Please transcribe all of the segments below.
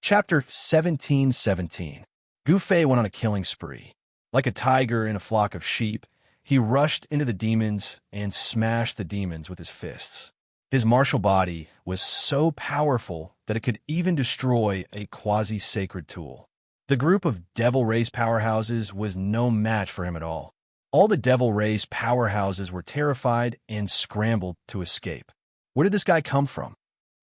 Chapter 1717. Gu Fei went on a killing spree. Like a tiger in a flock of sheep, he rushed into the demons and smashed the demons with his fists. His martial body was so powerful that it could even destroy a quasi-sacred tool. The group of devil race powerhouses was no match for him at all. All the devil race powerhouses were terrified and scrambled to escape. Where did this guy come from?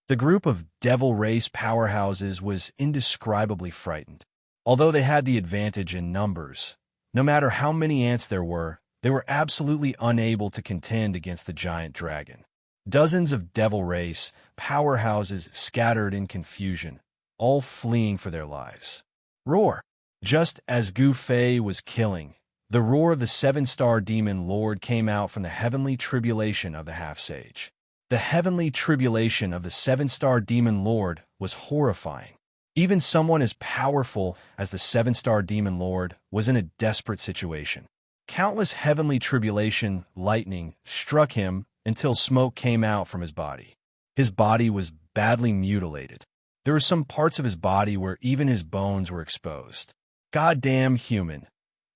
The group of devil race powerhouses was indescribably frightened. Although they had the advantage in numbers, no matter how many ants there were, they were absolutely unable to contend against the giant dragon. Dozens of devil race powerhouses scattered in confusion, all fleeing for their lives. Roar! Just as Gu Fei was killing, the roar of the seven-star demon lord came out from the heavenly tribulation of the half-sage. The heavenly tribulation of the seven-star demon lord was horrifying. Even someone as powerful as the seven-star demon lord was in a desperate situation. Countless heavenly tribulation lightning struck him until smoke came out from his body. His body was badly mutilated. There were some parts of his body where even his bones were exposed. Goddamn human.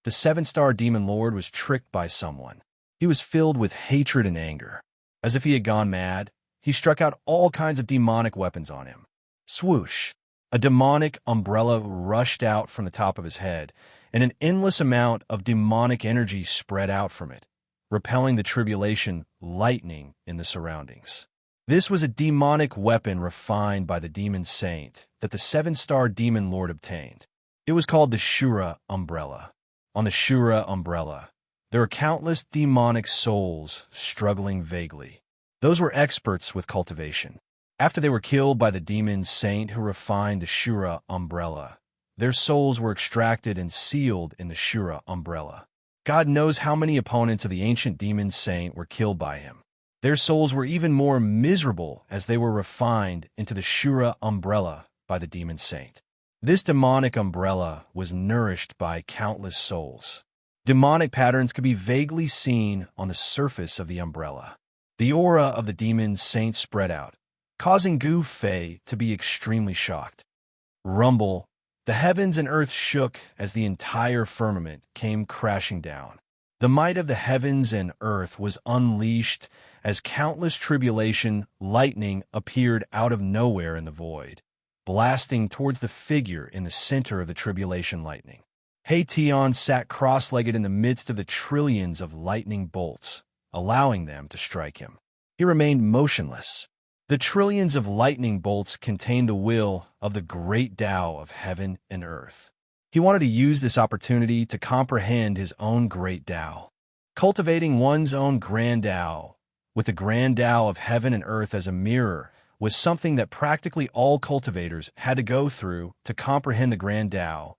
The seven-star demon lord was tricked by someone. He was filled with hatred and anger. As if he had gone mad, he struck out all kinds of demonic weapons on him. Swoosh! A demonic umbrella rushed out from the top of his head, and an endless amount of demonic energy spread out from it, repelling the tribulation lightning in the surroundings. This was a demonic weapon refined by the demon saint that the seven-star demon lord obtained. It was called the Shura umbrella. On the Shura umbrella, there were countless demonic souls struggling vaguely. Those were experts with cultivation. After they were killed by the demon saint who refined the Shura umbrella, their souls were extracted and sealed in the Shura umbrella. God knows how many opponents of the ancient demon saint were killed by him. Their souls were even more miserable as they were refined into the Shura umbrella by the demon saint. This demonic umbrella was nourished by countless souls. Demonic patterns could be vaguely seen on the surface of the umbrella. The aura of the demon saint spread out, causing Gu Fei to be extremely shocked. Rumble! The heavens and earth shook as the entire firmament came crashing down. The might of the heavens and earth was unleashed as countless tribulation lightning appeared out of nowhere in the void, blasting towards the figure in the center of the tribulation lightning. Tian sat cross-legged in the midst of the trillions of lightning bolts, allowing them to strike him. He remained motionless. The trillions of lightning bolts contained the will of the great Tao of heaven and earth. He wanted to use this opportunity to comprehend his own great Tao. Cultivating one's own grand Tao, with the grand Tao of heaven and earth as a mirror, was something that practically all cultivators had to go through to comprehend the grand Tao,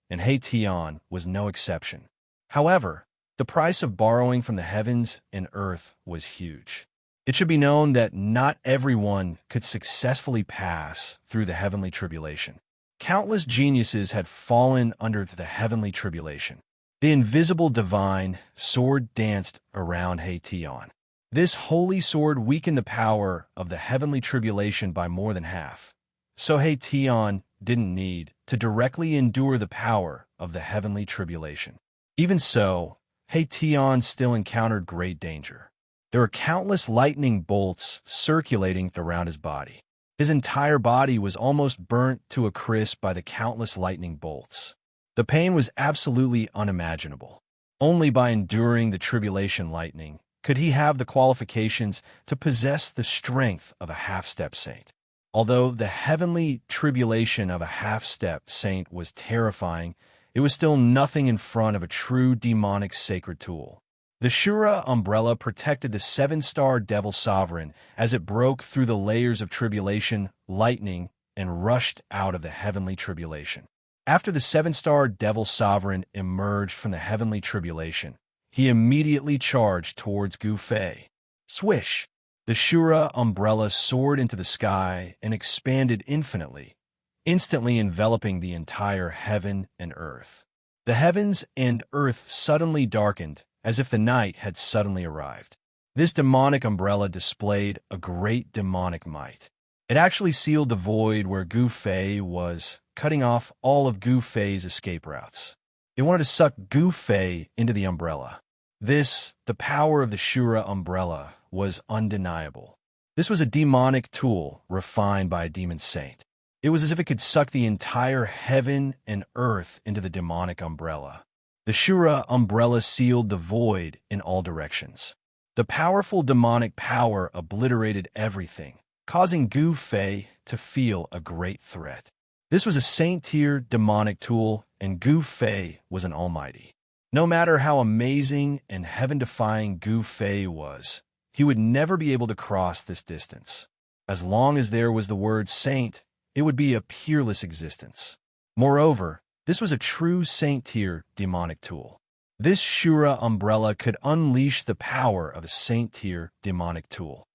and Tian was no exception. However, the price of borrowing from the heavens and earth was huge. It should be known that not everyone could successfully pass through the heavenly tribulation. Countless geniuses had fallen under the heavenly tribulation. The invisible divine sword danced around Tian. This holy sword weakened the power of the heavenly tribulation by more than half. So Tian didn't need to directly endure the power of the heavenly tribulation. Even so, Tian still encountered great danger. There were countless lightning bolts circulating around his body. His entire body was almost burnt to a crisp by the countless lightning bolts. The pain was absolutely unimaginable. Only by enduring the tribulation lightning could he have the qualifications to possess the strength of a half-step saint. Although the heavenly tribulation of a half-step saint was terrifying, it was still nothing in front of a true demonic sacred tool. The Shura umbrella protected the seven-star devil sovereign as it broke through the layers of tribulation, lightning, and rushed out of the heavenly tribulation. After the seven-star devil sovereign emerged from the heavenly tribulation, he immediately charged towards Gu Fei. Swish! The Shura umbrella soared into the sky and expanded infinitely, instantly enveloping the entire heaven and earth. The heavens and earth suddenly darkened, as if the night had suddenly arrived. This demonic umbrella displayed a great demonic might. It actually sealed the void where Gu Fei was, cutting off all of Gu Fei's escape routes. It wanted to suck Gu Fei into the umbrella. This, the power of the Shura umbrella, was undeniable. This was a demonic tool refined by a demon saint. It was as if it could suck the entire heaven and earth into the demonic umbrella. The Shura umbrella sealed the void in all directions. The powerful demonic power obliterated everything, causing Gu Fei to feel a great threat. This was a saint-tier demonic tool, and Gu Fei was an almighty. No matter how amazing and heaven-defying Gu Fei was, he would never be able to cross this distance. As long as there was the word saint, it would be a peerless existence. Moreover, this was a true saint-tier demonic tool. This Shura umbrella could unleash the power of a saint-tier demonic tool.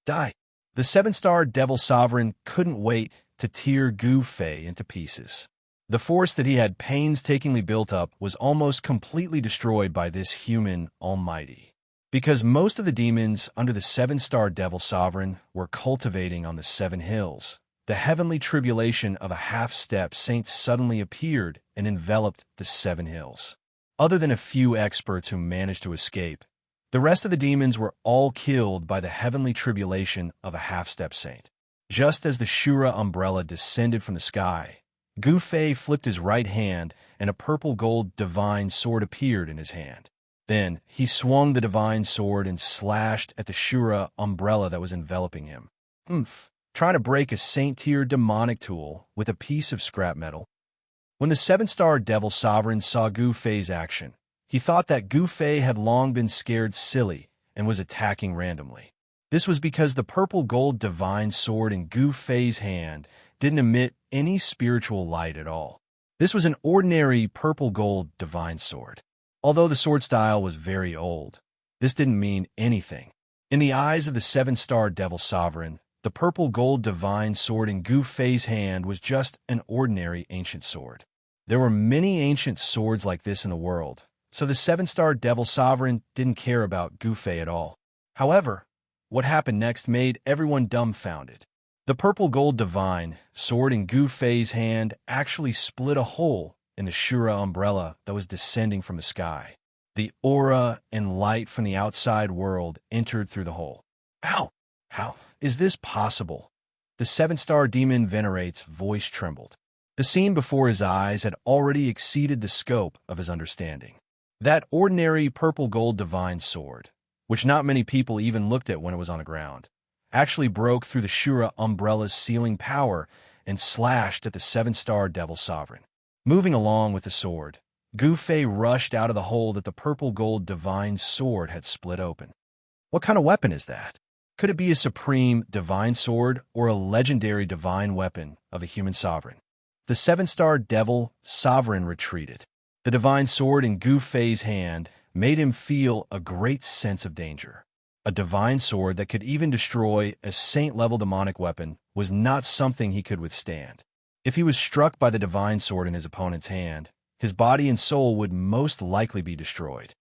Die. The 7-star Devil Sovereign couldn't wait to tear Gu Fei into pieces. The force that he had painstakingly built up was almost completely destroyed by this human almighty. Because most of the demons under the 7-star Devil Sovereign were cultivating on the 7 hills, the heavenly tribulation of a half-step saint suddenly appeared and enveloped the 7 hills. Other than a few experts who managed to escape, the rest of the demons were all killed by the heavenly tribulation of a half-step saint. Just as the Shura umbrella descended from the sky, Gu Fei flipped his right hand and a purple-gold divine sword appeared in his hand. Then he swung the divine sword and slashed at the Shura umbrella that was enveloping him. Trying to break a saint-tier demonic tool with a piece of scrap metal. When the 7-star Devil Sovereign saw Gu Fei's action, he thought that Gu Fei had long been scared silly and was attacking randomly. This was because the purple-gold divine sword in Gu Fei's hand didn't emit any spiritual light at all. This was an ordinary purple-gold divine sword. Although the sword style was very old, this didn't mean anything. In the eyes of the 7-star Devil Sovereign, the purple-gold divine sword in Gu Fei's hand was just an ordinary ancient sword. There were many ancient swords like this in the world, so the 7-star Devil Sovereign didn't care about Gu Fei at all. However, what happened next made everyone dumbfounded. The purple-gold divine sword in Gu Fei's hand actually split a hole in the Shura umbrella that was descending from the sky. The aura and light from the outside world entered through the hole. How is this possible? The 7-star demon Venerate's voice trembled. The scene before his eyes had already exceeded the scope of his understanding. That ordinary purple-gold divine sword, which not many people even looked at when it was on the ground, actually broke through the Shura umbrella's sealing power and slashed at the 7-star Devil Sovereign. Moving along with the sword, Gu Fei rushed out of the hole that the purple-gold divine sword had split open. What kind of weapon is that? Could it be a supreme divine sword or a legendary divine weapon of the human sovereign? The 7-star Devil Sovereign retreated. The divine sword in Gu Fei's hand made him feel a great sense of danger. A divine sword that could even destroy a saint-level demonic weapon was not something he could withstand. If he was struck by the divine sword in his opponent's hand, his body and soul would most likely be destroyed.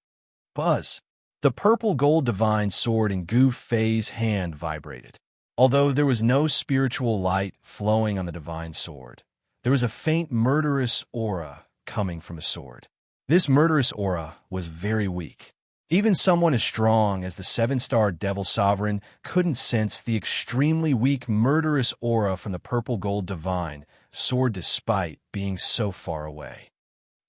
Buzz! The purple-gold divine sword in Gu Fei's hand vibrated. Although there was no spiritual light flowing on the divine sword, there was a faint murderous aura coming from the sword. This murderous aura was very weak. Even someone as strong as the 7-star Devil Sovereign couldn't sense the extremely weak murderous aura from the purple-gold divine sword despite being so far away.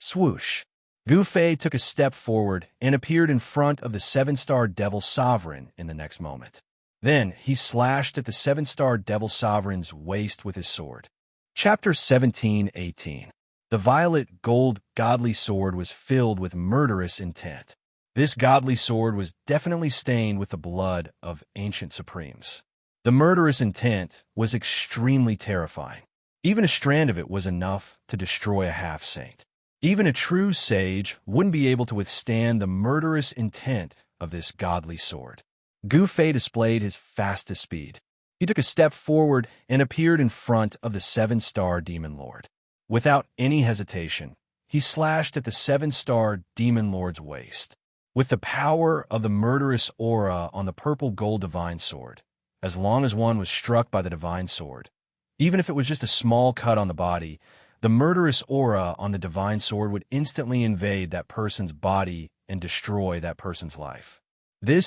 Swoosh! Gu Fei took a step forward and appeared in front of the 7-star Devil Sovereign in the next moment. Then he slashed at the 7-star Devil Sovereign's waist with his sword. Chapter 17:18. The violet gold godly sword was filled with murderous intent. This godly sword was definitely stained with the blood of ancient supremes. The murderous intent was extremely terrifying. Even a strand of it was enough to destroy a half-saint. Even a true sage wouldn't be able to withstand the murderous intent of this godly sword. Gu Fei displayed his fastest speed. He took a step forward and appeared in front of the 7-star Demon Lord. Without any hesitation, he slashed at the 7-star Demon Lord's waist. With the power of the murderous aura on the purple gold divine sword, as long as one was struck by the divine sword. Even if it was just a small cut on the body, the murderous aura on the divine sword would instantly invade that person's body and destroy that person's life. The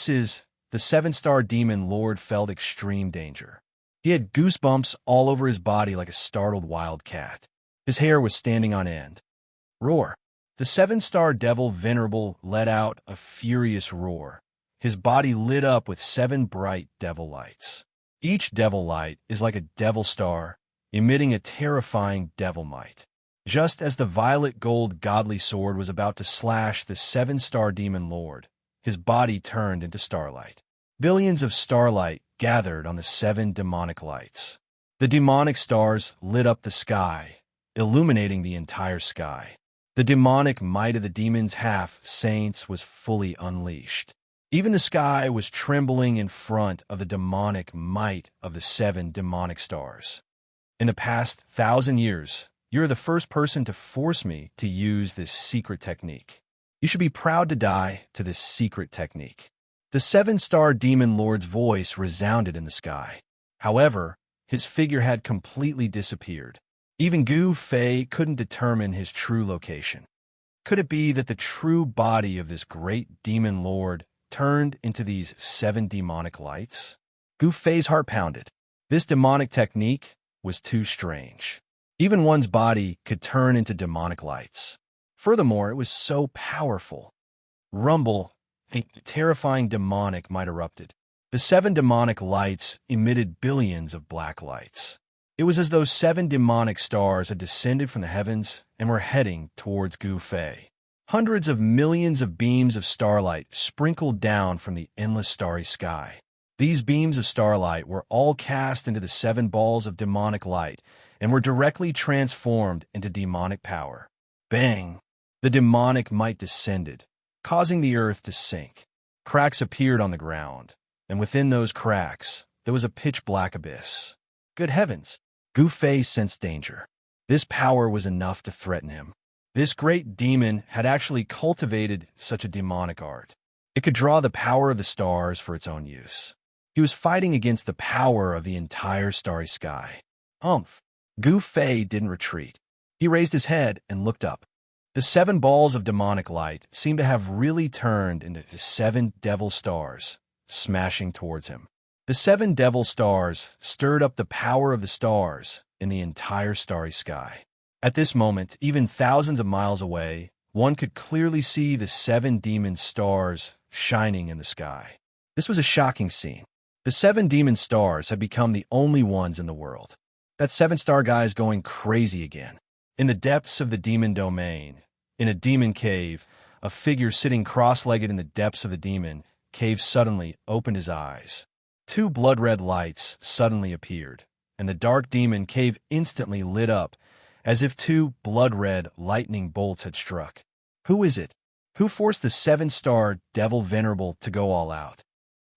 7-star demon lord felt extreme danger. He had goosebumps all over his body like a startled wild cat. His hair was standing on end. Roar. The 7-star devil venerable let out a furious roar. His body lit up with 7 bright devil lights. Each devil light is like a devil star, emitting a terrifying devil might. Just as the violet gold godly sword was about to slash the 7-star demon lord, his body turned into starlight. Billions of starlight gathered on the 7 demonic lights. The demonic stars lit up the sky, illuminating the entire sky. The demonic might of the demon's half-saints was fully unleashed. Even the sky was trembling in front of the demonic might of the 7 demonic stars. In the past 1,000 years, you're the first person to force me to use this secret technique. You should be proud to die to this secret technique. The 7-star demon lord's voice resounded in the sky. However, his figure had completely disappeared. Even Gu Fei couldn't determine his true location. Could it be that the true body of this great demon lord turned into these 7 demonic lights? Gu Fei's heart pounded. This demonic technique was too strange. Even one's body could turn into demonic lights. Furthermore, it was so powerful. Rumble, a terrifying demonic might erupted. The 7 demonic lights emitted billions of black lights. It was as though 7 demonic stars had descended from the heavens and were heading towards Gu Fei. Hundreds of millions of beams of starlight sprinkled down from the endless starry sky. These beams of starlight were all cast into the 7 balls of demonic light and were directly transformed into demonic power. Bang! The demonic might descended, causing the earth to sink. Cracks appeared on the ground, and within those cracks, there was a pitch-black abyss. Good heavens! Gu Fei sensed danger. This power was enough to threaten him. This great demon had actually cultivated such a demonic art. It could draw the power of the stars for its own use. He was fighting against the power of the entire starry sky. Humph! Gu Fei didn't retreat. He raised his head and looked up. The 7 balls of demonic light seemed to have really turned into 7 devil stars, smashing towards him. The 7 devil stars stirred up the power of the stars in the entire starry sky. At this moment, even thousands of miles away, one could clearly see the 7 demon stars shining in the sky. This was a shocking scene. The 7 demon stars had become the only ones in the world. That 7-star guy is going crazy again. In the depths of the demon domain, in a demon cave, a figure sitting cross-legged in the depths of the demon cave suddenly opened his eyes. 2 blood-red lights suddenly appeared, and the dark demon cave instantly lit up, as if 2 blood-red lightning bolts had struck. Who is it? Who forced the 7-star devil venerable to go all out?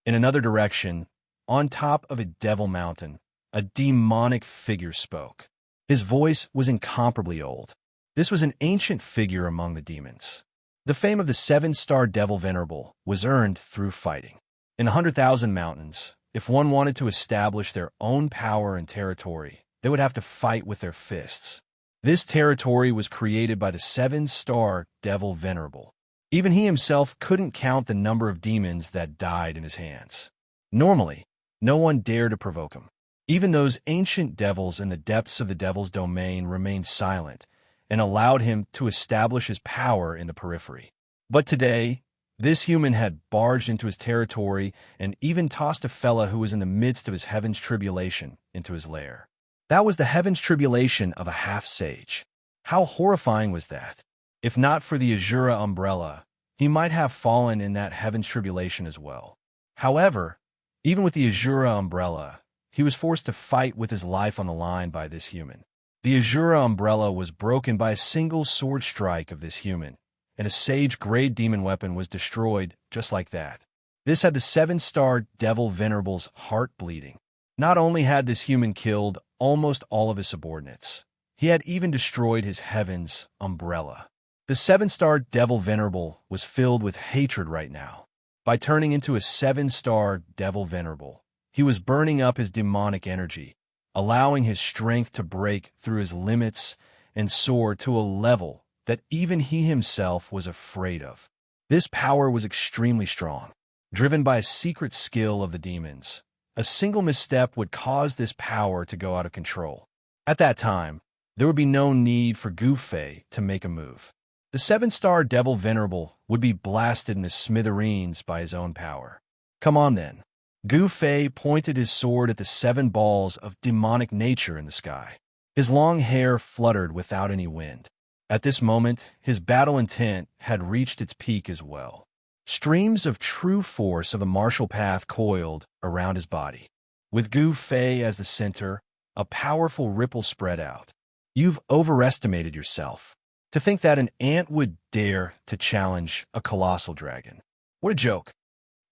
In another direction, on top of a devil mountain, a demonic figure spoke. His voice was incomparably old. This was an ancient figure among the demons. The fame of the 7-star devil venerable was earned through fighting. In 100,000 mountains, if one wanted to establish their own power and territory, they would have to fight with their fists. This territory was created by the 7-star devil venerable. Even he himself couldn't count the number of demons that died in his hands. Normally, no one dared to provoke him. Even those ancient devils in the depths of the devil's domain remained silent and allowed him to establish his power in the periphery. But today, this human had barged into his territory and even tossed a fella who was in the midst of his heaven's tribulation into his lair. That was the heaven's tribulation of a half-sage. How horrifying was that? If not for the Azura umbrella, he might have fallen in that heaven's tribulation as well. However, even with the Azura umbrella, he was forced to fight with his life on the line by this human. The Azura umbrella was broken by a single sword strike of this human, and a sage-grade demon weapon was destroyed just like that. This had the 7-star devil venerable's heart bleeding. Not only had this human killed almost all of his subordinates, he had even destroyed his heaven's umbrella. The 7-star devil venerable was filled with hatred right now. By turning into a 7-star devil venerable, He was burning up his demonic energy, allowing his strength to break through his limits and soar to a level that even he himself was afraid of. This power was extremely strong, driven by a secret skill of the demons. A single misstep would cause this power to go out of control. At that time, there would be no need for Gu Fei to make a move. The seven-star Devil Venerable would be blasted into smithereens by his own power. Come on then. Gu Fei pointed his sword at the 7 balls of demonic nature in the sky. His long hair fluttered without any wind. At this moment, his battle intent had reached its peak as well. Streams of true force of the martial path coiled around his body. With Gu Fei as the center, a powerful ripple spread out. You've overestimated yourself. To think that an ant would dare to challenge a colossal dragon. What a joke.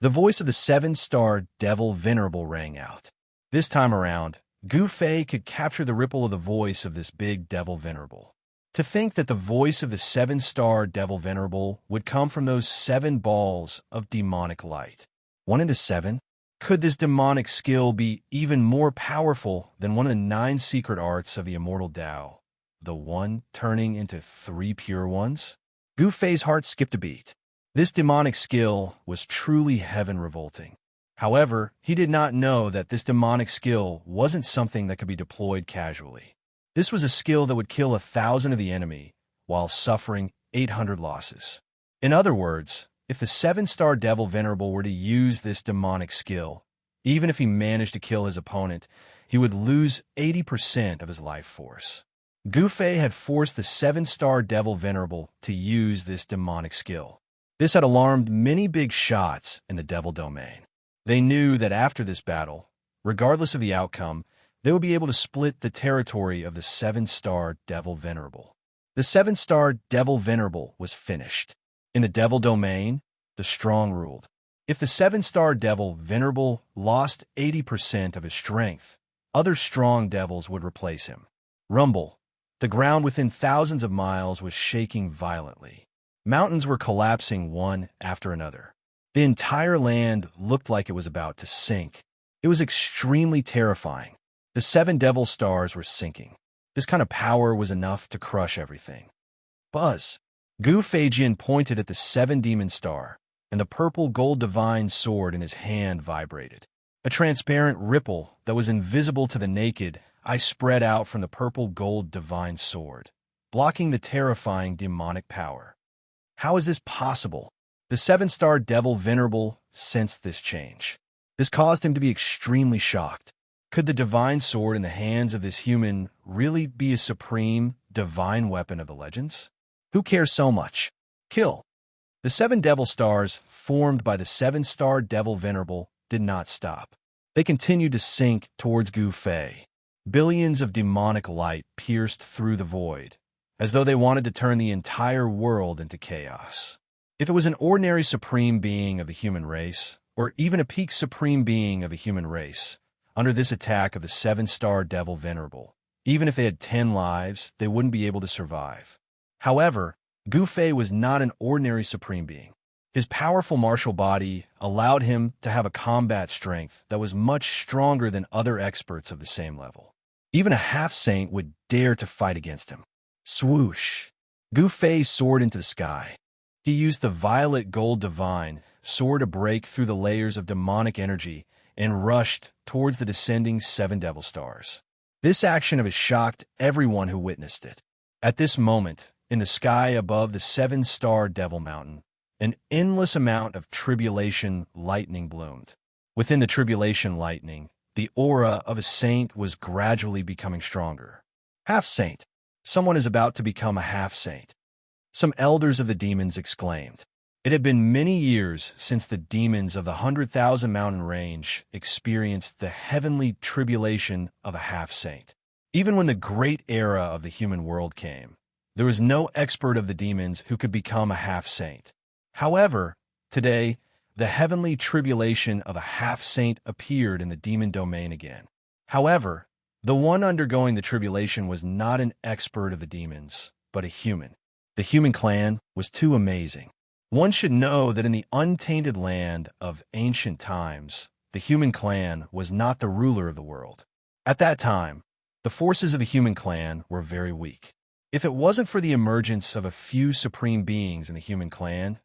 The voice of the 7-star Devil Venerable rang out. This time around, Gu Fei could capture the ripple of the voice of this big Devil Venerable. To think that the voice of the 7-star Devil Venerable would come from those 7 balls of demonic light. 1 into 7? Could this demonic skill be even more powerful than one of the 9 secret arts of the Immortal Tao? The one turning into 3 pure ones? Gu Fei's heart skipped a beat. This demonic skill was truly heaven-revolting. However, he did not know that this demonic skill wasn't something that could be deployed casually. This was a skill that would kill 1,000 of the enemy while suffering 800 losses. In other words, if the 7-star Devil Venerable were to use this demonic skill, even if he managed to kill his opponent, he would lose 80% of his life force. Gu Fei had forced the 7-star Devil Venerable to use this demonic skill. This had alarmed many big shots in the Devil Domain. They knew that after this battle, regardless of the outcome, they would be able to split the territory of the 7-star Devil Venerable. The 7-star Devil Venerable was finished. In the Devil Domain, the strong ruled. If the 7-star Devil Venerable lost 80% of his strength, other strong devils would replace him. Rumble. The ground within thousands of miles was shaking violently. Mountains were collapsing one after another. The entire land looked like it was about to sink. It was extremely terrifying. The 7 devil stars were sinking. This kind of power was enough to crush everything. Buzz. Gu Feijian pointed at the 7 demon star, and the purple gold divine sword in his hand vibrated. A transparent ripple that was invisible to the naked eye spread out from the purple gold divine sword, blocking the terrifying demonic power. How is this possible? The 7-star Devil Venerable sensed this change. This caused him to be extremely shocked. Could the divine sword in the hands of this human really be a supreme, divine weapon of the legends? Who cares so much? Kill. The 7 devil stars, formed by the 7-star Devil Venerable, did not stop. They continued to sink towards Gu Fei. Billions of demonic light pierced through the void, as though they wanted to turn the entire world into chaos. If it was an ordinary supreme being of the human race, or even a peak supreme being of the human race, under this attack of the 7-star Devil Venerable, even if they had 10 lives, they wouldn't be able to survive. However, Gu Fei was not an ordinary supreme being. His powerful martial body allowed him to have a combat strength that was much stronger than other experts of the same level. Even a half-saint would dare to fight against him. Swoosh! Gu Fei soared into the sky. He used the violet gold divine sword to break through the layers of demonic energy and rushed towards the descending 7 devil stars. This action of his shocked everyone who witnessed it. At this moment, in the sky above the 7-star Devil Mountain, an endless amount of tribulation lightning bloomed. Within the tribulation lightning, the aura of a saint was gradually becoming stronger. Half-saint. Someone is about to become a half-saint. Some elders of the demons exclaimed. It had been many years since the demons of the 100,000 mountain range experienced the heavenly tribulation of a half-saint. Even when the great era of the human world came, there was no expert of the demons who could become a half-saint. However, today, the heavenly tribulation of a half-saint appeared in the demon domain again. However, the one undergoing the tribulation was not an expert of the demons, but a human. The human clan was too amazing. One should know that in the untainted land of ancient times, the human clan was not the ruler of the world. At that time, the forces of the human clan were very weak. If it wasn't for the emergence of a few supreme beings in the human clan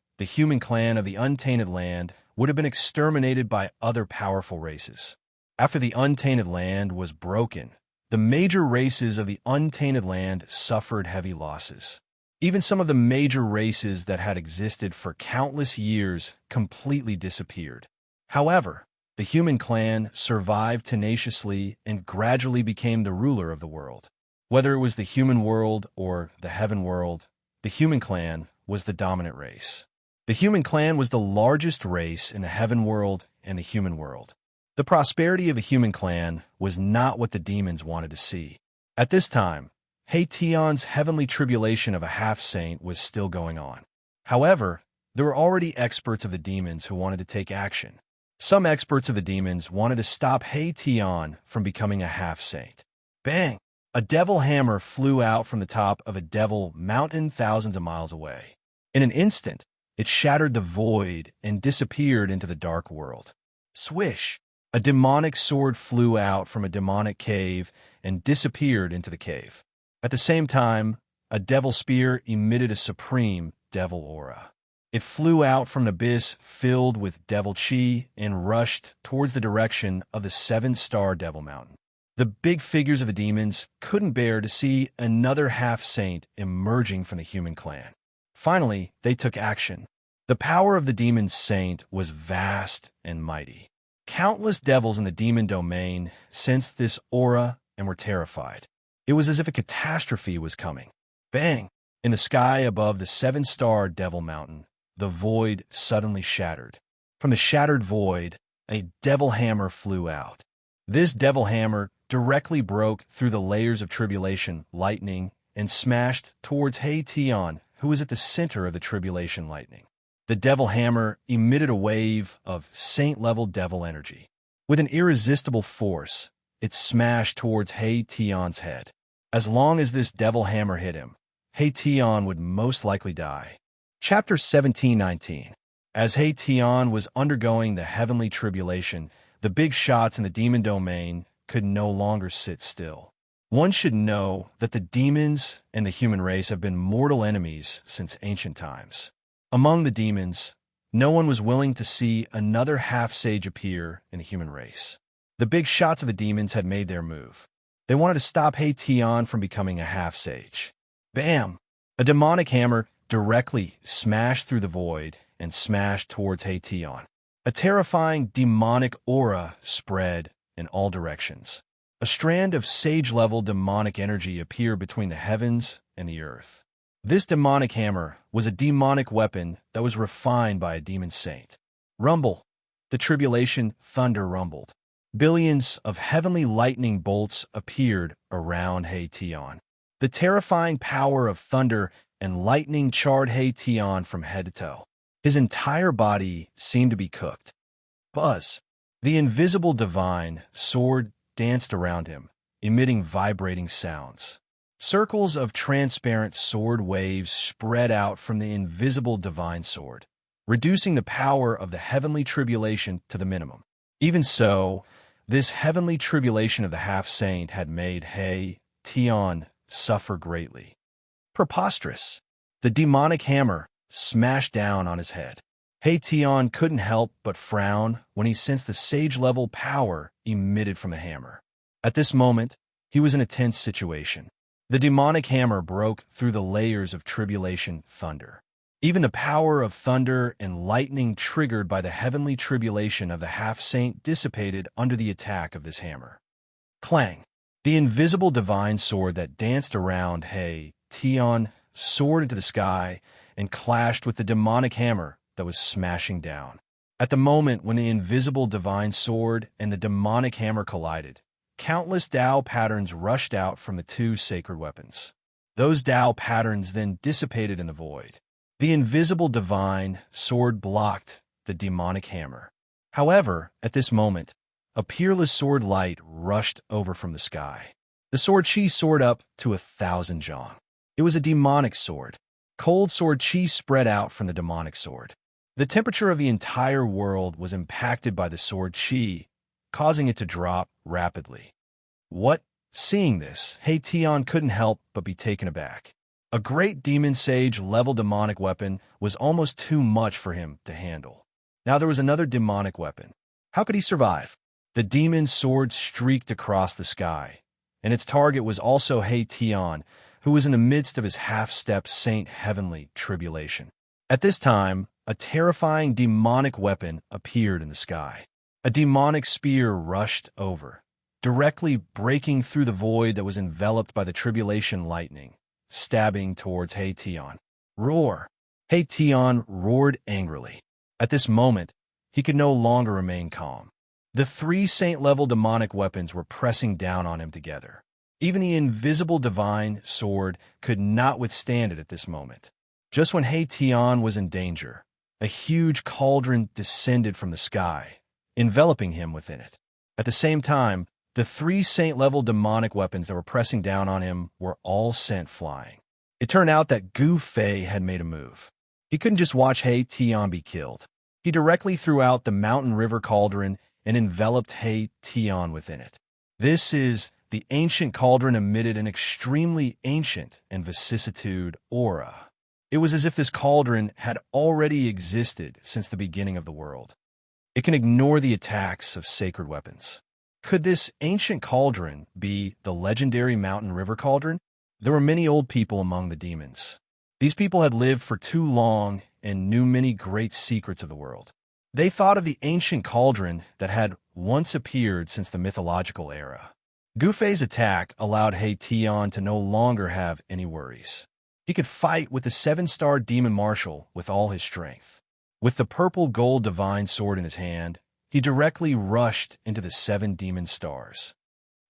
of the untainted land would have been exterminated by other powerful races. After the untainted land was broken, the major races of the untainted land suffered heavy losses. Even some of the major races that had existed for countless years completely disappeared. However, the human clan survived tenaciously and gradually became the ruler of the world. Whether it was the human world or the heaven world, the human clan was the dominant race. The human clan was the largest race in the heaven world and the human world. The prosperity of the human clan was not what the demons wanted to see. At this time, Xianxia's heavenly tribulation of a half-saint was still going on. However, there were already experts of the demons who wanted to take action. Some experts of the demons wanted to stop Xianxia from becoming a half-saint. Bang! A devil hammer flew out from the top of a devil mountain thousands of miles away. In an instant, it shattered the void and disappeared into the dark world. Swish! A demonic sword flew out from a demonic cave and disappeared into the cave. At the same time, a devil spear emitted a supreme devil aura. It flew out from an abyss filled with devil chi and rushed towards the direction of the 7-star devil mountain. The big figures of the demons couldn't bear to see another half-saint emerging from the human clan. Finally, they took action. The power of the demon saint was vast and mighty. Countless devils in the demon domain sensed this aura and were terrified. It was as if a catastrophe was coming. Bang! In the sky above the 7-star devil mountain, the void suddenly shattered. From the shattered void, a devil hammer flew out. This devil hammer directly broke through the layers of tribulation lightning and smashed towards Xianxia, who was at the center of the tribulation lightning. The devil hammer emitted a wave of saint-level devil energy. With an irresistible force, it smashed towards Xianxia's head. As long as this devil hammer hit him, Xianxia would most likely die. Chapter 17:19. As Xianxia was undergoing the heavenly tribulation, the big shots in the demon domain could no longer sit still. One should know that the demons and the human race have been mortal enemies since ancient times. Among the demons, no one was willing to see another half-sage appear in the human race. The big shots of the demons had made their move. They wanted to stop Xianxia from becoming a half-sage. Bam! A demonic hammer directly smashed through the void and smashed towards Xianxia. A terrifying demonic aura spread in all directions. A strand of sage-level demonic energy appeared between the heavens and the earth. This demonic hammer was a demonic weapon that was refined by a demon saint. Rumble! The tribulation thunder rumbled. Billions of heavenly lightning bolts appeared around Xianxia. The terrifying power of thunder and lightning charred Xianxia from head to toe. His entire body seemed to be cooked. Buzz! The invisible divine sword danced around him, emitting vibrating sounds. Circles of transparent sword waves spread out from the invisible divine sword, reducing the power of the heavenly tribulation to the minimum. Even so, this heavenly tribulation of the half-saint had made Xianxia suffer greatly. Preposterous! The demonic hammer smashed down on his head. Xianxia couldn't help but frown when he sensed the sage-level power emitted from the hammer. At this moment, he was in a tense situation. The demonic hammer broke through the layers of tribulation thunder. Even the power of thunder and lightning triggered by the heavenly tribulation of the half-saint dissipated under the attack of this hammer. Clang! The invisible divine sword that danced around Xianxia soared into the sky and clashed with the demonic hammer that was smashing down. At the moment when the invisible divine sword and the demonic hammer collided, countless Tao patterns rushed out from the two sacred weapons. Those Tao patterns then dissipated in the void. The invisible divine sword blocked the demonic hammer. However, at this moment, a peerless sword light rushed over from the sky. The sword chi soared up to 1,000 zhang. It was a demonic sword. Cold sword chi spread out from the demonic sword. The temperature of the entire world was impacted by the sword qi, causing it to drop rapidly. What? Seeing this, He Tian couldn't help but be taken aback. A great demon sage-level demonic weapon was almost too much for him to handle. Now there was another demonic weapon. How could he survive? The demon sword streaked across the sky, and its target was also He Tian, who was in the midst of his half-step saint heavenly tribulation. At this time, a terrifying demonic weapon appeared in the sky. A demonic spear rushed over, directly breaking through the void that was enveloped by the tribulation lightning, stabbing towards He Tian. Roar! He Tian roared angrily. At this moment, he could no longer remain calm. The three saint-level demonic weapons were pressing down on him together. Even the invisible divine sword could not withstand it at this moment. Just when He Tian was in danger, a huge cauldron descended from the sky, enveloping him within it. At the same time, the three saint-level demonic weapons that were pressing down on him were all sent flying. It turned out that Gu Fei had made a move. He couldn't just watch He Tian be killed. He directly threw out the mountain river cauldron and enveloped He Tian within it. The ancient cauldron emitted an extremely ancient and vicissitude aura. It was as if this cauldron had already existed since the beginning of the world. It can ignore the attacks of sacred weapons. Could this ancient cauldron be the legendary mountain river cauldron? There were many old people among the demons. These people had lived for too long and knew many great secrets of the world. They thought of the ancient cauldron that had once appeared since the mythological era. Gu Fei's attack allowed He Tian to no longer have any worries. He could fight with the seven-star demon marshal with all his strength. With the purple gold divine sword in his hand, he directly rushed into the seven demon stars.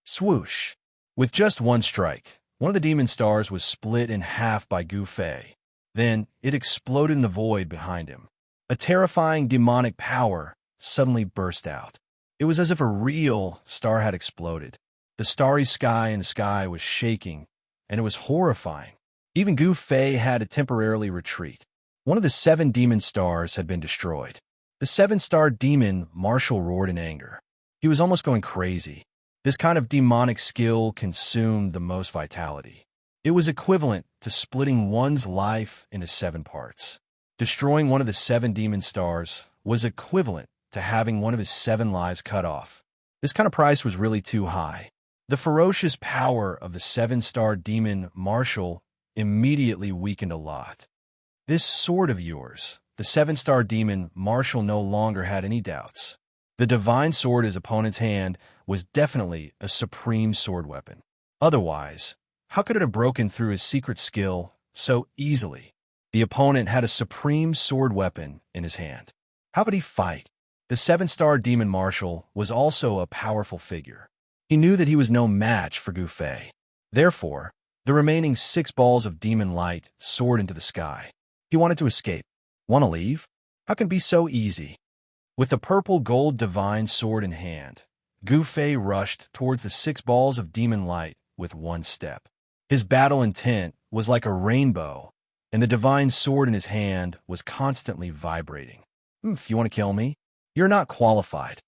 Swoosh! With just one strike, one of the demon stars was split in half by Gu Fei. Then it exploded in the void behind him. A terrifying demonic power suddenly burst out. It was as if a real star had exploded. The starry sky in the sky was shaking, and it was horrifying. Even Gu Fei had to temporarily retreat. One of the seven demon stars had been destroyed. The seven-star demon marshal roared in anger. He was almost going crazy. This kind of demonic skill consumed the most vitality. It was equivalent to splitting one's life into 7 parts. Destroying one of the 7 demon stars was equivalent to having one of his 7 lives cut off. This kind of price was really too high. The ferocious power of the 7-star demon marshal immediately weakened a lot. This sword of yours, the 7-star demon marshal, no longer had any doubts. The divine sword in his opponent's hand was definitely a supreme sword weapon. Otherwise, how could it have broken through his secret skill so easily? The opponent had a supreme sword weapon in his hand. How could he fight? The 7-star demon marshal was also a powerful figure. He knew that he was no match for Gu Fei. Therefore, the remaining 6 balls of demon light soared into the sky. He wanted to escape. Want to leave? How can it be so easy? With the purple gold divine sword in hand, Gu Fei rushed towards the 6 balls of demon light with one step. His battle intent was like a rainbow, and the divine sword in his hand was constantly vibrating. If you want to kill me, you're not qualified.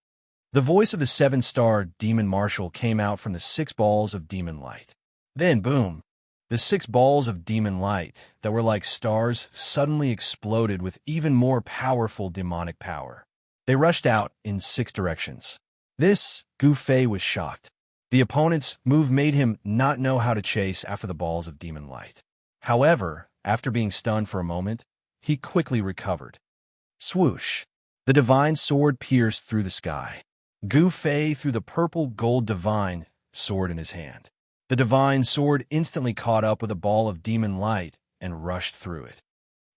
The voice of the 7-star demon marshal came out from the 6 balls of demon light. Then, boom, the 6 balls of demon light that were like stars suddenly exploded with even more powerful demonic power. They rushed out in 6 directions. Gu Fei was shocked. The opponent's move made him not know how to chase after the balls of demon light. However, after being stunned for a moment, he quickly recovered. Swoosh! The divine sword pierced through the sky. Gu Fei threw the purple gold divine sword in his hand. The divine sword instantly caught up with a ball of demon light and rushed through it.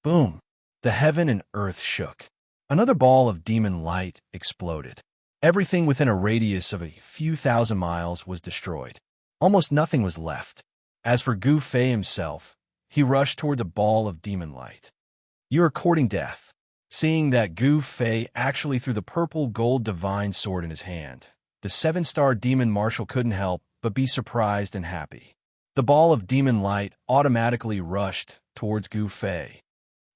Boom! The heaven and earth shook. Another ball of demon light exploded. Everything within a radius of a few thousand miles was destroyed. Almost nothing was left. As for Gu Fei himself, he rushed toward the ball of demon light. You are courting death. Seeing that Gu Fei actually threw the purple gold divine sword in his hand, the 7-star demon marshal couldn't help but be surprised and happy. The ball of demon light automatically rushed towards Gu Fei.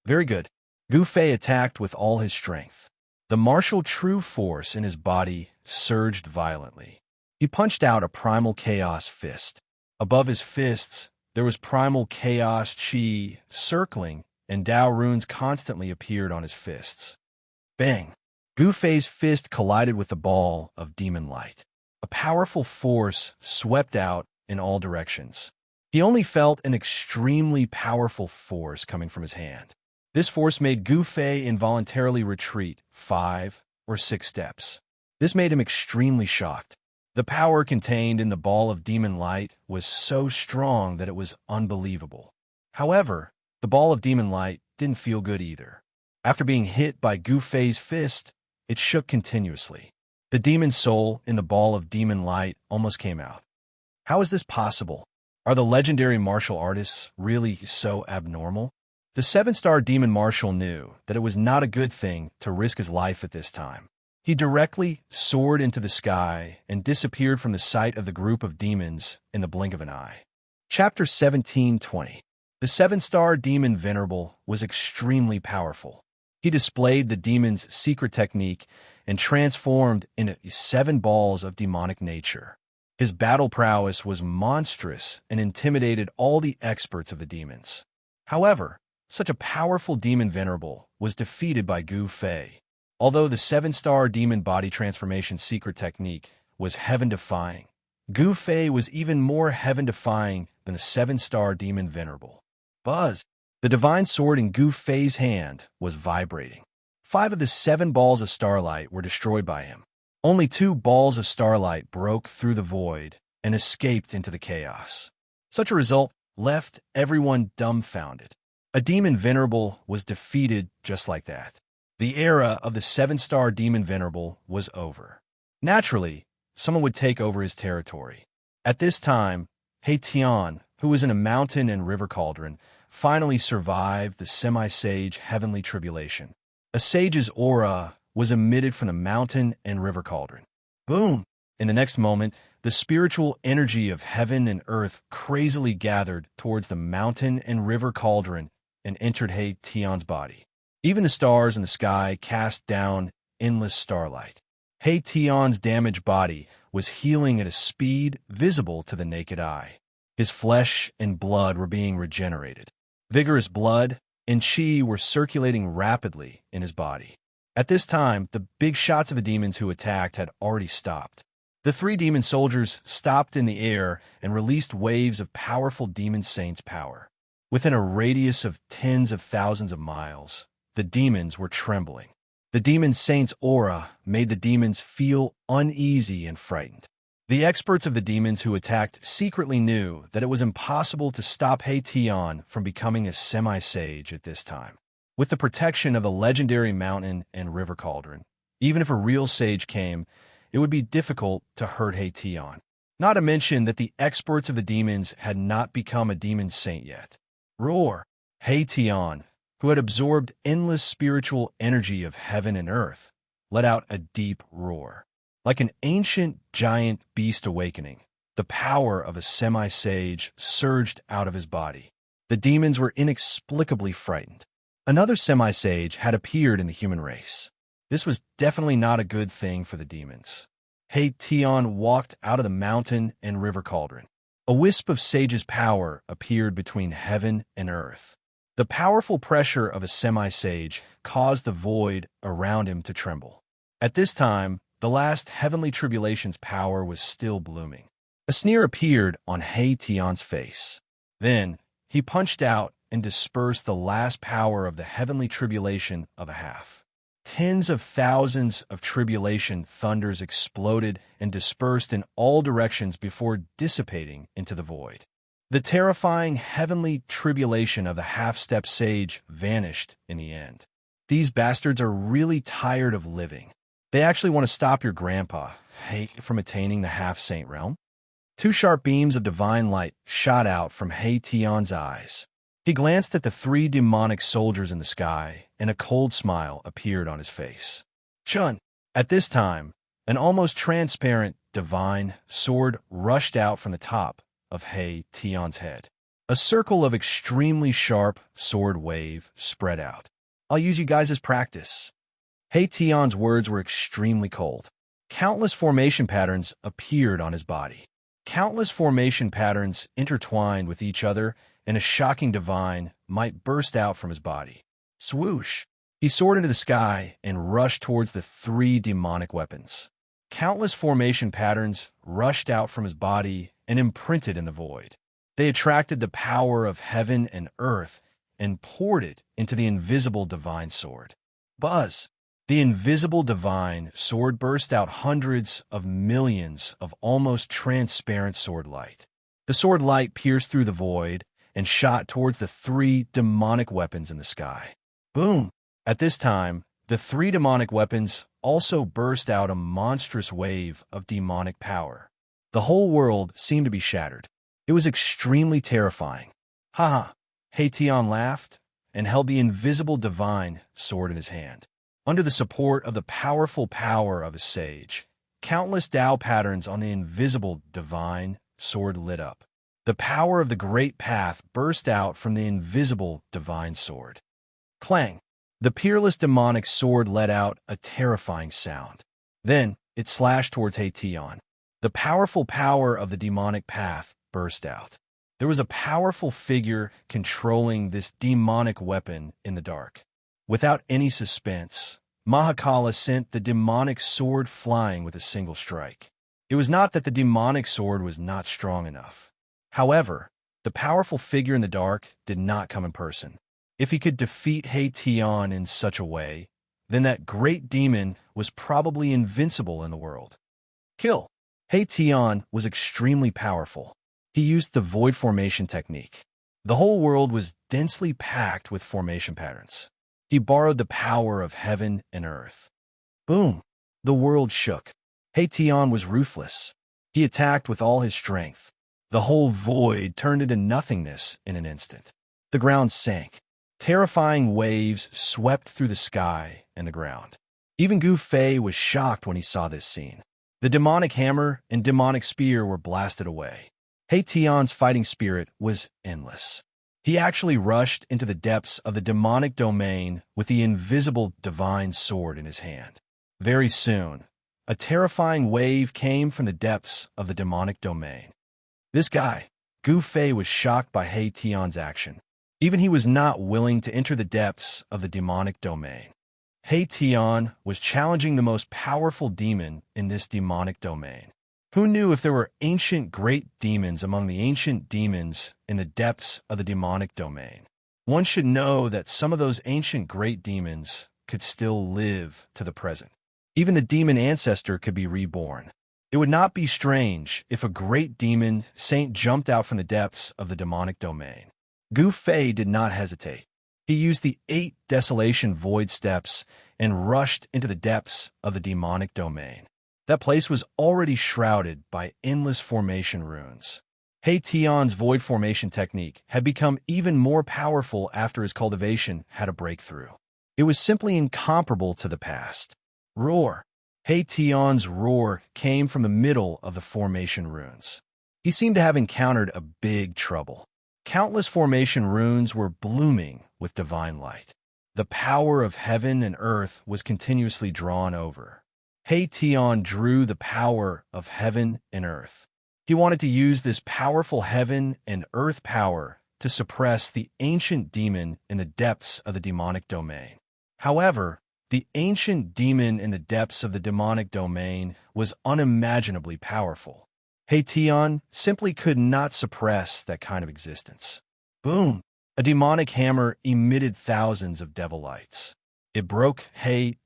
Very good. Gu Fei attacked with all his strength. The martial true force in his body surged violently. He punched out a primal chaos fist. Above his fists, there was primal chaos chi circling, and Dao runes constantly appeared on his fists. Bang! Gu Fei's fist collided with the ball of demon light. A powerful force swept out in all directions. He only felt an extremely powerful force coming from his hand. This force made Gu Fei involuntarily retreat 5 or 6 steps. This made him extremely shocked. The power contained in the ball of demon light was so strong that it was unbelievable. However, the ball of demon light didn't feel good either. After being hit by Gu Fei's fist, it shook continuously. The demon soul in the ball of demon light almost came out. How is this possible? Are the legendary martial artists really so abnormal? The 7-star demon marshal knew that it was not a good thing to risk his life at this time. He directly soared into the sky and disappeared from the sight of the group of demons in the blink of an eye. Chapter 17:20. The 7-star demon Venerable was extremely powerful. He displayed the demon's secret technique and transformed into 7 balls of demonic nature. His battle prowess was monstrous and intimidated all the experts of the demons. However, such a powerful demon Venerable was defeated by Gu Fei. Although the 7-star demon body transformation secret technique was heaven-defying, Gu Fei was even more heaven-defying than the 7-star demon Venerable. Buzz! The divine sword in Gu Fei's hand was vibrating. 5 of the 7 balls of starlight were destroyed by him. Only 2 balls of starlight broke through the void and escaped into the chaos. Such a result left everyone dumbfounded. A demon Venerable was defeated just like that. The era of the 7-star demon Venerable was over. Naturally, someone would take over his territory. At this time, He Tian, who was in a mountain and river cauldron, finally survived the semi-sage heavenly tribulation. A sage's aura was emitted from the mountain and river cauldron. Boom! In the next moment, the spiritual energy of heaven and earth crazily gathered towards the mountain and river cauldron and entered He Tian's body. Even the stars in the sky cast down endless starlight. He Tian's damaged body was healing at a speed visible to the naked eye. His flesh and blood were being regenerated. Vigorous blood and chi were circulating rapidly in his body. At this time, the big shots of the demons who attacked had already stopped. The 3 demon soldiers stopped in the air and released waves of powerful demon saints' power. Within a radius of tens of thousands of miles, the demons were trembling. The demon saint's aura made the demons feel uneasy and frightened. The experts of the demons who attacked secretly knew that it was impossible to stop He Tian from becoming a semi-sage at this time. With the protection of the legendary mountain and river cauldron, even if a real sage came, it would be difficult to hurt He Tian. Not to mention that the experts of the demons had not become a demon saint yet. Roar! He Tian, who had absorbed endless spiritual energy of heaven and earth, let out a deep roar. Like an ancient giant beast awakening, the power of a semi-sage surged out of his body. The demons were inexplicably frightened. Another semi-sage had appeared in the human race. This was definitely not a good thing for the demons. He Tian walked out of the mountain and river cauldron. A wisp of sage's power appeared between heaven and earth. The powerful pressure of a semi-sage caused the void around him to tremble. At this time, the last heavenly tribulation's power was still blooming. A sneer appeared on He Tian's face. Then, he punched out and dispersed the last power of the heavenly tribulation of a half. Tens of thousands of tribulation thunders exploded and dispersed in all directions before dissipating into the void. The terrifying heavenly tribulation of the half-step sage vanished in the end. These bastards are really tired of living. They actually want to stop your grandpa, He, from attaining the half-saint realm. 2 sharp beams of divine light shot out from He Tian's eyes. He glanced at the 3 demonic soldiers in the sky, and a cold smile appeared on his face. Chun! At this time, an almost transparent divine sword rushed out from the top of He Tian's head. A circle of extremely sharp sword wave spread out. I'll use you guys as practice. Tion's words were extremely cold. Countless formation patterns appeared on his body. Countless formation patterns intertwined with each other, and a shocking divine might burst out from his body. Swoosh! He soared into the sky and rushed towards the three demonic weapons. Countless formation patterns rushed out from his body and imprinted in the void. They attracted the power of heaven and earth and poured it into the invisible divine sword. Buzz! The invisible divine sword burst out hundreds of millions of almost transparent sword light. The sword light pierced through the void and shot towards the three demonic weapons in the sky. Boom! At this time, the three demonic weapons also burst out a monstrous wave of demonic power. The whole world seemed to be shattered. It was extremely terrifying. Ha ha! Tion laughed and held the invisible divine sword in his hand. Under the support of the powerful power of a sage, countless Tao patterns on the invisible divine sword lit up. The power of the great path burst out from the invisible divine sword. Clang! The peerless demonic sword let out a terrifying sound. Then it slashed towards Tion. The powerful power of the demonic path burst out. There was a powerful figure controlling this demonic weapon in the dark. Without any suspense, Mahakala sent the demonic sword flying with a single strike. It was not that the demonic sword was not strong enough. However, the powerful figure in the dark did not come in person. If he could defeat Tion in such a way, then that great demon was probably invincible in the world. Kill! Tion was extremely powerful. He used the void formation technique. The whole world was densely packed with formation patterns. He borrowed the power of heaven and earth. Boom! The world shook. Tion was ruthless. He attacked with all his strength. The whole void turned into nothingness in an instant. The ground sank. Terrifying waves swept through the sky and the ground. Even Gu Fei was shocked when he saw this scene. The demonic hammer and demonic spear were blasted away. Tion's fighting spirit was endless. He actually rushed into the depths of the demonic domain with the invisible divine sword in his hand. Very soon, a terrifying wave came from the depths of the demonic domain. This guy, Gu Fei, was shocked by Tion's action. Even he was not willing to enter the depths of the demonic domain. Tion was challenging the most powerful demon in this demonic domain. Who knew if there were ancient great demons among the ancient demons in the depths of the demonic domain? One should know that some of those ancient great demons could still live to the present. Even the demon ancestor could be reborn. It would not be strange if a great demon saint jumped out from the depths of the demonic domain. Gu Fei did not hesitate. He used the 8 desolation void steps and rushed into the depths of the demonic domain. That place was already shrouded by endless formation runes. Tion's void formation technique had become even more powerful after his cultivation had a breakthrough. It was simply incomparable to the past. Roar! Tion's roar came from the middle of the formation runes. He seemed to have encountered a big trouble. Countless formation runes were blooming with divine light. The power of heaven and earth was continuously drawn over. Tion drew the power of heaven and earth. He wanted to use this powerful heaven and earth power to suppress the ancient demon in the depths of the demonic domain. However, the ancient demon in the depths of the demonic domain was unimaginably powerful. Tion simply could not suppress that kind of existence. Boom! A demonic hammer emitted thousands of devil lights. It broke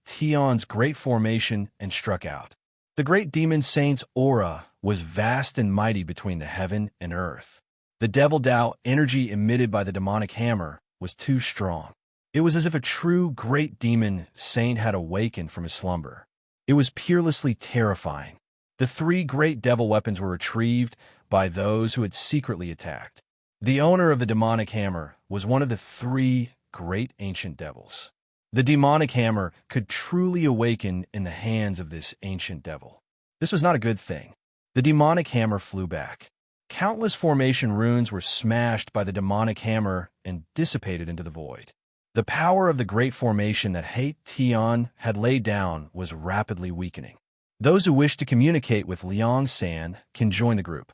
Tion's great formation and struck out. The great demon saint's aura was vast and mighty between the heaven and earth. The devil Tao energy emitted by the demonic hammer was too strong. It was as if a true great demon saint had awakened from his slumber. It was peerlessly terrifying. The 3 great devil weapons were retrieved by those who had secretly attacked. The owner of the demonic hammer was one of the 3 great ancient devils. The demonic hammer could truly awaken in the hands of this ancient devil. This was not a good thing. The demonic hammer flew back. Countless formation runes were smashed by the demonic hammer and dissipated into the void. The power of the great formation that He Tian had laid down was rapidly weakening. Those who wish to communicate with Liang San can join the group.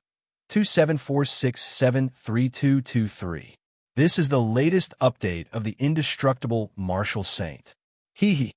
274673223. This is the latest update of the indestructible martial saint. He.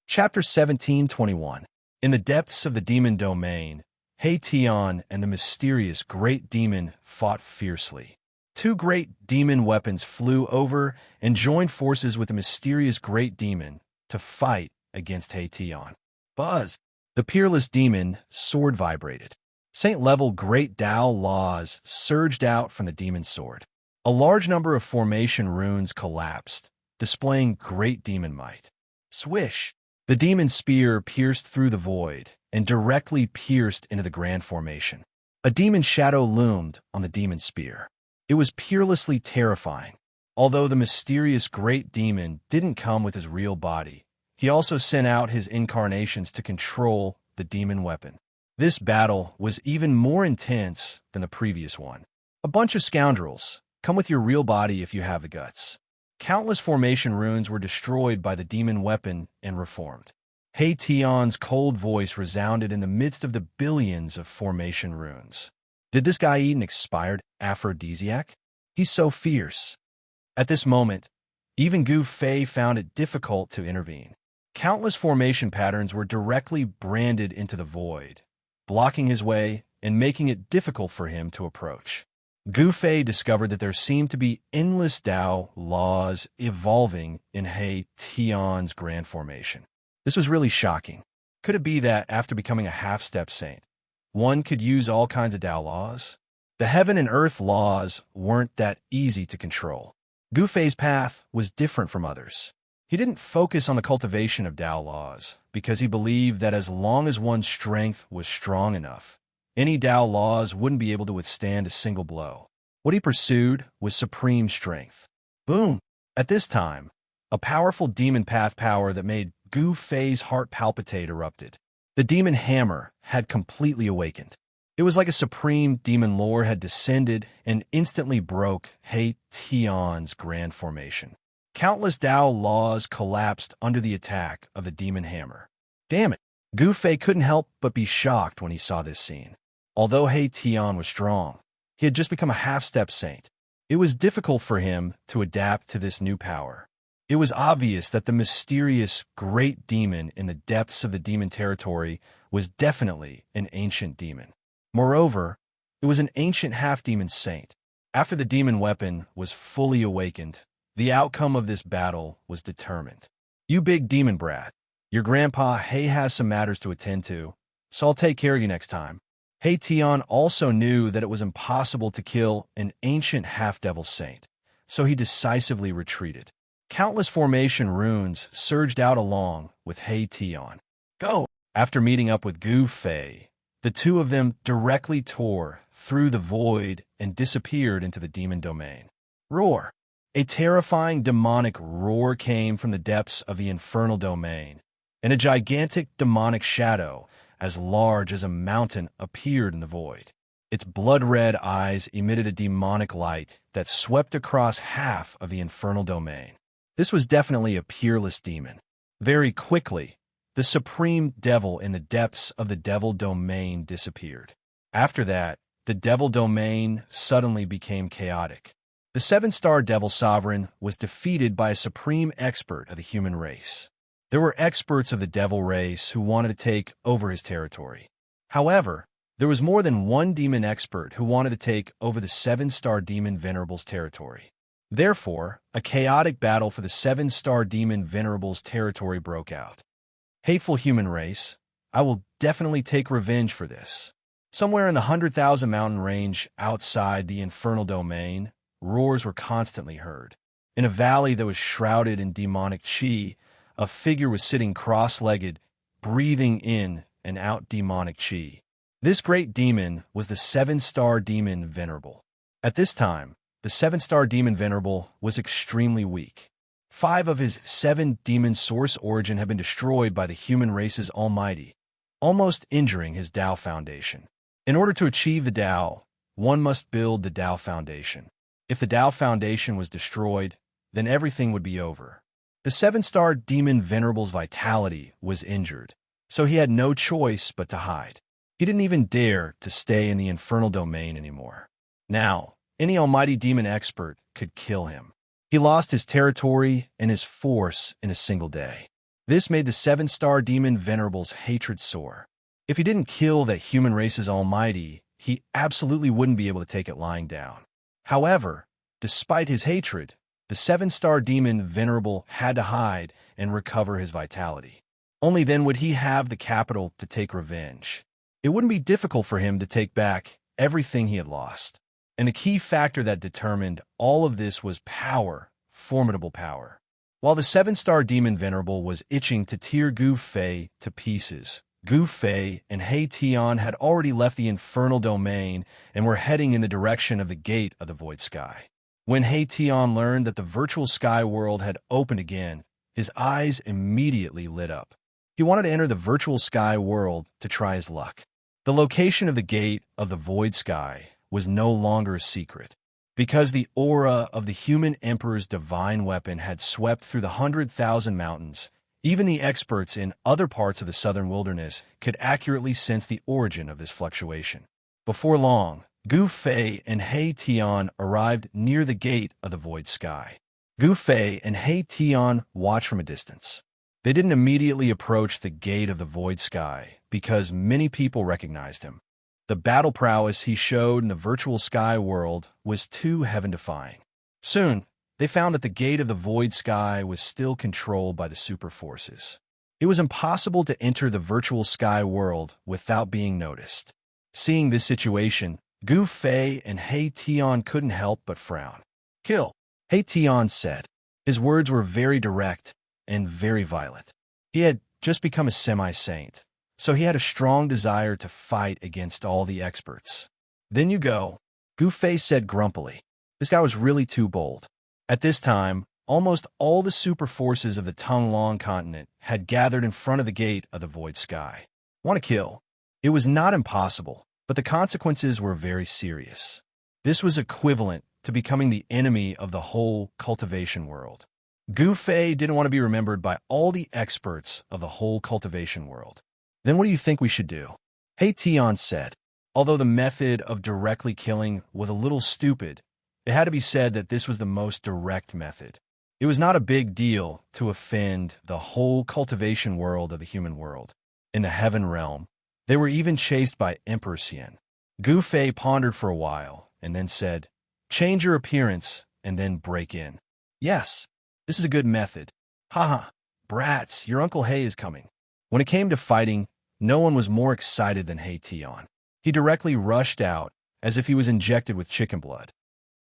Chapter 1721. In the depths of the demon domain, He Tian and the mysterious great demon fought fiercely. Two great demon weapons flew over and joined forces with the mysterious great demon to fight against He Tian. Buzz! The peerless demon sword vibrated. Saint-level great Tao laws surged out from the demon's sword. A large number of formation runes collapsed, displaying great demon might. Swish! The demon's spear pierced through the void and directly pierced into the grand formation. A demon shadow loomed on the demon's spear. It was peerlessly terrifying. Although the mysterious great demon didn't come with his real body, he also sent out his incarnations to control the demon weapon. This battle was even more intense than the previous one. A bunch of scoundrels. Come with your real body if you have the guts. Countless formation runes were destroyed by the demon weapon and reformed. He Tian's cold voice resounded in the midst of the billions of formation runes. Did this guy eat an expired aphrodisiac? He's so fierce. At this moment, even Gu Fei found it difficult to intervene. Countless formation patterns were directly branded into the void, blocking his way and making it difficult for him to approach. Gu Fei discovered that there seemed to be endless Tao laws evolving in He Tian's grand formation. This was really shocking. Could it be that after becoming a half-step saint, one could use all kinds of Tao laws? The heaven and earth laws weren't that easy to control. Gu Fei's path was different from others. He didn't focus on the cultivation of Tao laws because he believed that as long as one's strength was strong enough, any Tao laws wouldn't be able to withstand a single blow. What he pursued was supreme strength. Boom! At this time, a powerful demon path power that made Gu Fei's heart palpitate erupted. The demon hammer had completely awakened. It was like a supreme demon lore had descended and instantly broke He Tian's grand formation. Countless Tao laws collapsed under the attack of the demon hammer. Damn it! Gu Fei couldn't help but be shocked when he saw this scene. Although He Tian was strong, he had just become a half-step saint. It was difficult for him to adapt to this new power. It was obvious that the mysterious great demon in the depths of the demon territory was definitely an ancient demon. Moreover, it was an ancient half-demon saint. After the demon weapon was fully awakened, the outcome of this battle was determined. You big demon brat, your grandpa He has some matters to attend to, so I'll take care of you next time. He Tian also knew that it was impossible to kill an ancient half-devil saint, so he decisively retreated. Countless formation runes surged out along with He Tian. Go! After meeting up with Gu Fei, the two of them directly tore through the void and disappeared into the demon domain. Roar! A terrifying demonic roar came from the depths of the infernal domain, and a gigantic demonic shadow as large as a mountain appeared in the void. Its blood-red eyes emitted a demonic light that swept across half of the infernal domain. This was definitely a peerless demon. Very quickly, the supreme devil in the depths of the devil domain disappeared. After that, the devil domain suddenly became chaotic. The seven-star devil sovereign was defeated by a supreme expert of the human race. There were experts of the devil race who wanted to take over his territory. However, there was more than one demon expert who wanted to take over the seven-star demon venerable's territory. Therefore, a chaotic battle for the seven-star demon venerable's territory broke out. Hateful human race, I will definitely take revenge for this. Somewhere in the 100,000 mountain range outside the infernal domain, roars were constantly heard. In a valley that was shrouded in demonic chi, a figure was sitting cross-legged, breathing in and out demonic chi. This great demon was the seven-star demon venerable. At this time, the seven-star demon venerable was extremely weak. 5 of his 7 demon source origin had been destroyed by the human race's almighty, almost injuring his Tao foundation. In order to achieve the Tao, one must build the Tao foundation. If the Tao foundation was destroyed, then everything would be over. The 7-star demon Venerable's vitality was injured, so he had no choice but to hide. He didn't even dare to stay in the infernal domain anymore. Now, any almighty demon expert could kill him. He lost his territory and his force in a single day. This made the 7-star demon Venerable's hatred soar. If he didn't kill that human race's almighty, he absolutely wouldn't be able to take it lying down. However, despite his hatred, the 7-star demon Venerable had to hide and recover his vitality. Only then would he have the capital to take revenge. It wouldn't be difficult for him to take back everything he had lost. And the key factor that determined all of this was power, formidable power. While the 7-star demon Venerable was itching to tear Gu Fei to pieces, Gu Fei and He Tian had already left the infernal domain and were heading in the direction of the gate of the void sky. When He Tian learned that the virtual sky world had opened again, his eyes immediately lit up. He wanted to enter the virtual sky world to try his luck. The location of the gate of the void sky was no longer a secret. Because the aura of the human emperor's divine weapon had swept through the 100,000 mountains, even the experts in other parts of the southern wilderness could accurately sense the origin of this fluctuation. Before long, Gu Fei and He Tian arrived near the gate of the void sky. Gu Fei and He Tian watched from a distance. They didn't immediately approach the gate of the void sky because many people recognized him. The battle prowess he showed in the virtual sky world was too heaven-defying. Soon, they found that the gate of the void sky was still controlled by the super forces. It was impossible to enter the virtual sky world without being noticed. Seeing this situation, Gu Fei and He Tian couldn't help but frown. "Kill," He Tian said. His words were very direct and very violent. He had just become a semi-saint, so he had a strong desire to fight against all the experts. "Then you go," Gu Fei said grumpily. This guy was really too bold. At this time, almost all the super forces of the Tonglong continent had gathered in front of the gate of the void sky. Want to kill? It was not impossible, but the consequences were very serious. This was equivalent to becoming the enemy of the whole cultivation world. Gu Fei didn't want to be remembered by all the experts of the whole cultivation world. "Then what do you think we should do?" He Tian said. Although the method of directly killing was a little stupid, it had to be said that this was the most direct method. It was not a big deal to offend the whole cultivation world of the human world. In the heaven realm, they were even chased by Emperor Xian. Gu Fei pondered for a while and then said, "Change your appearance and then break in." "Yes, this is a good method. Haha, brats, your Uncle He is coming." When it came to fighting, no one was more excited than He Tian. He directly rushed out as if he was injected with chicken blood.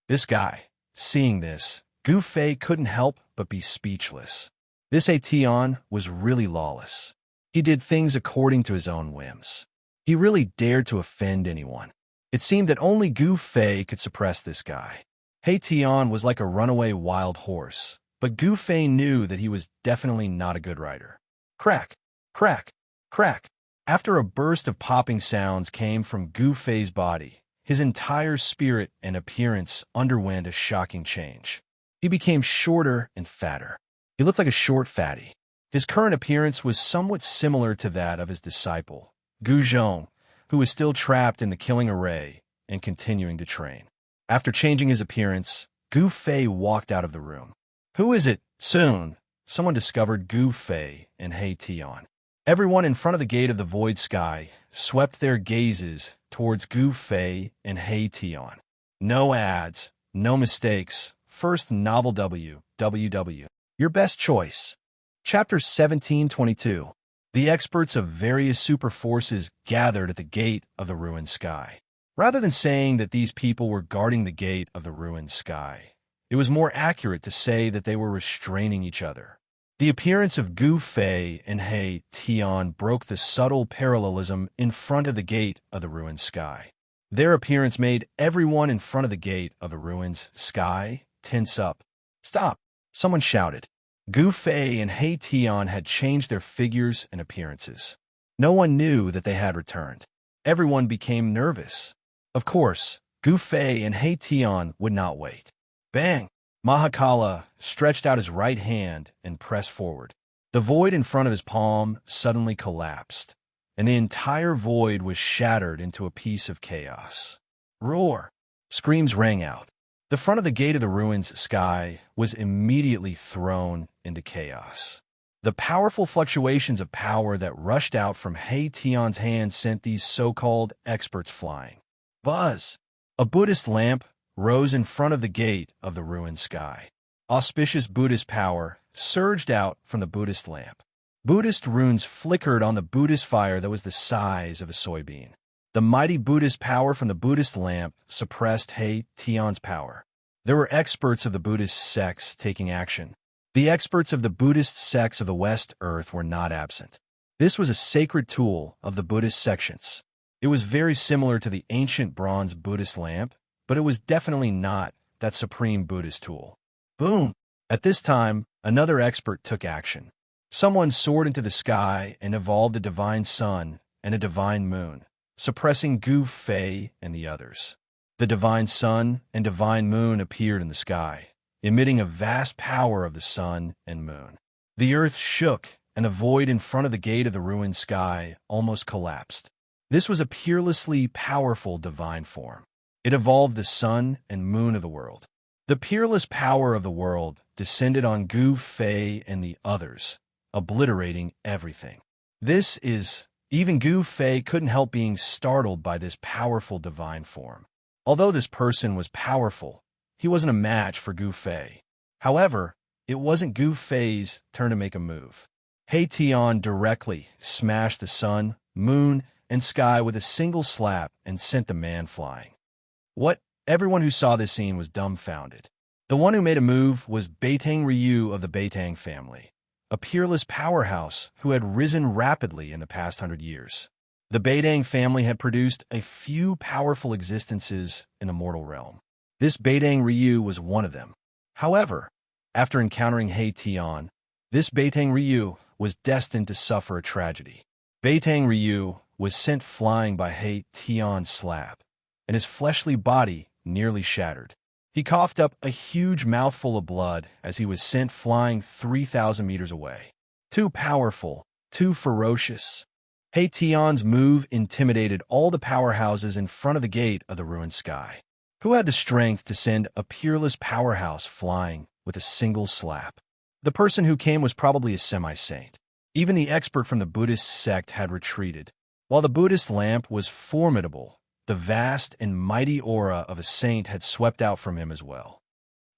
This guy, seeing this, Gu Fei couldn't help but be speechless. This He Tian was really lawless. He did things according to his own whims. He really dared to offend anyone. It seemed that only Gu Fei could suppress this guy. He Tian was like a runaway wild horse, but Gu Fei knew that he was definitely not a good rider. Crack, crack, crack. After a burst of popping sounds came from Gu Fei's body, his entire spirit and appearance underwent a shocking change. He became shorter and fatter. He looked like a short fatty. His current appearance was somewhat similar to that of his disciple, Gu Zhong, who was still trapped in the killing array and continuing to train. After changing his appearance, Gu Fei walked out of the room. "Who is it?" Soon, someone discovered Gu Fei and He Tian. Everyone in front of the gate of the void sky swept their gazes towards Gu Fei and He Tian. No ads, no mistakes. First novel WWW. Your best choice. Chapter 1722. The experts of various super forces gathered at the gate of the ruined sky. Rather than saying that these people were guarding the gate of the ruined sky, it was more accurate to say that they were restraining each other. The appearance of Gu Fei and He Tian broke the subtle parallelism in front of the gate of the ruined sky. Their appearance made everyone in front of the gate of the ruined sky tense up. "Stop!" someone shouted. Gu Fei and He Tian had changed their figures and appearances. No one knew that they had returned. Everyone became nervous. Of course, Gu Fei and He Tian would not wait. Bang! Mahakala stretched out his right hand and pressed forward. The void in front of his palm suddenly collapsed, and the entire void was shattered into a piece of chaos. Roar! Screams rang out. The front of the gate of the ruins sky was immediately thrown into chaos. The powerful fluctuations of power that rushed out from He Tian's hand sent these so-called experts flying. Buzz! A Buddhist lamp rose in front of the gate of the ruined sky. Auspicious Buddhist power surged out from the Buddhist lamp. Buddhist runes flickered on the Buddhist fire that was the size of a soybean. The mighty Buddhist power from the Buddhist lamp suppressed He Tian's power. There were experts of the Buddhist sects taking action. The experts of the Buddhist sects of the West Earth were not absent. This was a sacred tool of the Buddhist sections. It was very similar to the ancient bronze Buddhist lamp, but it was definitely not that supreme Buddhist tool. Boom! At this time, another expert took action. Someone soared into the sky and evolved a divine sun and a divine moon, suppressing Gu Fei and the others. The divine sun and divine moon appeared in the sky, emitting a vast power of the sun and moon. The earth shook, and the void in front of the gate of the ruined sky almost collapsed. This was a peerlessly powerful divine form. It evolved the sun and moon of the world. The peerless power of the world descended on Gu Fei and the others, obliterating everything. Even Gu Fei couldn't help being startled by this powerful divine form. Although this person was powerful, he wasn't a match for Gu Fei. However, it wasn't Gu Fei's turn to make a move. He Tian directly smashed the sun, moon, and sky with a single slap and sent the man flying. Everyone who saw this scene was dumbfounded. The one who made a move was Beitang Ryu of the Beitang family, a peerless powerhouse who had risen rapidly in the past 100 years. The Beitang family had produced a few powerful existences in the mortal realm. This Beitang Ryu was one of them. However, after encountering He Tian, this Beitang Ryu was destined to suffer a tragedy. Beitang Ryu was sent flying by He Tian's slap, and his fleshly body nearly shattered. He coughed up a huge mouthful of blood as he was sent flying 3,000 meters away. Too powerful, too ferocious. He Tian's move intimidated all the powerhouses in front of the gate of the ruined sky. Who had the strength to send a peerless powerhouse flying with a single slap? The person who came was probably a semi-saint. Even the expert from the Buddhist sect had retreated. While the Buddhist lamp was formidable, the vast and mighty aura of a saint had swept out from him as well.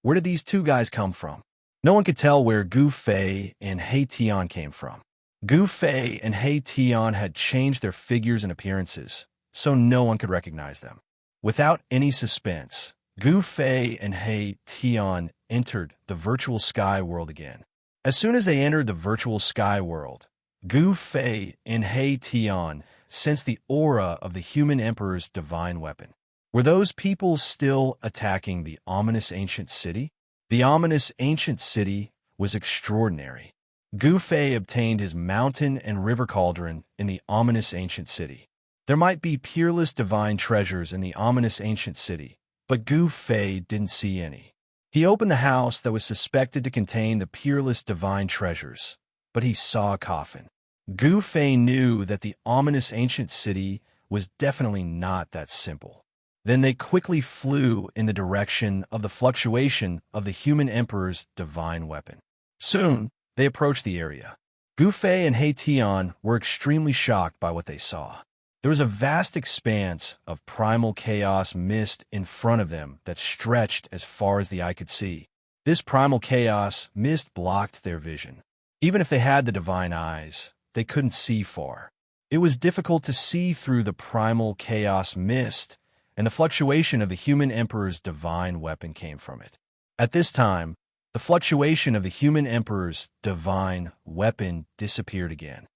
Where did these two guys come from? No one could tell where Gu Fei and He Tian came from. Gu Fei and He Tian had changed their figures and appearances, so no one could recognize them. Without any suspense, Gu Fei and He Tian entered the virtual sky world again. As soon as they entered the virtual sky world, Gu Fei and He Tian sensed the aura of the human emperor's divine weapon. Were those people still attacking the ominous ancient city? The ominous ancient city was extraordinary. Gu Fei obtained his mountain and river cauldron in the ominous ancient city. There might be peerless divine treasures in the ominous ancient city, but Gu Fei didn't see any. He opened the house that was suspected to contain the peerless divine treasures, but he saw a coffin. Gu Fei knew that the ominous ancient city was definitely not that simple. Then they quickly flew in the direction of the fluctuation of the human emperor's divine weapon. Soon, they approached the area. Gu Fei and He Tian were extremely shocked by what they saw. There was a vast expanse of primal chaos mist in front of them that stretched as far as the eye could see. This primal chaos mist blocked their vision. Even if they had the divine eyes, they couldn't see far. It was difficult to see through the primal chaos mist, and the fluctuation of the human emperor's divine weapon came from it. At this time, the fluctuation of the human emperor's divine weapon disappeared again.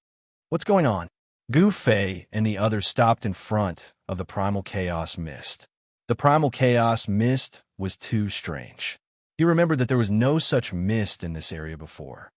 What's going on? Gu Fei and the others stopped in front of the primal chaos mist. The primal chaos mist was too strange. He remembered that there was no such mist in this area before.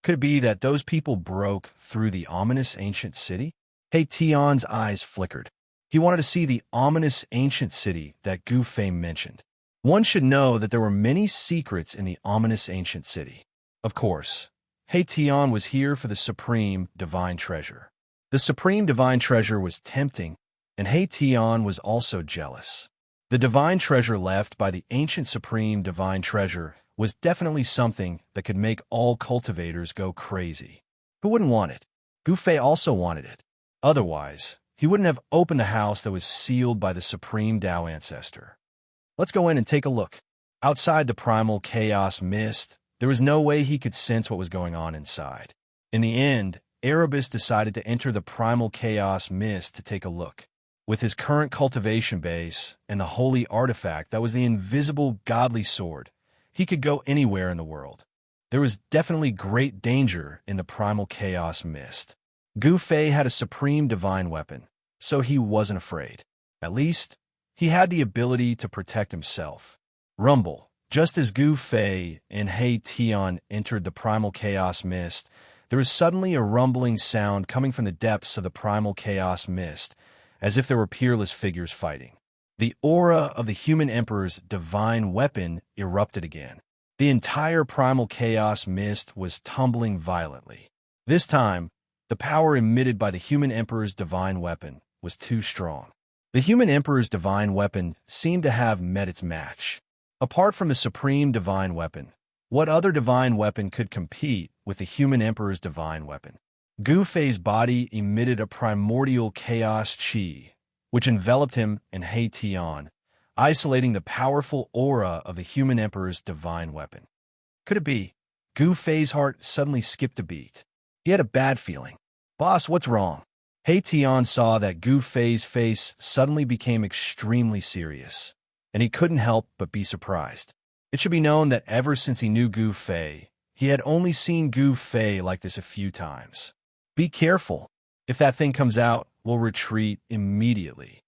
Could it be that those people broke through the ominous ancient city? He Tian's eyes flickered. He wanted to see the ominous ancient city that Gu Fei mentioned. One should know that there were many secrets in the ominous ancient city. Of course, Tian was here for the supreme divine treasure. The supreme divine treasure was tempting, and Tian was also jealous. The divine treasure left by the ancient supreme divine treasure was definitely something that could make all cultivators go crazy. Who wouldn't want it? Gu Fei also wanted it. Otherwise, he wouldn't have opened the house that was sealed by the supreme Tao ancestor. Let's go in and take a look. Outside the primal chaos mist, there was no way he could sense what was going on inside. In the end, Erebus decided to enter the primal chaos mist to take a look. With his current cultivation base and the holy artifact that was the invisible godly sword, he could go anywhere in the world. There was definitely great danger in the primal chaos mist. Gu Fei had a supreme divine weapon, so he wasn't afraid. At least, he had the ability to protect himself. Rumble. Just as Gu Fei and Tian entered the primal chaos mist, there was suddenly a rumbling sound coming from the depths of the primal chaos mist, as if there were peerless figures fighting. The aura of the human emperor's divine weapon erupted again. The entire primal chaos mist was tumbling violently. This time, the power emitted by the human emperor's divine weapon was too strong. The human emperor's divine weapon seemed to have met its match. Apart from the supreme divine weapon, what other divine weapon could compete with the human emperor's divine weapon? Gu Fei's body emitted a primordial chaos qi, which enveloped him and Tian, isolating the powerful aura of the human emperor's divine weapon. Could it be? Gu Fei's heart suddenly skipped a beat. He had a bad feeling. Boss, what's wrong? Tian saw that Gu Fei's face suddenly became extremely serious, and he couldn't help but be surprised. It should be known that ever since he knew Gu Fei, he had only seen Gu Fei like this a few times. Be careful. If that thing comes out, we'll retreat immediately.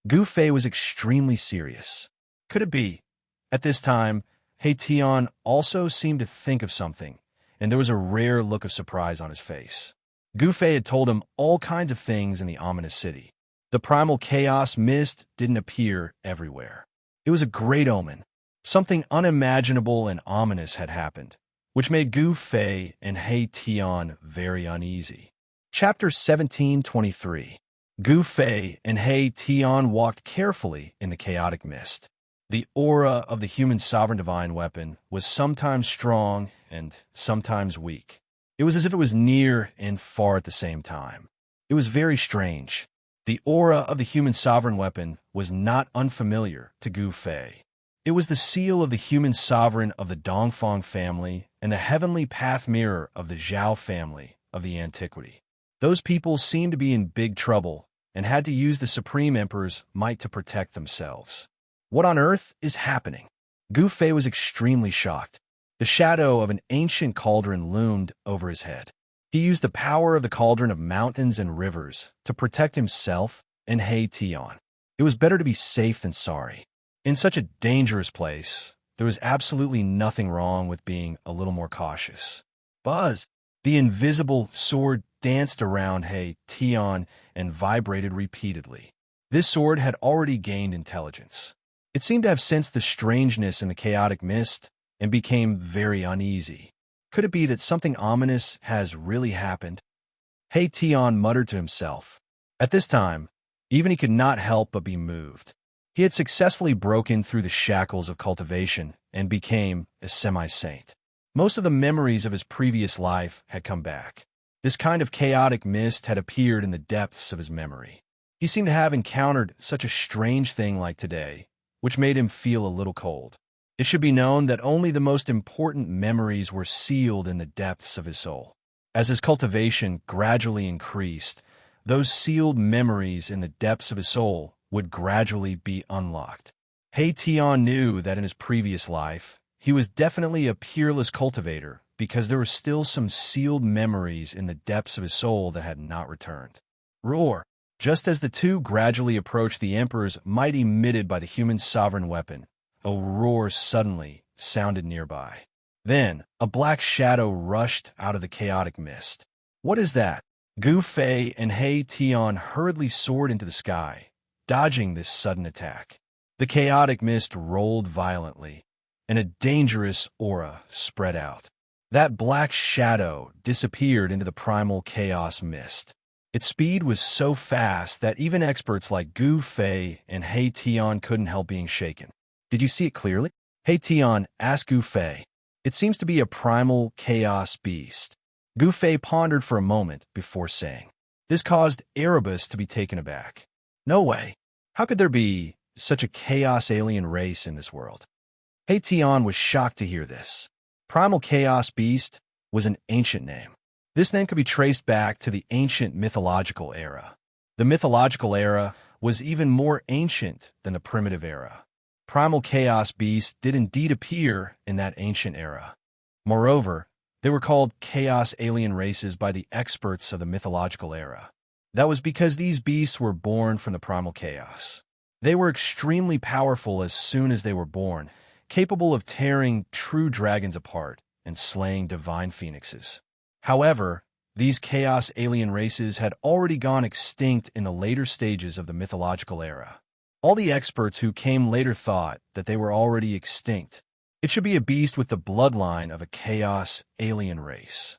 Gu Fei was extremely serious. Could it be? At this time, Tian also seemed to think of something, and there was a rare look of surprise on his face. Gu Fei had told him all kinds of things in the ominous city. The primal chaos mist didn't appear everywhere. It was a great omen. Something unimaginable and ominous had happened, which made Gu Fei and Tian very uneasy. Chapter 1723. Gu Fei and Tian walked carefully in the chaotic mist. The aura of the human sovereign divine weapon was sometimes strong and sometimes weak. It was as if it was near and far at the same time. It was very strange. The aura of the human sovereign weapon was not unfamiliar to Gu Fei. It was the seal of the human sovereign of the Dongfang family and the heavenly path mirror of the Zhao family of the antiquity. Those people seemed to be in big trouble and had to use the Supreme Emperor's might to protect themselves. What on earth is happening? Gu Fei was extremely shocked. The shadow of an ancient cauldron loomed over his head. He used the power of the cauldron of mountains and rivers to protect himself and Tian. It was better to be safe than sorry. In such a dangerous place, there was absolutely nothing wrong with being a little more cautious. Buzz! The invisible sword danced around Tian and vibrated repeatedly. This sword had already gained intelligence. It seemed to have sensed the strangeness in the chaotic mist and became very uneasy. Could it be that something ominous has really happened? Tian muttered to himself. At this time, even he could not help but be moved. He had successfully broken through the shackles of cultivation and became a semi-saint. Most of the memories of his previous life had come back. This kind of chaotic mist had appeared in the depths of his memory. He seemed to have encountered such a strange thing like today, which made him feel a little cold. It should be known that only the most important memories were sealed in the depths of his soul. As his cultivation gradually increased, those sealed memories in the depths of his soul would gradually be unlocked. Tian knew that in his previous life, he was definitely a peerless cultivator because there were still some sealed memories in the depths of his soul that had not returned. Roar! Just as the two gradually approached the Emperor's might emitted by the human sovereign weapon, a roar suddenly sounded nearby. Then, a black shadow rushed out of the chaotic mist. What is that? Gu Fei and Tian hurriedly soared into the sky, dodging this sudden attack. The chaotic mist rolled violently, and a dangerous aura spread out. That black shadow disappeared into the primal chaos mist. Its speed was so fast that even experts like Gu Fei and He Tian couldn't help being shaken. Did you see it clearly? He Tian asked Gu Fei. It seems to be a primal chaos beast. Gu Fei pondered for a moment before saying. This caused Erebus to be taken aback. No way. How could there be such a chaos alien race in this world? He Tian was shocked to hear this. Primal Chaos Beast was an ancient name. This name could be traced back to the ancient mythological era. The mythological era was even more ancient than the primitive era. Primal Chaos Beasts did indeed appear in that ancient era. Moreover, they were called chaos alien races by the experts of the mythological era. That was because these beasts were born from the primal chaos. They were extremely powerful as soon as they were born, capable of tearing true dragons apart and slaying divine phoenixes. However, these chaos alien races had already gone extinct in the later stages of the mythological era. All the experts who came later thought that they were already extinct. It should be a beast with the bloodline of a chaos alien race.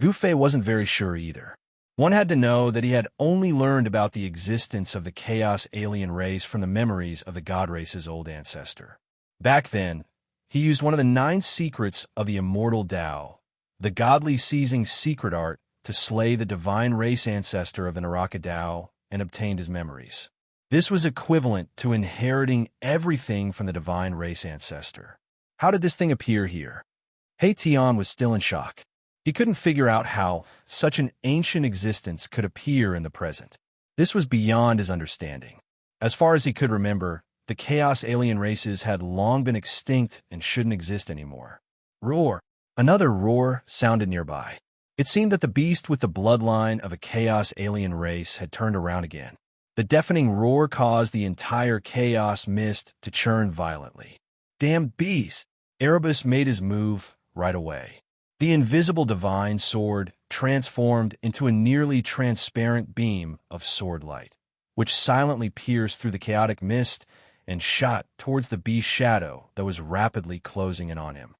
Gu Fei wasn't very sure either. One had to know that he had only learned about the existence of the chaos alien race from the memories of the god race's old ancestor. Back then, he used one of the 9 secrets of the Immortal Tao, the godly seizing secret art, to slay the divine race ancestor of the Naraka Tao and obtained his memories. This was equivalent to inheriting everything from the divine race ancestor. How did this thing appear here? He Tian was still in shock. He couldn't figure out how such an ancient existence could appear in the present. This was beyond his understanding. As far as he could remember, the chaos alien races had long been extinct and shouldn't exist anymore. Roar! Another roar sounded nearby. It seemed that the beast with the bloodline of a chaos alien race had turned around again. The deafening roar caused the entire chaos mist to churn violently. Damn beast! Erebus made his move right away. The invisible divine sword transformed into a nearly transparent beam of sword light, which silently pierced through the chaotic mist and shot towards the beast's shadow that was rapidly closing in on him.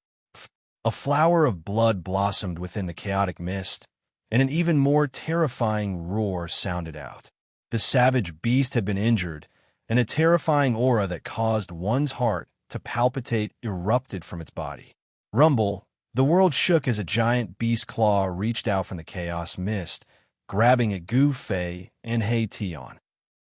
A flower of blood blossomed within the chaotic mist, and an even more terrifying roar sounded out. The savage beast had been injured, and a terrifying aura that caused one's heart to palpitate erupted from its body. Rumble, the world shook as a giant beast claw reached out from the chaos mist, grabbing at Gu Fei and He Tian.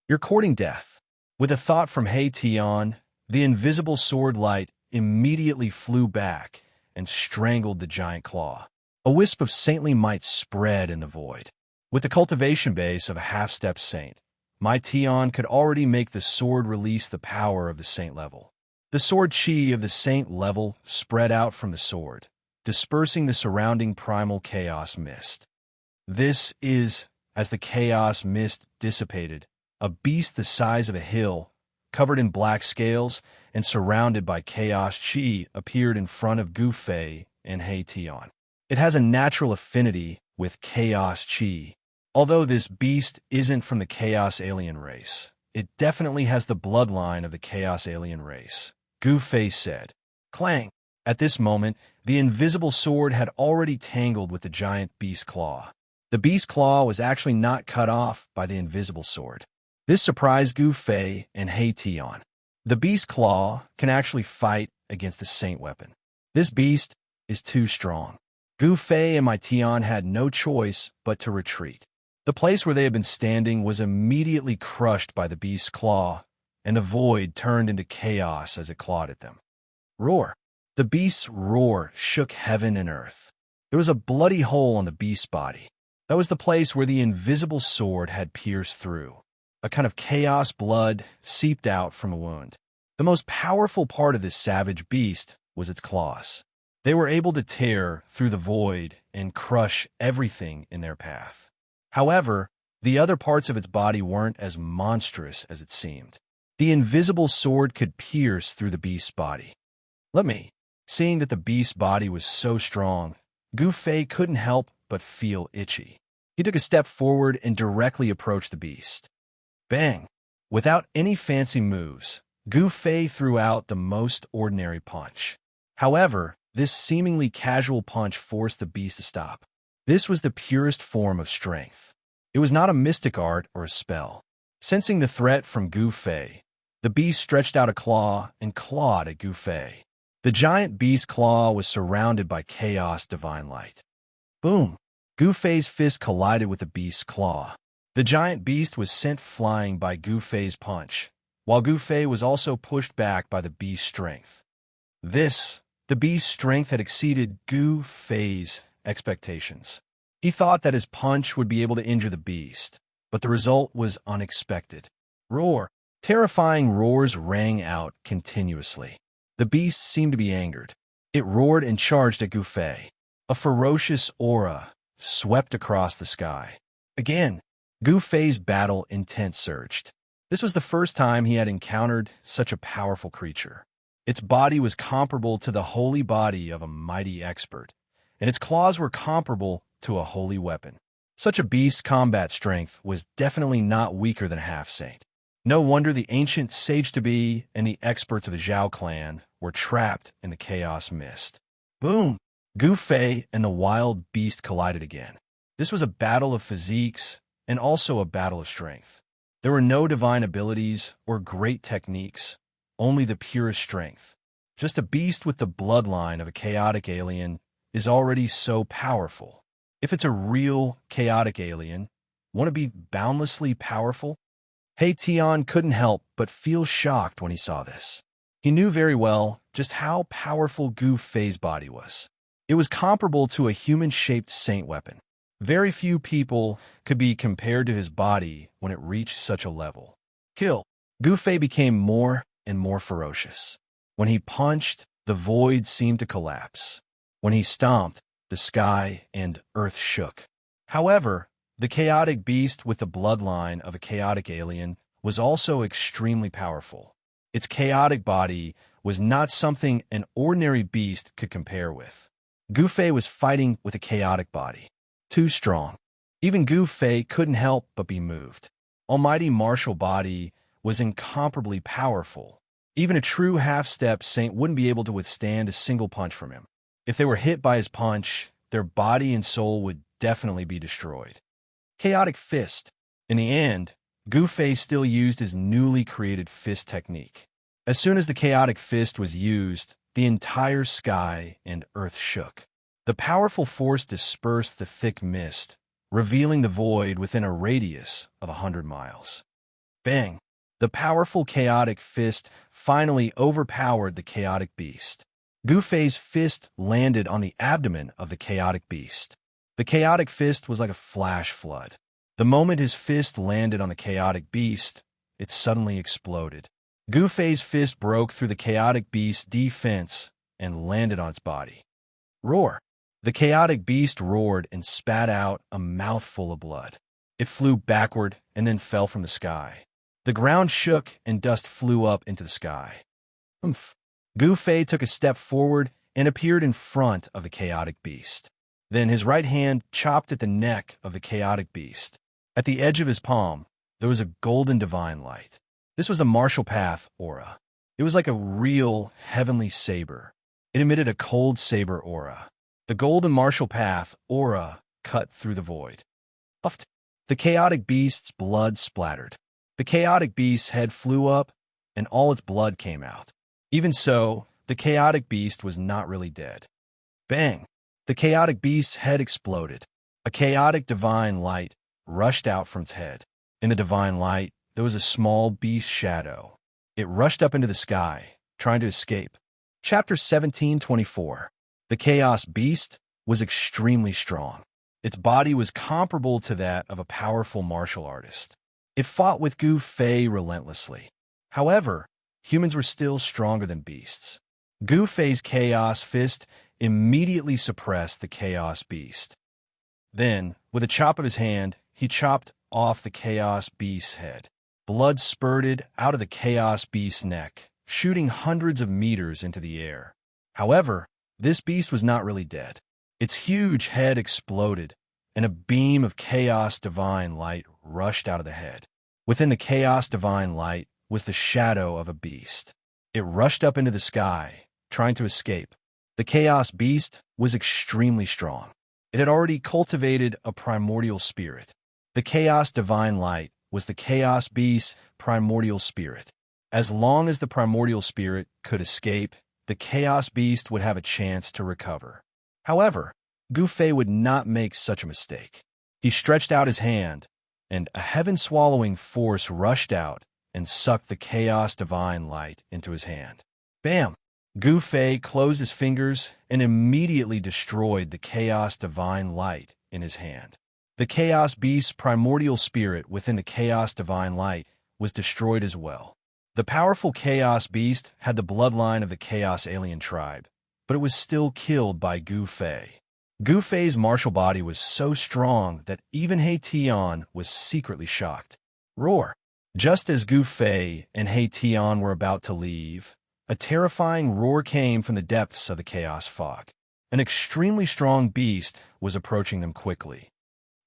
You're courting death. With a thought from He Tian, the invisible sword light immediately flew back and strangled the giant claw. A wisp of saintly might spread in the void. With the cultivation base of a half-step saint, my Tian could already make the sword release the power of the saint level. The sword chi of the saint level spread out from the sword, dispersing the surrounding primal chaos mist. This is, as the chaos mist dissipated, a beast the size of a hill, covered in black scales and surrounded by chaos chi, appeared in front of Gu Fei and He Tian. It has a natural affinity with chaos chi. Although this beast isn't from the chaos alien race, it definitely has the bloodline of the chaos alien race, Gu Fei said. Clang! At this moment, the invisible sword had already tangled with the giant beast claw. The beast claw was actually not cut off by the invisible sword. This surprised Gu Fei and He Tian. The beast claw can actually fight against the saint weapon. This beast is too strong. Gu Fei and my Tian had no choice but to retreat. The place where they had been standing was immediately crushed by the beast's claw, and the void turned into chaos as it clawed at them. Roar! The beast's roar shook heaven and earth. There was a bloody hole on the beast's body. That was the place where the invisible sword had pierced through. A kind of chaos blood seeped out from a wound. The most powerful part of this savage beast was its claws. They were able to tear through the void and crush everything in their path. However, the other parts of its body weren't as monstrous as it seemed. The invisible sword could pierce through the beast's body. Seeing that the beast's body was so strong, Gu Fei couldn't help but feel itchy. He took a step forward and directly approached the beast. Bang! Without any fancy moves, Gu Fei threw out the most ordinary punch. However, this seemingly casual punch forced the beast to stop. This was the purest form of strength. It was not a mystic art or a spell. Sensing the threat from Gu Fei, the beast stretched out a claw and clawed at Gu Fei. The giant beast's claw was surrounded by chaos divine light. Boom! Gu Fei's fist collided with the beast's claw. The giant beast was sent flying by Gu Fei's punch, while Gu Fei was also pushed back by the beast's strength. The beast's strength had exceeded Gu Fei's expectations. He thought that his punch would be able to injure the beast, but the result was unexpected. Roar! Terrifying roars rang out continuously. The beast seemed to be angered. It roared and charged at Gu Fei. A ferocious aura swept across the sky. Again, Gu Fei's battle intent surged. This was the first time he had encountered such a powerful creature. Its body was comparable to the holy body of a mighty expert, and its claws were comparable to a holy weapon. Such a beast's combat strength was definitely not weaker than a half-saint. No wonder the ancient sage-to-be and the experts of the Zhao clan were trapped in the chaos mist. Boom! Gu Fei and the wild beast collided again. This was a battle of physiques and also a battle of strength. There were no divine abilities or great techniques, only the purest strength. Just a beast with the bloodline of a chaotic alien is already so powerful. If it's a real chaotic alien, won't it be boundlessly powerful? He Tian couldn't help but feel shocked when he saw this. He knew very well just how powerful Gu Fei's body was. It was comparable to a human-shaped saint weapon. Very few people could be compared to his body when it reached such a level. Kill! Gu Fei became more and more ferocious. When he punched, the void seemed to collapse. When he stomped, the sky and earth shook. However, the chaotic beast with the bloodline of a chaotic alien was also extremely powerful. Its chaotic body was not something an ordinary beast could compare with. Gu Fei was fighting with a chaotic body. Too strong. Even Gu Fei couldn't help but be moved. Almighty martial body was incomparably powerful. Even a true half-step saint wouldn't be able to withstand a single punch from him. If they were hit by his punch, their body and soul would definitely be destroyed. Chaotic Fist. In the end, Gu Fei still used his newly created fist technique. As soon as the Chaotic Fist was used, the entire sky and earth shook. The powerful force dispersed the thick mist, revealing the void within a radius of 100 miles. Bang! The powerful Chaotic Fist finally overpowered the Chaotic Beast. Gu Fei's fist landed on the abdomen of the Chaotic Beast. The Chaotic Fist was like a flash flood. The moment his fist landed on the Chaotic Beast, it suddenly exploded. Gu Fei's fist broke through the Chaotic Beast's defense and landed on its body. Roar! The Chaotic Beast roared and spat out a mouthful of blood. It flew backward and then fell from the sky. The ground shook and dust flew up into the sky. Humph! Gu Fei took a step forward and appeared in front of the Chaotic Beast. Then his right hand chopped at the neck of the Chaotic Beast. At the edge of his palm, there was a golden divine light. This was a martial path aura. It was like a real heavenly saber. It emitted a cold saber aura. The golden martial path aura cut through the void. Puffed. The Chaotic Beast's blood splattered. The Chaotic Beast's head flew up, and all its blood came out. Even so, the Chaotic Beast was not really dead. Bang! The Chaotic Beast's head exploded. A chaotic divine light rushed out from its head. In the divine light, there was a small beast shadow. It rushed up into the sky, trying to escape. Chapter 1724. The Chaos Beast was extremely strong. Its body was comparable to that of a powerful martial artist. It fought with Gu Fei relentlessly. However, humans were still stronger than beasts. Gu Fei's Chaos Fist immediately suppressed the Chaos Beast. Then, with a chop of his hand, he chopped off the Chaos Beast's head. Blood spurted out of the Chaos Beast's neck, shooting hundreds of meters into the air. However, this beast was not really dead. Its huge head exploded, and a beam of Chaos Divine Light rushed out of the head. Within the Chaos Divine Light was the shadow of a beast. It rushed up into the sky, trying to escape. The chaos beast was extremely strong. It had already cultivated a primordial spirit. The chaos divine light was the chaos beast's primordial spirit. As long as the primordial spirit could escape, the chaos beast would have a chance to recover. However, Gu Fei would not make such a mistake. He stretched out his hand, and a heaven-swallowing force rushed out and sucked the chaos divine light into his hand. Bam! Gu Fei closed his fingers and immediately destroyed the chaos divine light in his hand. The chaos beast's primordial spirit within the chaos divine light was destroyed as well. The powerful chaos beast had the bloodline of the chaos alien tribe, but it was still killed by Gu Fei. Gu Fei's martial body was so strong that even He Tian was secretly shocked. Roar! Just as Gu Fei and He Tian were about to leave, a terrifying roar came from the depths of the chaos fog. An extremely strong beast was approaching them quickly.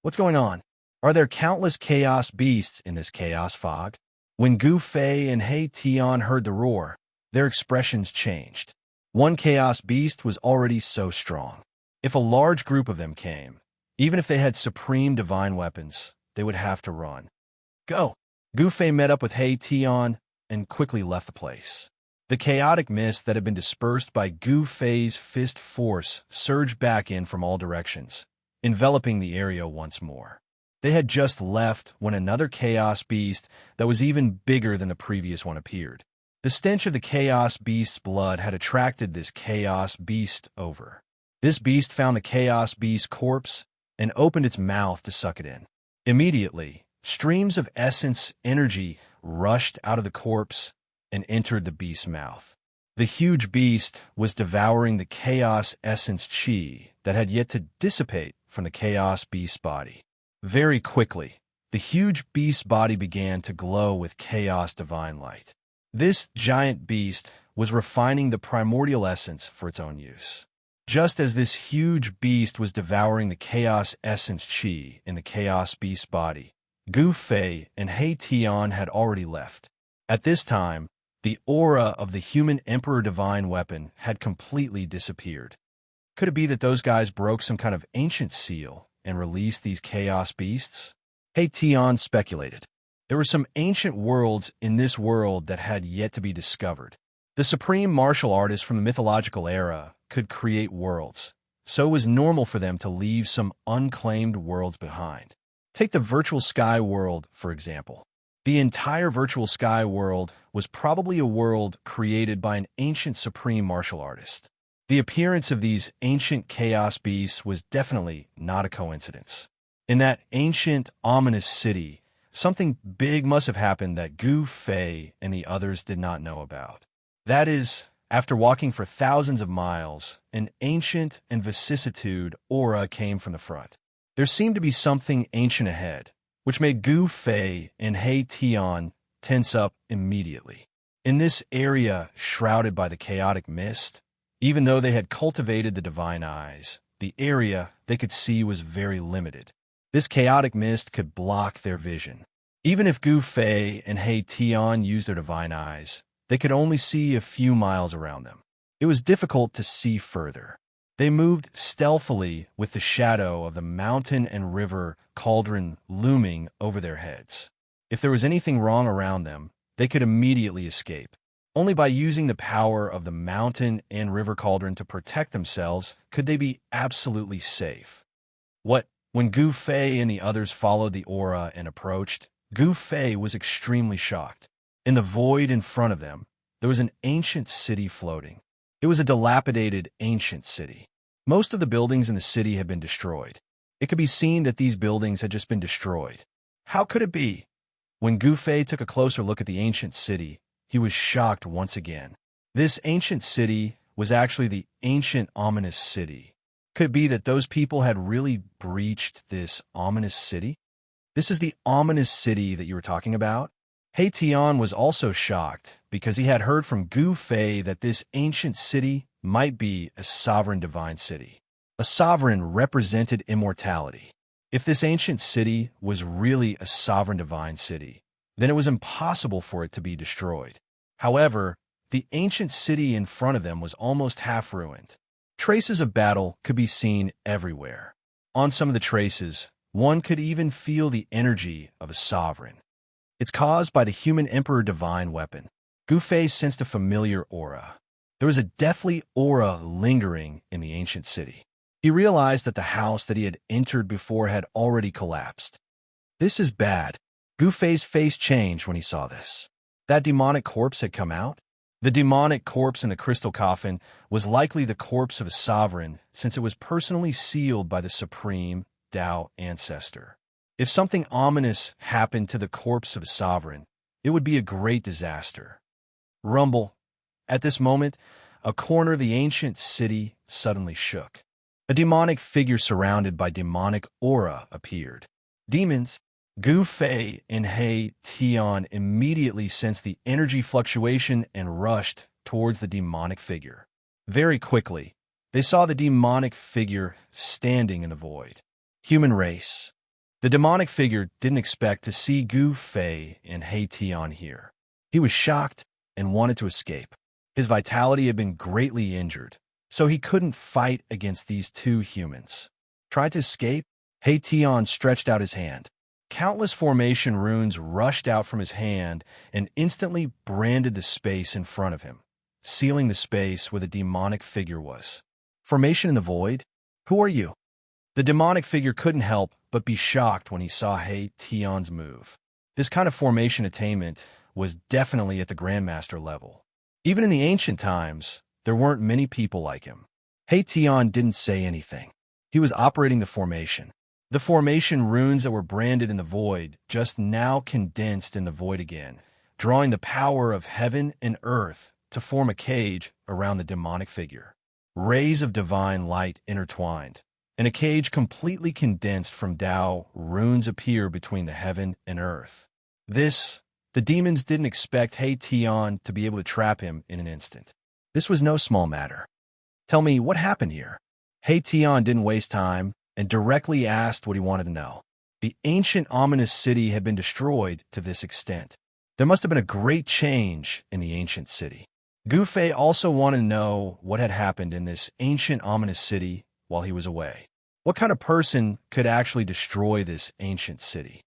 What's going on? Are there countless chaos beasts in this chaos fog? When Gu Fei and He Tian heard the roar, their expressions changed. One chaos beast was already so strong. If a large group of them came, even if they had supreme divine weapons, they would have to run. Go! Gu Fei met up with He Tian and quickly left the place. The chaotic mist that had been dispersed by Gu Fei's fist force surged back in from all directions, enveloping the area once more. They had just left when another chaos beast that was even bigger than the previous one appeared. The stench of the chaos beast's blood had attracted this chaos beast over. This beast found the chaos beast's corpse and opened its mouth to suck it in. Immediately, streams of essence energy rushed out of the corpse and entered the beast's mouth. The huge beast was devouring the chaos essence chi that had yet to dissipate from the chaos beast's body. Very quickly, the huge beast's body began to glow with chaos divine light. This giant beast was refining the primordial essence for its own use. Just as this huge beast was devouring the chaos essence chi in the chaos beast's body, Gu Fei and He Tian had already left. At this time, the aura of the human emperor divine weapon had completely disappeared. Could it be that those guys broke some kind of ancient seal and released these chaos beasts? He Tian speculated. There were some ancient worlds in this world that had yet to be discovered. The supreme martial artist from the mythological era could create worlds, so it was normal for them to leave some unclaimed worlds behind. Take the virtual sky world, for example. The entire virtual sky world was probably a world created by an ancient supreme martial artist. The appearance of these ancient chaos beasts was definitely not a coincidence. In that ancient, ominous city, something big must have happened that Gu Fei and the others did not know about. That is, after walking for thousands of miles, an ancient and vicissitude aura came from the front. There seemed to be something ancient ahead, which made Gu Fei and He Tian tense up immediately. In this area shrouded by the chaotic mist, even though they had cultivated the divine eyes, the area they could see was very limited. This chaotic mist could block their vision. Even if Gu Fei and He Tian used their divine eyes, they could only see a few miles around them. It was difficult to see further. They moved stealthily with the shadow of the mountain and river cauldron looming over their heads. If there was anything wrong around them, they could immediately escape. Only by using the power of the mountain and river cauldron to protect themselves could they be absolutely safe. When Gu Fei and the others followed the aura and approached, Gu Fei was extremely shocked. In the void in front of them, there was an ancient city floating. It was a dilapidated ancient city. Most of the buildings in the city had been destroyed. It could be seen that these buildings had just been destroyed. How could it be? When Gu Fei took a closer look at the ancient city, he was shocked once again. This ancient city was actually the ancient ominous city. Could it be that those people had really breached this ominous city? This is the ominous city that you were talking about? He Tian was also shocked because he had heard from Gu Fei that this ancient city might be a sovereign divine city. A sovereign represented immortality. If this ancient city was really a sovereign divine city, then it was impossible for it to be destroyed. However, the ancient city in front of them was almost half ruined. Traces of battle could be seen everywhere. On some of the traces, one could even feel the energy of a sovereign. It's caused by the human emperor divine weapon. Gu Fei sensed a familiar aura. There was a deathly aura lingering in the ancient city. He realized that the house that he had entered before had already collapsed. This is bad. Gu Fei's face changed when he saw this. That demonic corpse had come out. The demonic corpse in the crystal coffin was likely the corpse of a sovereign, since it was personally sealed by the supreme Tao ancestor. If something ominous happened to the corpse of a sovereign, it would be a great disaster. Rumble. At this moment, a corner of the ancient city suddenly shook. A demonic figure surrounded by demonic aura appeared. Demons. Gu Fei and He Tian immediately sensed the energy fluctuation and rushed towards the demonic figure. Very quickly, they saw the demonic figure standing in the void. Human race. The demonic figure didn't expect to see Gu Fei and He Tian here. He was shocked and wanted to escape. His vitality had been greatly injured, so he couldn't fight against these two humans. Tried to escape? He Tian stretched out his hand. Countless formation runes rushed out from his hand and instantly branded the space in front of him, sealing the space where the demonic figure was. Formation in the void? Who are you? The demonic figure couldn't help but be shocked when he saw He Tian's move. This kind of formation attainment was definitely at the Grandmaster level. Even in the ancient times, there weren't many people like him. He Tian didn't say anything. He was operating the formation. The formation runes that were branded in the void just now condensed in the void again, drawing the power of heaven and earth to form a cage around the demonic figure. Rays of divine light intertwined, and a cage completely condensed from Tao runes appear between the heaven and earth. The demons didn't expect He Tian to be able to trap him in an instant. This was no small matter. Tell me, what happened here? He Tian didn't waste time and directly asked what he wanted to know. The ancient ominous city had been destroyed to this extent. There must have been a great change in the ancient city. Gu Fei also wanted to know what had happened in this ancient ominous city while he was away. What kind of person could actually destroy this ancient city?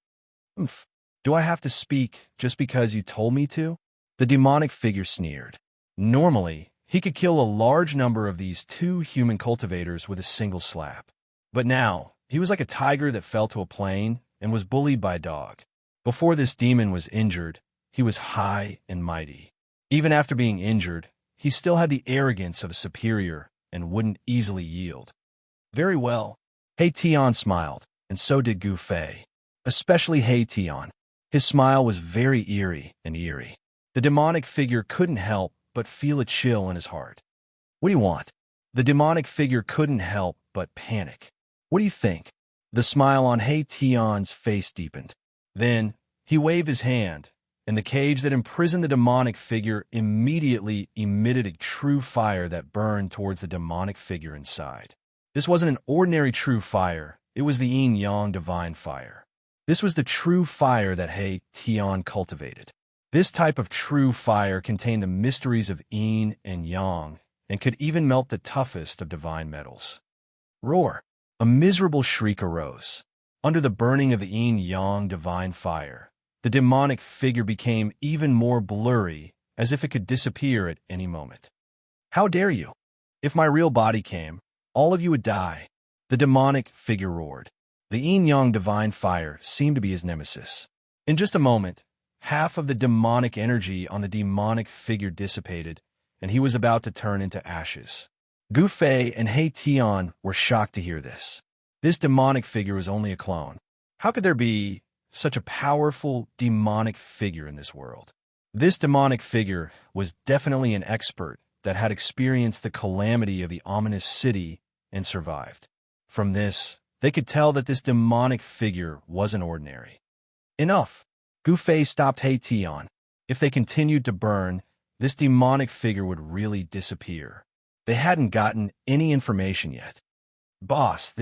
Do I have to speak just because you told me to? The demonic figure sneered. Normally, he could kill a large number of these two human cultivators with a single slap. But now, he was like a tiger that fell to a plain and was bullied by a dog. Before this demon was injured, he was high and mighty. Even after being injured, he still had the arrogance of a superior and wouldn't easily yield. Very well. He Tian smiled, and so did Gu Fei. Especially He Tian. His smile was very eerie. The demonic figure couldn't help but feel a chill in his heart. What do you want? The demonic figure couldn't help but panic. What do you think? The smile on He Tian's face deepened. Then, he waved his hand, and the cage that imprisoned the demonic figure immediately emitted a true fire that burned towards the demonic figure inside. This wasn't an ordinary true fire, it was the yin-yang divine fire. This was the true fire that He Tian cultivated. This type of true fire contained the mysteries of yin and yang, and could even melt the toughest of divine metals. Roar! A miserable shriek arose. Under the burning of the yin-yang divine fire, the demonic figure became even more blurry, as if it could disappear at any moment. How dare you? If my real body came, all of you would die. The demonic figure roared. The yin-yang divine fire seemed to be his nemesis. In just a moment, half of the demonic energy on the demonic figure dissipated, and he was about to turn into ashes. Gu Fei and He Tian were shocked to hear this. This demonic figure was only a clone. How could there be such a powerful demonic figure in this world? This demonic figure was definitely an expert that had experienced the calamity of the ominous city and survived. From this, they could tell that this demonic figure wasn't ordinary. Enough! Gu Fei stopped He Tian. If they continued to burn, this demonic figure would really disappear. They hadn't gotten any information yet. Boss,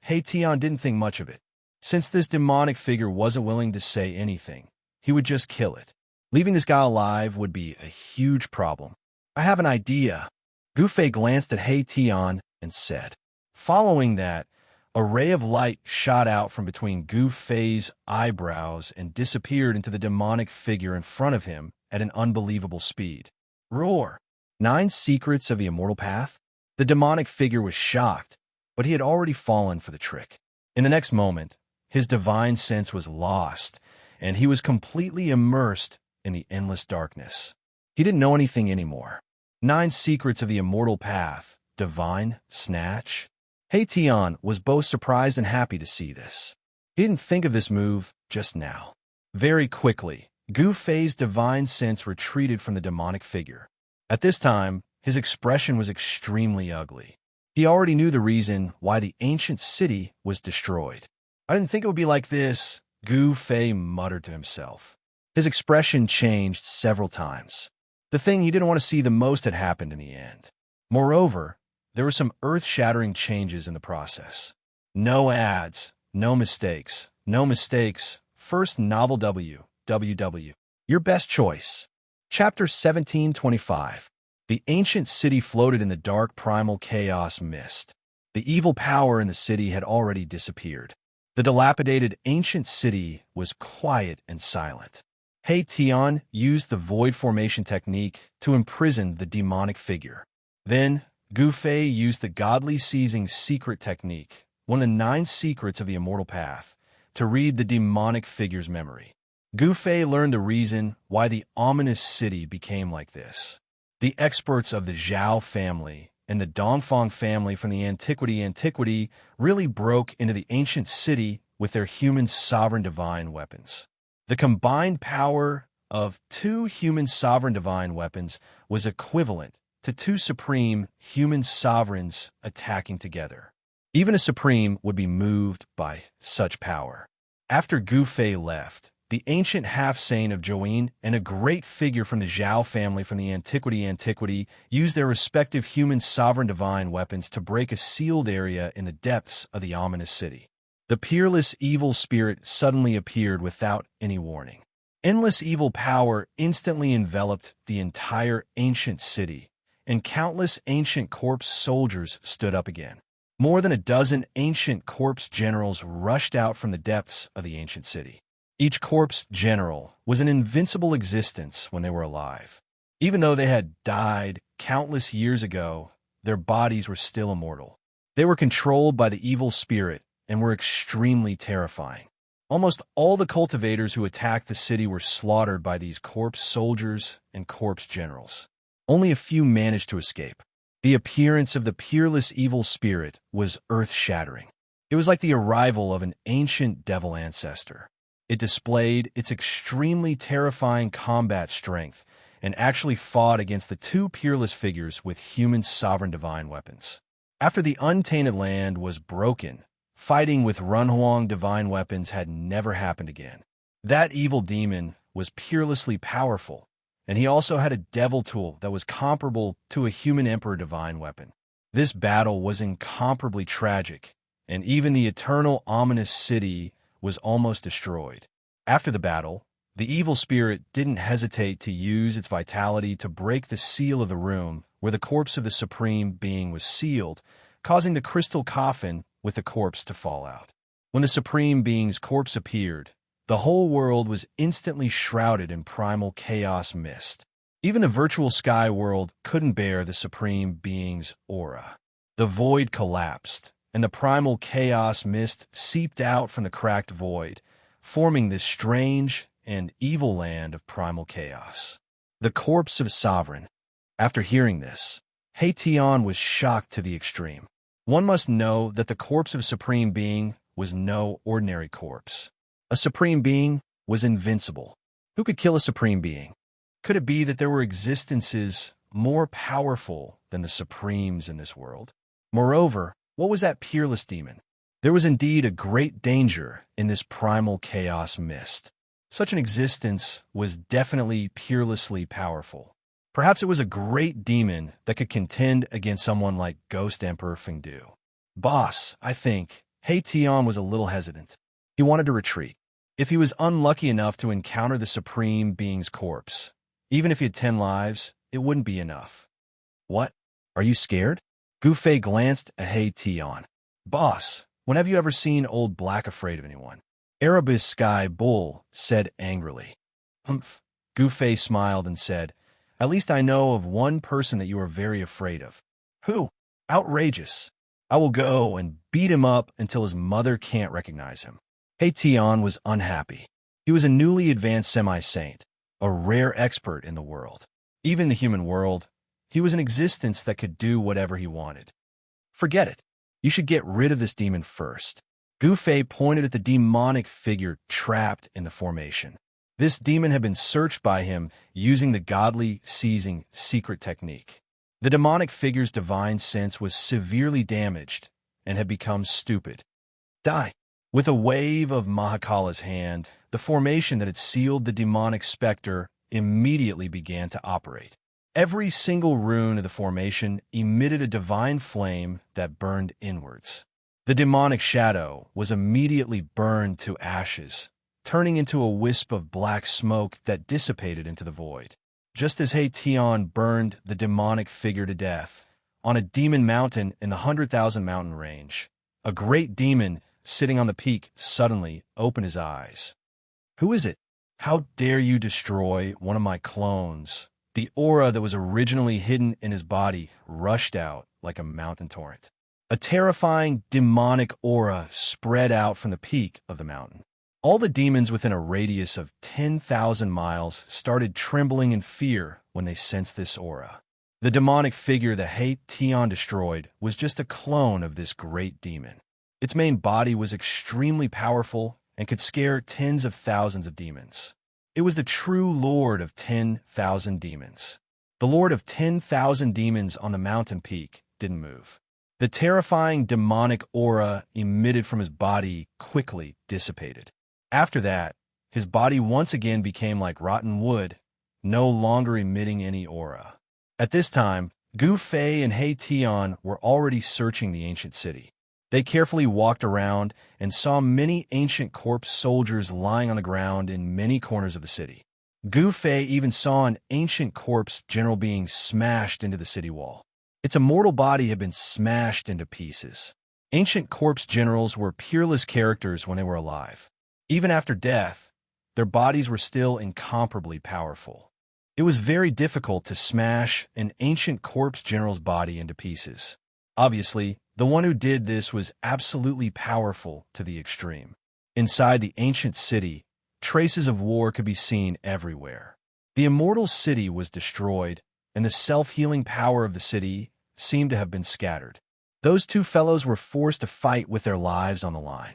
He Tian didn't think much of it. Since this demonic figure wasn't willing to say anything, he would just kill it. Leaving this guy alive would be a huge problem. I have an idea. Gu Fei glanced at He Tian and said. Following that, a ray of light shot out from between Gu Fei's eyebrows and disappeared into the demonic figure in front of him at an unbelievable speed. Roar! 9 secrets of the immortal path? The demonic figure was shocked, but he had already fallen for the trick. In the next moment, his divine sense was lost, and he was completely immersed in the endless darkness. He didn't know anything anymore. 9 secrets of the immortal path, divine, snatch. He Tian was both surprised and happy to see this. He didn't think of this move just now. Very quickly, Gu Fei's divine sense retreated from the demonic figure. At this time, his expression was extremely ugly. He already knew the reason why the ancient city was destroyed. I didn't think it would be like this, Gu Fei muttered to himself. His expression changed several times. The thing he didn't want to see the most had happened in the end. Moreover, there were some earth-shattering changes in the process. No ads, no mistakes, no mistakes. First novel WWW. Your best choice. Chapter 1725. The ancient city floated in the dark primal chaos mist. The evil power in the city had already disappeared. The dilapidated ancient city was quiet and silent. He Tian used the void formation technique to imprison the demonic figure. Then, Gu Fei used the godly seizing secret technique, one of the 9 secrets of the immortal path, to read the demonic figure's memory. Gu Fei learned the reason why the ominous city became like this. The experts of the Zhao family and the Dongfang family from the antiquity really broke into the ancient city with their human sovereign divine weapons. The combined power of 2 human sovereign divine weapons was equivalent to 2 supreme human sovereigns attacking together. Even a supreme would be moved by such power. After Gu Fei left, the ancient half-saint of Zhouyin and a great figure from the Zhao family from the antiquity used their respective human sovereign divine weapons to break a sealed area in the depths of the ominous city. The peerless evil spirit suddenly appeared without any warning. Endless evil power instantly enveloped the entire ancient city, and countless ancient corpse soldiers stood up again. More than a dozen ancient corpse generals rushed out from the depths of the ancient city. Each corpse general was an invincible existence when they were alive. Even though they had died countless years ago, their bodies were still immortal. They were controlled by the evil spirit and were extremely terrifying. Almost all the cultivators who attacked the city were slaughtered by these corpse soldiers and corpse generals. Only a few managed to escape. The appearance of the peerless evil spirit was earth-shattering. It was like the arrival of an ancient devil ancestor. It displayed its extremely terrifying combat strength and actually fought against the 2 peerless figures with human sovereign divine weapons. After the untainted land was broken, fighting with Runhuang divine weapons had never happened again. That evil demon was peerlessly powerful, and he also had a devil tool that was comparable to a human emperor divine weapon. This battle was incomparably tragic, and even the eternal ominous city was almost destroyed. After the battle, the evil spirit didn't hesitate to use its vitality to break the seal of the room where the corpse of the supreme being was sealed, causing the crystal coffin with the corpse to fall out. When the supreme being's corpse appeared, the whole world was instantly shrouded in primal chaos mist. Even the virtual sky world couldn't bear the supreme being's aura. The void collapsed, and the primal chaos mist seeped out from the cracked void, forming this strange and evil land of primal chaos. The corpse of sovereign. After hearing this, He Tian was shocked to the extreme. One must know that the corpse of supreme being was no ordinary corpse. A supreme being was invincible. Who could kill a supreme being? Could it be that there were existences more powerful than the supremes in this world? Moreover, what was that peerless demon? There was indeed a great danger in this primal chaos mist. Such an existence was definitely peerlessly powerful. Perhaps it was a great demon that could contend against someone like Ghost Emperor Fengdu. Boss, I think, He Tian was a little hesitant. He wanted to retreat. If he was unlucky enough to encounter the Supreme Being's corpse, even if he had 10 lives, it wouldn't be enough. What? Are you scared? Gu Fei glanced at He Tian. Boss, when have you ever seen old Black afraid of anyone? Erebus Sky Bull said angrily. Humph. Gu Fei smiled and said, At least I know of one person that you are very afraid of. Who? Outrageous. I will go and beat him up until his mother can't recognize him. He Tian was unhappy. He was a newly advanced semi-saint, a rare expert in the world. Even the human world, he was an existence that could do whatever he wanted. Forget it. You should get rid of this demon first. Gu Fei pointed at the demonic figure trapped in the formation. This demon had been searched by him using the godly seizing secret technique. The demonic figure's divine sense was severely damaged and had become stupid. Die. With a wave of Mahakala's hand, the formation that had sealed the demonic specter immediately began to operate. Every single rune of the formation emitted a divine flame that burned inwards. The demonic shadow was immediately burned to ashes, turning into a wisp of black smoke that dissipated into the void. Just as He Tian burned the demonic figure to death, on a demon mountain in the 100,000 mountain range, a great demon sitting on the peak suddenly opened his eyes. Who is it? How dare you destroy one of my clones? The aura that was originally hidden in his body rushed out like a mountain torrent. A terrifying demonic aura spread out from the peak of the mountain. All the demons within a radius of 10,000 miles started trembling in fear when they sensed this aura. The demonic figure that He Tian destroyed was just a clone of this great demon. Its main body was extremely powerful and could scare tens of thousands of demons. It was the true lord of 10,000 demons. The lord of 10,000 demons on the mountain peak didn't move. The terrifying demonic aura emitted from his body quickly dissipated. After that, his body once again became like rotten wood, no longer emitting any aura. At this time, Gu Fei and He Tian were already searching the ancient city. They carefully walked around and saw many ancient corpse soldiers lying on the ground in many corners of the city. Gu Fei even saw an ancient corpse general being smashed into the city wall. Its immortal body had been smashed into pieces. Ancient corpse generals were peerless characters when they were alive. Even after death, their bodies were still incomparably powerful. It was very difficult to smash an ancient corpse general's body into pieces. Obviously, the one who did this was absolutely powerful to the extreme. Inside the ancient city, traces of war could be seen everywhere. The immortal city was destroyed, and the self-healing power of the city seemed to have been scattered. Those two fellows were forced to fight with their lives on the line.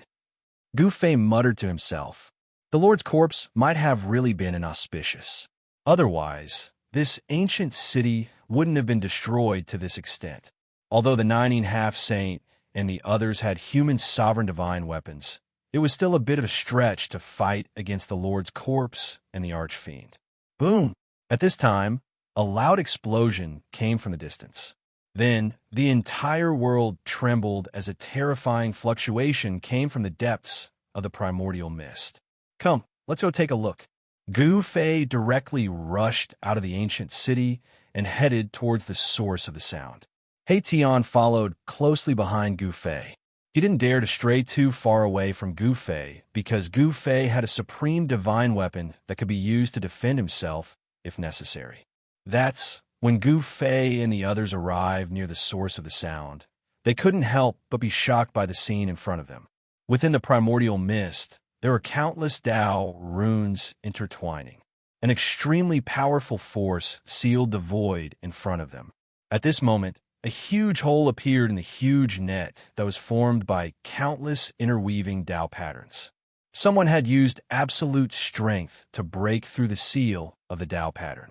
Gu Fei muttered to himself, the Lord's corpse might have really been inauspicious. Otherwise, this ancient city wouldn't have been destroyed to this extent. Although the 19 half-saint and the others had human sovereign divine weapons, it was still a bit of a stretch to fight against the Lord's corpse and the archfiend. Boom! At this time, a loud explosion came from the distance. Then, the entire world trembled as a terrifying fluctuation came from the depths of the primordial mist. Come, let's go take a look. Gu Fei directly rushed out of the ancient city and headed towards the source of the sound. He Tian followed closely behind Gu Fei. He didn't dare to stray too far away from Gu Fei because Gu Fei had a supreme divine weapon that could be used to defend himself if necessary. That's when Gu Fei and the others arrived near the source of the sound. They couldn't help but be shocked by the scene in front of them. Within the primordial mist, there were countless Tao runes intertwining. An extremely powerful force sealed the void in front of them. At this moment, a huge hole appeared in the huge net that was formed by countless interweaving Tao patterns. Someone had used absolute strength to break through the seal of the Tao pattern.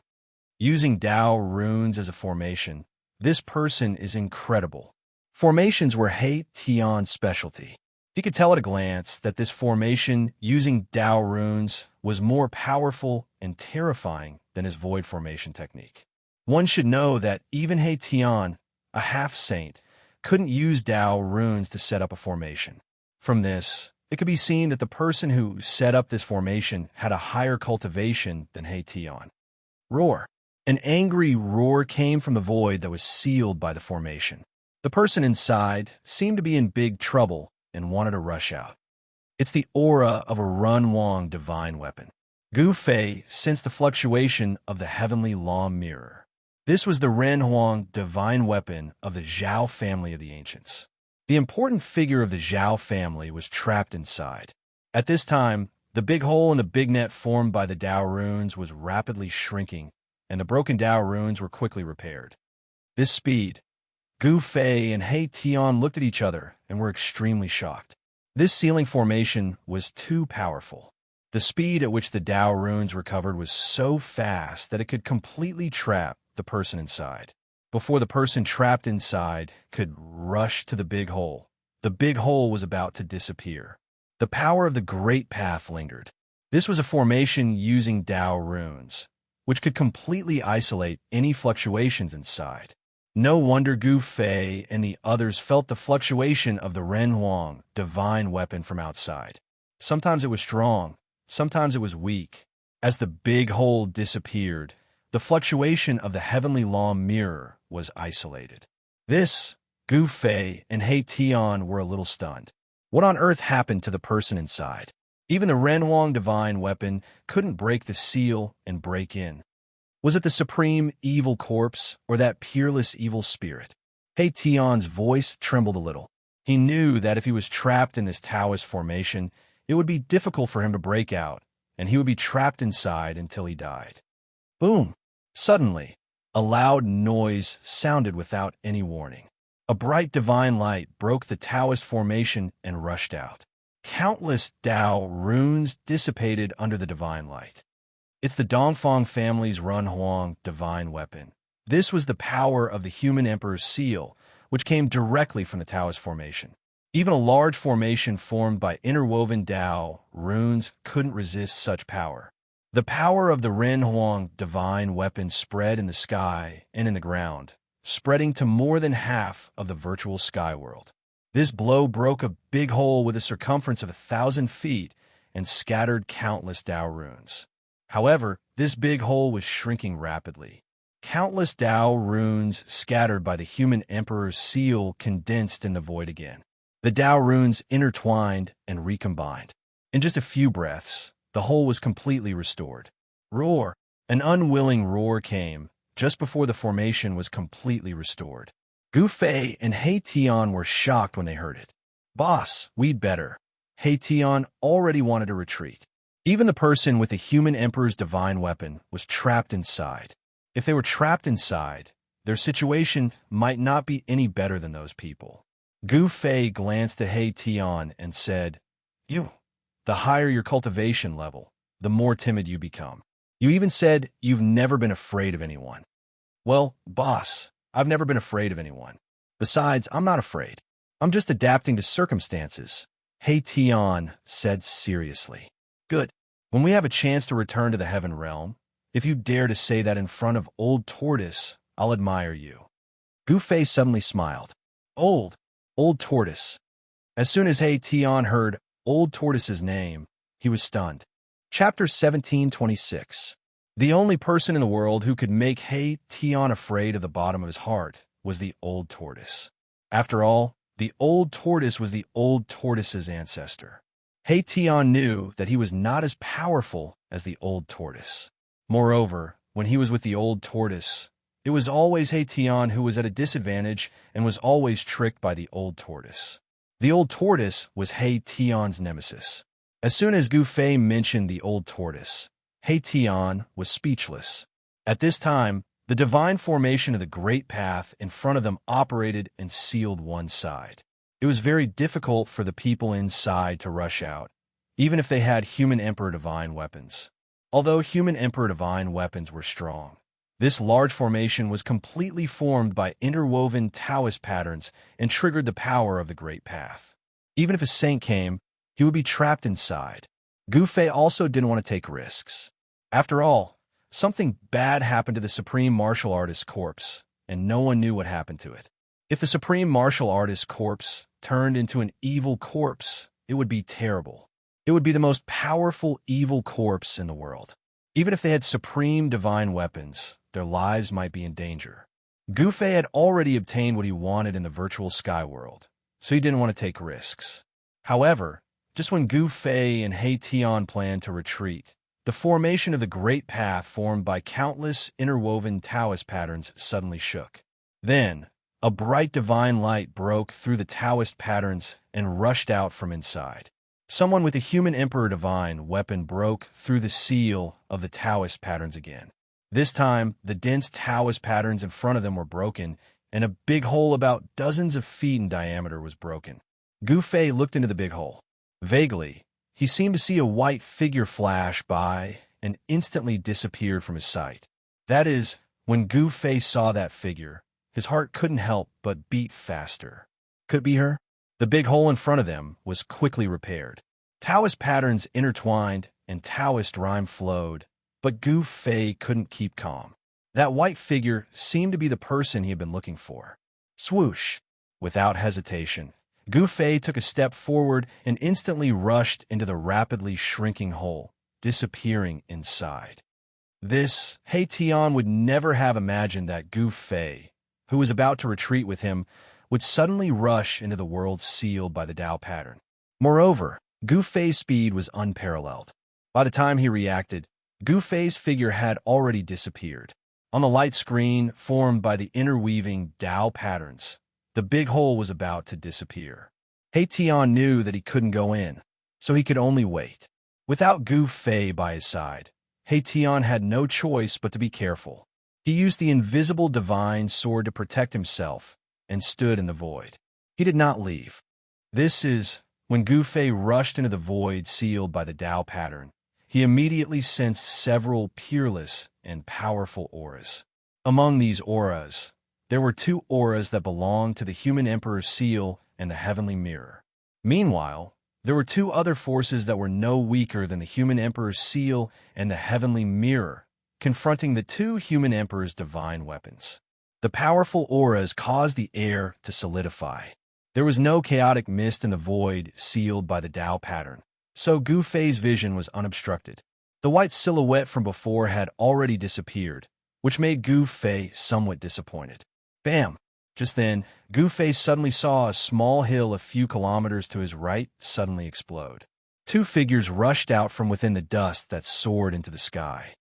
Using Tao runes as a formation, this person is incredible. Formations were He Tian's specialty. He could tell at a glance that this formation using Tao runes was more powerful and terrifying than his void formation technique. One should know that even He Tian, a half-saint, couldn't use Tao runes to set up a formation. From this, It could be seen that the person who set up this formation had a higher cultivation than He Tian. Roar. An angry roar came from the void that was sealed by the formation. The person inside seemed to be in big trouble and wanted to rush out. It's the aura of a Runhuang divine weapon. Gu Fei sensed the fluctuation of the heavenly law mirror. This was the Renhuang divine weapon of the Zhao family of the ancients. The important figure of the Zhao family was trapped inside. At this time, the big hole in the big net formed by the Dao runes was rapidly shrinking, and the broken Dao runes were quickly repaired. This speed, Gu Fei and He Tian looked at each other and were extremely shocked. This sealing formation was too powerful. The speed at which the Dao runes recovered was so fast that it could completely trap the person inside. Before the person trapped inside could rush to the big hole was about to disappear. The power of the Great Path lingered. This was a formation using Dao runes, which could completely isolate any fluctuations inside. No wonder Gu Fei and the others felt the fluctuation of the Renhuang divine weapon from outside. Sometimes it was strong, sometimes it was weak. As the big hole disappeared, the fluctuation of the heavenly law mirror was isolated. This, Gu Fei and He Tian were a little stunned. What on earth happened to the person inside? Even the Renhuang divine weapon couldn't break the seal and break in. Was it the supreme evil corpse or that peerless evil spirit? He Tian's voice trembled a little. He knew that if he was trapped in this Taoist formation, it would be difficult for him to break out, and he would be trapped inside until he died. Boom! Suddenly, a loud noise sounded without any warning. A bright divine light broke the Taoist formation and rushed out. Countless Dao runes dissipated under the divine light. It's the Dongfang family's Runhuang divine weapon. This was the power of the human emperor's seal, which came directly from the Taoist formation. Even a large formation formed by interwoven Dao runes couldn't resist such power. The power of the Renhuang divine weapon spread in the sky and in the ground, spreading to more than half of the virtual sky world. This blow broke a big hole with a circumference of 1,000 feet and scattered countless Dao runes. However, this big hole was shrinking rapidly. Countless Dao runes scattered by the human emperor's seal condensed in the void again. The Dao runes intertwined and recombined. In just a few breaths, the hole was completely restored. Roar! An unwilling roar came just before the formation was completely restored. Gu Fei and He Tian were shocked when they heard it. Boss, we'd better. He Tian already wanted to retreat. Even the person with the human emperor's divine weapon was trapped inside. If they were trapped inside, their situation might not be any better than those people. Gu Fei glanced at He Tian and said, The higher your cultivation level, the more timid you become. You even said you've never been afraid of anyone. Well, boss, I've never been afraid of anyone. Besides, I'm not afraid. I'm just adapting to circumstances, He Tian said seriously. Good. When we have a chance to return to the heaven realm, if you dare to say that in front of Old Tortoise, I'll admire you. Gu Fei suddenly smiled. Old Tortoise. As soon as He Tian heard Old Tortoise's name, he was stunned. Chapter 1726. The only person in the world who could make He Tian afraid of the bottom of his heart was the Old Tortoise. After all, the Old Tortoise was the Old Tortoise's ancestor. He Tian knew that he was not as powerful as the Old Tortoise. Moreover, when he was with the Old Tortoise, it was always He Tian who was at a disadvantage and was always tricked by the Old Tortoise. The Old Tortoise was He Tian's nemesis. As soon as Gu Fei mentioned the Old Tortoise, He Tian was speechless. At this time, the divine formation of the Great Path in front of them operated and sealed one side. It was very difficult for the people inside to rush out, even if they had human Emperor Divine weapons. Although human Emperor Divine weapons were strong, this large formation was completely formed by interwoven Taoist patterns and triggered the power of the Great Path. Even if a saint came, he would be trapped inside. Gu Fei also didn't want to take risks. After all, something bad happened to the Supreme Martial Artist's corpse, and no one knew what happened to it. If the Supreme Martial Artist's corpse turned into an evil corpse, it would be terrible. It would be the most powerful evil corpse in the world. Even if they had supreme divine weapons, their lives might be in danger. Gu Fei had already obtained what he wanted in the virtual sky world, so he didn't want to take risks. However, just when Gu Fei and He Tian planned to retreat, the formation of the Great Path formed by countless interwoven Taoist patterns suddenly shook. Then, a bright divine light broke through the Taoist patterns and rushed out from inside. Someone with a human emperor divine weapon broke through the seal of the Taoist patterns again. This time, the dense Taoist patterns in front of them were broken, and a big hole about dozens of feet in diameter was broken. Gu Fei looked into the big hole. Vaguely, he seemed to see a white figure flash by and instantly disappeared from his sight. That is, when Gu Fei saw that figure, his heart couldn't help but beat faster. Could it be her? The big hole in front of them was quickly repaired. Taoist patterns intertwined and Taoist rhyme flowed, but Gu Fei couldn't keep calm. That white figure seemed to be the person he had been looking for. Swoosh! Without hesitation, Gu Fei took a step forward and instantly rushed into the rapidly shrinking hole, disappearing inside. This, He Tian would never have imagined that Gu Fei, who was about to retreat with him, would suddenly rush into the world sealed by the Tao pattern. Moreover, Gu Fei's speed was unparalleled. By the time he reacted, Gu Fei's figure had already disappeared. On the light screen formed by the interweaving Tao patterns, the big hole was about to disappear. He Tian knew that he couldn't go in, so he could only wait. Without Gu Fei by his side, He Tian had no choice but to be careful. He used the invisible divine sword to protect himself and stood in the void. He did not leave. This is when Gu Fei rushed into the void sealed by the Tao pattern. He immediately sensed several peerless and powerful auras. Among these auras, there were two auras that belonged to the human emperor's seal and the heavenly mirror. Meanwhile, there were two other forces that were no weaker than the human emperor's seal and the heavenly mirror, confronting the two human emperor's divine weapons. The powerful auras caused the air to solidify. There was no chaotic mist in the void sealed by the Tao pattern, so Gu Fei's vision was unobstructed. The white silhouette from before had already disappeared, which made Gu Fei somewhat disappointed. Bam! Just then, Gu Fei suddenly saw a small hill a few kilometers to his right suddenly explode. Two figures rushed out from within the dust that soared into the sky.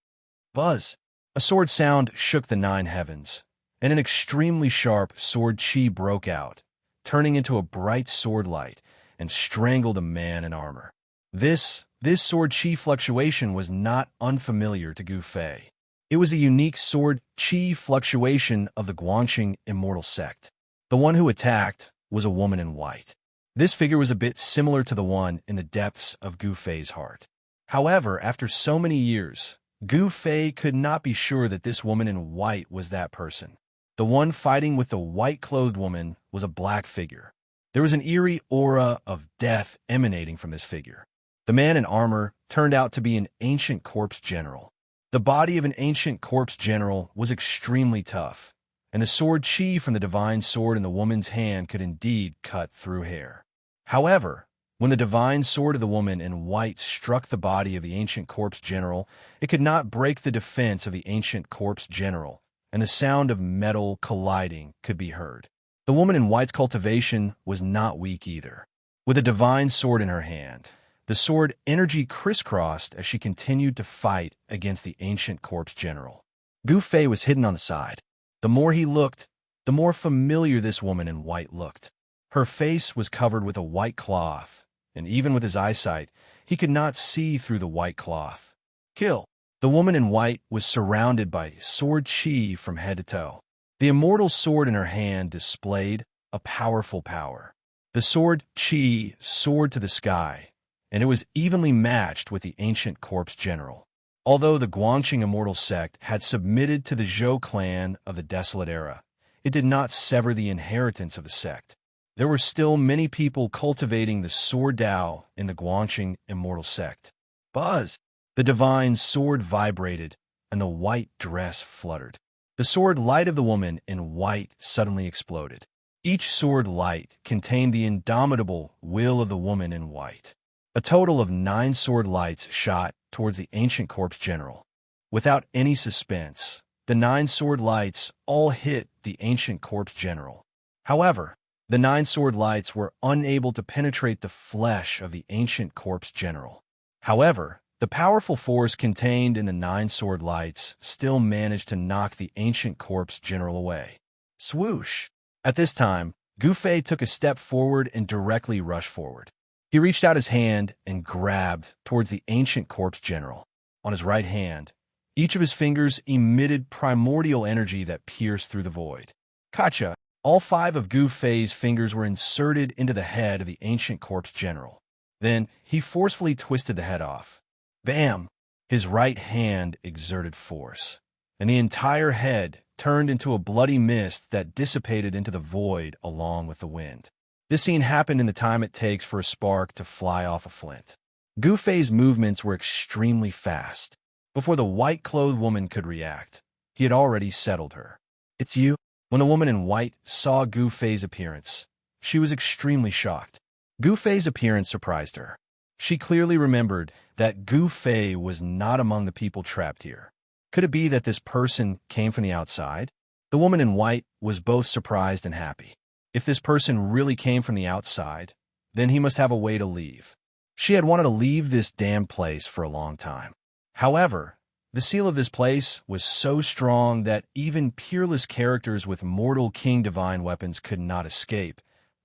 Buzz! A sword sound shook the nine heavens, and an extremely sharp sword chi broke out, turning into a bright sword light, and strangled a man in armor. This sword chi fluctuation was not unfamiliar to Gu Fei. It was a unique sword chi fluctuation of the Guanxing immortal sect. The one who attacked was a woman in white. This figure was a bit similar to the one in the depths of Gu Fei's heart. However, after so many years, Gu Fei could not be sure that this woman in white was that person. The one fighting with the white-clothed woman was a black figure. There was an eerie aura of death emanating from this figure. The man in armor turned out to be an ancient corpse general. The body of an ancient corpse general was extremely tough, and the sword chi from the divine sword in the woman's hand could indeed cut through hair. However, when the divine sword of the woman in white struck the body of the ancient corpse general, it could not break the defense of the ancient corpse general, and the sound of metal colliding could be heard. The woman in white's cultivation was not weak either. With a divine sword in her hand, the sword energy crisscrossed as she continued to fight against the ancient corpse general. Gu Fei was hidden on the side. The more he looked, the more familiar this woman in white looked. Her face was covered with a white cloth, and even with his eyesight, he could not see through the white cloth. Kill! The woman in white was surrounded by sword chi from head to toe. The immortal sword in her hand displayed a powerful power. The sword chi soared to the sky, and it was evenly matched with the ancient corpse general. Although the Guanxing immortal sect had submitted to the Zhou clan of the Desolate Era, it did not sever the inheritance of the sect. There were still many people cultivating the sword Dao in the Guanxing immortal sect. Buzz! The divine sword vibrated, and the white dress fluttered. The sword light of the woman in white suddenly exploded. Each sword light contained the indomitable will of the woman in white. A total of 9 sword lights shot towards the ancient corpse general. Without any suspense, the 9 sword lights all hit the ancient corpse general. However, the 9 sword lights were unable to penetrate the flesh of the ancient corpse general. However, the powerful force contained in the 9 sword lights still managed to knock the ancient corpse general away. Swoosh! At this time, Gu Fei took a step forward and directly rushed forward. He reached out his hand and grabbed towards the ancient corpse general. On his right hand, each of his fingers emitted primordial energy that pierced through the void. Gotcha! All 5 of Gu Fei's fingers were inserted into the head of the ancient corpse general. Then, he forcefully twisted the head off. Bam! His right hand exerted force, and the entire head turned into a bloody mist that dissipated into the void along with the wind. This scene happened in the time it takes for a spark to fly off a flint. Gu Fei's movements were extremely fast. Before the white-clothed woman could react, he had already settled her. "It's you?" When the woman in white saw Gu Fei's appearance, she was extremely shocked. Gu Fei's appearance surprised her. She clearly remembered that Gu Fei was not among the people trapped here. Could it be that this person came from the outside? The woman in white was both surprised and happy. If this person really came from the outside, then he must have a way to leave. She had wanted to leave this damn place for a long time. However, the seal of this place was so strong that even peerless characters with mortal king divine weapons could not escape,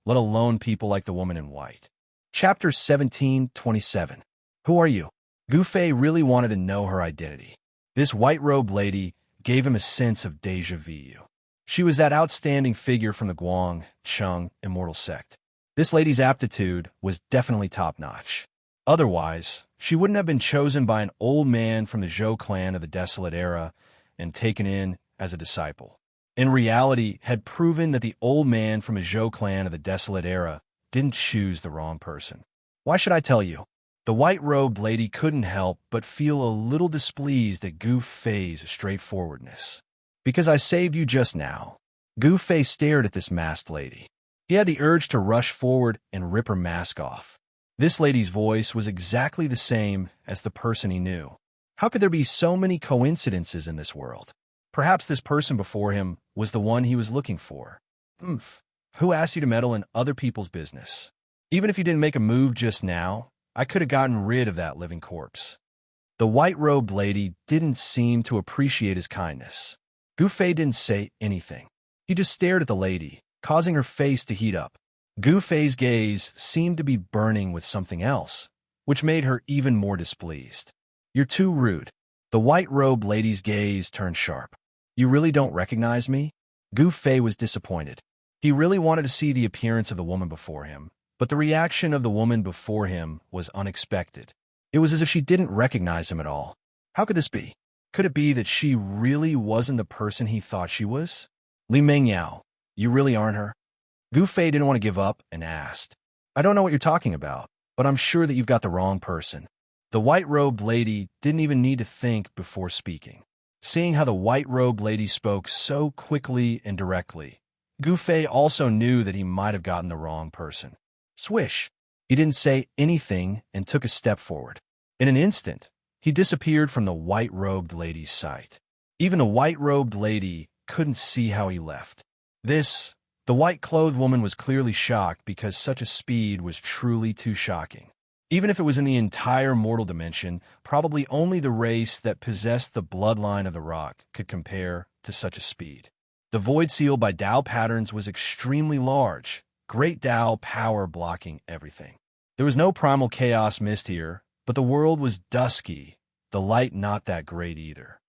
let alone people like the woman in white. Chapter 17:27. Who are you? Gu Fei really wanted to know her identity. This white-robed lady gave him a sense of déjà vu. She was that outstanding figure from the Guang Cheng immortal sect. This lady's aptitude was definitely top-notch. Otherwise, she wouldn't have been chosen by an old man from the Zhou clan of the Desolate Era and taken in as a disciple. In reality, had proven that the old man from the Zhou clan of the Desolate Era didn't choose the wrong person. Why should I tell you? The white-robed lady couldn't help but feel a little displeased at Gu Fei's straightforwardness. "Because I saved you just now." Gu Fei stared at this masked lady. He had the urge to rush forward and rip her mask off. This lady's voice was exactly the same as the person he knew. How could there be so many coincidences in this world? Perhaps this person before him was the one he was looking for. Who asked you to meddle in other people's business? Even if you didn't make a move just now, I could have gotten rid of that living corpse. The white-robed lady didn't seem to appreciate his kindness. Gu Fei didn't say anything. He just stared at the lady, causing her face to heat up. Gu Fei's gaze seemed to be burning with something else, which made her even more displeased. "You're too rude." The white-robed lady's gaze turned sharp. "You really don't recognize me?" Gu Fei was disappointed. He really wanted to see the appearance of the woman before him, but the reaction of the woman before him was unexpected. It was as if she didn't recognize him at all. How could this be? Could it be that she really wasn't the person he thought she was? "Li Mengyao, you really aren't her?" Gu Fei didn't want to give up and asked. "I don't know what you're talking about, but I'm sure that you've got the wrong person." The white-robed lady didn't even need to think before speaking. Seeing how the white-robed lady spoke so quickly and directly, Gu Fei also knew that he might have gotten the wrong person. Swish! He didn't say anything and took a step forward. In an instant, he disappeared from the white-robed lady's sight. Even the white-robed lady couldn't see how he left. The white-clothed woman was clearly shocked because such a speed was truly too shocking. Even if it was in the entire mortal dimension, probably only the race that possessed the bloodline of the rock could compare to such a speed. The void seal by Tao patterns was extremely large, great Tao power blocking everything. There was no primal chaos mist here, but the world was dusky, the light not that great either.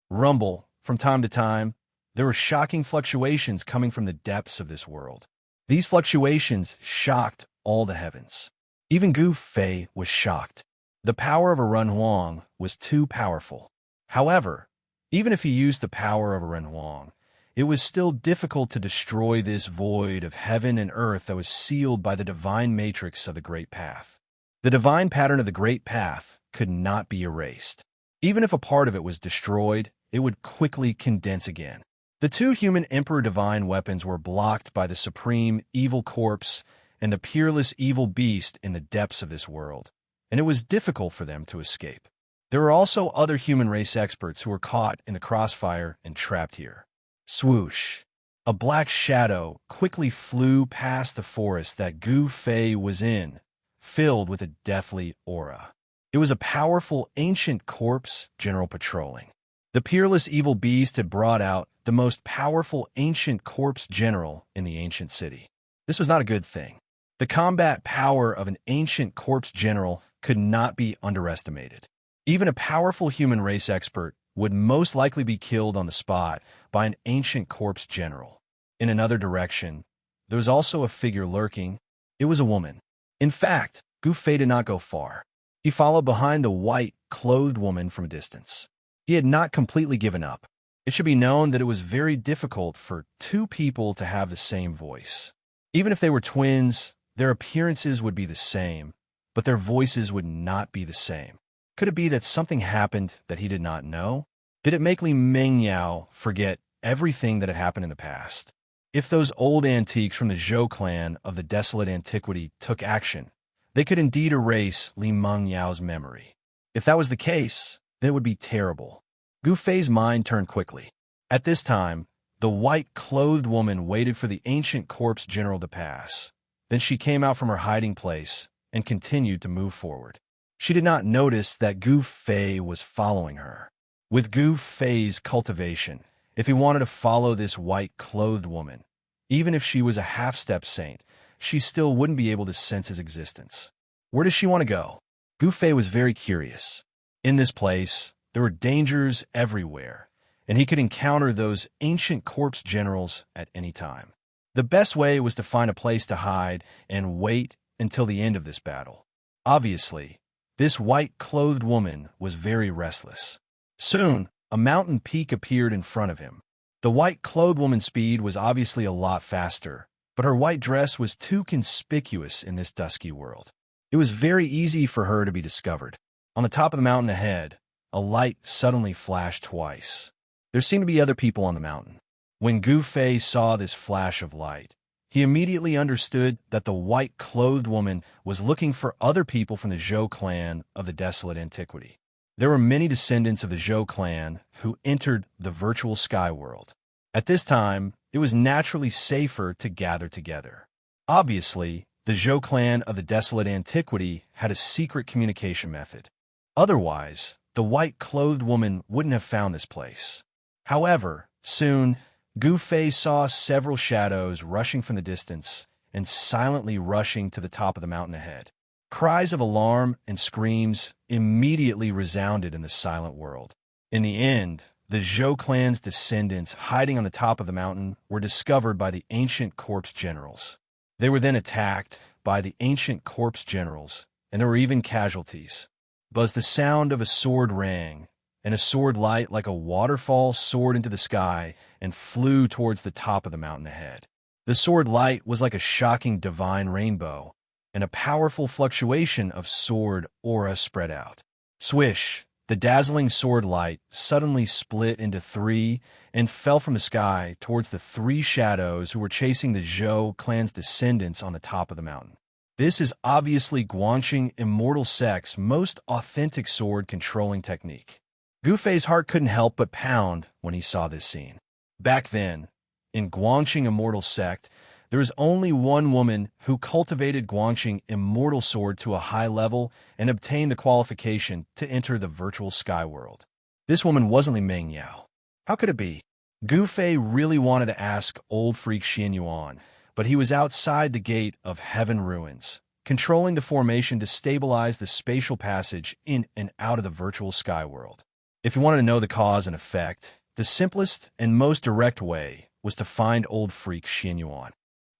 Rumble, from time to time, there were shocking fluctuations coming from the depths of this world. These fluctuations shocked all the heavens. Even Gu Fei was shocked. The power of a Renhuang was too powerful. However, even if he used the power of a Renhuang, it was still difficult to destroy this void of heaven and earth that was sealed by the divine matrix of the Great Path. The divine pattern of the Great Path could not be erased. Even if a part of it was destroyed, it would quickly condense again. The two human Emperor Divine weapons were blocked by the supreme evil corpse and the peerless evil beast in the depths of this world, and it was difficult for them to escape. There were also other human race experts who were caught in the crossfire and trapped here. Swoosh! A black shadow quickly flew past the forest that Gu Fei was in, filled with a deathly aura. It was a powerful ancient corpse general patrolling. The peerless evil beast had brought out the most powerful ancient corpse general in the ancient city. This was not a good thing. The combat power of an ancient corpse general could not be underestimated. Even a powerful human race expert would most likely be killed on the spot by an ancient corpse general. In another direction, there was also a figure lurking. It was a woman. In fact, Gu Fei did not go far. He followed behind the white-clothed woman from a distance. He had not completely given up. It should be known that it was very difficult for two people to have the same voice. Even if they were twins, their appearances would be the same, but their voices would not be the same. Could it be that something happened that he did not know? Did it make Li Mengyao forget everything that had happened in the past? If those old antiques from the Zhou clan of the desolate antiquity took action, they could indeed erase Li Mengyao's memory. If that was the case, then it would be terrible. Gu Fei's mind turned quickly. At this time, the white-clothed woman waited for the ancient corpse general to pass. Then she came out from her hiding place and continued to move forward. She did not notice that Gu Fei was following her. With Gu Fei's cultivation, if he wanted to follow this white-clothed woman, even if she was a half-step saint, she still wouldn't be able to sense his existence. Where does she want to go? Gu Fei was very curious. In this place, there were dangers everywhere, and he could encounter those ancient corpse generals at any time. The best way was to find a place to hide and wait until the end of this battle. Obviously, this white-clothed woman was very restless. Soon, a mountain peak appeared in front of him. The white-clothed woman's speed was obviously a lot faster, but her white dress was too conspicuous in this dusky world. It was very easy for her to be discovered. On the top of the mountain ahead, a light suddenly flashed twice. There seemed to be other people on the mountain. When Gu Fei saw this flash of light, he immediately understood that the white-clothed woman was looking for other people from the Zhou clan of the desolate antiquity. There were many descendants of the Zhou clan who entered the virtual sky world. At this time, it was naturally safer to gather together. Obviously, the Zhou clan of the desolate antiquity had a secret communication method. Otherwise, the white-clothed woman wouldn't have found this place. However, soon, Gu Fei saw several shadows rushing from the distance and silently rushing to the top of the mountain ahead. Cries of alarm and screams immediately resounded in the silent world. In the end, the Zhou clan's descendants hiding on the top of the mountain were discovered by the ancient corpse generals. They were then attacked by the ancient corpse generals, and there were even casualties. But the sound of a sword rang, and a sword light like a waterfall soared into the sky and flew towards the top of the mountain ahead. The sword light was like a shocking divine rainbow, and a powerful fluctuation of sword aura spread out. Swish! The dazzling sword light suddenly split into three and fell from the sky towards the three shadows who were chasing the Zhou clan's descendants on the top of the mountain. This is obviously Guanxing Immortal Sect's most authentic sword-controlling technique. Gu Fei's heart couldn't help but pound when he saw this scene. Back then, in Guanxing Immortal Sect, there was only one woman who cultivated Guanxing Immortal Sword to a high level and obtained the qualification to enter the virtual sky world. This woman wasn't Li Mengyao. How could it be? Gu Fei really wanted to ask old freak Xianxia, but he was outside the gate of Heaven Ruins, controlling the formation to stabilize the spatial passage in and out of the virtual sky world. If you wanted to know the cause and effect, the simplest and most direct way was to find old freak Xianxia.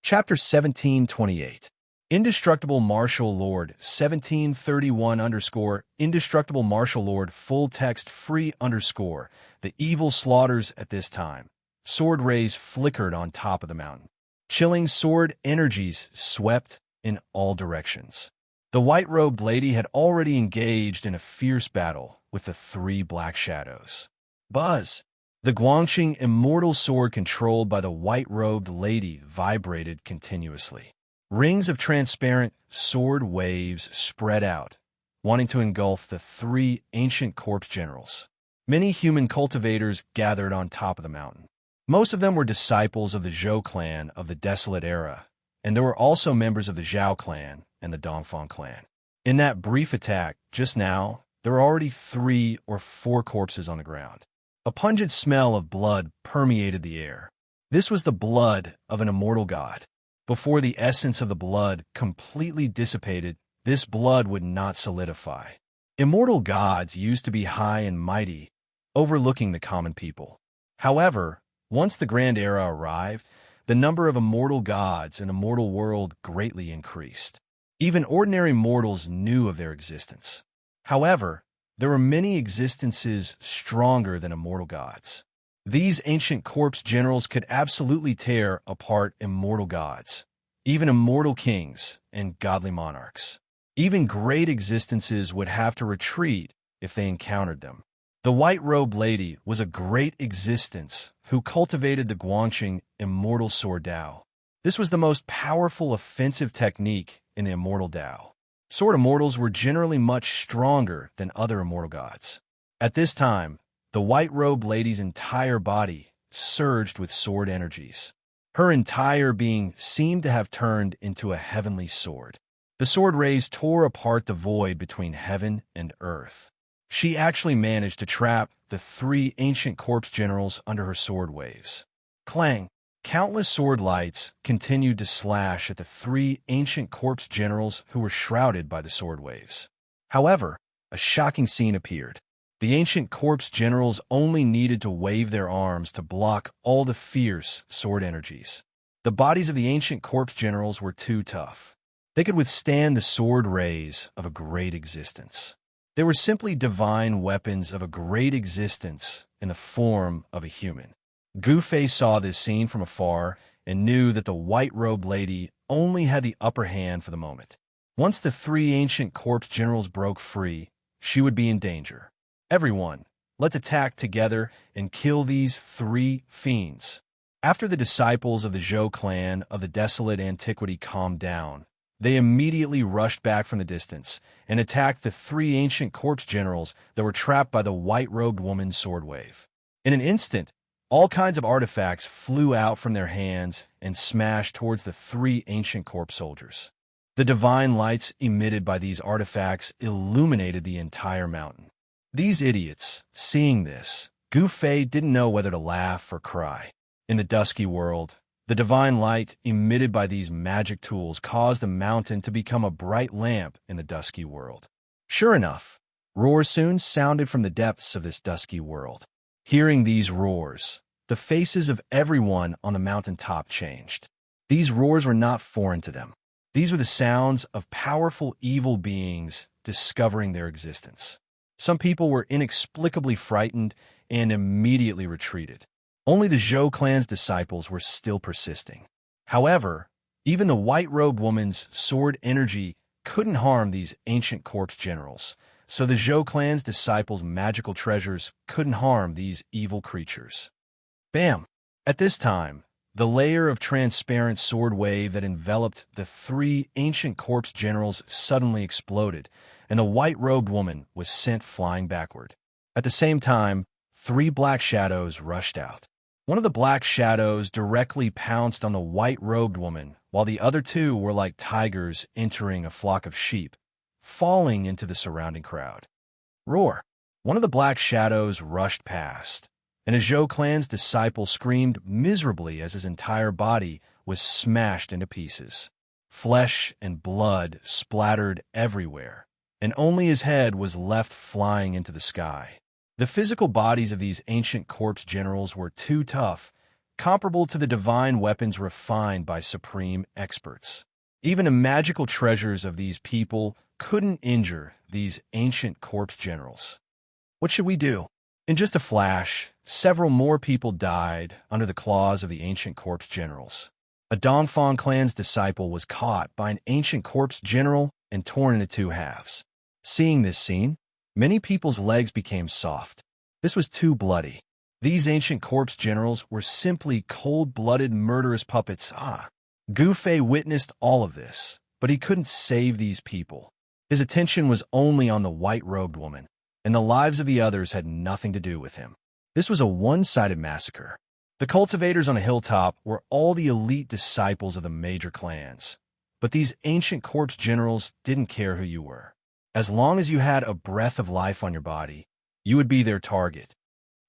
Chapter 1728. Indestructible Martial Lord 1731 Indestructible Martial Lord full text free the evil slaughters at this time. Sword rays flickered on top of the mountain. Chilling sword energies swept in all directions. The white-robed lady had already engaged in a fierce battle with the three black shadows. Buzz! The Guangxing immortal sword controlled by the white-robed lady vibrated continuously. Rings of transparent sword waves spread out, wanting to engulf the three ancient corpse generals. Many human cultivators gathered on top of the mountain. Most of them were disciples of the Zhou clan of the Desolate Era, and there were also members of the Zhao clan and the Dongfang clan. In that brief attack, just now, there were already 3 or 4 corpses on the ground. A pungent smell of blood permeated the air. This was the blood of an immortal god. Before the essence of the blood completely dissipated, this blood would not solidify. Immortal gods used to be high and mighty, overlooking the common people. However, once the Grand Era arrived, the number of immortal gods in the mortal world greatly increased. Even ordinary mortals knew of their existence. However, there were many existences stronger than immortal gods. These ancient corpse generals could absolutely tear apart immortal gods, even immortal kings and godly monarchs. Even great existences would have to retreat if they encountered them. The white-robed lady was a great existence who cultivated the Guangxing immortal sword Dao. This was the most powerful offensive technique in the immortal Dao. Sword immortals were generally much stronger than other immortal gods. At this time, the white-robed lady's entire body surged with sword energies. Her entire being seemed to have turned into a heavenly sword. The sword rays tore apart the void between heaven and earth. She actually managed to trap the 3 ancient corpse generals under her sword waves. Clang! Countless sword lights continued to slash at the 3 ancient corpse generals who were shrouded by the sword waves. However, a shocking scene appeared. The ancient corpse generals only needed to wave their arms to block all the fierce sword energies. The bodies of the ancient corpse generals were too tough. They could withstand the sword rays of a great existence. They were simply divine weapons of a great existence in the form of a human. Gufei saw this scene from afar and knew that the white-robed lady only had the upper hand for the moment. Once the 3 ancient corpse generals broke free, she would be in danger. Everyone, let's attack together and kill these 3 fiends. After the disciples of the Zhou clan of the Desolate Antiquity calmed down, they immediately rushed back from the distance and attacked the 3 ancient corpse generals that were trapped by the white-robed woman's sword wave. In an instant, all kinds of artifacts flew out from their hands and smashed towards the 3 ancient corpse soldiers. The divine lights emitted by these artifacts illuminated the entire mountain. These idiots, seeing this, Gufei didn't know whether to laugh or cry. In the dusky world, the divine light emitted by these magic tools caused the mountain to become a bright lamp in the dusky world. Sure enough, roars soon sounded from the depths of this dusky world. Hearing these roars, the faces of everyone on the mountaintop changed. These roars were not foreign to them. These were the sounds of powerful evil beings discovering their existence. Some people were inexplicably frightened and immediately retreated. Only the Zhou clan's disciples were still persisting. However, even the white-robed woman's sword energy couldn't harm these ancient corpse generals, so the Zhou clan's disciples' magical treasures couldn't harm these evil creatures. Bam! At this time, the layer of transparent sword wave that enveloped the 3 ancient corpse generals suddenly exploded, and the white-robed woman was sent flying backward. At the same time, 3 black shadows rushed out. One of the black shadows directly pounced on the white-robed woman, while the other 2 were like tigers entering a flock of sheep, falling into the surrounding crowd. Roar! One of the black shadows rushed past, and a Zhou clan's disciple screamed miserably as his entire body was smashed into pieces. Flesh and blood splattered everywhere, and only his head was left flying into the sky. The physical bodies of these ancient corpse generals were too tough, comparable to the divine weapons refined by supreme experts. Even the magical treasures of these people couldn't injure these ancient corpse generals. What should we do? In just a flash, several more people died under the claws of the ancient corpse generals. A Dongfang clan's disciple was caught by an ancient corpse general and torn into 2 halves. Seeing this scene, many people's legs became soft. This was too bloody. These ancient corpse generals were simply cold-blooded, murderous puppets. Gu Fei witnessed all of this, but he couldn't save these people. His attention was only on the white-robed woman, and the lives of the others had nothing to do with him. This was a one-sided massacre. The cultivators on a hilltop were all the elite disciples of the major clans, but these ancient corpse generals didn't care who you were. As long as you had a breath of life on your body, you would be their target.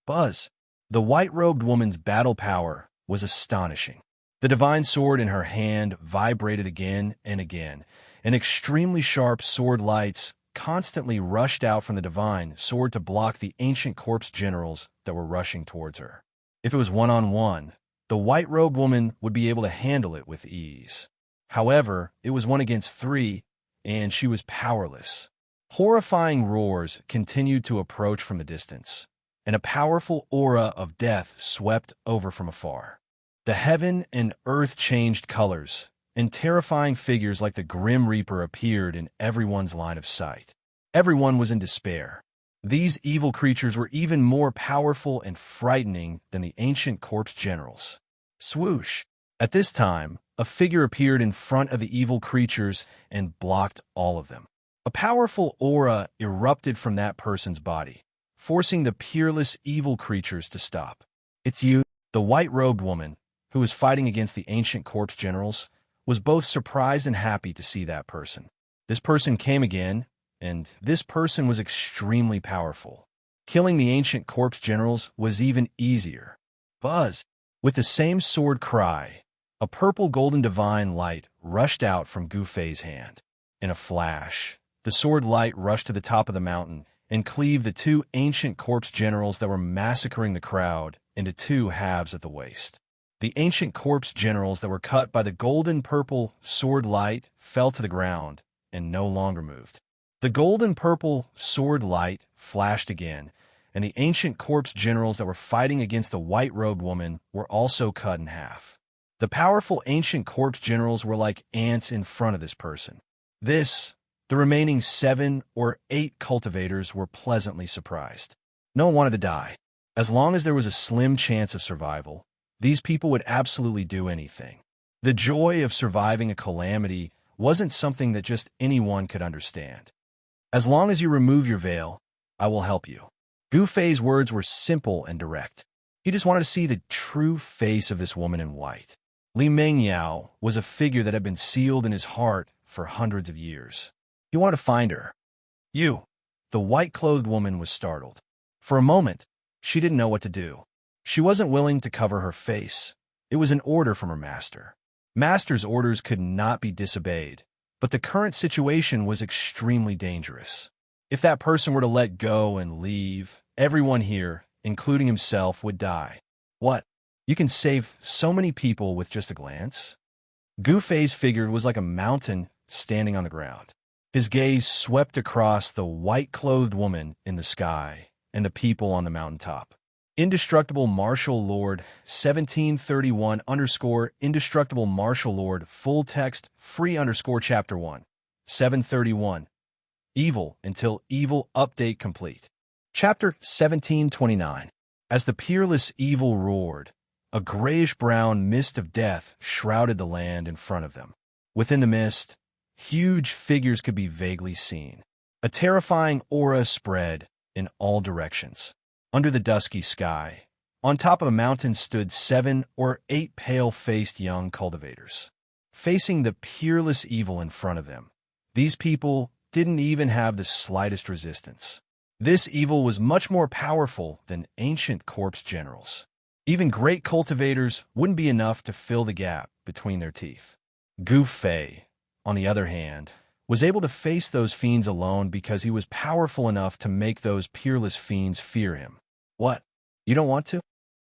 Buzz. The white-robed woman's battle power was astonishing. The divine sword in her hand vibrated again and again, and extremely sharp sword lights constantly rushed out from the divine sword to block the ancient corpse generals that were rushing towards her. If it was one-on-one, the white-robed woman would be able to handle it with ease. However, it was 1 against 3, and she was powerless. Horrifying roars continued to approach from the distance, and a powerful aura of death swept over from afar. The heaven and earth changed colors, and terrifying figures like the Grim Reaper appeared in everyone's line of sight. Everyone was in despair. These evil creatures were even more powerful and frightening than the ancient corpse generals. Swoosh! At this time, a figure appeared in front of the evil creatures and blocked all of them. A powerful aura erupted from that person's body, forcing the peerless evil creatures to stop. It's you. The white-robed woman, who was fighting against the ancient corpse generals, was both surprised and happy to see that person. This person came again, and this person was extremely powerful. Killing the ancient corpse generals was even easier. Buzz! With the same sword cry, a purple golden divine light rushed out from Gu Fei's hand. In a flash, the sword light rushed to the top of the mountain and cleaved the 2 ancient corpse generals that were massacring the crowd into 2 halves at the waist. The ancient corpse generals that were cut by the golden-purple sword light fell to the ground and no longer moved. The golden-purple sword light flashed again, and the ancient corpse generals that were fighting against the white-robed woman were also cut in half. The powerful ancient corpse generals were like ants in front of this person. The remaining 7 or 8 cultivators were pleasantly surprised. No one wanted to die. As long as there was a slim chance of survival, these people would absolutely do anything. The joy of surviving a calamity wasn't something that just anyone could understand. As long as you remove your veil, I will help you. Gu Fei's words were simple and direct. He just wanted to see the true face of this woman in white. Li Mengyao was a figure that had been sealed in his heart for hundreds of years. He wanted to find her. You. The white-clothed woman was startled. For a moment, she didn't know what to do. She wasn't willing to cover her face. It was an order from her master. Master's orders could not be disobeyed, but the current situation was extremely dangerous. If that person were to let go and leave, everyone here, including himself, would die. What? You can save so many people with just a glance? Gu Fei's figure was like a mountain standing on the ground. His gaze swept across the white-clothed woman in the sky and the people on the mountaintop. Indestructible Martial Lord 1731_Indestructible Martial Lord full text free _chapter 1 731 Evil until evil update complete. Chapter 1729. As the peerless evil roared, a grayish-brown mist of death shrouded the land in front of them. Within the mist, huge figures could be vaguely seen. A terrifying aura spread in all directions. Under the dusky sky, on top of a mountain stood 7 or 8 pale-faced young cultivators. Facing the peerless evil in front of them, these people didn't even have the slightest resistance. This evil was much more powerful than ancient corpse generals. Even great cultivators wouldn't be enough to fill the gap between their teeth. Gu Fei, on the other hand, was able to face those fiends alone because he was powerful enough to make those peerless fiends fear him. What? You don't want to?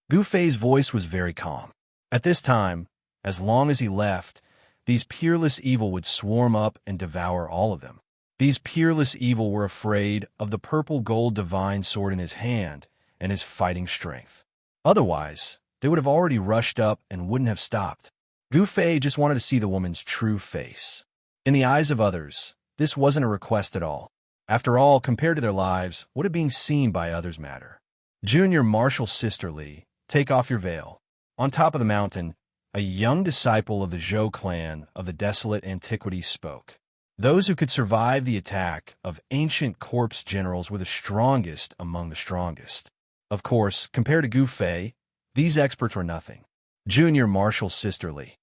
Gu Fei's voice was very calm. At this time, as long as he left, these peerless evil would swarm up and devour all of them. These peerless evil were afraid of the purple gold divine sword in his hand and his fighting strength. Otherwise, they would have already rushed up and wouldn't have stopped. Gu Fei just wanted to see the woman's true face. In the eyes of others, this wasn't a request at all. After all, compared to their lives, what did being seen by others matter? Junior Marshal Sisterly, take off your veil. On top of the mountain, a young disciple of the Zhou clan of the desolate antiquity spoke. Those who could survive the attack of ancient corpse generals were the strongest among the strongest. Of course, compared to Gu Fei, these experts were nothing. Junior Marshal Sisterly.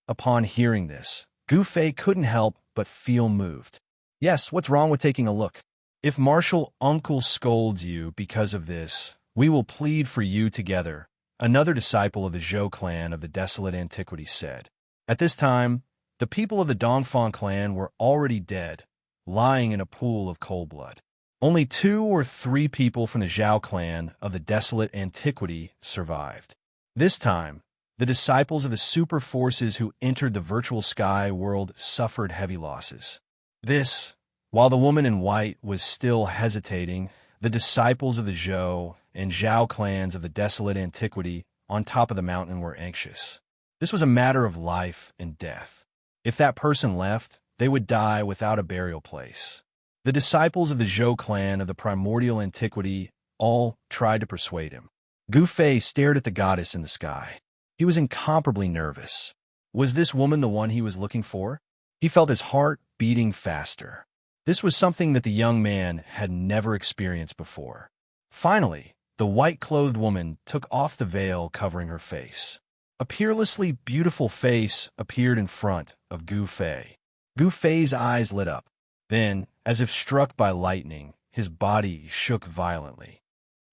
Upon hearing this, Gu Fei couldn't help but feel moved. Yes, what's wrong with taking a look? If Marshal Uncle scolds you because of this, we will plead for you together, another disciple of the Zhou clan of the desolate antiquity said. At this time, the people of the Dongfang clan were already dead, lying in a pool of cold blood. Only 2 or 3 people from the Zhao clan of the desolate antiquity survived. This time, the disciples of the super forces who entered the virtual sky world suffered heavy losses. This, while the woman in white was still hesitating, the disciples of the Zhou and Zhao clans of the desolate antiquity on top of the mountain were anxious. This was a matter of life and death. If that person left, they would die without a burial place. The disciples of the Zhou clan of the primordial antiquity all tried to persuade him. Gu Fei stared at the goddess in the sky. He was incomparably nervous. Was this woman the one he was looking for? He felt his heart beating faster. This was something that the young man had never experienced before. Finally, the white-clothed woman took off the veil covering her face. A peerlessly beautiful face appeared in front of Gu Fei. Gu Fei's eyes lit up. Then, as if struck by lightning, his body shook violently.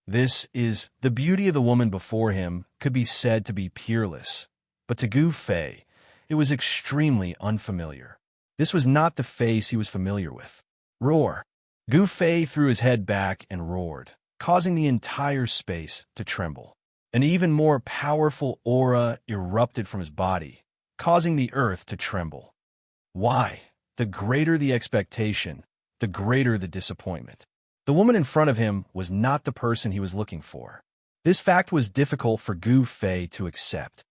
The beauty of the woman before him could be said to be peerless, but to Gu Fei, it was extremely unfamiliar. This was not the face he was familiar with. Roar! Gu Fei threw his head back and roared, causing the entire space to tremble. An even more powerful aura erupted from his body, causing the earth to tremble. Why? The greater the expectation, the greater the disappointment. The woman in front of him was not the person he was looking for. This fact was difficult for Gu Fei to accept.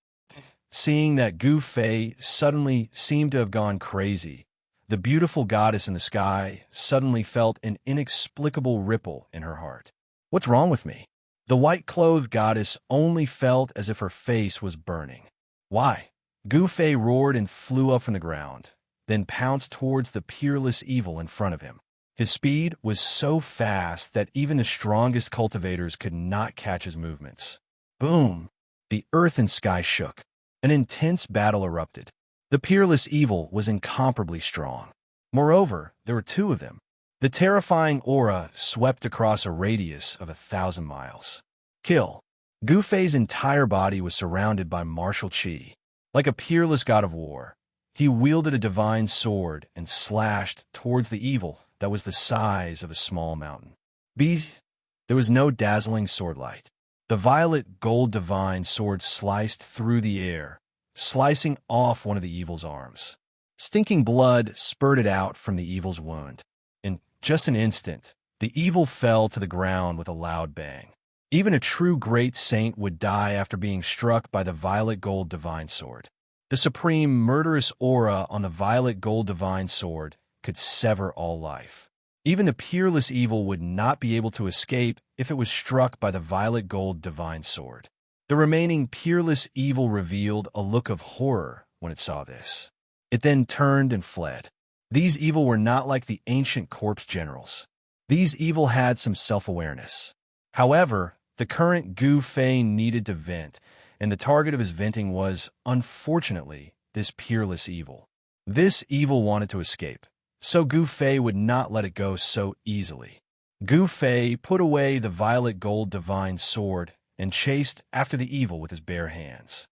Seeing that Gu Fei suddenly seemed to have gone crazy, the beautiful goddess in the sky suddenly felt an inexplicable ripple in her heart. What's wrong with me? The white-clothed goddess only felt as if her face was burning. Why? Gu Fei roared and flew up from the ground, then pounced towards the peerless evil in front of him. His speed was so fast that even the strongest cultivators could not catch his movements. Boom! The earth and sky shook. An intense battle erupted. The peerless evil was incomparably strong. Moreover, there were 2 of them. The terrifying aura swept across a radius of 1,000 miles. Kill! Gu Fei's entire body was surrounded by martial qi. Like a peerless god of war, he wielded a divine sword and slashed towards the evil that was the size of a small mountain. There was no dazzling swordlight. The violet gold divine sword sliced through the air, slicing off one of the evil's arms. Stinking blood spurted out from the evil's wound. In just an instant, the evil fell to the ground with a loud bang. Even a true great saint would die after being struck by the violet gold divine sword. The supreme murderous aura on the violet gold divine sword could sever all life. Even the peerless evil would not be able to escape if it was struck by the violet gold divine sword. The remaining peerless evil revealed a look of horror when it saw this. It then turned and fled. These evil were not like the ancient corpse generals. These evil had some self-awareness. However, the current Gu Fei needed to vent, and the target of his venting was, unfortunately, this peerless evil. This evil wanted to escape, so Gu Fei would not let it go so easily. Gu Fei put away the violet gold divine sword and chased after the evil with his bare hands.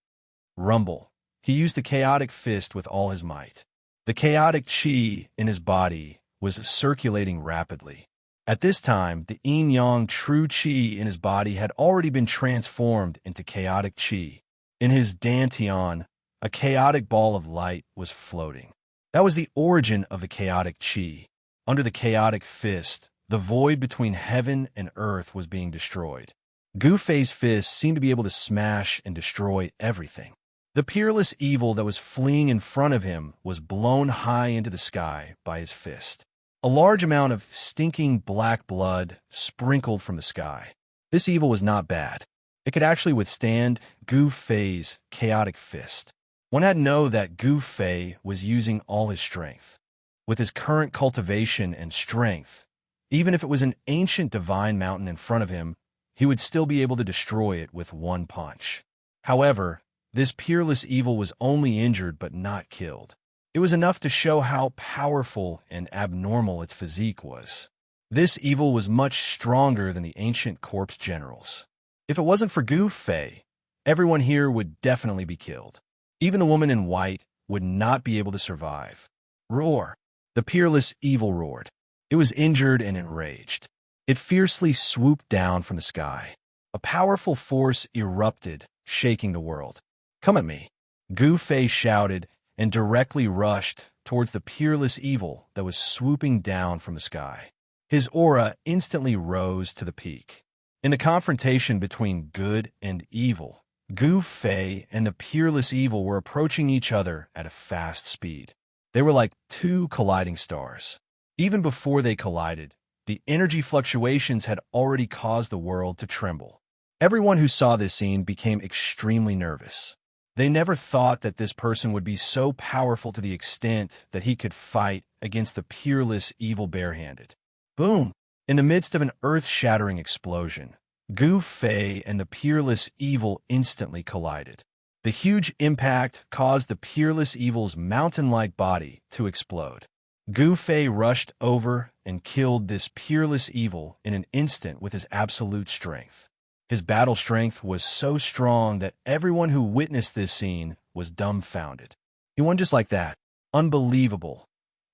Rumble. He used the chaotic fist with all his might. The chaotic qi in his body was circulating rapidly. At this time, the yin-yang true qi in his body had already been transformed into chaotic qi. In his dantian, a chaotic ball of light was floating. That was the origin of the chaotic qi. Under the chaotic fist, the void between heaven and earth was being destroyed. Gu Fei's fist seemed to be able to smash and destroy everything. The peerless evil that was fleeing in front of him was blown high into the sky by his fist. A large amount of stinking black blood sprinkled from the sky. This evil was not bad. It could actually withstand Gu Fei's chaotic fist. One had to know that Gu Fei was using all his strength. With his current cultivation and strength, even if it was an ancient divine mountain in front of him, he would still be able to destroy it with one punch. However, this peerless evil was only injured but not killed. It was enough to show how powerful and abnormal its physique was. This evil was much stronger than the ancient corpse generals. If it wasn't for Gu Fei, everyone here would definitely be killed. Even the woman in white would not be able to survive. Roar! The peerless evil roared. It was injured and enraged. It fiercely swooped down from the sky. A powerful force erupted, shaking the world. "Come at me," Gu Fei shouted, and directly rushed towards the peerless evil that was swooping down from the sky. His aura instantly rose to the peak. In the confrontation between good and evil, Gu Fei and the peerless evil were approaching each other at a fast speed. They were like two colliding stars. Even before they collided, the energy fluctuations had already caused the world to tremble. Everyone who saw this scene became extremely nervous. They never thought that this person would be so powerful to the extent that he could fight against the peerless evil barehanded. Boom! In the midst of an earth-shattering explosion, Gu Fei and the peerless evil instantly collided. The huge impact caused the peerless evil's mountain-like body to explode. Gu Fei rushed over and killed this peerless evil in an instant with his absolute strength. His battle strength was so strong that everyone who witnessed this scene was dumbfounded. He won just like that. Unbelievable.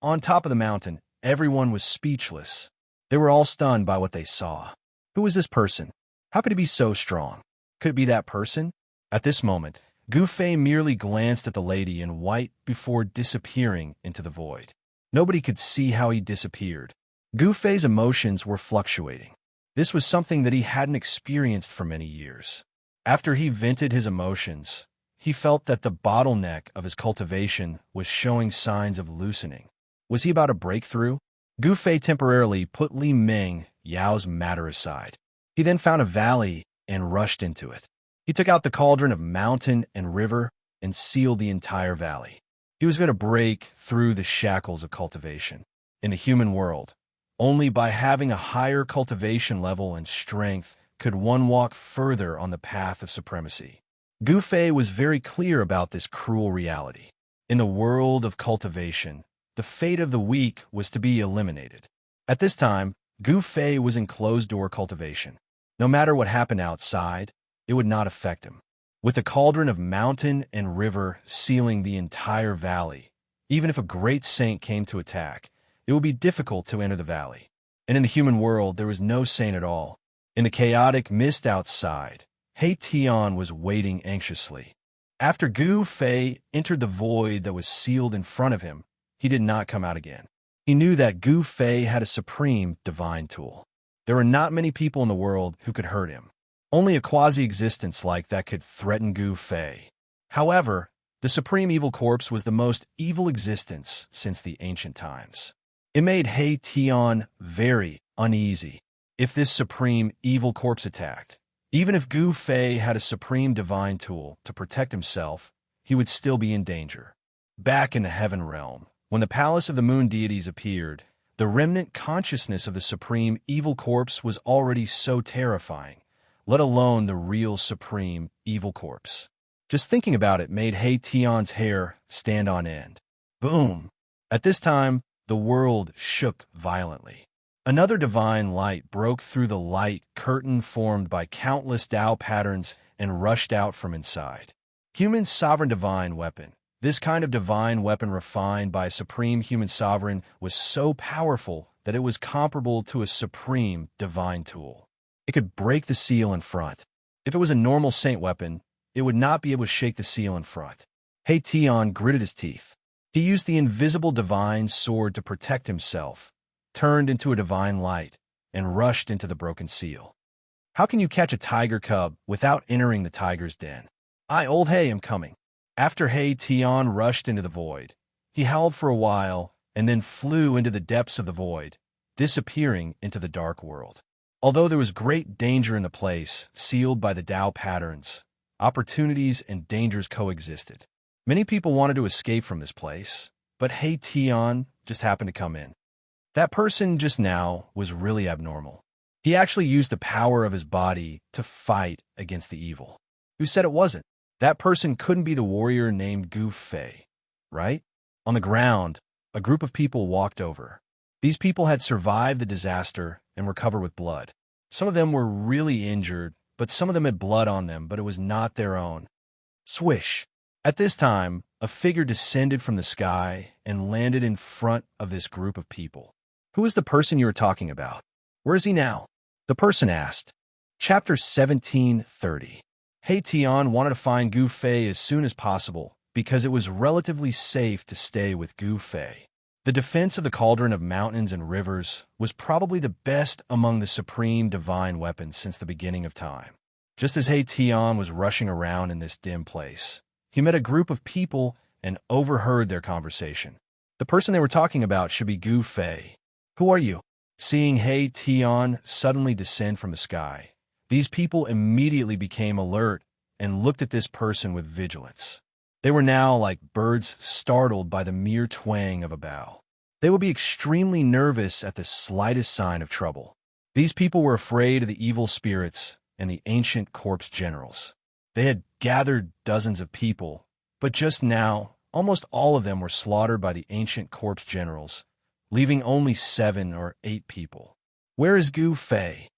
On top of the mountain, everyone was speechless. They were all stunned by what they saw. Who was this person? How could he be so strong? Could it be that person? At this moment, Gu Fei merely glanced at the lady in white before disappearing into the void. Nobody could see how he disappeared. Gu Fei's emotions were fluctuating. This was something that he hadn't experienced for many years. After he vented his emotions, he felt that the bottleneck of his cultivation was showing signs of loosening. Was he about to break through? Gu Fei temporarily put Li Ming, Yao's matter aside. He then found a valley and rushed into it. He took out the cauldron of mountain and river and sealed the entire valley. He was going to break through the shackles of cultivation. In the human world, only by having a higher cultivation level and strength could one walk further on the path of supremacy. Gu Fei was very clear about this cruel reality. In the world of cultivation, the fate of the weak was to be eliminated. At this time, Gu Fei was in closed-door cultivation. No matter what happened outside, it would not affect him. With the cauldron of mountain and river sealing the entire valley, even if a great saint came to attack, it would be difficult to enter the valley. And in the human world, there was no saint at all. In the chaotic mist outside, He Tian was waiting anxiously. After Gu Fei entered the void that was sealed in front of him, he did not come out again. He knew that Gu Fei had a supreme divine tool. There were not many people in the world who could hurt him. Only a quasi-existence like that could threaten Gu Fei. However, the supreme evil corpse was the most evil existence since the ancient times. It made He Tian very uneasy. If this supreme evil corpse attacked, even if Gu Fei had a supreme divine tool to protect himself, he would still be in danger. Back in the heaven realm, when the palace of the moon deities appeared, the remnant consciousness of the supreme evil corpse was already so terrifying, let alone the real supreme evil corpse. Just thinking about it made He Tian's hair stand on end. Boom! At this time, the world shook violently. Another divine light broke through the light curtain formed by countless Tao patterns and rushed out from inside. Human sovereign divine weapon. This kind of divine weapon refined by a supreme human sovereign was so powerful that it was comparable to a supreme divine tool. It could break the seal in front. If it was a normal saint weapon, it would not be able to shake the seal in front. He Tian gritted his teeth. He used the invisible divine sword to protect himself, turned into a divine light, and rushed into the broken seal. How can you catch a tiger cub without entering the tiger's den? I, old He, am coming. After He Tian rushed into the void, he howled for a while and then flew into the depths of the void, disappearing into the dark world. Although there was great danger in the place, sealed by the Tao patterns, opportunities and dangers coexisted. Many people wanted to escape from this place, but He Tian just happened to come in. That person just now was really abnormal. He actually used the power of his body to fight against the evil. Who said it wasn't? That person couldn't be the warrior named Gu Fei, right? On the ground, a group of people walked over. These people had survived the disaster and were covered with blood. Some of them were really injured, but some of them had blood on them, but it was not their own. Swish! At this time, a figure descended from the sky and landed in front of this group of people. Who is the person you were talking about? Where is he now? The person asked. Chapter 17:30. He Tian wanted to find Gu Fei as soon as possible because it was relatively safe to stay with Gu Fei. The defense of the cauldron of mountains and rivers was probably the best among the supreme divine weapons since the beginning of time. Just as He Tian was rushing around in this dim place, he met a group of people and overheard their conversation. The person they were talking about should be Gu Fei. Who are you? Seeing He Tian suddenly descend from the sky, these people immediately became alert and looked at this person with vigilance. They were now like birds startled by the mere twang of a bough. They would be extremely nervous at the slightest sign of trouble. These people were afraid of the evil spirits and the ancient corpse generals. They had gathered dozens of people, but just now, almost all of them were slaughtered by the ancient corpse generals, leaving only 7 or 8 people. Where is Gu Fei?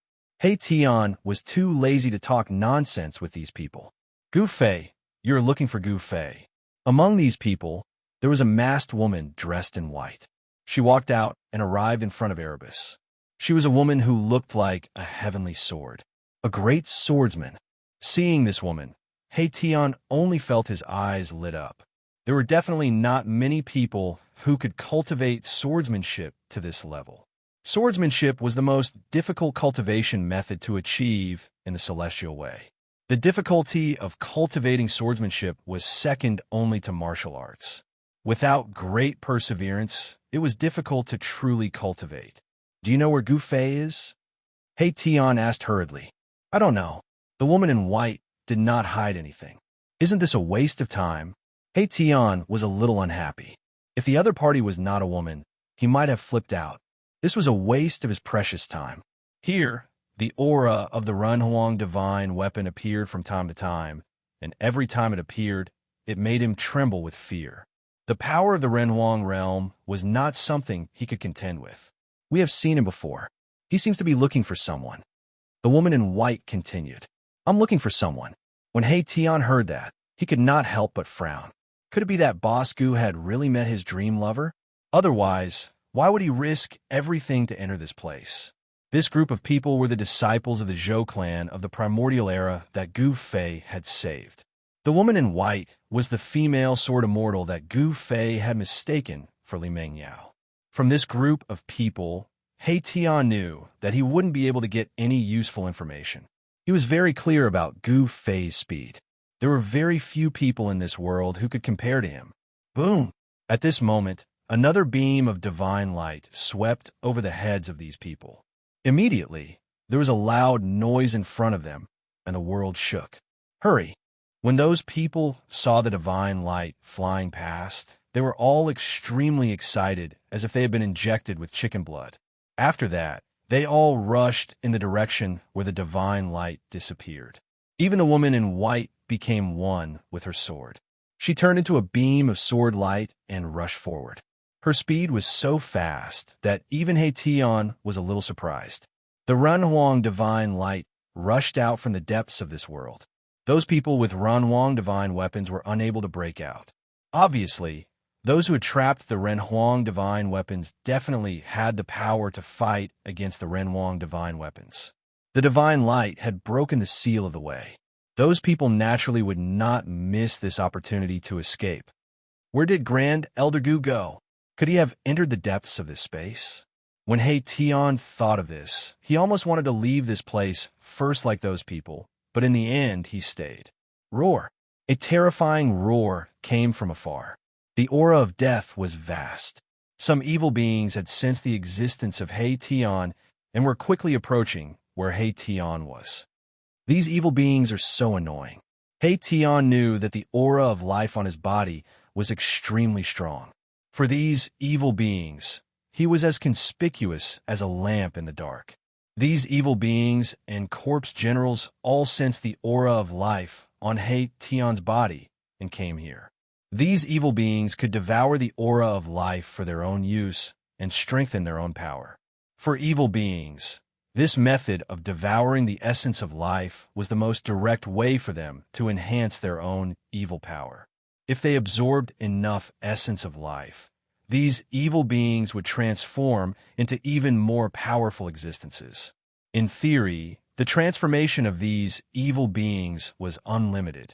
He Tian was too lazy to talk nonsense with these people. Gu Fei, you're looking for Gu Fei. Among these people, there was a masked woman dressed in white. She walked out and arrived in front of Erebus. She was a woman who looked like a heavenly sword, a great swordsman. Seeing this woman, He Tian only felt his eyes lit up. There were definitely not many people who could cultivate swordsmanship to this level. Swordsmanship was the most difficult cultivation method to achieve in the celestial way. The difficulty of cultivating swordsmanship was second only to martial arts. Without great perseverance, it was difficult to truly cultivate. Do you know where Gu Fei is? He Tian asked hurriedly. I don't know. The woman in white did not hide anything. Isn't this a waste of time? He Tian was a little unhappy. If the other party was not a woman, he might have flipped out. This was a waste of his precious time. Here, the aura of the Renhuang divine weapon appeared from time to time, and every time it appeared, it made him tremble with fear. The power of the Renhuang realm was not something he could contend with. We have seen him before. He seems to be looking for someone. The woman in white continued. I'm looking for someone. When He Tian heard that, he could not help but frown. Could it be that Boss Gu had really met his dream lover? Otherwise, why would he risk everything to enter this place? This group of people were the disciples of the Zhou clan of the primordial era that Gu Fei had saved. The woman in white was the female sword immortal that Gu Fei had mistaken for Li Mengyao. From this group of people, He Tian knew that he wouldn't be able to get any useful information. He was very clear about Gu Fei's speed. There were very few people in this world who could compare to him. Boom! At this moment, another beam of divine light swept over the heads of these people. Immediately, there was a loud noise in front of them, and the world shook. Hurry! When those people saw the divine light flying past, they were all extremely excited, as if they had been injected with chicken blood. After that, they all rushed in the direction where the divine light disappeared. Even the woman in white became one with her sword. She turned into a beam of sword light and rushed forward. Her speed was so fast that even He Tian was a little surprised. The Renhuang divine light rushed out from the depths of this world. Those people with Renhuang divine weapons were unable to break out. Obviously, those who had trapped the Renhuang divine weapons definitely had the power to fight against the Renhuang divine weapons. The divine light had broken the seal of the way. Those people naturally would not miss this opportunity to escape. Where did Grand Elder Gu go? Could he have entered the depths of this space? When He Tian thought of this, he almost wanted to leave this place first like those people, but in the end he stayed. Roar! A terrifying roar came from afar. The aura of death was vast. Some evil beings had sensed the existence of He Tian and were quickly approaching, where He Tian was. These evil beings are so annoying. He Tian knew that the aura of life on his body was extremely strong. For these evil beings, he was as conspicuous as a lamp in the dark. These evil beings and corpse generals all sensed the aura of life on He Tian's body and came here. These evil beings could devour the aura of life for their own use and strengthen their own power. For evil beings, this method of devouring the essence of life was the most direct way for them to enhance their own evil power. If they absorbed enough essence of life, these evil beings would transform into even more powerful existences. In theory, the transformation of these evil beings was unlimited.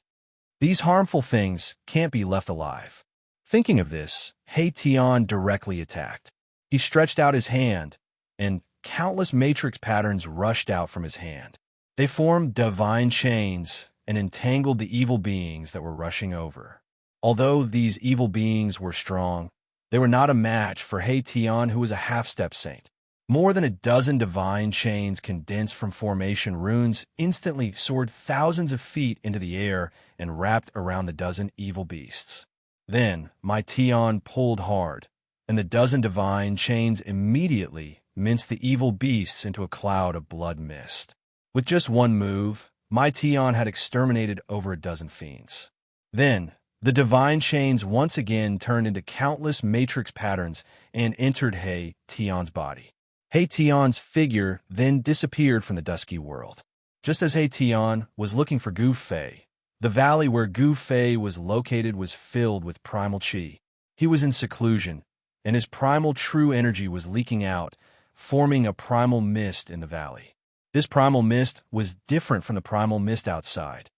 These harmful things can't be left alive. Thinking of this, He Tian directly attacked. He stretched out his hand, and countless matrix patterns rushed out from his hand. They formed divine chains and entangled the evil beings that were rushing over. Although these evil beings were strong, they were not a match for He Tian, who was a half-step saint. More than a dozen divine chains condensed from formation runes instantly soared thousands of feet into the air and wrapped around the dozen evil beasts. Then, my Tian pulled hard, and the dozen divine chains immediately minced the evil beasts into a cloud of blood mist. With just one move, my Tian had exterminated over a dozen fiends. Then, the divine chains once again turned into countless matrix patterns and entered He Tian's body. He Tian's figure then disappeared from the dusky world. Just as He Tian was looking for Gu Fei, the valley where Gu Fei was located was filled with primal qi. He was in seclusion, and his primal true energy was leaking out, forming a primal mist in the valley. This primal mist was different from the primal mist outside.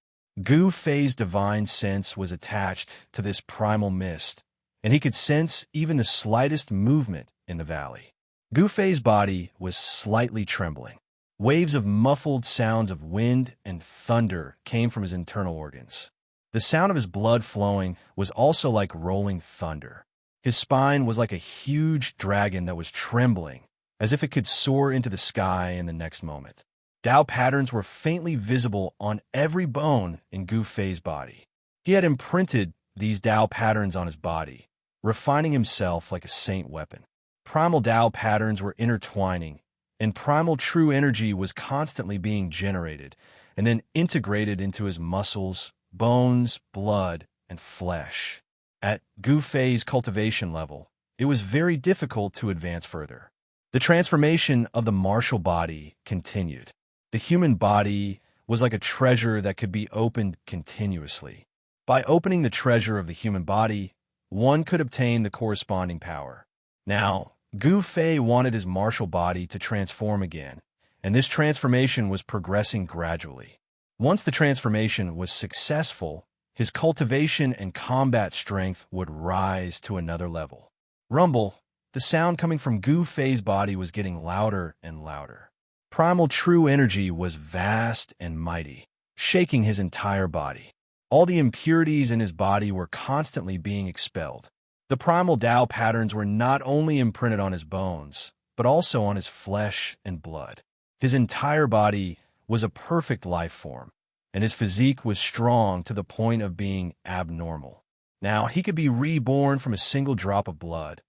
Gu Fei's divine sense was attached to this primal mist, and he could sense even the slightest movement in the valley. Gu Fei's body was slightly trembling. Waves of muffled sounds of wind and thunder came from his internal organs. The sound of his blood flowing was also like rolling thunder. His spine was like a huge dragon that was trembling, as if it could soar into the sky in the next moment. Tao patterns were faintly visible on every bone in Gu Fei's body. He had imprinted these Tao patterns on his body, refining himself like a saint weapon. Primal Tao patterns were intertwining, and primal true energy was constantly being generated and then integrated into his muscles, bones, blood, and flesh. At Gu Fei's cultivation level, it was very difficult to advance further. The transformation of the martial body continued. The human body was like a treasure that could be opened continuously. By opening the treasure of the human body, one could obtain the corresponding power. Now, Gu Fei wanted his martial body to transform again, and this transformation was progressing gradually. Once the transformation was successful, his cultivation and combat strength would rise to another level. Rumble, the sound coming from Gu Fei's body was getting louder and louder. Primal true energy was vast and mighty, shaking his entire body. All the impurities in his body were constantly being expelled. The primal Tao patterns were not only imprinted on his bones, but also on his flesh and blood. His entire body was a perfect life form, and his physique was strong to the point of being abnormal. Now, he could be reborn from a single drop of blood,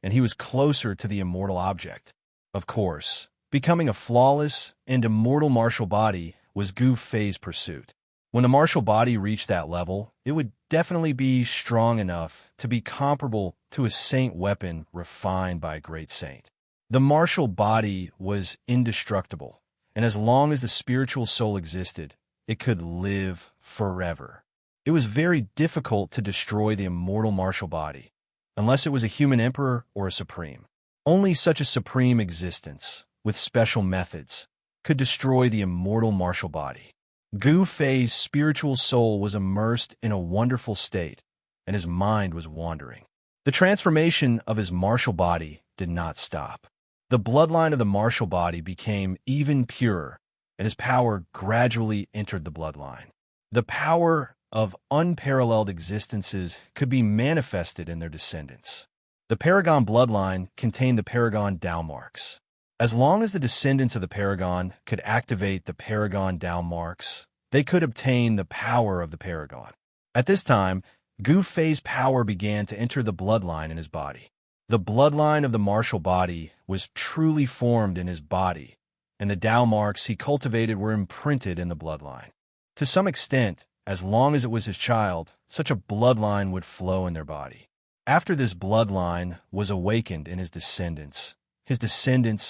and he was closer to the immortal object. Of course, becoming a flawless and immortal martial body was Gu Fei's pursuit. When the martial body reached that level, it would definitely be strong enough to be comparable to a saint weapon refined by a great saint. The martial body was indestructible, and as long as the spiritual soul existed, it could live forever. It was very difficult to destroy the immortal martial body, unless it was a human emperor or a supreme. Only such a supreme existence, with special methods, could destroy the immortal martial body. Gu Fei's spiritual soul was immersed in a wonderful state, and his mind was wandering. The transformation of his martial body did not stop. The bloodline of the martial body became even purer, and his power gradually entered the bloodline. The power of unparalleled existences could be manifested in their descendants. The Paragon bloodline contained the Paragon Tao marks. As long as the descendants of the Paragon could activate the Paragon Dao marks, they could obtain the power of the Paragon. At this time, Gu Fei's power began to enter the bloodline in his body. The bloodline of the martial body was truly formed in his body, and the Dao marks he cultivated were imprinted in the bloodline. To some extent, as long as it was his child, such a bloodline would flow in their body. After this bloodline was awakened in his descendants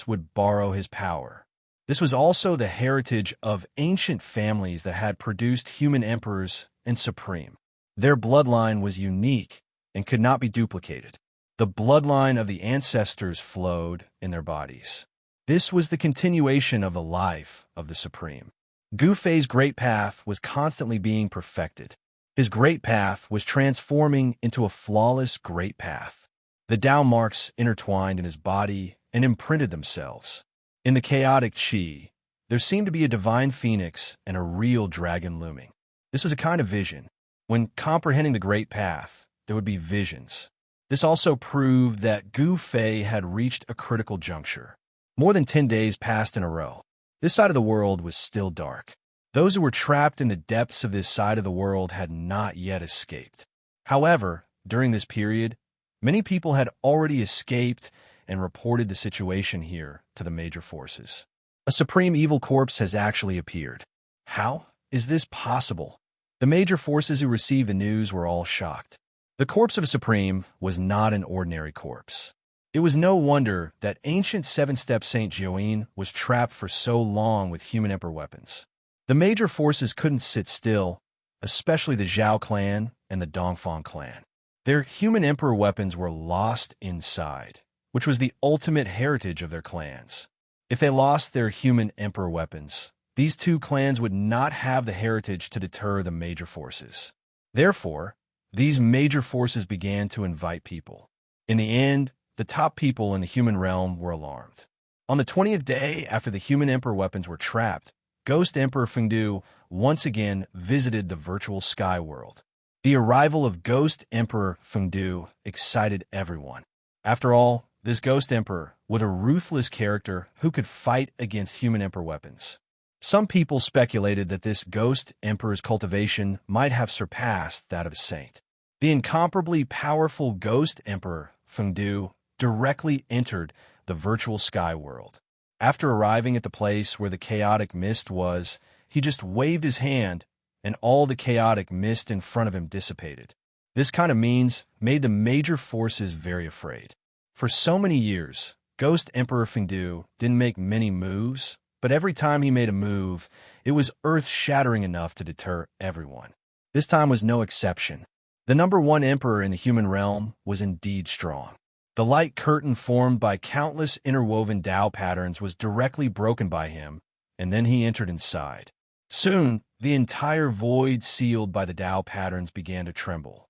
would borrow his power. This was also the heritage of ancient families that had produced human emperors and supreme. Their bloodline was unique and could not be duplicated. The bloodline of the ancestors flowed in their bodies. This was the continuation of the life of the supreme. Gu Fei's great path was constantly being perfected. His great path was transforming into a flawless great path. The Dao marks intertwined in his body and imprinted themselves. In the chaotic Qi, there seemed to be a divine phoenix and a real dragon looming. This was a kind of vision. When comprehending the great path, there would be visions. This also proved that Gu Fei had reached a critical juncture. More than 10 days passed in a row. This side of the world was still dark. Those who were trapped in the depths of this side of the world had not yet escaped. However, during this period, many people had already escaped and reported the situation here to the major forces. A supreme evil corpse has actually appeared. How is this possible? The major forces who received the news were all shocked. The corpse of a supreme was not an ordinary corpse. It was no wonder that ancient seven-step Saint Jiuyin was trapped for so long with human emperor weapons. The major forces couldn't sit still, especially the Zhao clan and the Dongfang clan. Their human emperor weapons were lost inside, which was the ultimate heritage of their clans. If they lost their human emperor weapons, these two clans would not have the heritage to deter the major forces. Therefore, these major forces began to invite people. In the end, the top people in the human realm were alarmed. On the 20th day after the human emperor weapons were trapped, Ghost Emperor Fengdu once again visited the virtual sky world. The arrival of Ghost Emperor Fengdu excited everyone. After all, this Ghost Emperor was a ruthless character who could fight against human emperor weapons. Some people speculated that this Ghost Emperor's cultivation might have surpassed that of a saint. The incomparably powerful Ghost Emperor Fengdu directly entered the virtual sky world. After arriving at the place where the chaotic mist was, he just waved his hand, and all the chaotic mist in front of him dissipated. This kind of means made the major forces very afraid. For so many years, Ghost Emperor Fengdu didn't make many moves, but every time he made a move, it was earth-shattering enough to deter everyone. This time was no exception. The number one emperor in the human realm was indeed strong. The light curtain formed by countless interwoven Dao patterns was directly broken by him, and then he entered inside. Soon, the entire void sealed by the Dao patterns began to tremble.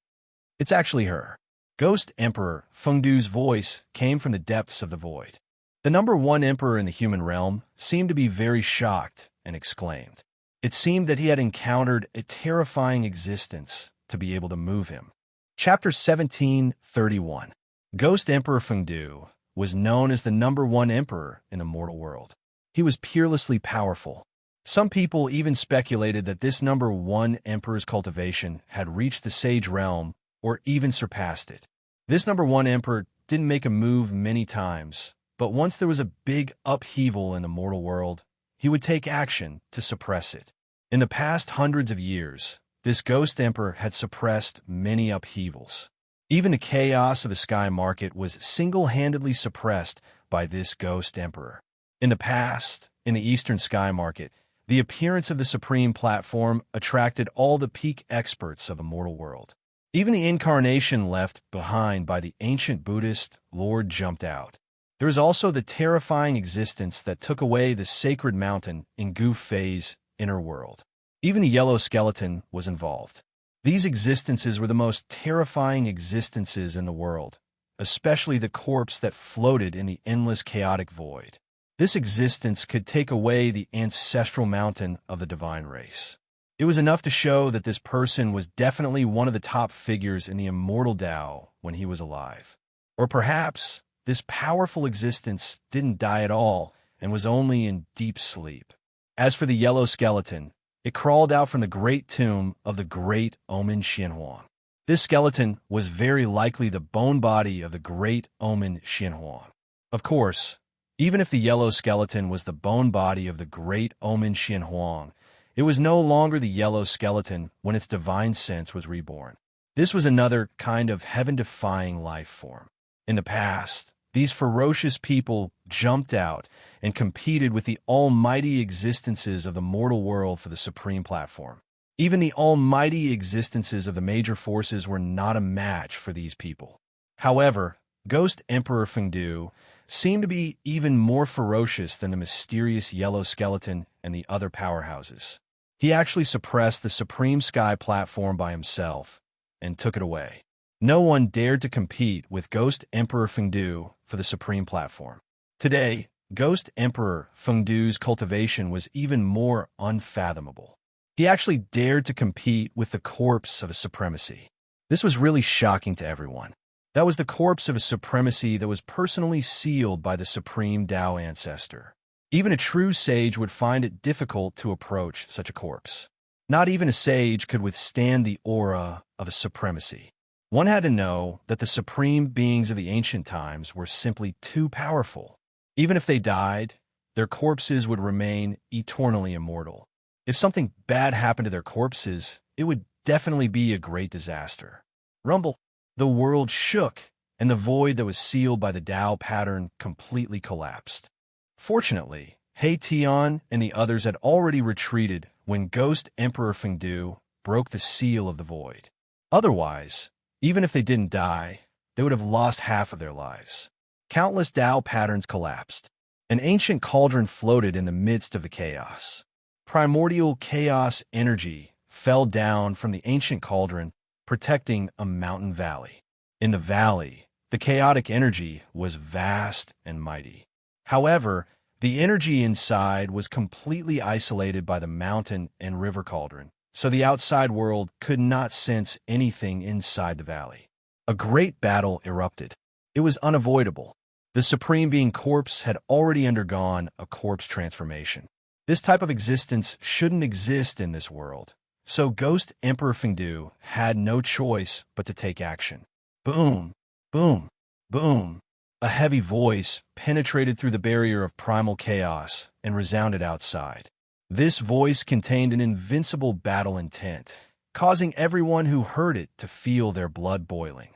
It's actually her. Ghost Emperor Fengdu's voice came from the depths of the void. The number one emperor in the human realm seemed to be very shocked and exclaimed. It seemed that he had encountered a terrifying existence to be able to move him. Chapter 17:31. Ghost Emperor Fengdu was known as the number one emperor in the mortal world. He was peerlessly powerful. Some people even speculated that this number one emperor's cultivation had reached the sage realm or even surpassed it. This number one emperor didn't make a move many times, but once there was a big upheaval in the mortal world, he would take action to suppress it. In the past hundreds of years, this ghost emperor had suppressed many upheavals. Even the chaos of the sky market was single-handedly suppressed by this ghost emperor. In the past, in the eastern sky market, the appearance of the supreme platform attracted all the peak experts of the mortal world. Even the incarnation left behind by the ancient Buddhist Lord jumped out. There was also the terrifying existence that took away the sacred mountain in Gu Fei's inner world. Even the yellow skeleton was involved. These existences were the most terrifying existences in the world, especially the corpse that floated in the endless chaotic void. This existence could take away the ancestral mountain of the divine race. It was enough to show that this person was definitely one of the top figures in the immortal Tao when he was alive. Or perhaps this powerful existence didn't die at all and was only in deep sleep. As for the yellow skeleton, it crawled out from the great tomb of the great omen Xianxia. This skeleton was very likely the bone body of the great omen Xianxia. Of course, even if the yellow skeleton was the bone body of the great omen Xianxia, it was no longer the yellow skeleton when its divine sense was reborn. This was another kind of heaven-defying life form. In the past, these ferocious people jumped out and competed with the almighty existences of the mortal world for the supreme platform. Even the almighty existences of the major forces were not a match for these people. However, Ghost Emperor Fengdu seemed to be even more ferocious than the mysterious yellow skeleton and the other powerhouses. He actually suppressed the supreme sky platform by himself and took it away. No one dared to compete with Ghost Emperor Fengdu for the supreme platform. Today, Ghost Emperor Fengdu's cultivation was even more unfathomable. He actually dared to compete with the corpse of a supremacy. This was really shocking to everyone. That was the corpse of a supremacy that was personally sealed by the supreme Tao ancestor. Even a true sage would find it difficult to approach such a corpse. Not even a sage could withstand the aura of a supremacy. One had to know that the supreme beings of the ancient times were simply too powerful. Even if they died, their corpses would remain eternally immortal. If something bad happened to their corpses, it would definitely be a great disaster. Rumble. The world shook, and the void that was sealed by the Tao pattern completely collapsed. Fortunately, He Tian and the others had already retreated when Ghost Emperor Fengdu broke the seal of the void. Otherwise, even if they didn't die, they would have lost half of their lives. Countless Tao patterns collapsed. An ancient cauldron floated in the midst of the chaos. Primordial chaos energy fell down from the ancient cauldron, protecting a mountain valley. In the valley, the chaotic energy was vast and mighty. However, the energy inside was completely isolated by the mountain and river cauldron, so the outside world could not sense anything inside the valley. A great battle erupted. It was unavoidable. The Supreme Being corpse had already undergone a corpse transformation. This type of existence shouldn't exist in this world. So Ghost Emperor Fengdu had no choice but to take action. Boom, boom, boom. A heavy voice penetrated through the barrier of primal chaos and resounded outside. This voice contained an invincible battle intent, causing everyone who heard it to feel their blood boiling.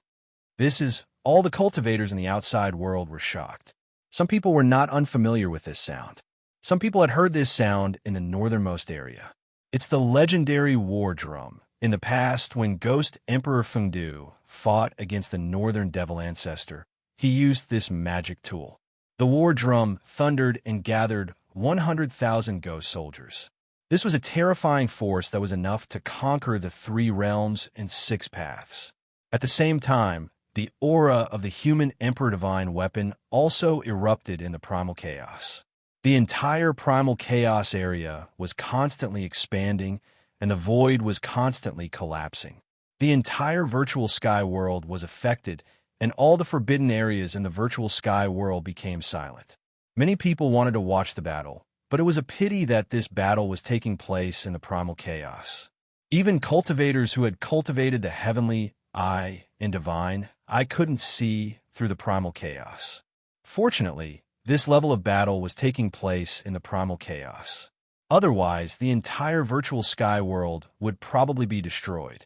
All the cultivators in the outside world were shocked. Some people were not unfamiliar with this sound. Some people had heard this sound in the northernmost area. It's the legendary war drum. In the past, when Ghost Emperor Fengdu fought against the Northern Devil Ancestor, he used this magic tool. The war drum thundered and gathered 100,000 ghost soldiers. This was a terrifying force that was enough to conquer the 3 realms and 6 paths. At the same time, the aura of the human Emperor Divine weapon also erupted in the primal chaos. The entire primal chaos area was constantly expanding, and the void was constantly collapsing. The entire virtual sky world was affected, and all the forbidden areas in the virtual sky world became silent. Many people wanted to watch the battle, but it was a pity that this battle was taking place in the primal chaos. Even cultivators who had cultivated the heavenly eye and divine eye couldn't see through the primal chaos. Fortunately, this level of battle was taking place in the primal chaos. Otherwise, the entire virtual sky world would probably be destroyed.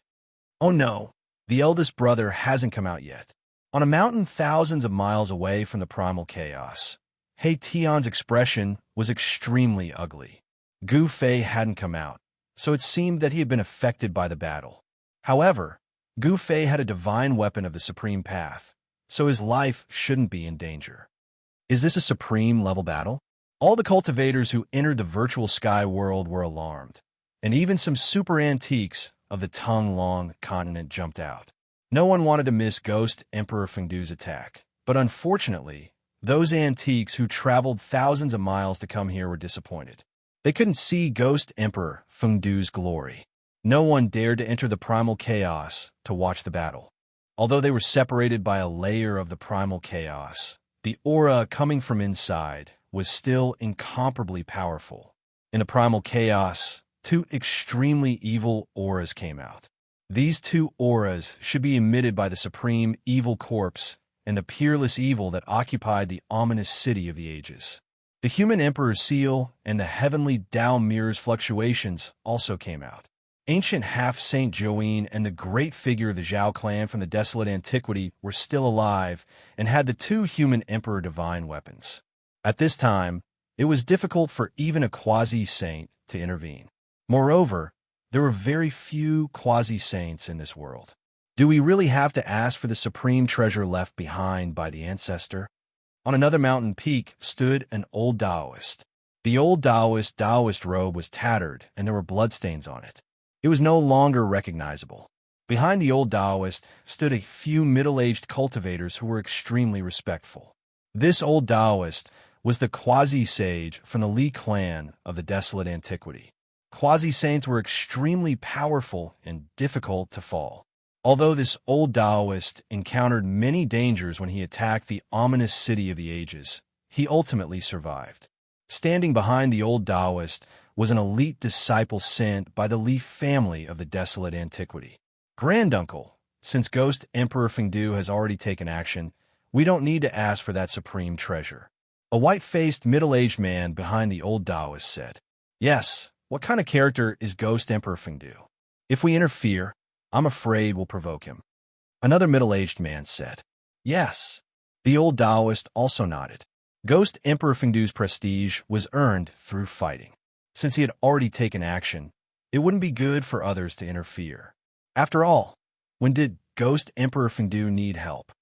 Oh no, the eldest brother hasn't come out yet. On a mountain thousands of miles away from the primal chaos, He Tian's expression was extremely ugly. Gu Fei hadn't come out, so it seemed that he had been affected by the battle. However, Gu Fei had a divine weapon of the supreme path, so his life shouldn't be in danger. Is this a supreme level battle? All the cultivators who entered the virtual sky world were alarmed, and even some super antiques of the Tongue-Long continent jumped out. No one wanted to miss Ghost Emperor Fengdu's attack, but unfortunately, those antiques who traveled thousands of miles to come here were disappointed. They couldn't see Ghost Emperor Fengdu's glory. No one dared to enter the primal chaos to watch the battle. Although they were separated by a layer of the primal chaos, The aura coming from inside was still incomparably powerful. In the primal chaos, two extremely evil auras came out. These two auras should be emitted by the supreme evil corpse and the peerless evil that occupied the ominous city of the ages. The human emperor's seal and the heavenly Tao mirror's fluctuations also came out. Ancient half-Saint Joanne and the great figure of the Zhao clan from the desolate antiquity were still alive and had the two human emperor divine weapons. At this time, it was difficult for even a quasi-saint to intervene. Moreover, there were very few quasi-saints in this world. Do we really have to ask for the supreme treasure left behind by the ancestor? On another mountain peak stood an old Taoist. The old Taoist robe was tattered and there were bloodstains on it. It was no longer recognizable. Behind the old Taoist stood a few middle-aged cultivators who were extremely respectful. This old Taoist was the quasi-sage from the Li clan of the desolate antiquity. Quasi-saints were extremely powerful and difficult to fall. Although this old Taoist encountered many dangers when he attacked the ominous city of the ages, he ultimately survived. Standing behind the old Taoist was an elite disciple sent by the Li family of the desolate antiquity. Granduncle, since Ghost Emperor Fengdu has already taken action, we don't need to ask for that supreme treasure. A white-faced, middle-aged man behind the old Taoist said, "Yes, what kind of character is Ghost Emperor Fengdu? If we interfere, I'm afraid we'll provoke him." Another middle-aged man said, "Yes." The old Taoist also nodded. Ghost Emperor Fengdu's prestige was earned through fighting. Since he had already taken action, it wouldn't be good for others to interfere. After all, when did Ghost Emperor Fengdu need help?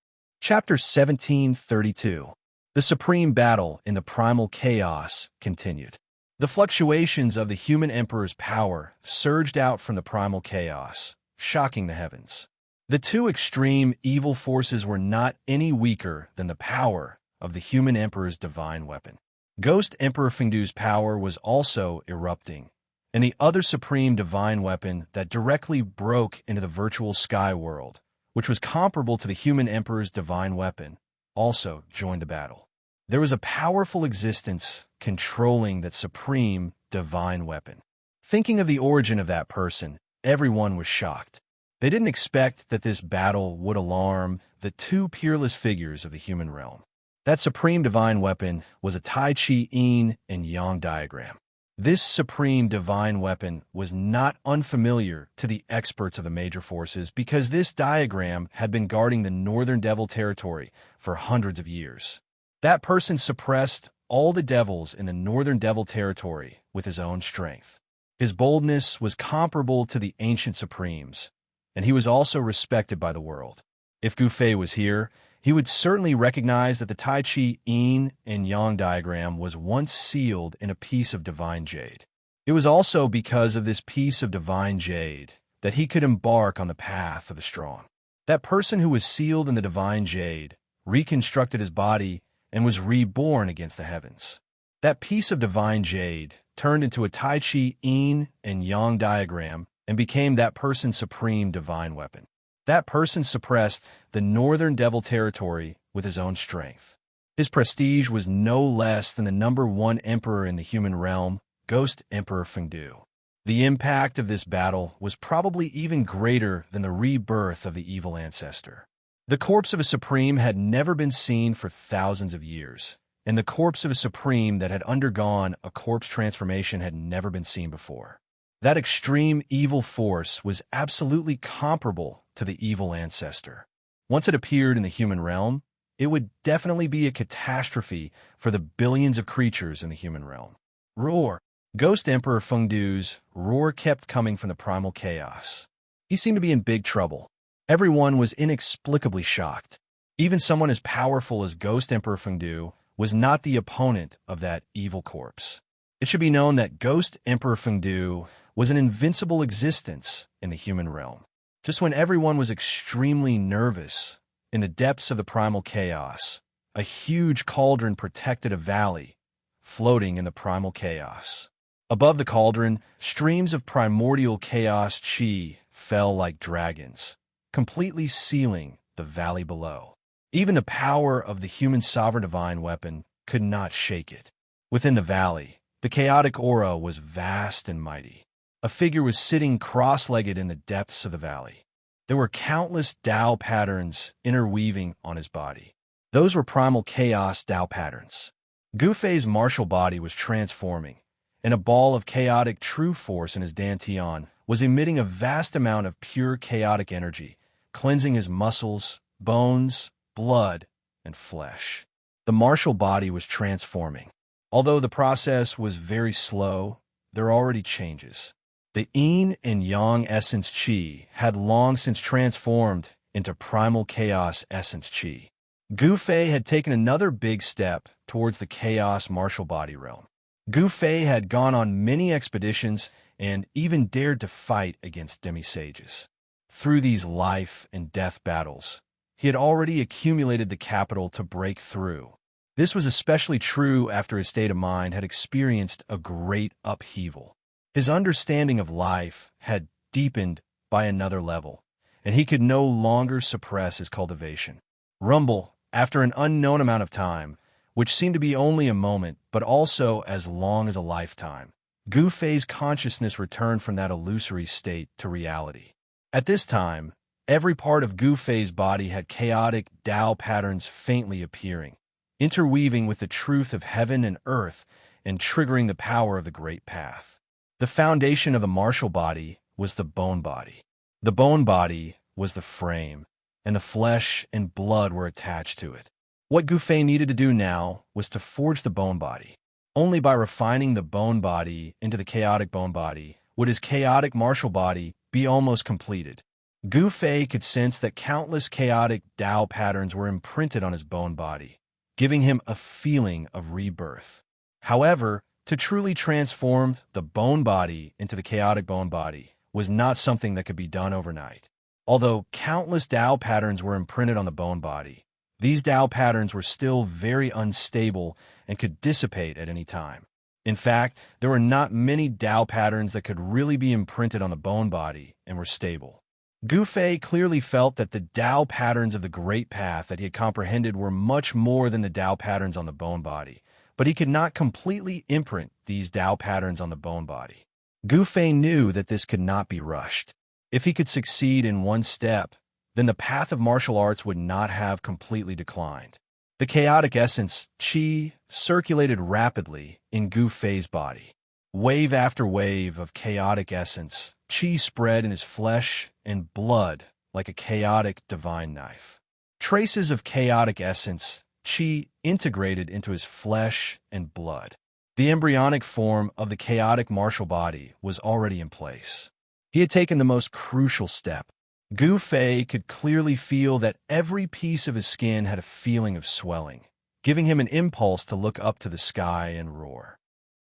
Chapter 1732. The Supreme Battle in the Primal Chaos continued. The fluctuations of the human emperor's power surged out from the primal chaos, shocking the heavens. The two extreme evil forces were not any weaker than the power of the human emperor's divine weapon. Ghost Emperor Fengdu's power was also erupting, and the other supreme divine weapon that directly broke into the virtual sky world, which was comparable to the human emperor's divine weapon, also joined the battle. There was a powerful existence controlling that supreme divine weapon. Thinking of the origin of that person, everyone was shocked. They didn't expect that this battle would alarm the two peerless figures of the human realm. That supreme divine weapon was a Tai Chi Yin and Yang diagram. This supreme divine weapon was not unfamiliar to the experts of the major forces because this diagram had been guarding the Northern Devil territory for hundreds of years. That person suppressed all the devils in the Northern Devil territory with his own strength. His boldness was comparable to the ancient supremes, and he was also respected by the world. If Gu Fei was here, he would certainly recognize that the Tai Chi Yin and Yang diagram was once sealed in a piece of divine jade. It was also because of this piece of divine jade that he could embark on the path of the strong. That person who was sealed in the divine jade reconstructed his body and was reborn against the heavens. That piece of divine jade turned into a Tai Chi Yin and Yang diagram and became that person's supreme divine weapon. That person suppressed the Northern Devil territory with his own strength. His prestige was no less than the #1 emperor in the human realm, Ghost Emperor Fengdu. The impact of this battle was probably even greater than the rebirth of the evil ancestor. The corpse of a supreme had never been seen for thousands of years, and the corpse of a supreme that had undergone a corpse transformation had never been seen before. That extreme evil force was absolutely comparable to the evil ancestor. Once it appeared in the human realm, it would definitely be a catastrophe for the billions of creatures in the human realm. Roar! Ghost Emperor Fengdu's roar kept coming from the primal chaos. He seemed to be in big trouble. Everyone was inexplicably shocked. Even someone as powerful as Ghost Emperor Fengdu was not the opponent of that evil corpse. It should be known that Ghost Emperor Fengdu was an invincible existence in the human realm. Just when everyone was extremely nervous, in the depths of the primal chaos, a huge cauldron protected a valley, floating in the primal chaos. Above the cauldron, streams of primordial chaos chi fell like dragons, completely sealing the valley below. Even the power of the human sovereign divine weapon could not shake it. Within the valley, the chaotic aura was vast and mighty. A figure was sitting cross-legged in the depths of the valley. There were countless Tao patterns interweaving on his body. Those were primal chaos Tao patterns. Gu Fei's martial body was transforming, and a ball of chaotic true force in his dantian was emitting a vast amount of pure chaotic energy, cleansing his muscles, bones, blood, and flesh. The martial body was transforming. Although the process was very slow, there are already changes. The yin and yang essence qi had long since transformed into primal chaos essence qi. Gu Fei had taken another big step towards the chaos martial body realm. Gu Fei had gone on many expeditions and even dared to fight against demi-sages. Through these life and death battles, he had already accumulated the capital to break through. This was especially true after his state of mind had experienced a great upheaval. His understanding of life had deepened by another level, and he could no longer suppress his cultivation. Rumble, after an unknown amount of time, which seemed to be only a moment, but also as long as a lifetime, Gu Fei's consciousness returned from that illusory state to reality. At this time, every part of Gu Fei's body had chaotic Tao patterns faintly appearing, interweaving with the truth of heaven and earth and triggering the power of the Great Path. The foundation of the martial body was the bone body. The bone body was the frame, and the flesh and blood were attached to it. What Gu Fei needed to do now was to forge the bone body. Only by refining the bone body into the chaotic bone body would his chaotic martial body be almost completed. Gu Fei could sense that countless chaotic Tao patterns were imprinted on his bone body, giving him a feeling of rebirth. However, to truly transform the bone body into the chaotic bone body was not something that could be done overnight. Although countless Tao patterns were imprinted on the bone body, these Tao patterns were still very unstable and could dissipate at any time. In fact, there were not many Tao patterns that could really be imprinted on the bone body and were stable. Gu Fei clearly felt that the Tao patterns of the Great Path that he had comprehended were much more than the Tao patterns on the bone body, but he could not completely imprint these Tao patterns on the bone body. Gu Fei knew that this could not be rushed. If he could succeed in one step, then the path of martial arts would not have completely declined. The chaotic essence, qi, circulated rapidly in Gu Fei's body. Wave after wave of chaotic essence, qi spread in his flesh and blood like a chaotic divine knife. Traces of chaotic essence, qi, integrated into his flesh and blood. The embryonic form of the chaotic martial body was already in place. He had taken the most crucial step. Gu Fei could clearly feel that every piece of his skin had a feeling of swelling, giving him an impulse to look up to the sky and roar.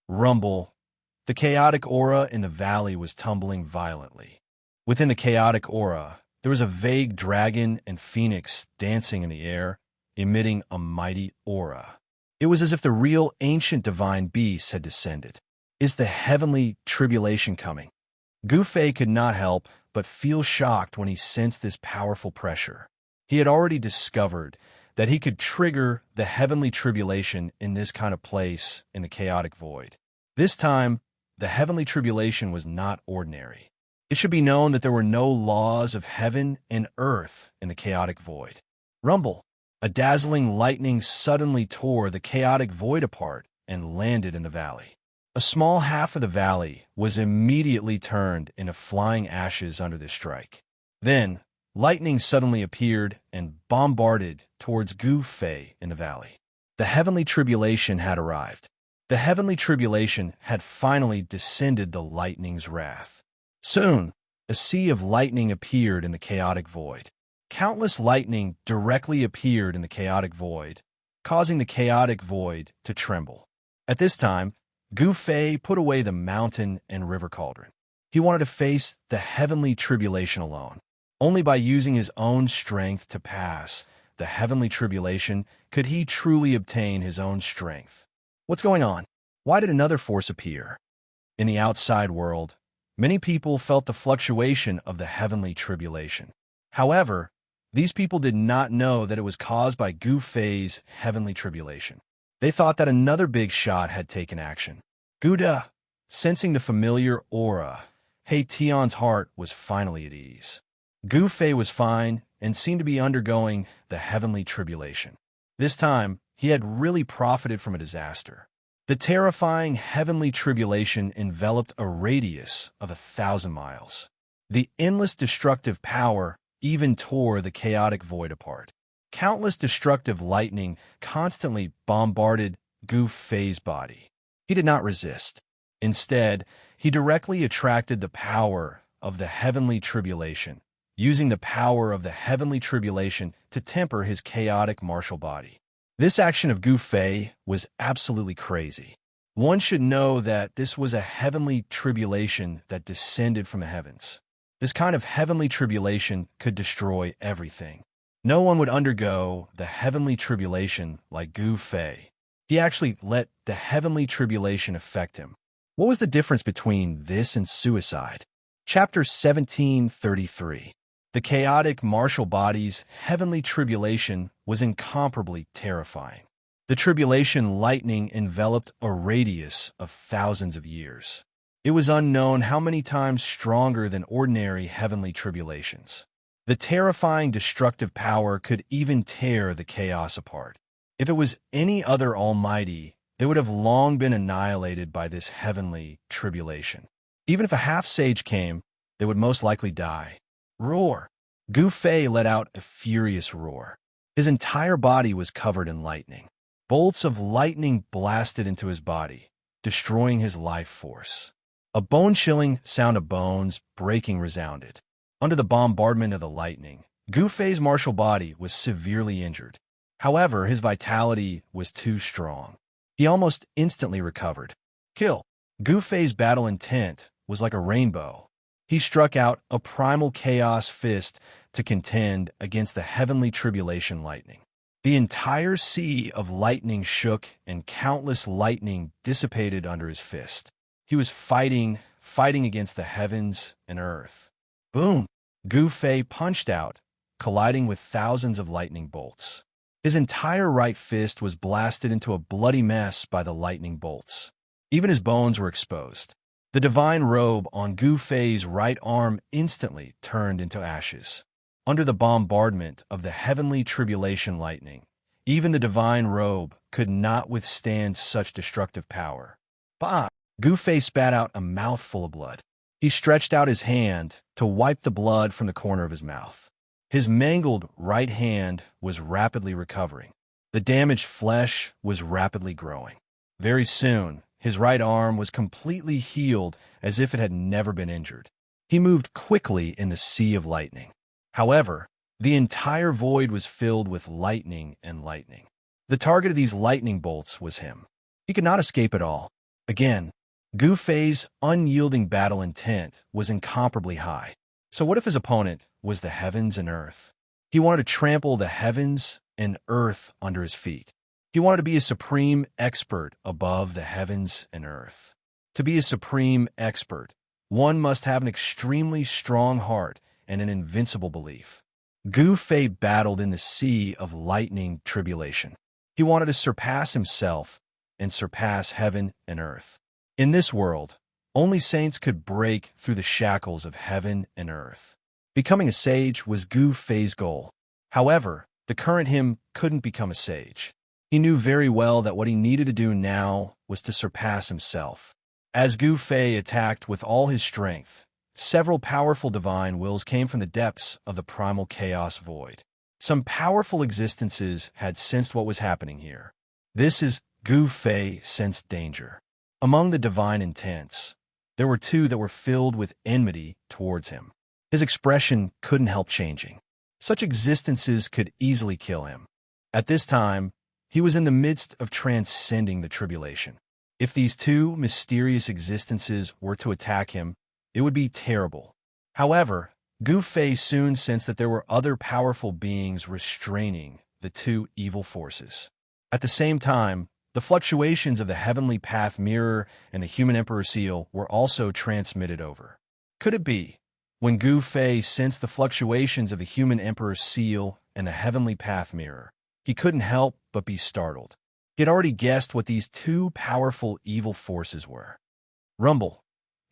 Rumble. The chaotic aura in the valley was tumbling violently. Within the chaotic aura, there was a vague dragon and phoenix dancing in the air, emitting a mighty aura. It was as if the real ancient divine beast had descended. Is the heavenly tribulation coming? Gu Fei could not help but feel shocked when he sensed this powerful pressure. He had already discovered that he could trigger the heavenly tribulation in this kind of place in the chaotic void. This time, the heavenly tribulation was not ordinary. It should be known that there were no laws of heaven and earth in the chaotic void. Rumble. A dazzling lightning suddenly tore the chaotic void apart and landed in the valley. A small half of the valley was immediately turned into flying ashes under this strike. Then, lightning suddenly appeared and bombarded towards Gu Fei in the valley. The heavenly tribulation had arrived. The heavenly tribulation had finally descended the lightning's wrath. Soon, a sea of lightning appeared in the chaotic void. Countless lightning directly appeared in the chaotic void, causing the chaotic void to tremble. At this time, Gu Fei put away the mountain and river cauldron. He wanted to face the heavenly tribulation alone. Only by using his own strength to pass the heavenly tribulation could he truly obtain his own strength. What's going on? Why did another force appear? In the outside world, many people felt the fluctuation of the heavenly tribulation. However, These people did not know that it was caused by Gu Fei's heavenly tribulation. They thought that another big shot had taken action. Guda, sensing the familiar aura, He Tian's heart was finally at ease. Gu Fei was fine and seemed to be undergoing the heavenly tribulation. This time, he had really profited from a disaster. The terrifying heavenly tribulation enveloped a radius of 1,000 miles. The endless destructive power even tore the chaotic void apart. Countless destructive lightning constantly bombarded Gu Fei's body. He did not resist. Instead, he directly attracted the power of the heavenly tribulation, using the power of the heavenly tribulation to temper his chaotic martial body. This action of Gu Fei was absolutely crazy. One should know that this was a heavenly tribulation that descended from the heavens. This kind of heavenly tribulation could destroy everything. No one would undergo the heavenly tribulation like Gu Fei. He actually let the heavenly tribulation affect him. What was the difference between this and suicide? Chapter 1733. The chaotic martial body's heavenly tribulation was incomparably terrifying. The tribulation lightning enveloped a radius of thousands of years. It was unknown how many times stronger than ordinary heavenly tribulations. The terrifying destructive power could even tear the chaos apart. If it was any other almighty, they would have long been annihilated by this heavenly tribulation. Even if a half-sage came, they would most likely die. Roar! Gu Fei let out a furious roar. His entire body was covered in lightning. Bolts of lightning blasted into his body, destroying his life force. A bone-chilling sound of bones breaking resounded. Under the bombardment of the lightning, Gu Fei's martial body was severely injured. However, his vitality was too strong. He almost instantly recovered. Kill! Gu Fei's battle intent was like a rainbow. He struck out a primal chaos fist to contend against the heavenly tribulation lightning. The entire sea of lightning shook and countless lightning dissipated under his fist. He was fighting against the heavens and earth. Boom! Gu Fei punched out, colliding with thousands of lightning bolts. His entire right fist was blasted into a bloody mess by the lightning bolts. Even his bones were exposed. The divine robe on Gu Fei's right arm instantly turned into ashes. Under the bombardment of the heavenly tribulation lightning, even the divine robe could not withstand such destructive power. Bah! Gu Fei spat out a mouthful of blood. He stretched out his hand to wipe the blood from the corner of his mouth. His mangled right hand was rapidly recovering. The damaged flesh was rapidly growing. Very soon, his right arm was completely healed as if it had never been injured. He moved quickly in the sea of lightning. However, the entire void was filled with lightning and lightning. The target of these lightning bolts was him. He could not escape at all. Again, Gu Fei's unyielding battle intent was incomparably high. So what if his opponent was the heavens and earth? He wanted to trample the heavens and earth under his feet. He wanted to be a supreme expert above the heavens and earth. To be a supreme expert, one must have an extremely strong heart and an invincible belief. Gu Fei battled in the sea of lightning tribulation. He wanted to surpass himself and surpass heaven and earth. In this world, only saints could break through the shackles of heaven and earth. Becoming a sage was Gu Fei's goal. However, the current him couldn't become a sage. He knew very well that what he needed to do now was to surpass himself. As Gu Fei attacked with all his strength, several powerful divine wills came from the depths of the primal chaos void. Some powerful existences had sensed what was happening here. This is Gu Fei sensed danger. Among the divine intents, there were two that were filled with enmity towards him. His expression couldn't help changing. Such existences could easily kill him. At this time, he was in the midst of transcending the tribulation. If these two mysterious existences were to attack him, it would be terrible. However, Gu Fei soon sensed that there were other powerful beings restraining the two evil forces. At the same time, the fluctuations of the heavenly path mirror and the human emperor seal were also transmitted over. Could it be When Gu Fei sensed the fluctuations of the human emperor's seal and the heavenly path mirror, he couldn't help but be startled. He had already guessed what these two powerful evil forces were. Rumble.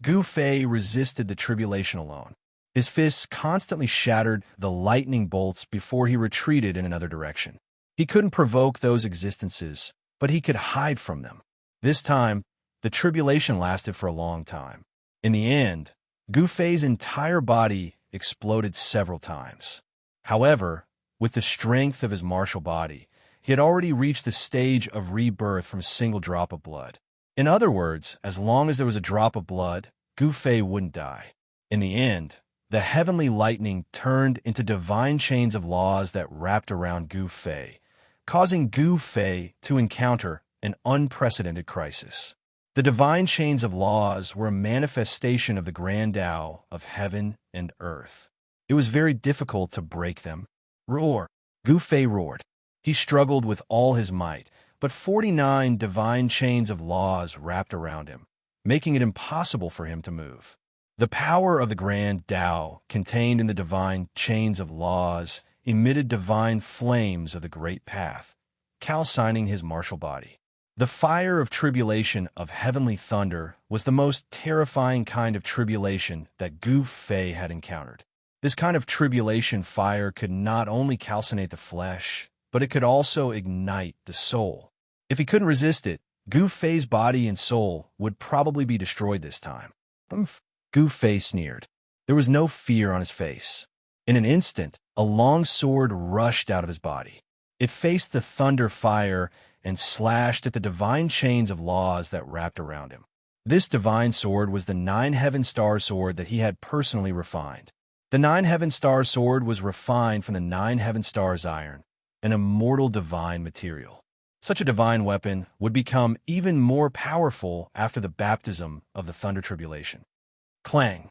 Gu Fei resisted the tribulation alone. His fists constantly shattered the lightning bolts before he retreated in another direction. He couldn't provoke those existences, but he could hide from them. This time, the tribulation lasted for a long time. In the end, Gu Fei's entire body exploded several times. However, with the strength of his martial body, he had already reached the stage of rebirth from a single drop of blood. In other words, as long as there was a drop of blood, Gu Fei wouldn't die. In the end, the heavenly lightning turned into divine chains of laws that wrapped around Gu Fei, causing Gu Fei to encounter an unprecedented crisis. The divine chains of laws were a manifestation of the grand Tao of heaven and earth. It was very difficult to break them. Roar! Gu Fei roared. He struggled with all his might, but 49 divine chains of laws wrapped around him, making it impossible for him to move. The power of the grand Tao contained in the divine chains of laws emitted divine flames of the great path, calcining his martial body. The fire of tribulation of heavenly thunder was the most terrifying kind of tribulation that Gu Fei had encountered. This kind of tribulation fire could not only calcinate the flesh, but it could also ignite the soul. If he couldn't resist it, Gu Fei's body and soul would probably be destroyed this time. Gu Fei sneered. There was no fear on his face. In an instant, a long sword rushed out of his body. It faced the thunder fire and slashed at the divine chains of laws that wrapped around him. This divine sword was the 9 Heaven Star Sword that he had personally refined. The 9 Heaven Star Sword was refined from the 9 Heaven Stars iron, an immortal divine material. Such a divine weapon would become even more powerful after the baptism of the Thunder Tribulation. Clang!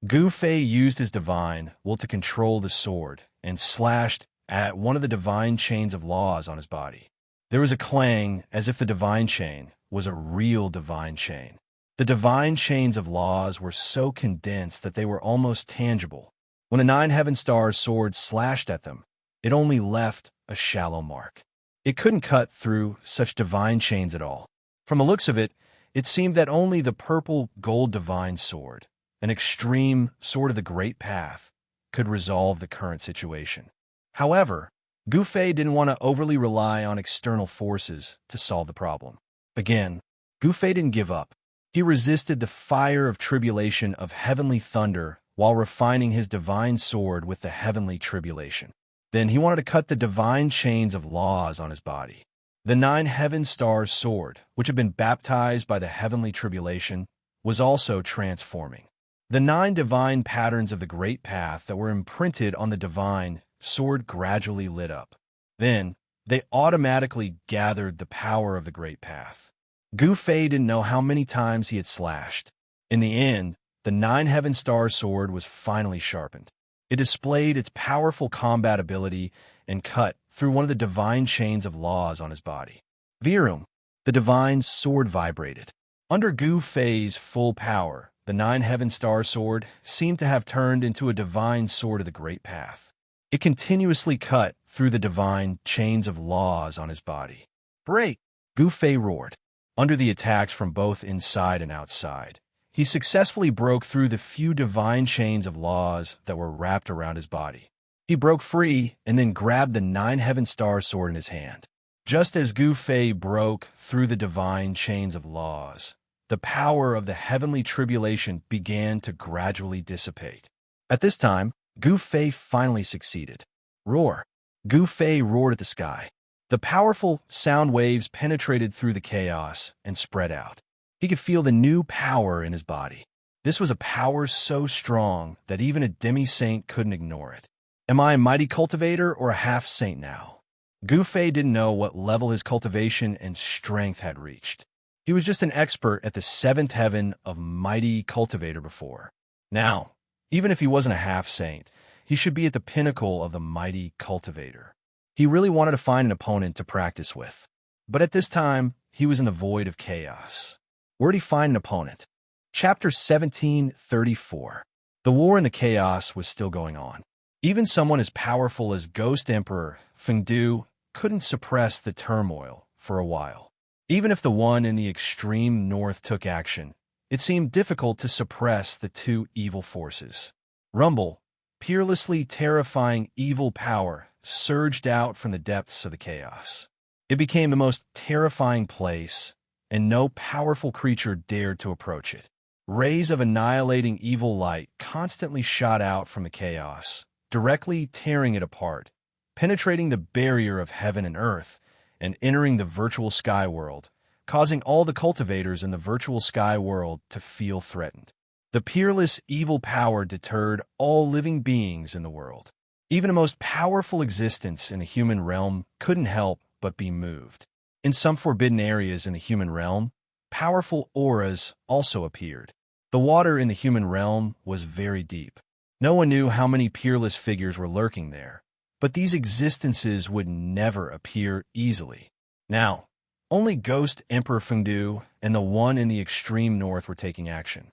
Gu Fei used his divine will to control the sword and slashed at one of the divine chains of laws on his body. There was a clang as if the divine chain was a real divine chain. The divine chains of laws were so condensed that they were almost tangible. When the 9 Heaven Stars sword slashed at them, it only left a shallow mark. It couldn't cut through such divine chains at all. From the looks of it, it seemed that only the purple gold divine sword, an extreme sword of the great path, could resolve the current situation. However, Gu Fei didn't want to overly rely on external forces to solve the problem. Again, Gu Fei didn't give up. He resisted the fire of tribulation of heavenly thunder while refining his divine sword with the heavenly tribulation. Then he wanted to cut the divine chains of laws on his body. The 9 Heaven Stars sword, which had been baptized by the heavenly tribulation, was also transforming. The 9 divine patterns of the great path that were imprinted on the divine sword gradually lit up. Then, they automatically gathered the power of the great path. Gu Fei didn't know how many times he had slashed. In the end, the 9 Heaven Star sword was finally sharpened. It displayed its powerful combat ability and cut through one of the divine chains of laws on his body. Virum, the divine sword vibrated. Under Gu Fei's full power, the 9 Heaven Star sword seemed to have turned into a divine sword of the great path. It continuously cut through the divine chains of laws on his body. Break! Gu Fei roared. Under the attacks from both inside and outside, he successfully broke through the few divine chains of laws that were wrapped around his body. He broke free and then grabbed the 9 Heaven Star sword in his hand. Just as Gu Fei broke through the divine chains of laws, the power of the heavenly tribulation began to gradually dissipate. At this time, Gu Fei finally succeeded. Roar! Gu Fei roared at the sky. The powerful sound waves penetrated through the chaos and spread out. He could feel the new power in his body. This was a power so strong that even a demi-saint couldn't ignore it. Am I a mighty cultivator or a half-saint now? Gu Fei didn't know what level his cultivation and strength had reached. He was just an expert at the 7th heaven of mighty cultivator before. Now, even if he wasn't a half-saint, he should be at the pinnacle of the mighty cultivator. He really wanted to find an opponent to practice with. But at this time, he was in the void of chaos. Where'd he find an opponent? Chapter 1734. The war and the chaos was still going on. Even someone as powerful as Ghost Emperor Fengdu couldn't suppress the turmoil for a while. Even if the one in the extreme north took action, it seemed difficult to suppress the two evil forces. Rumble, peerlessly terrifying evil power, surged out from the depths of the chaos. It became the most terrifying place, and no powerful creature dared to approach it. Rays of annihilating evil light constantly shot out from the chaos, directly tearing it apart, penetrating the barrier of heaven and earth, and entering the virtual sky world, causing all the cultivators in the virtual sky world to feel threatened. The peerless evil power deterred all living beings in the world. Even the most powerful existence in the human realm couldn't help but be moved. In some forbidden areas in the human realm, powerful auras also appeared. The water in the human realm was very deep. No one knew how many peerless figures were lurking there, but these existences would never appear easily. Now, only Ghost Emperor Fengdu and the one in the extreme north were taking action.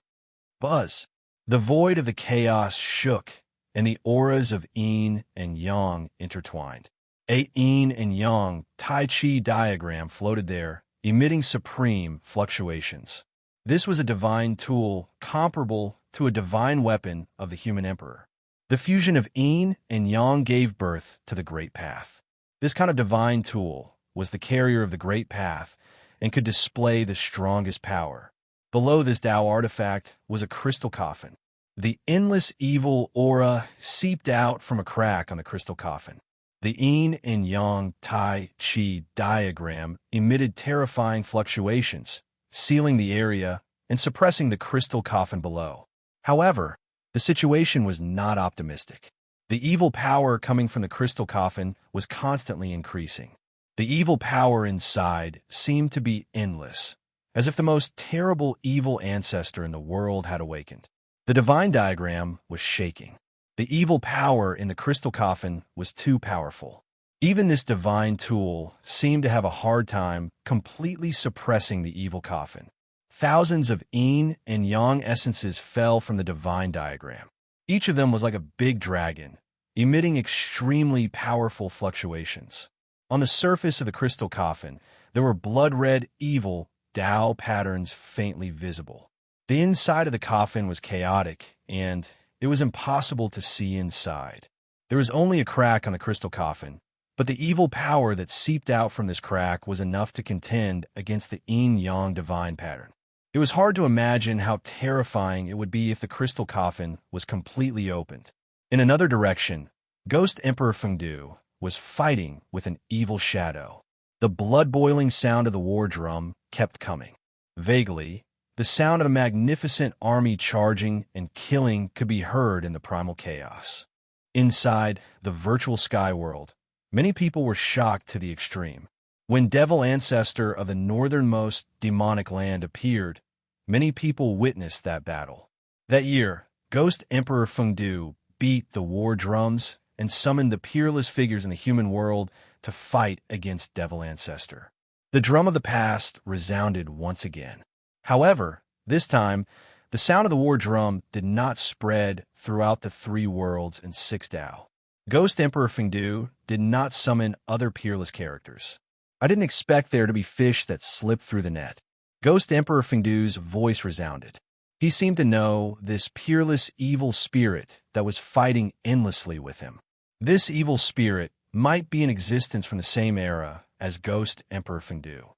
Buzz! The void of the chaos shook, and the auras of yin and yang intertwined. A yin and yang Tai Chi diagram floated there, emitting supreme fluctuations. This was a divine tool comparable to a divine weapon of the human emperor. The fusion of yin and yang gave birth to the Great Path. This kind of divine tool was the carrier of the Great Path and could display the strongest power. Below this Tao artifact was a crystal coffin. The endless evil aura seeped out from a crack on the crystal coffin. The yin and yang Tai Chi diagram emitted terrifying fluctuations, sealing the area and suppressing the crystal coffin below. However, the situation was not optimistic. The evil power coming from the crystal coffin was constantly increasing. The evil power inside seemed to be endless, as if the most terrible evil ancestor in the world had awakened. The divine diagram was shaking. The evil power in the crystal coffin was too powerful. Even this divine tool seemed to have a hard time completely suppressing the evil coffin. Thousands of yin and yang essences fell from the divine diagram. Each of them was like a big dragon, emitting extremely powerful fluctuations. On the surface of the crystal coffin, there were blood-red evil Tao patterns faintly visible. The inside of the coffin was chaotic, and it was impossible to see inside. There was only a crack on the crystal coffin, but the evil power that seeped out from this crack was enough to contend against the yin-yang divine pattern. It was hard to imagine how terrifying it would be if the crystal coffin was completely opened. In another direction, Ghost Emperor Fengdu was fighting with an evil shadow. The blood-boiling sound of the war drum kept coming. Vaguely, the sound of a magnificent army charging and killing could be heard in the primal chaos. Inside the virtual sky world, many people were shocked to the extreme. When Devil Ancestor of the northernmost demonic land appeared, many people witnessed that battle. That year, Ghost Emperor Fengdu beat the war drums and summoned the peerless figures in the human world to fight against Devil Ancestor. The drum of the past resounded once again. However, this time, the sound of the war drum did not spread throughout the three worlds and six Tao. Ghost Emperor Fengdu did not summon other peerless characters. I didn't expect there to be fish that slipped through the net. Ghost Emperor Fengdu's voice resounded. He seemed to know this peerless evil spirit that was fighting endlessly with him. This evil spirit might be in existence from the same era as Ghost Emperor Fengdu.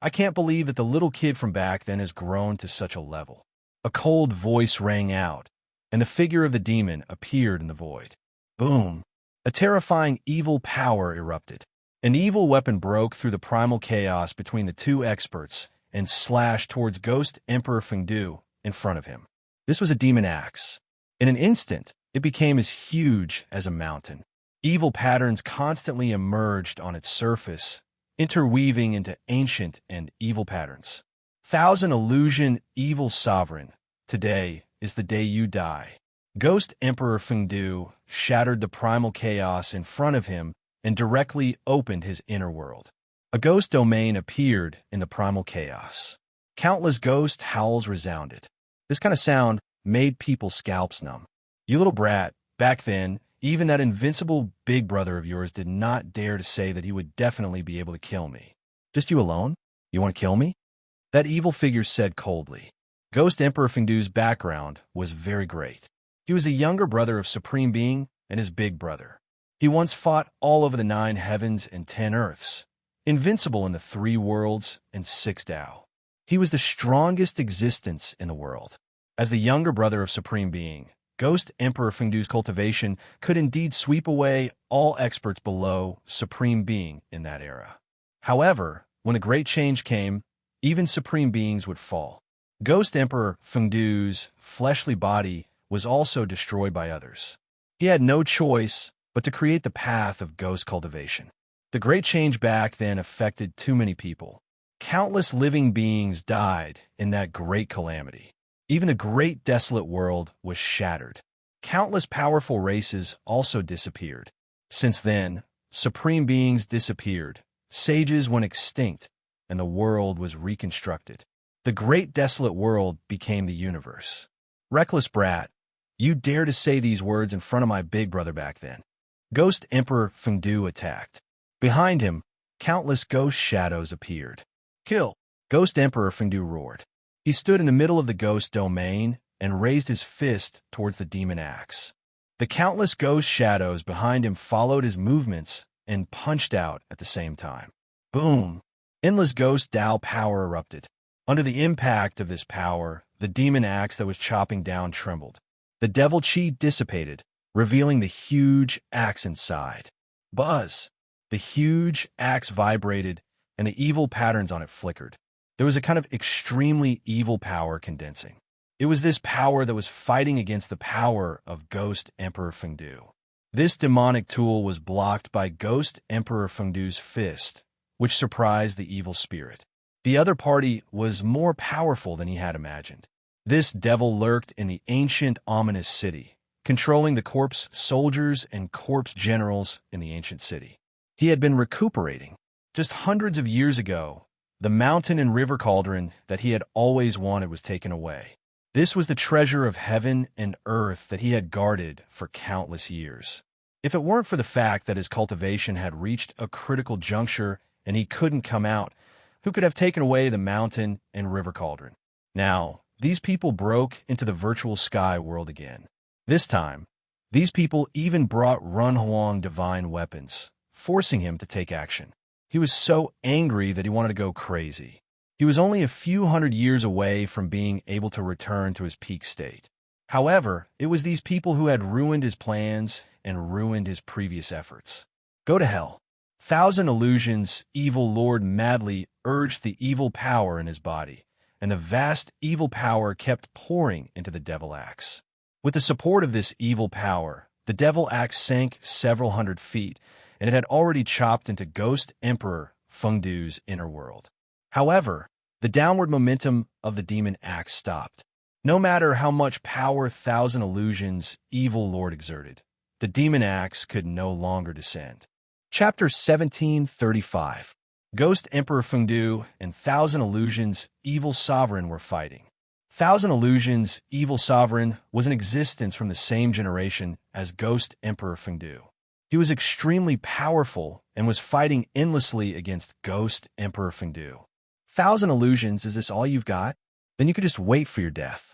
I can't believe that the little kid from back then has grown to such a level. A cold voice rang out, and the figure of the demon appeared in the void. Boom! A terrifying evil power erupted. An evil weapon broke through the primal chaos between the two experts and slashed towards Ghost Emperor Fengdu in front of him. This was a demon axe. In an instant, it became as huge as a mountain. Evil patterns constantly emerged on its surface, interweaving into ancient and evil patterns. Thousand Illusion Evil Sovereign, today is the day you die. Ghost Emperor Fengdu shattered the primal chaos in front of him and directly opened his inner world. A ghost domain appeared in the primal chaos. Countless ghost howls resounded. This kind of sound made people's scalps numb. You little brat, back then, even that invincible big brother of yours did not dare to say that he would definitely be able to kill me. Just you alone? You want to kill me? That evil figure said coldly. Ghost Emperor Fengdu's background was very great. He was the younger brother of Supreme Being and his big brother. He once fought all over the 9 heavens and 10 earths, invincible in the 3 worlds and 6 Tao. He was the strongest existence in the world. As the younger brother of Supreme Being, Ghost Emperor Fengdu's cultivation could indeed sweep away all experts below Supreme Being in that era. However, when a great change came, even Supreme Beings would fall. Ghost Emperor Fengdu's fleshly body was also destroyed by others. He had no choice but to create the path of ghost cultivation. The great change back then affected too many people. Countless living beings died in that great calamity. Even the great desolate world was shattered. Countless powerful races also disappeared. Since then, Supreme Beings disappeared, sages went extinct, and the world was reconstructed. The great desolate world became the universe. Reckless brat, you dare to say these words in front of my big brother back then. Ghost Emperor Fengdu attacked. Behind him, countless ghost shadows appeared. Kill! Ghost Emperor Fengdu roared. He stood in the middle of the ghost domain and raised his fist towards the demon axe. The countless ghost shadows behind him followed his movements and punched out at the same time. Boom! Endless ghost Tao power erupted. Under the impact of this power, the demon axe that was chopping down trembled. The devil chi dissipated, revealing the huge axe inside. Buzz! The huge axe vibrated, and the evil patterns on it flickered. There was a kind of extremely evil power condensing. It was this power that was fighting against the power of Ghost Emperor Fengdu. This demonic tool was blocked by Ghost Emperor Fengdu's fist, which surprised the evil spirit. The other party was more powerful than he had imagined. This devil lurked in the ancient ominous city, controlling the corpse soldiers and corpse generals in the ancient city. He had been recuperating. Just hundreds of years ago, the mountain and river cauldron that he had always wanted was taken away. This was the treasure of heaven and earth that he had guarded for countless years. If it weren't for the fact that his cultivation had reached a critical juncture and he couldn't come out, who could have taken away the mountain and river cauldron? Now, these people broke into the virtual sky world again. This time, these people even brought Run Huang divine weapons, forcing him to take action. He was so angry that he wanted to go crazy. He was only a few hundred years away from being able to return to his peak state. However, it was these people who had ruined his plans and ruined his previous efforts. Go to hell. Thousand Illusions' evil lord madly urged the evil power in his body, and the vast evil power kept pouring into the devil axe. With the support of this evil power, the devil axe sank several hundred feet, and it had already chopped into Ghost Emperor Fengdu's inner world. However, the downward momentum of the demon axe stopped. No matter how much power Thousand Illusions' evil lord exerted, the demon axe could no longer descend. Chapter 1735. Ghost Emperor Fengdu and Thousand Illusions' evil sovereign were fighting. Thousand Illusions' evil sovereign was in existence from the same generation as Ghost Emperor Fengdu. He was extremely powerful and was fighting endlessly against Ghost Emperor Fengdu. Thousand Illusions, is this all you've got? Then you could just wait for your death.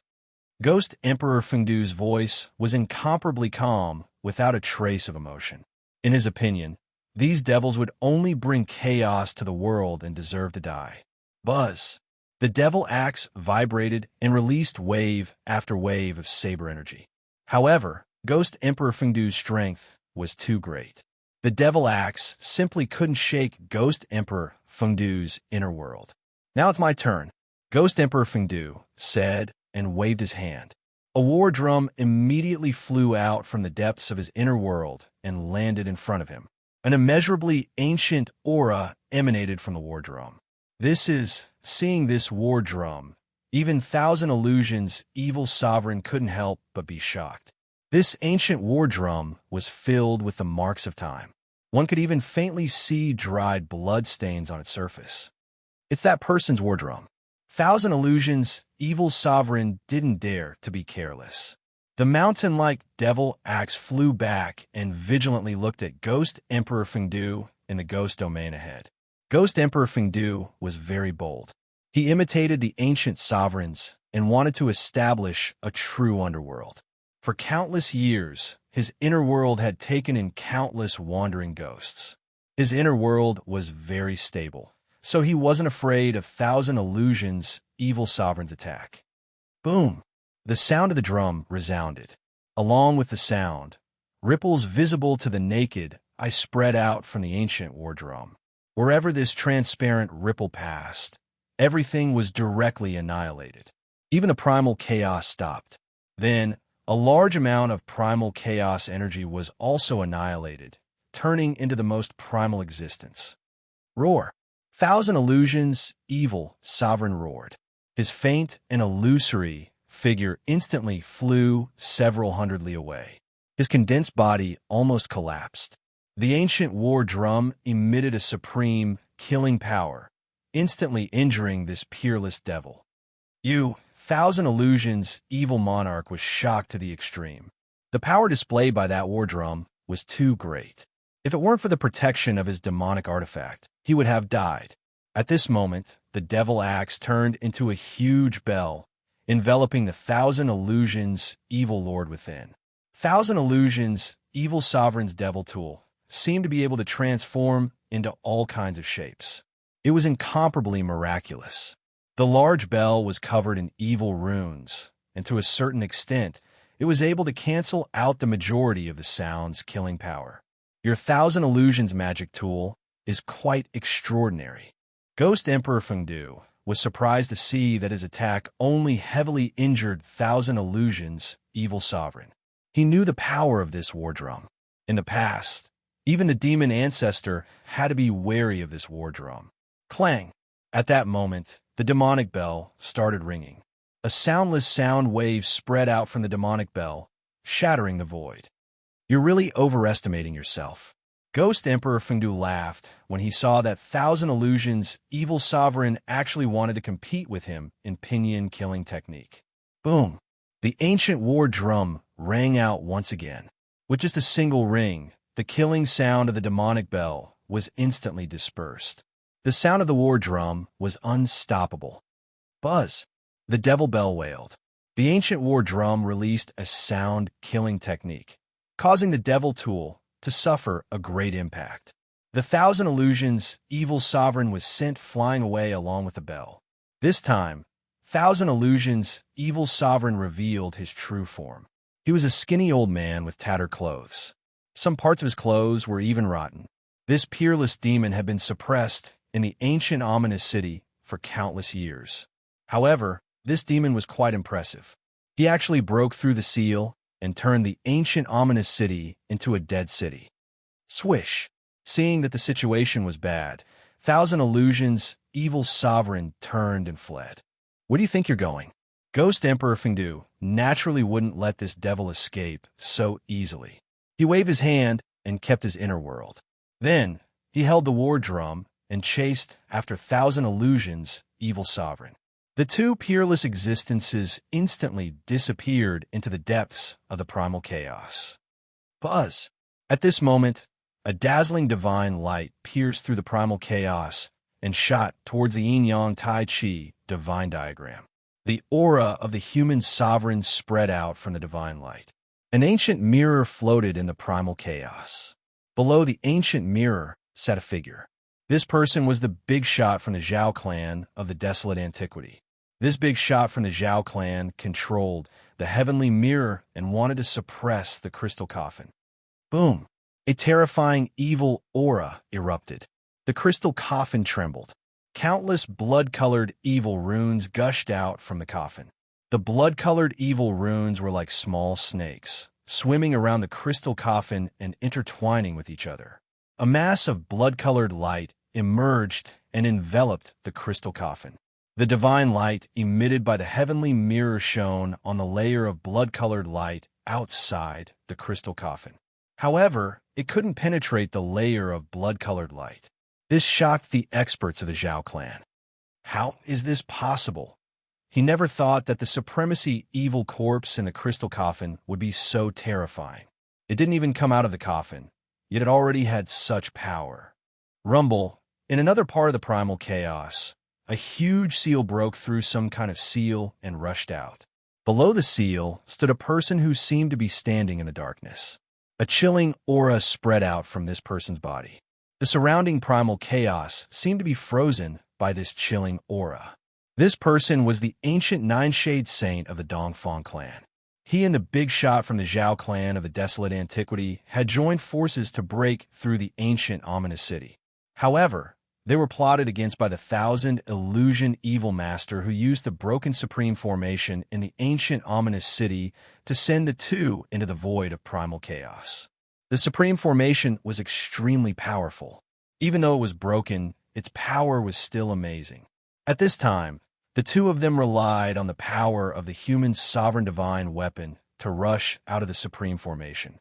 Ghost Emperor Fengdu's voice was incomparably calm, without a trace of emotion. In his opinion, these devils would only bring chaos to the world and deserve to die. Buzz! The devil axe vibrated and released wave after wave of saber energy. However, Ghost Emperor Fengdu's strength was too great. The devil axe simply couldn't shake Ghost Emperor Fengdu's inner world. Now it's my turn, Ghost Emperor Fengdu said and waved his hand. A war drum immediately flew out from the depths of his inner world and landed in front of him. An immeasurably ancient aura emanated from the war drum. Seeing this war drum, even Thousand Illusions' evil sovereign couldn't help but be shocked. This ancient war drum was filled with the marks of time. One could even faintly see dried blood stains on its surface. It's that person's war drum. Thousand Illusions' evil sovereign didn't dare to be careless. The mountain-like devil axe flew back and vigilantly looked at Ghost Emperor Fengdu in the ghost domain ahead. Ghost Emperor Fengdu was very bold. He imitated the ancient sovereigns and wanted to establish a true underworld. For countless years, his inner world had taken in countless wandering ghosts. His inner world was very stable, so he wasn't afraid of thousand illusions evil sovereigns attack. Boom! The sound of the drum resounded. Along with the sound, ripples visible to the naked eye spread out from the ancient war drum. Wherever this transparent ripple passed, everything was directly annihilated. Even the primal chaos stopped. Then, a large amount of primal chaos energy was also annihilated, turning into the most primal existence. Roar! Thousand illusions, evil, sovereign roared. His faint and illusory figure instantly flew several hundred li away. His condensed body almost collapsed. The ancient war drum emitted a supreme, killing power, instantly injuring this peerless devil. You, thousand illusions, evil monarch was shocked to the extreme. The power displayed by that war drum was too great. If it weren't for the protection of his demonic artifact, he would have died. At this moment, the devil axe turned into a huge bell, enveloping the thousand illusions, evil lord within. Thousand illusions, evil sovereign's devil tool, seemed to be able to transform into all kinds of shapes. It was incomparably miraculous. The large bell was covered in evil runes, and to a certain extent, it was able to cancel out the majority of the sound's killing power. Your thousand illusions magic tool is quite extraordinary. Ghost Emperor Fengdu was surprised to see that his attack only heavily injured thousand illusions, evil sovereign. He knew the power of this war drum. In the past, even the demon ancestor had to be wary of this war drum. Clang! At that moment, the demonic bell started ringing. A soundless sound wave spread out from the demonic bell, shattering the void. You're really overestimating yourself. Ghost Emperor Fengdu laughed when he saw that thousand illusions evil sovereign actually wanted to compete with him in pinyin killing technique. Boom! The ancient war drum rang out once again. With just a single ring, the killing sound of the demonic bell was instantly dispersed. The sound of the war drum was unstoppable. Buzz! The devil bell wailed. The ancient war drum released a sound-killing technique, causing the devil tool to suffer a great impact. The thousand illusions evil sovereign was sent flying away along with the bell. This time, thousand illusions evil sovereign revealed his true form. He was a skinny old man with tattered clothes. Some parts of his clothes were even rotten. This peerless demon had been suppressed in the ancient ominous city for countless years. However, this demon was quite impressive. He actually broke through the seal and turned the ancient ominous city into a dead city. Swish! Seeing that the situation was bad, thousand illusions evil sovereign turned and fled. Where do you think you're going? Ghost Emperor Fengdu naturally wouldn't let this devil escape so easily. He waved his hand and kept his inner world. Then, he held the war drum and chased after thousand illusions evil sovereign. The two peerless existences instantly disappeared into the depths of the primal chaos. Buzz! At this moment, a dazzling divine light pierced through the primal chaos and shot towards the yin-yang tai chi divine diagram. The aura of the human sovereign spread out from the divine light. An ancient mirror floated in the primal chaos. Below the ancient mirror sat a figure. This person was the big shot from the Zhao clan of the desolate antiquity. This big shot from the Zhao clan controlled the heavenly mirror and wanted to suppress the crystal coffin. Boom! A terrifying evil aura erupted. The crystal coffin trembled. Countless blood-colored evil runes gushed out from the coffin. The blood-colored evil runes were like small snakes, swimming around the crystal coffin and intertwining with each other. A mass of blood-colored light emerged and enveloped the crystal coffin. The divine light emitted by the heavenly mirror shone on the layer of blood-colored light outside the crystal coffin. However, it couldn't penetrate the layer of blood-colored light. This shocked the experts of the Zhao clan. How is this possible? He never thought that the supremacy evil corpse in the crystal coffin would be so terrifying. It didn't even come out of the coffin, yet it already had such power. Rumble, in another part of the primal chaos, a huge seal broke through some kind of seal and rushed out. Below the seal stood a person who seemed to be standing in the darkness. A chilling aura spread out from this person's body. The surrounding primal chaos seemed to be frozen by this chilling aura. This person was the ancient Nine-Shade Saint of the Dongfang clan. He and the big shot from the Zhao clan of the desolate antiquity had joined forces to break through the ancient ominous city. However, they were plotted against by the thousand illusion evil master who used the broken supreme formation in the ancient ominous city to send the two into the void of primal chaos. The supreme formation was extremely powerful. Even though it was broken, its power was still amazing. At this time, the two of them relied on the power of the human sovereign divine weapon to rush out of the supreme formation.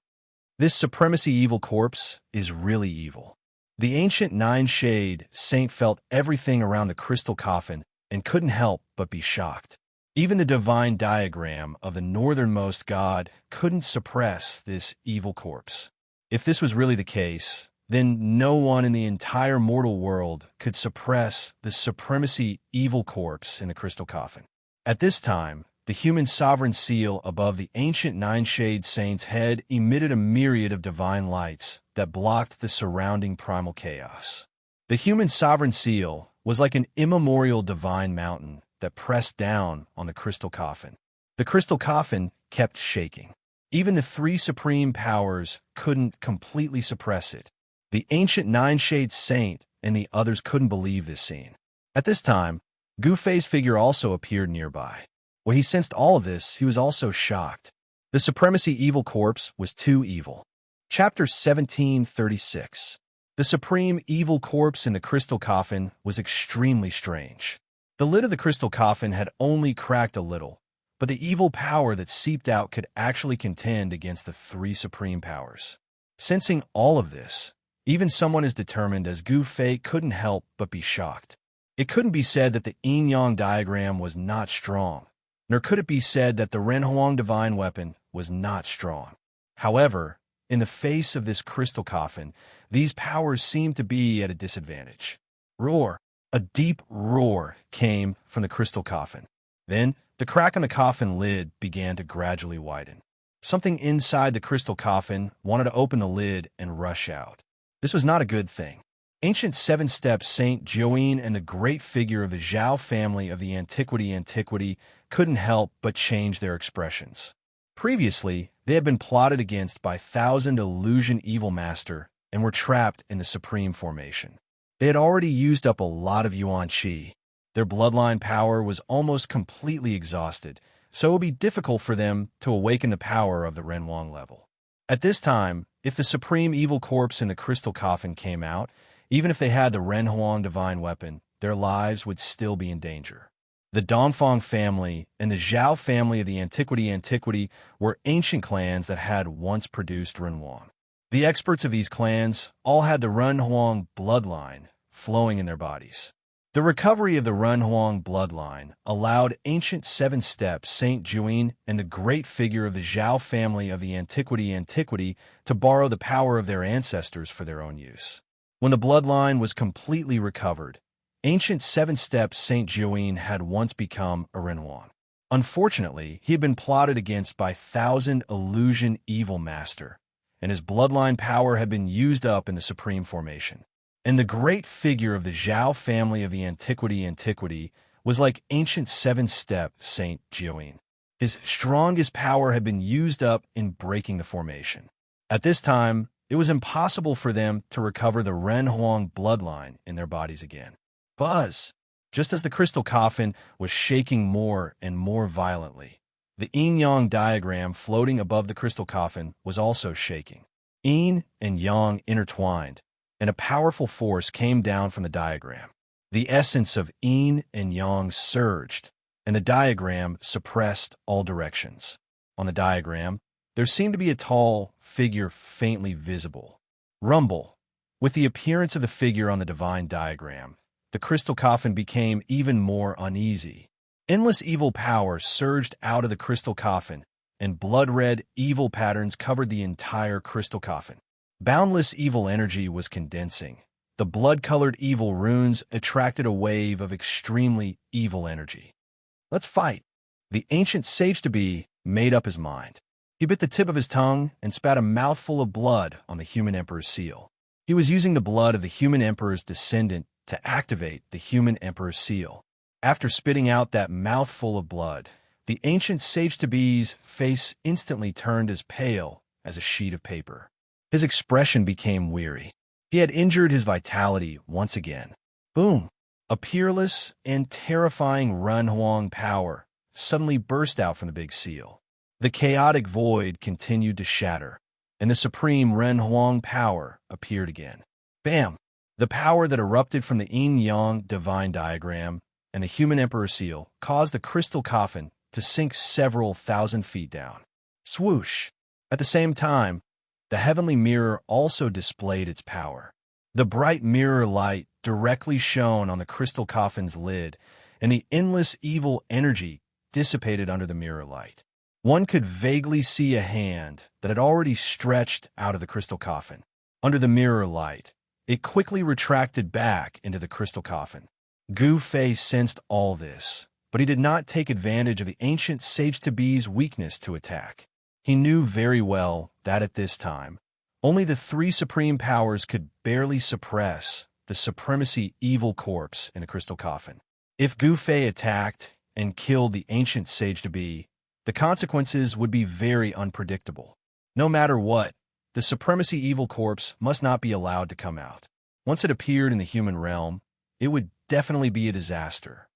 This supremacy evil corpse is really evil. The ancient Nine-Shade Saint felt everything around the crystal coffin and couldn't help but be shocked. Even the divine diagram of the northernmost god couldn't suppress this evil corpse. If this was really the case, then no one in the entire mortal world could suppress the supremacy evil corpse in the crystal coffin. At this time, the human sovereign seal above the ancient Nine-Shade Saint's head emitted a myriad of divine lights that blocked the surrounding primal chaos. The human sovereign seal was like an immemorial divine mountain that pressed down on the crystal coffin. The crystal coffin kept shaking. Even the three supreme powers couldn't completely suppress it. The ancient Nine-Shade Saint and the others couldn't believe this scene. At this time, Gufei's figure also appeared nearby. When he sensed all of this, he was also shocked. The supremacy evil corpse was too evil. Chapter 1736. The supreme evil corpse in the crystal coffin was extremely strange. The lid of the crystal coffin had only cracked a little, but the evil power that seeped out could actually contend against the three supreme powers. Sensing all of this, even someone as determined as Gu Fei couldn't help but be shocked. It couldn't be said that the yin-yang diagram was not strong, nor could it be said that the Renhuang divine weapon was not strong. However, in the face of this crystal coffin, these powers seemed to be at a disadvantage. Roar! A deep roar came from the crystal coffin. Then, the crack on the coffin lid began to gradually widen. Something inside the crystal coffin wanted to open the lid and rush out. This was not a good thing. Ancient seven-step Saint Jiuyin and the great figure of the Zhao family of the antiquity couldn't help but change their expressions. Previously, they had been plotted against by thousand illusion evil master and were trapped in the supreme formation. They had already used up a lot of Yuan Qi. Their bloodline power was almost completely exhausted, so it would be difficult for them to awaken the power of the Renhuang level. At this time, if the supreme evil corpse in the crystal coffin came out, even if they had the Renhuang divine weapon, their lives would still be in danger. The Dongfang family and the Zhao family of the antiquity were ancient clans that had once produced Renhuang. The experts of these clans all had the Renhuang bloodline flowing in their bodies. The recovery of the Renhuang bloodline allowed ancient seven-step Saint Jiuyin and the great figure of the Zhao family of the antiquity to borrow the power of their ancestors for their own use. When the bloodline was completely recovered, ancient seven-step Saint Jiuyin had once become a Renhuang. Unfortunately, he had been plotted against by thousand illusion evil master, and his bloodline power had been used up in the supreme formation. And the great figure of the Zhao family of the antiquity was like ancient seven-step Saint Jiuyin. His strongest power had been used up in breaking the formation. At this time, it was impossible for them to recover the Renhuang bloodline in their bodies again. Buzz! Just as the crystal coffin was shaking more and more violently, the yin-yang diagram floating above the crystal coffin was also shaking. Yin and yang intertwined, and a powerful force came down from the diagram. The essence of yin and yang surged, and the diagram suppressed all directions. On the diagram, there seemed to be a tall figure faintly visible. Rumble. With the appearance of the figure on the divine diagram, the crystal coffin became even more uneasy. Endless evil power surged out of the crystal coffin, and blood-red evil patterns covered the entire crystal coffin. Boundless evil energy was condensing. The blood-colored evil runes attracted a wave of extremely evil energy. "Let's fight." The ancient sage-to-be made up his mind. He bit the tip of his tongue and spat a mouthful of blood on the human emperor's seal. He was using the blood of the human emperor's descendant to activate the human emperor's seal. After spitting out that mouthful of blood, the ancient sage-to-be's face instantly turned as pale as a sheet of paper. His expression became weary. He had injured his vitality once again. Boom! A peerless and terrifying Renhuang power suddenly burst out from the big seal. The chaotic void continued to shatter, and the supreme Renhuang power appeared again. Bam! The power that erupted from the yin-yang divine diagram and the human emperor seal caused the crystal coffin to sink several thousand feet down. Swoosh! At the same time, the heavenly mirror also displayed its power. The bright mirror light directly shone on the crystal coffin's lid, and the endless evil energy dissipated under the mirror light. One could vaguely see a hand that had already stretched out of the crystal coffin. Under the mirror light, it quickly retracted back into the crystal coffin. Gu Fei sensed all this, but he did not take advantage of the ancient sage-to-be's weakness to attack. He knew very well that at this time, only the three supreme powers could barely suppress the supremacy evil corpse in the crystal coffin. If Gu Fei attacked and killed the ancient sage-to-be, the consequences would be very unpredictable. No matter what, the supremacy evil corpse must not be allowed to come out. Once it appeared in the human realm, it would definitely be a disaster.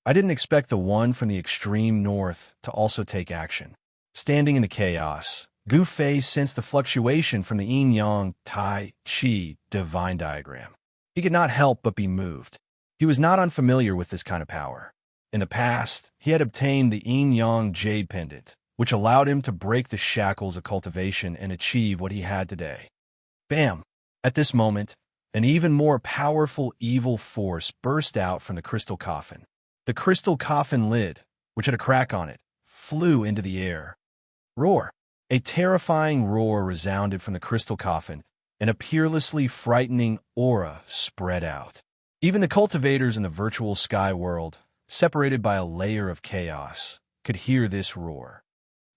I didn't expect the one from the extreme north to also take action. Standing in the chaos, Gu Fei sensed the fluctuation from the yin-yang tai chi divine diagram. He could not help but be moved. He was not unfamiliar with this kind of power. In the past, he had obtained the yin-yang jade pendant, which allowed him to break the shackles of cultivation and achieve what he had today. Bam! At this moment, an even more powerful evil force burst out from the crystal coffin. The crystal coffin lid, which had a crack on it, flew into the air. Roar! A terrifying roar resounded from the crystal coffin, and a peerlessly frightening aura spread out. Even the cultivators in the virtual sky world, separated by a layer of chaos, could hear this roar.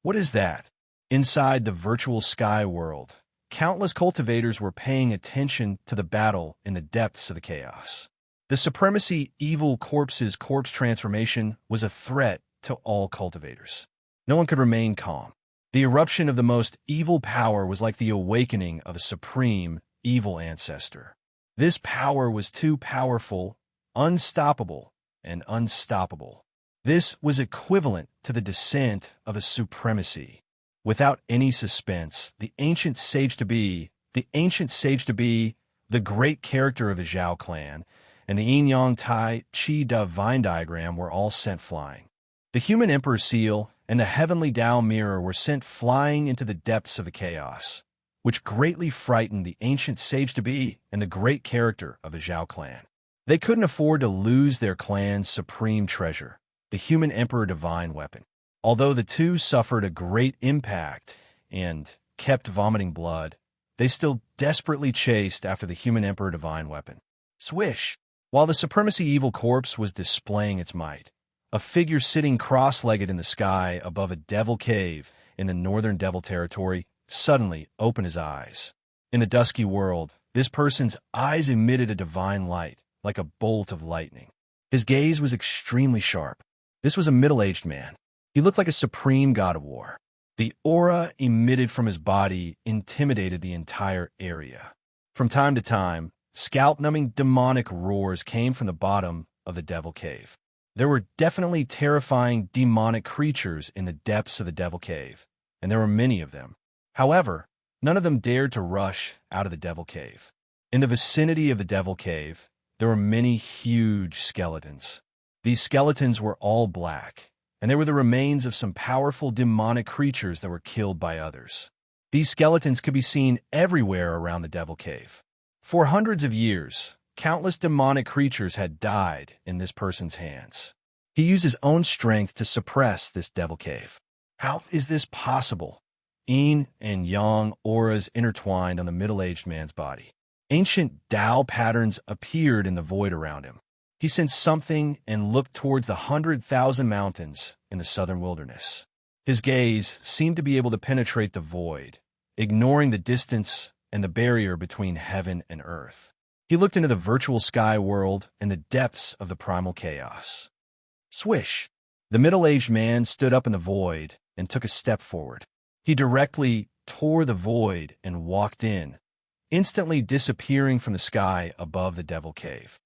What is that? Inside the virtual sky world, countless cultivators were paying attention to the battle in the depths of the chaos. The supremacy evil corpse's corpse transformation was a threat to all cultivators. No one could remain calm. The eruption of the most evil power was like the awakening of a supreme evil ancestor. This power was too powerful, unstoppable, and unstoppable. This was equivalent to the descent of a supremacy. Without any suspense, the ancient sage-to-be, the great character of the Zhao clan, and the yin-yang tai chi divine diagram were all sent flying. The human emperor seal and the heavenly Dao mirror were sent flying into the depths of the chaos, which greatly frightened the ancient sage-to-be and the great character of the Zhao clan. They couldn't afford to lose their clan's supreme treasure, the human emperor divine weapon. Although the two suffered a great impact and kept vomiting blood, they still desperately chased after the human emperor divine weapon. Swish! While the supremacy evil corpse was displaying its might, a figure sitting cross-legged in the sky above a devil cave in the northern devil territory suddenly opened his eyes. In the dusky world, this person's eyes emitted a divine light, like a bolt of lightning. His gaze was extremely sharp. This was a middle-aged man. He looked like a supreme god of war. The aura emitted from his body intimidated the entire area. From time to time, scalp-numbing demonic roars came from the bottom of the devil cave. There were definitely terrifying demonic creatures in the depths of the devil cave, and there were many of them. However, none of them dared to rush out of the devil cave. In the vicinity of the devil cave, there were many huge skeletons. These skeletons were all black, and they were the remains of some powerful demonic creatures that were killed by others. These skeletons could be seen everywhere around the devil cave. For hundreds of years, countless demonic creatures had died in this person's hands. He used his own strength to suppress this devil cave. How is this possible? Yin and yang auras intertwined on the middle-aged man's body. Ancient Tao patterns appeared in the void around him. He sensed something and looked towards the 100,000 mountains in the southern wilderness. His gaze seemed to be able to penetrate the void, ignoring the distance and the barrier between heaven and earth. He looked into the virtual sky world and the depths of the primal chaos. Swish! The middle-aged man stood up in the void and took a step forward. He directly tore the void and walked in, instantly disappearing from the sky above the devil cave.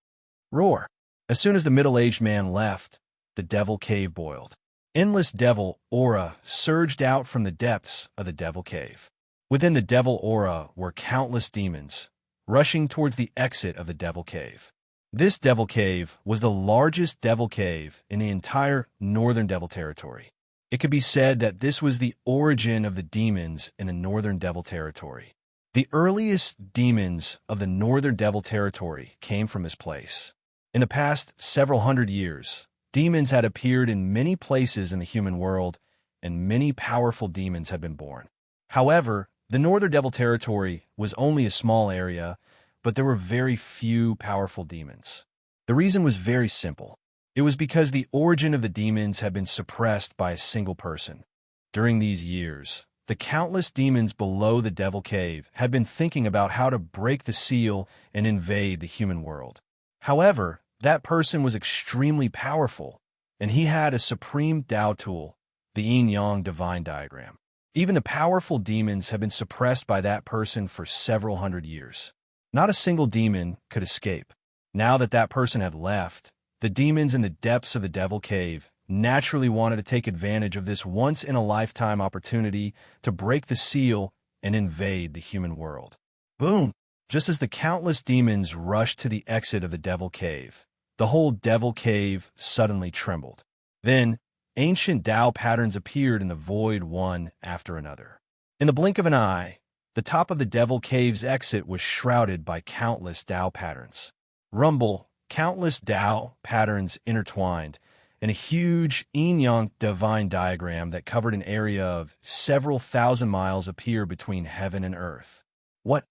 Roar! As soon as the middle-aged man left, the devil cave boiled. Endless devil aura surged out from the depths of the devil cave. Within the devil aura were countless demons, rushing towards the exit of the devil cave. This devil cave was the largest devil cave in the entire Northern Devil Territory. It could be said that this was the origin of the demons in the Northern Devil Territory. The earliest demons of the Northern Devil Territory came from this place. In the past several hundred years, demons had appeared in many places in the human world, and many powerful demons had been born. However, the Northern Devil Territory was only a small area, but there were very few powerful demons. The reason was very simple. It was because the origin of the demons had been suppressed by a single person. During these years, the countless demons below the Devil Cave had been thinking about how to break the seal and invade the human world. However, that person was extremely powerful, and he had a supreme Tao tool, the Yin-Yang Divine Diagram. Even the powerful demons had been suppressed by that person for several hundred years. Not a single demon could escape. Now that that person had left, the demons in the depths of the Devil Cave naturally wanted to take advantage of this once-in-a-lifetime opportunity to break the seal and invade the human world. Boom! Just as the countless demons rushed to the exit of the Devil Cave, the whole Devil Cave suddenly trembled. Then, ancient Tao patterns appeared in the void one after another. In the blink of an eye, the top of the Devil Cave's exit was shrouded by countless Tao patterns. Rumble, countless Tao patterns intertwined, and a huge Yin-Yang divine diagram that covered an area of several thousand miles appeared between heaven and earth. What?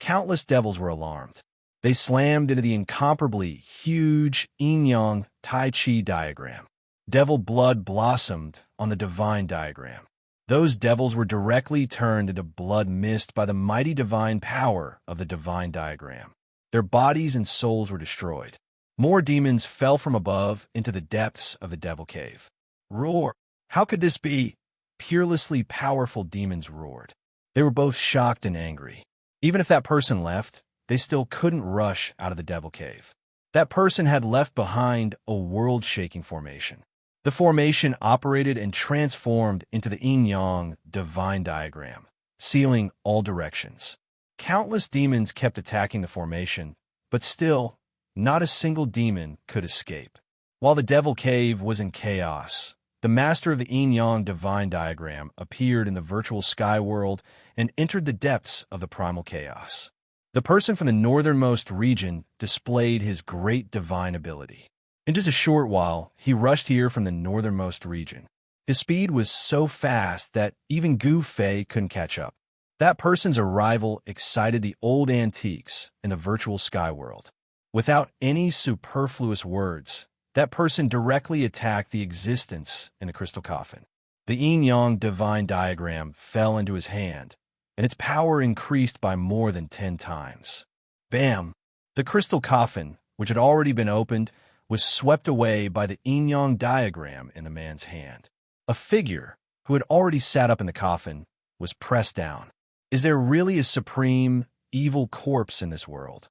Countless devils were alarmed. They slammed into the incomparably huge Yin-Yang Tai Chi diagram. Devil blood blossomed on the divine diagram. Those devils were directly turned into blood mist by the mighty divine power of the divine diagram. Their bodies and souls were destroyed. More demons fell from above into the depths of the Devil Cave. Roar! How could this be? Peerlessly powerful demons roared. They were both shocked and angry. Even if that person left, they still couldn't rush out of the Devil Cave. That person had left behind a world-shaking formation. The formation operated and transformed into the Yin-Yang divine diagram, sealing all directions. Countless demons kept attacking the formation, but still, not a single demon could escape. While the Devil Cave was in chaos, the master of the Yin-Yang divine diagram appeared in the virtual sky world and entered the depths of the primal chaos. The person from the northernmost region displayed his great divine ability. In just a short while, he rushed here from the northernmost region. His speed was so fast that even Gu Fei couldn't catch up. That person's arrival excited the old antiques in the virtual sky world. Without any superfluous words, that person directly attacked the existence in the crystal coffin. The Yin-Yang divine diagram fell into his hand, and its power increased by more than 10 times. Bam! The crystal coffin, which had already been opened, was swept away by the Yin-Yang diagram in the man's hand. A figure, who had already sat up in the coffin, was pressed down. Is there really a supreme, evil corpse in this world?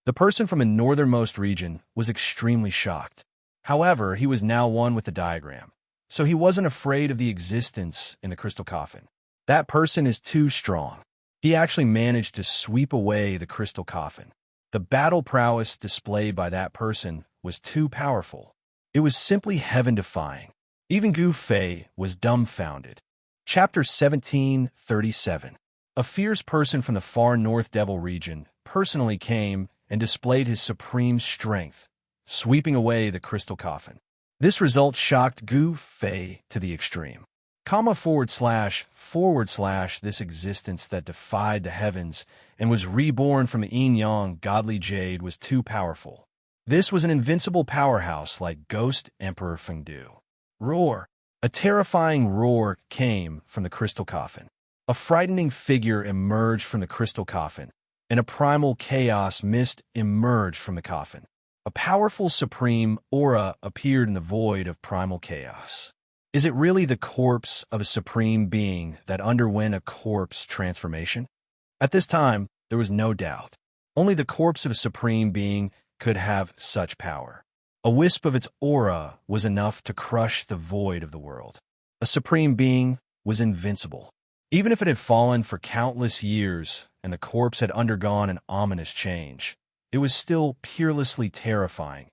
The person from the northernmost region was extremely shocked. However, he was now one with the diagram, so he wasn't afraid of the existence in the crystal coffin. That person is too strong. He actually managed to sweep away the crystal coffin. The battle prowess displayed by that person was too powerful. It was simply heaven-defying. Even Gu Fei was dumbfounded. Chapter 1737. A fierce person from the far North Devil region personally came and displayed his supreme strength, sweeping away the crystal coffin. This result shocked Gu Fei to the extreme. Comma / this existence that defied the heavens and was reborn from the yin-yang godly jade was too powerful. This was an invincible powerhouse like Ghost Emperor Fengdu. Roar! A terrifying roar came from the crystal coffin. A frightening figure emerged from the crystal coffin, and a primal chaos mist emerged from the coffin. A powerful supreme aura appeared in the void of primal chaos. Is it really the corpse of a supreme being that underwent a corpse transformation? At this time, there was no doubt. Only the corpse of a supreme being could have such power. A wisp of its aura was enough to crush the void of the world. A supreme being was invincible. Even if it had fallen for countless years and the corpse had undergone an ominous change, it was still peerlessly terrifying,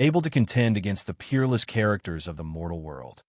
able to contend against the peerless characters of the mortal world.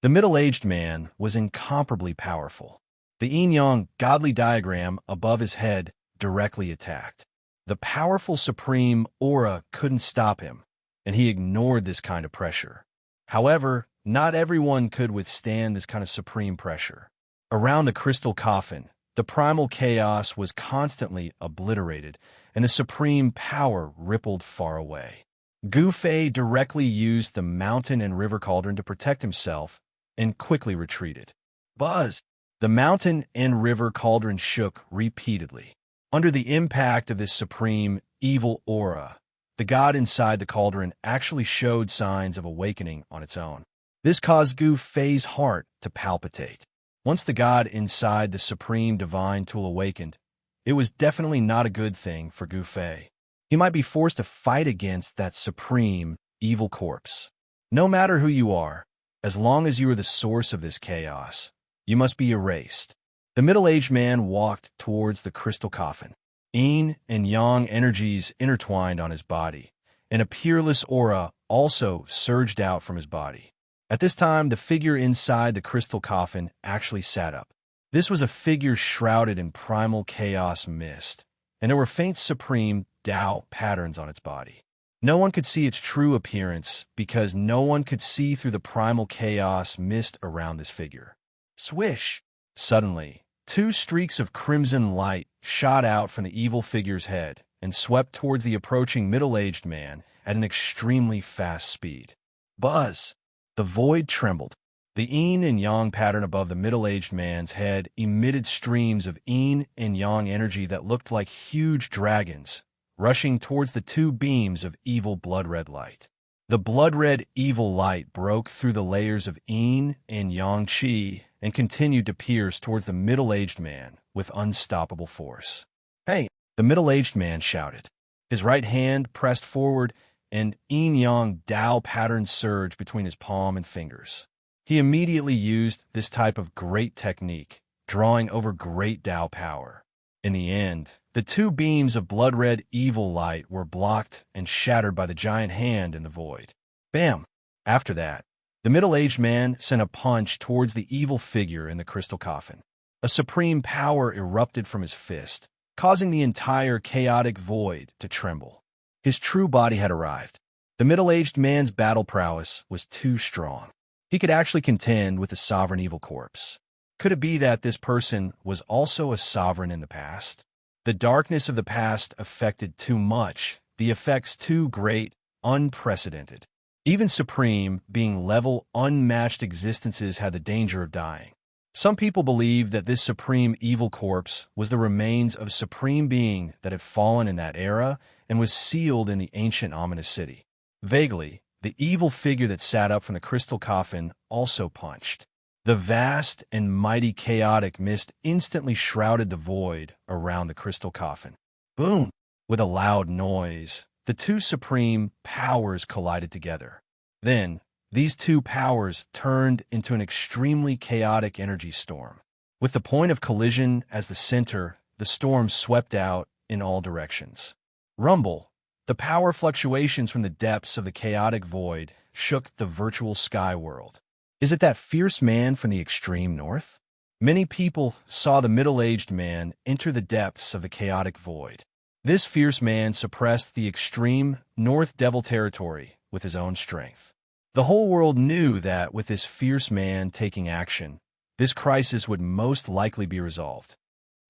The middle-aged man was incomparably powerful. The yin-yang godly diagram above his head directly attacked. The powerful supreme aura couldn't stop him, and he ignored this kind of pressure. However, not everyone could withstand this kind of supreme pressure. Around the crystal coffin, the primal chaos was constantly obliterated, and the supreme power rippled far away. Gu Fei directly used the mountain and river cauldron to protect himself and quickly retreated. Buzz! The mountain and river cauldron shook repeatedly. Under the impact of this supreme, evil aura, the god inside the cauldron actually showed signs of awakening on its own. This caused Gu Fei's heart to palpitate. Once the god inside the supreme divine tool awakened, it was definitely not a good thing for Gu Fei. He might be forced to fight against that supreme, evil corpse. No matter who you are, as long as you are the source of this chaos, you must be erased. The middle-aged man walked towards the crystal coffin. Yin and yang energies intertwined on his body, and a peerless aura also surged out from his body. At this time, the figure inside the crystal coffin actually sat up. This was a figure shrouded in primal chaos mist, and there were faint supreme Tao patterns on its body. No one could see its true appearance because no one could see through the primal chaos mist around this figure. Swish! Suddenly, two streaks of crimson light shot out from the evil figure's head and swept towards the approaching middle-aged man at an extremely fast speed. Buzz! The void trembled. The yin and yang pattern above the middle-aged man's head emitted streams of yin and yang energy that looked like huge dragons, rushing towards the two beams of evil blood-red light. The blood-red evil light broke through the layers of yin and yang qi and continued to pierce towards the middle-aged man with unstoppable force. "Hey!" the middle-aged man shouted. His right hand pressed forward, and yin-yang Tao pattern surged between his palm and fingers. He immediately used this type of great technique, drawing over great Tao power. In the end, the two beams of blood-red evil light were blocked and shattered by the giant hand in the void. Bam! After that, the middle-aged man sent a punch towards the evil figure in the crystal coffin. A supreme power erupted from his fist, causing the entire chaotic void to tremble. His true body had arrived. The middle-aged man's battle prowess was too strong. He could actually contend with the sovereign evil corpse. Could it be that this person was also a sovereign in the past? The darkness of the past affected too much, the effects too great, unprecedented. Even supreme, being level, unmatched existences had the danger of dying. Some people believe that this supreme evil corpse was the remains of a supreme being that had fallen in that era and was sealed in the ancient ominous city. Vaguely, the evil figure that sat up from the crystal coffin also punched. The vast and mighty chaotic mist instantly shrouded the void around the crystal coffin. Boom! With a loud noise, the two supreme powers collided together. Then, these two powers turned into an extremely chaotic energy storm. With the point of collision as the center, the storm swept out in all directions. Rumble! The power fluctuations from the depths of the chaotic void shook the virtual sky world. Is it that fierce man from the extreme north? Many people saw the middle-aged man enter the depths of the chaotic void. This fierce man suppressed the extreme North Devil territory with his own strength. The whole world knew that with this fierce man taking action, this crisis would most likely be resolved.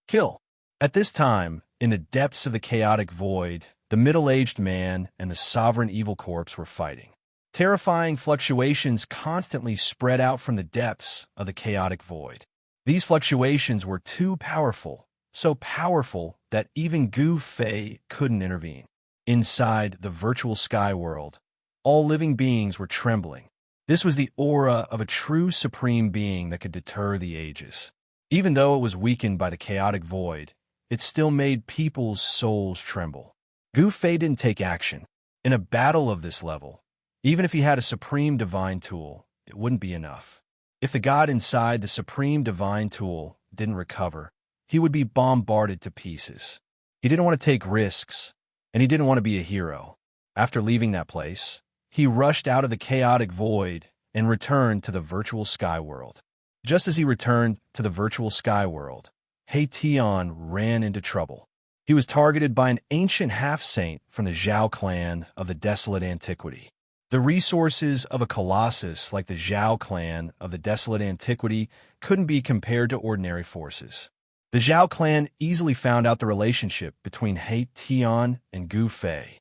Kill. At this time, in the depths of the chaotic void, the middle-aged man and the sovereign evil corpse were fighting. Terrifying fluctuations constantly spread out from the depths of the chaotic void. These fluctuations were too powerful, so powerful that even Gu Fei couldn't intervene. Inside the virtual sky world, all living beings were trembling. This was the aura of a true supreme being that could deter the ages. Even though it was weakened by the chaotic void, it still made people's souls tremble. Gu Fei didn't take action. In a battle of this level, even if he had a supreme divine tool, it wouldn't be enough. If the god inside the supreme divine tool didn't recover, he would be bombarded to pieces. He didn't want to take risks, and he didn't want to be a hero. After leaving that place, he rushed out of the chaotic void and returned to the virtual sky world. Just as he returned to the virtual sky world, He Tian ran into trouble. He was targeted by an ancient half-saint from the Zhao clan of the desolate antiquity. The resources of a colossus like the Zhao clan of the desolate antiquity couldn't be compared to ordinary forces. The Zhao clan easily found out the relationship between He Tian and Gu Fei.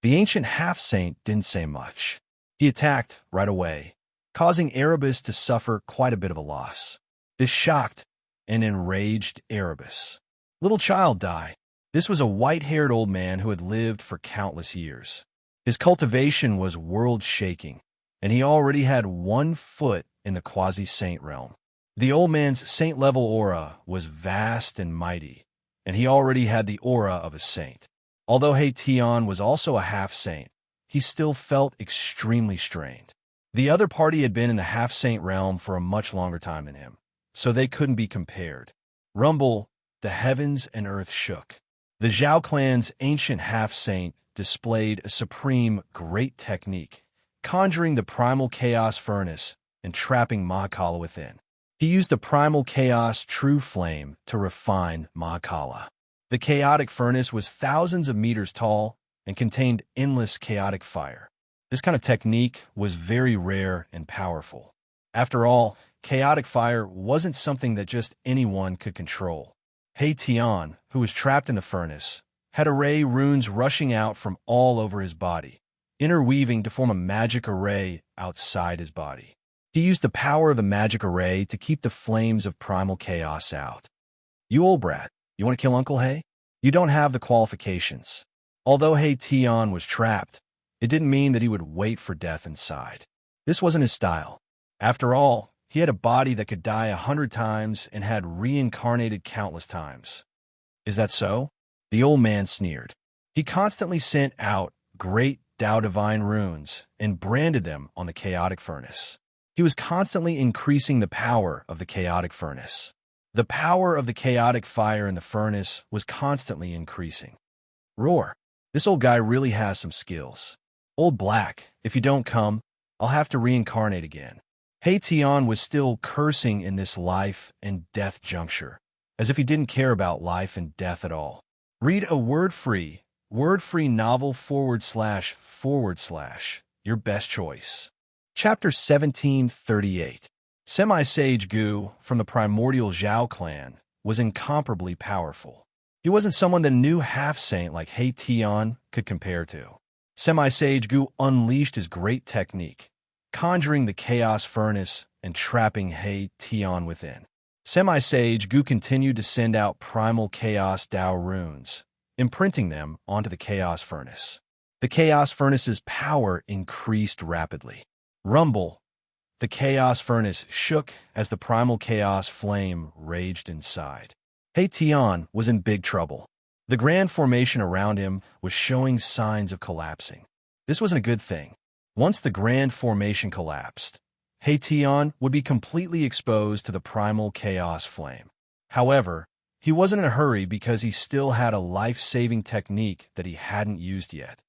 The ancient half-saint didn't say much. He attacked right away, causing Erebus to suffer quite a bit of a loss. This shocked and enraged Erebus. Little child die. This was a white-haired old man who had lived for countless years. His cultivation was world-shaking, and he already had 1 foot in the quasi-saint realm. The old man's saint-level aura was vast and mighty, and he already had the aura of a saint. Although He Tian was also a half-saint, he still felt extremely strained. The other party had been in the half-saint realm for a much longer time than him, so they couldn't be compared. Rumble, the heavens and earth shook. The Zhao clan's ancient half-saint displayed a supreme great technique, conjuring the primal chaos furnace and trapping Mahakala within. He used the primal chaos true flame to refine Mahakala. The chaotic furnace was thousands of meters tall and contained endless chaotic fire. This kind of technique was very rare and powerful. After all, chaotic fire wasn't something that just anyone could control. He Tian, who was trapped in the furnace, had array runes rushing out from all over his body, interweaving to form a magic array outside his body. He used the power of the magic array to keep the flames of primal chaos out. You old brat, you want to kill Uncle He? You don't have the qualifications. Although He Tian was trapped, it didn't mean that he would wait for death inside. This wasn't his style. After all, he had a body that could die 100 times and had reincarnated countless times. Is that so? The old man sneered. He constantly sent out great Tao divine runes and branded them on the chaotic furnace. He was constantly increasing the power of the chaotic furnace. The power of the chaotic fire in the furnace was constantly increasing. Roar. This old guy really has some skills. Old Black, if you don't come, I'll have to reincarnate again. He Tian was still cursing in this life and death juncture, as if he didn't care about life and death at all. Read a word-free novel / your best choice. Chapter 1738. Semi-Sage Gu from the primordial Zhao clan was incomparably powerful. He wasn't someone the new half-saint like He Tian could compare to. Semi-Sage Gu unleashed his great technique, conjuring the chaos furnace and trapping He Tian within. Semi-Sage Gu continued to send out primal chaos Tao runes, imprinting them onto the chaos furnace. The chaos furnace's power increased rapidly. Rumble. The chaos furnace shook as the primal chaos flame raged inside. He Tian was in big trouble. The grand formation around him was showing signs of collapsing. This wasn't a good thing. Once the grand formation collapsed, He Tian would be completely exposed to the primal chaos flame. However, he wasn't in a hurry because he still had a life-saving technique that he hadn't used yet.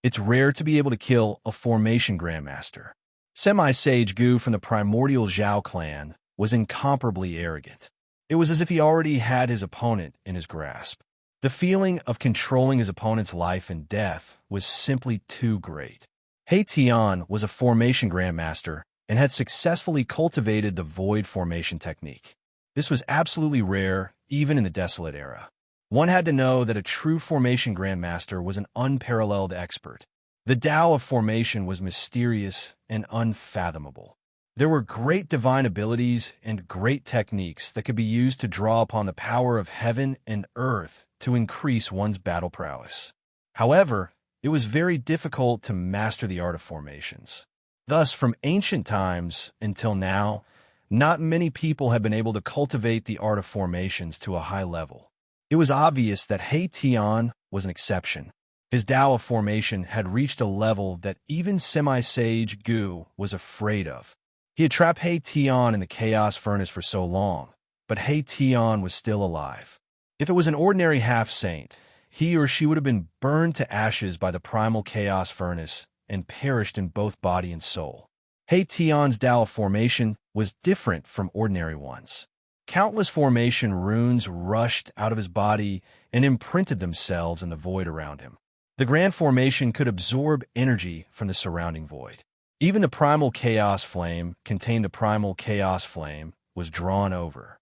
It's rare to be able to kill a formation grandmaster. Semi-Sage Gu from the primordial Zhao clan was incomparably arrogant. It was as if he already had his opponent in his grasp. The feeling of controlling his opponent's life and death was simply too great. He Tian was a formation grandmaster and had successfully cultivated the void formation technique. This was absolutely rare, even in the Desolate era. One had to know that a true formation grandmaster was an unparalleled expert. The Tao of formation was mysterious and unfathomable. There were great divine abilities and great techniques that could be used to draw upon the power of heaven and earth to increase one's battle prowess. However, it was very difficult to master the art of formations. Thus, from ancient times until now, not many people have been able to cultivate the art of formations to a high level. It was obvious that He Tian was an exception. His Tao of formation had reached a level that even semi-sage Gu was afraid of. He had trapped He Tian in the chaos furnace for so long, but He Tian was still alive. If it was an ordinary half-saint, he or she would have been burned to ashes by the primal chaos furnace and perished in both body and soul. He Tian's Tao of formation was different from ordinary ones. Countless formation runes rushed out of his body and imprinted themselves in the void around him. The grand formation could absorb energy from the surrounding void. Even the primal chaos flame contained a primal chaos flame was drawn over.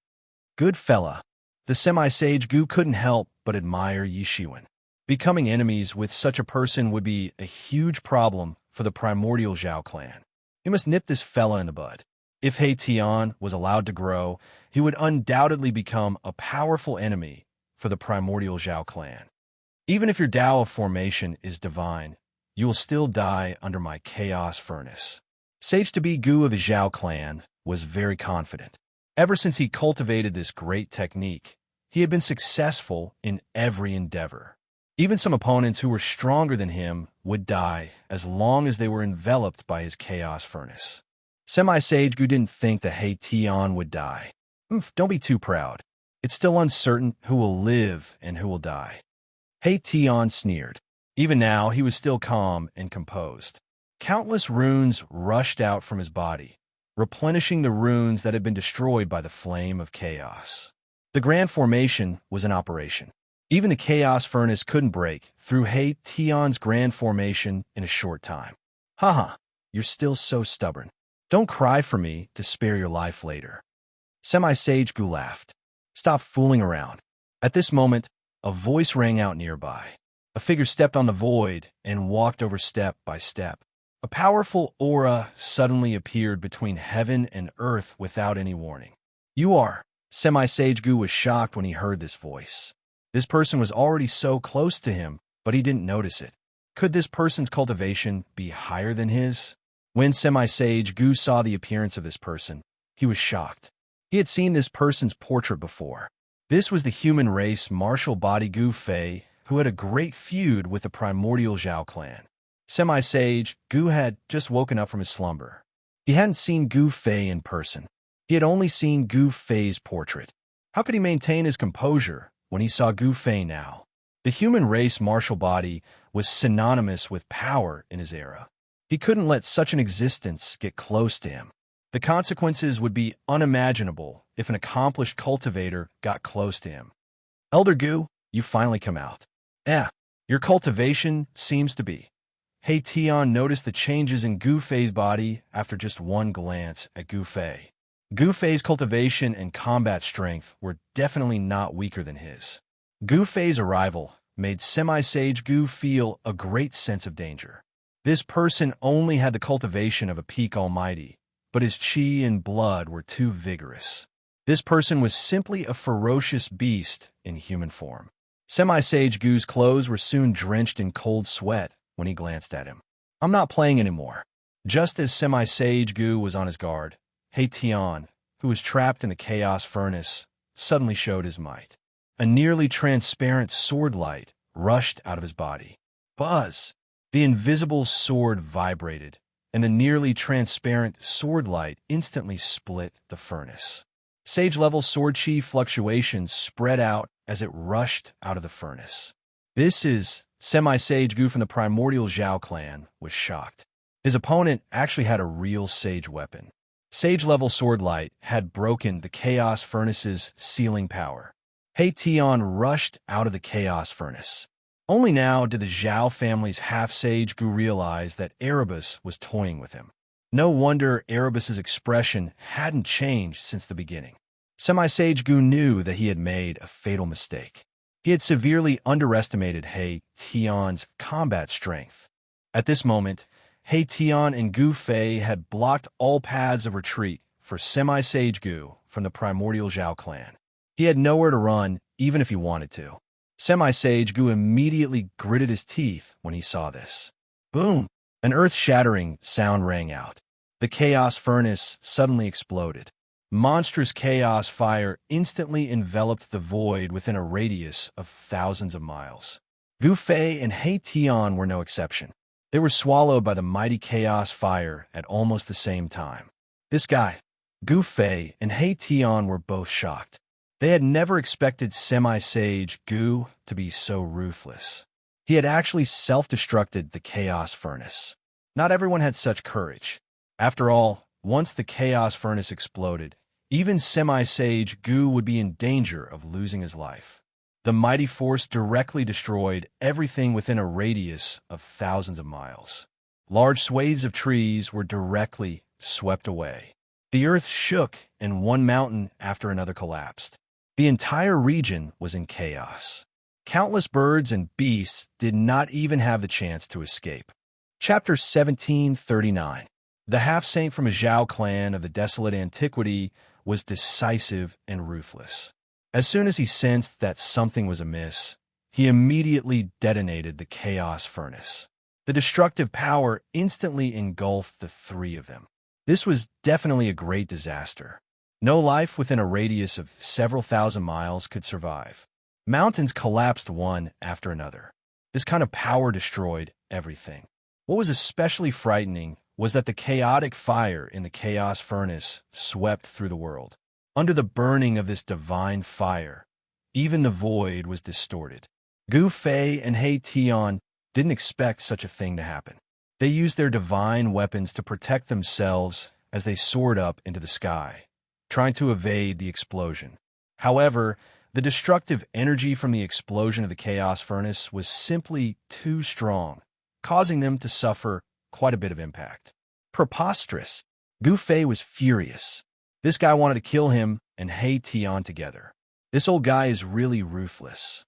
Good fella. The semi-sage Gu couldn't help but admire Yi Shiwen. Becoming enemies with such a person would be a huge problem for the primordial Zhao clan. He must nip this fella in the bud. If He Tian was allowed to grow, he would undoubtedly become a powerful enemy for the primordial Zhao clan. Even if your Tao of formation is divine, you will still die under my chaos furnace. Sage-to-be Gu of the Zhao clan was very confident. Ever since he cultivated this great technique, he had been successful in every endeavor. Even some opponents who were stronger than him would die as long as they were enveloped by his chaos furnace. Semi-Sage Gu didn't think that He Tian would die. Don't be too proud. It's still uncertain who will live and who will die. He Tian sneered. Even now, he was still calm and composed. Countless runes rushed out from his body, replenishing the runes that had been destroyed by the flame of chaos. The grand formation was in operation. Even the chaos furnace couldn't break through He Tian's grand formation in a short time. Haha, you're still so stubborn. Don't cry for me to spare your life later. Semi-Sage Gu laughed. Stop fooling around. At this moment, a voice rang out nearby. A figure stepped on the void and walked over step by step. A powerful aura suddenly appeared between heaven and earth without any warning. You are. Semi-Sage Gu was shocked when he heard this voice. This person was already so close to him, but he didn't notice it. Could this person's cultivation be higher than his? When Semi-Sage Gu saw the appearance of this person, he was shocked. He had seen this person's portrait before. This was the human race martial body Gu Fei, who had a great feud with the primordial Zhao clan. Semi-Sage Gu had just woken up from his slumber. He hadn't seen Gu Fei in person. He had only seen Gu Fei's portrait. How could he maintain his composure when he saw Gu Fei now? The human race martial body was synonymous with power in his era. He couldn't let such an existence get close to him. The consequences would be unimaginable if an accomplished cultivator got close to him. Elder Gu, you finally come out. Your cultivation seems to be. He Tian noticed the changes in Gu Fei's body after just one glance at Gu Fei. Gu Fei's cultivation and combat strength were definitely not weaker than his. Gu Fei's arrival made Semi-Sage Gu feel a great sense of danger. This person only had the cultivation of a peak almighty, but his chi and blood were too vigorous. This person was simply a ferocious beast in human form. Semi-Sage Gu's clothes were soon drenched in cold sweat when he glanced at him. I'm not playing anymore. Just as Semi-Sage Gu was on his guard, He Tian, who was trapped in the chaos furnace, suddenly showed his might. A nearly transparent sword light rushed out of his body. Buzz! The invisible sword vibrated, and the nearly transparent sword light instantly split the furnace. Sage-level sword chi fluctuations spread out as it rushed out of the furnace. This is Semi-Sage Gu from the primordial Zhao clan was shocked. His opponent actually had a real sage weapon. Sage-level sword light had broken the chaos furnace's sealing power. He Tian rushed out of the chaos furnace. Only now did the Zhao family's half-sage Gu realize that Erebus was toying with him. No wonder Erebus's expression hadn't changed since the beginning. Semi-sage Gu knew that he had made a fatal mistake. He had severely underestimated He Tian's combat strength. At this moment, He Tian and Gu Fei had blocked all paths of retreat for Semi-Sage Gu from the primordial Zhao clan. He had nowhere to run, even if he wanted to. Semi-Sage Gu immediately gritted his teeth when he saw this. Boom! An earth-shattering sound rang out. The chaos furnace suddenly exploded. Monstrous chaos fire instantly enveloped the void within a radius of thousands of miles. Gu Fei and He Tian were no exception. They were swallowed by the mighty chaos fire at almost the same time. This guy, Gu Fei and He Tian, were both shocked. They had never expected Semi-Sage Gu to be so ruthless. He had actually self-destructed the chaos furnace. Not everyone had such courage. After all, once the chaos furnace exploded, even Semi-Sage Gu would be in danger of losing his life. The mighty force directly destroyed everything within a radius of thousands of miles. Large swathes of trees were directly swept away. The earth shook and one mountain after another collapsed. The entire region was in chaos. Countless birds and beasts did not even have the chance to escape. Chapter 1739. The half-saint from a Zhao clan of the desolate antiquity was decisive and ruthless. As soon as he sensed that something was amiss, he immediately detonated the chaos furnace. The destructive power instantly engulfed the three of them. This was definitely a great disaster. No life within a radius of several thousand miles could survive. Mountains collapsed one after another. This kind of power destroyed everything. What was especially frightening was that the chaotic fire in the chaos furnace swept through the world. Under the burning of this divine fire, even the void was distorted. Gu Fei and He Tian didn't expect such a thing to happen. They used their divine weapons to protect themselves as they soared up into the sky, trying to evade the explosion. However, the destructive energy from the explosion of the chaos furnace was simply too strong, causing them to suffer quite a bit of impact. Preposterous! Gu Fei was furious. This guy wanted to kill him and He Tian together. This old guy is really ruthless.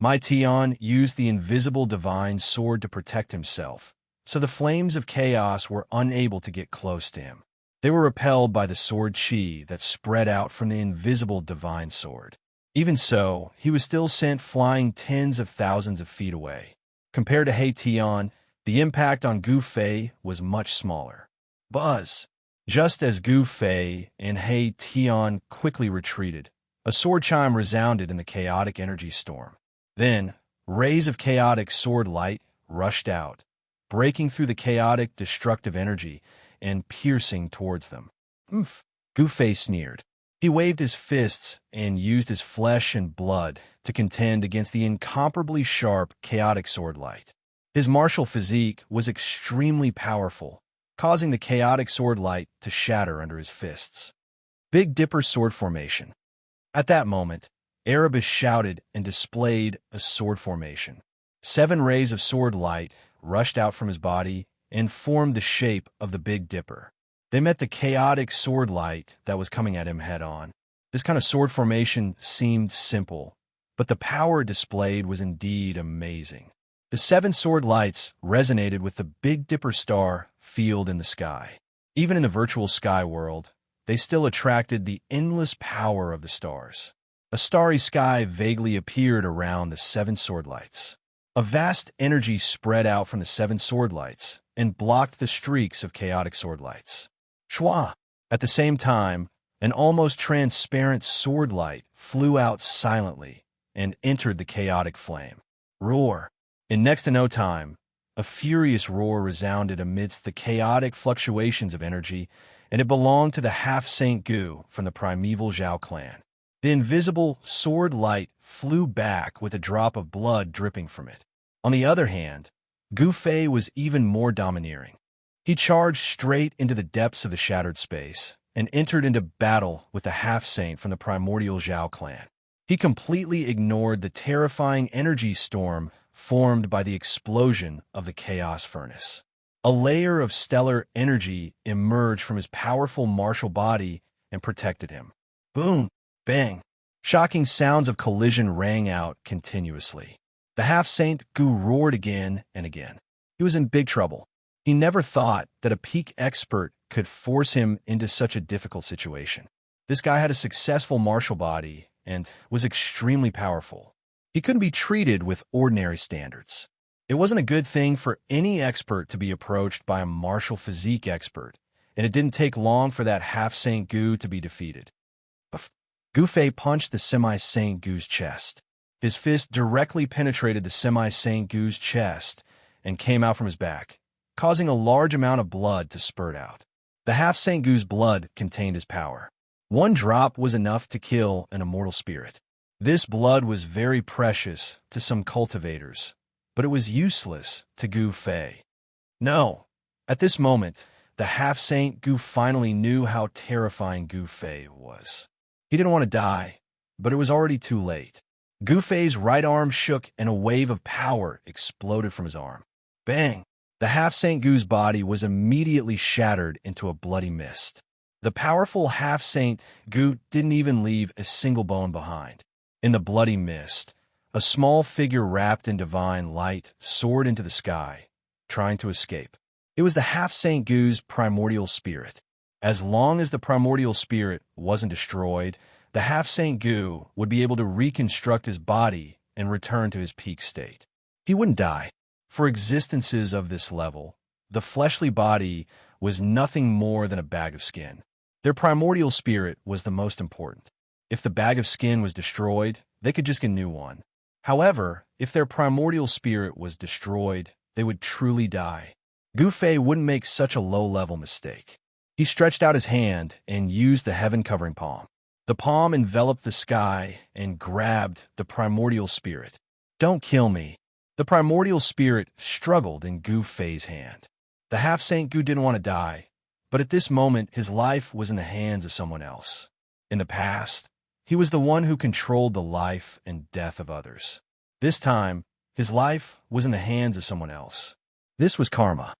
My Tian used the invisible divine sword to protect himself, so the flames of chaos were unable to get close to him. They were repelled by the sword chi that spread out from the invisible divine sword. Even so, he was still sent flying tens of thousands of feet away. Compared to He Tian, the impact on Gu Fei was much smaller. Buzz! Just as Gu Fei and He Tian quickly retreated, a sword chime resounded in the chaotic energy storm. Then, rays of chaotic sword light rushed out, breaking through the chaotic, destructive energy and piercing towards them. Oof! Gu Fei sneered. He waved his fists and used his flesh and blood to contend against the incomparably sharp, chaotic sword light. His martial physique was extremely powerful, causing the chaotic sword light to shatter under his fists. Big Dipper sword formation. At that moment, Erebus shouted and displayed a sword formation. 7 rays of sword light rushed out from his body and formed the shape of the Big Dipper. They met the chaotic sword light that was coming at him head-on. This kind of sword formation seemed simple, but the power displayed was indeed amazing. The 7 sword lights resonated with the Big Dipper star field in the sky. Even in the virtual sky world, they still attracted the endless power of the stars. A starry sky vaguely appeared around the 7 sword lights. A vast energy spread out from the 7 sword lights and blocked the streaks of chaotic sword lights. Shwa! At the same time, an almost transparent sword light flew out silently and entered the chaotic flame. Roar! In next to no time, a furious roar resounded amidst the chaotic fluctuations of energy, and it belonged to the half-Saint Gu from the primeval Zhao clan. The invisible sword light flew back with a drop of blood dripping from it. On the other hand, Gu Fei was even more domineering. He charged straight into the depths of the shattered space and entered into battle with the half-saint from the primordial Zhao clan. He completely ignored the terrifying energy storm formed by the explosion of the Chaos Furnace. A layer of stellar energy emerged from his powerful martial body and protected him. Boom! Bang! Shocking sounds of collision rang out continuously. The half-saint Gu roared again and again. He was in big trouble. He never thought that a peak expert could force him into such a difficult situation. This guy had a successful martial body and was extremely powerful. He couldn't be treated with ordinary standards. It wasn't a good thing for any expert to be approached by a martial physique expert, and it didn't take long for that half-saint Gu to be defeated. Gu Fei punched the semi-saint Gu's chest. His fist directly penetrated the semi-saint Gu's chest and came out from his back, causing a large amount of blood to spurt out. The half-saint Gu's blood contained his power. One drop was enough to kill an immortal spirit. This blood was very precious to some cultivators, but it was useless to Gu Fei. No, at this moment, the half-saint Gu finally knew how terrifying Gu Fei was. He didn't want to die, but it was already too late. Gu Fei's right arm shook and a wave of power exploded from his arm. Bang! The half-saint Gu's body was immediately shattered into a bloody mist. The powerful half-saint Gu didn't even leave a single bone behind. In the bloody mist, a small figure wrapped in divine light soared into the sky, trying to escape. It was the half-saint Gu's primordial spirit. As long as the primordial spirit wasn't destroyed, the half-saint Gu would be able to reconstruct his body and return to his peak state. He wouldn't die. For existences of this level, the fleshly body was nothing more than a bag of skin. Their primordial spirit was the most important. If the bag of skin was destroyed, they could just get a new one. However, if their primordial spirit was destroyed, they would truly die. Gu Fei wouldn't make such a low-level mistake. He stretched out his hand and used the heaven-covering palm. The palm enveloped the sky and grabbed the primordial spirit. Don't kill me. The primordial spirit struggled in Gu Fei's hand. The half-saint Gu didn't want to die, but at this moment his life was in the hands of someone else. In the past, he was the one who controlled the life and death of others. This time, his life was in the hands of someone else. This was karma.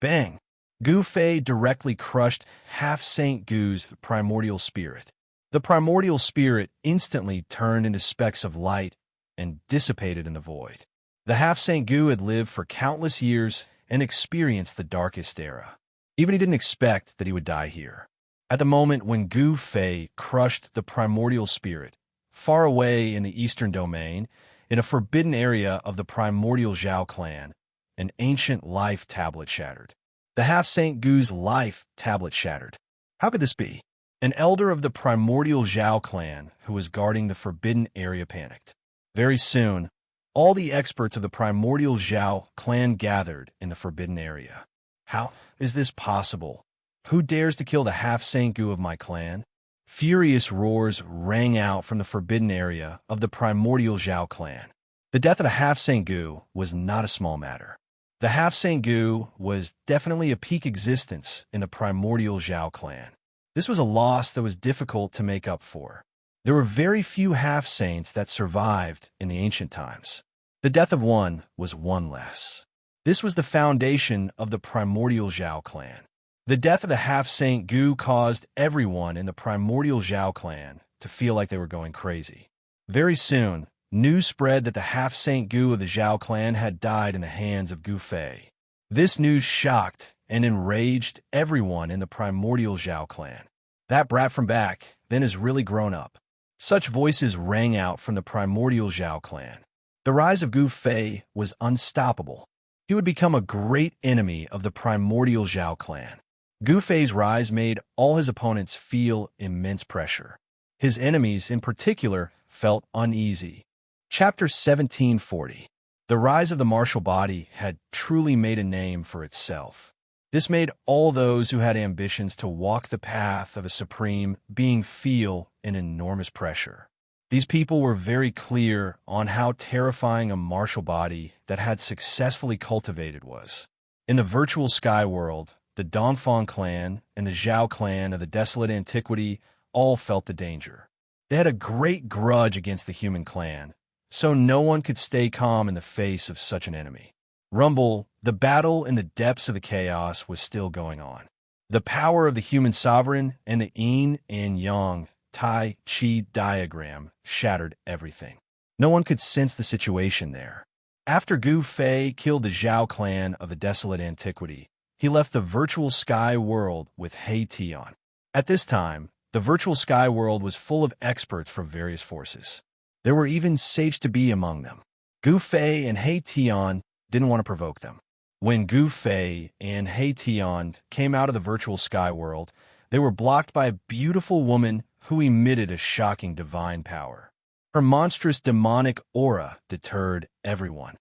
Bang! Gu Fei directly crushed half-saint Gu's primordial spirit. The primordial spirit instantly turned into specks of light and dissipated in the void. The half-saint Gu had lived for countless years and experienced the darkest era. Even he didn't expect that he would die here. At the moment when Gu Fei crushed the primordial spirit, far away in the eastern domain, in a forbidden area of the primordial Zhao clan, an ancient life tablet shattered. The half-saint Gu's life tablet shattered. How could this be? An elder of the primordial Zhao clan who was guarding the forbidden area panicked. Very soon, all the experts of the primordial Zhao clan gathered in the forbidden area. How is this possible? Who dares to kill the half-saint Gu of my clan? Furious roars rang out from the forbidden area of the primordial Zhao clan. The death of the half-saint Gu was not a small matter. The half-saint Gu was definitely a peak existence in the primordial Zhao clan. This was a loss that was difficult to make up for. There were very few half-saints that survived in the ancient times. The death of one was one less. This was the foundation of the primordial Zhao clan. The death of the half-saint Gu caused everyone in the primordial Zhao clan to feel like they were going crazy. Very soon, news spread that the half-saint Gu of the Zhao clan had died in the hands of Gu Fei. This news shocked and enraged everyone in the primordial Zhao clan. That brat from back then has really grown up. Such voices rang out from the primordial Zhao clan. The rise of Gu Fei was unstoppable. He would become a great enemy of the primordial Zhao clan. Gu Fei's rise made all his opponents feel immense pressure. His enemies, in particular, felt uneasy. Chapter 1740. The rise of the martial body had truly made a name for itself. This made all those who had ambitions to walk the path of a supreme being feel an enormous pressure. These people were very clear on how terrifying a martial body that had successfully cultivated was. In the virtual sky world, the Dongfang clan and the Zhao clan of the desolate antiquity all felt the danger. They had a great grudge against the human clan, so no one could stay calm in the face of such an enemy. Rumble, the battle in the depths of the chaos was still going on. The power of the human sovereign and the yin and yang Tai Chi diagram shattered everything. No one could sense the situation there. After Gu Fei killed the Zhao clan of the desolate antiquity, he left the virtual sky world with He Tian. At this time, the virtual sky world was full of experts from various forces. There were even sages to be among them. Gu Fei and He Tian didn't want to provoke them. When Gu Fei and He Tian came out of the virtual sky world, they were blocked by a beautiful woman who emitted a shocking divine power. Her monstrous demonic aura deterred everyone.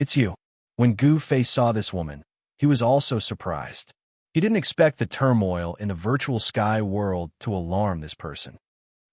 "It's you." When Gu Fei saw this woman, he was also surprised. He didn't expect the turmoil in the virtual sky world to alarm this person.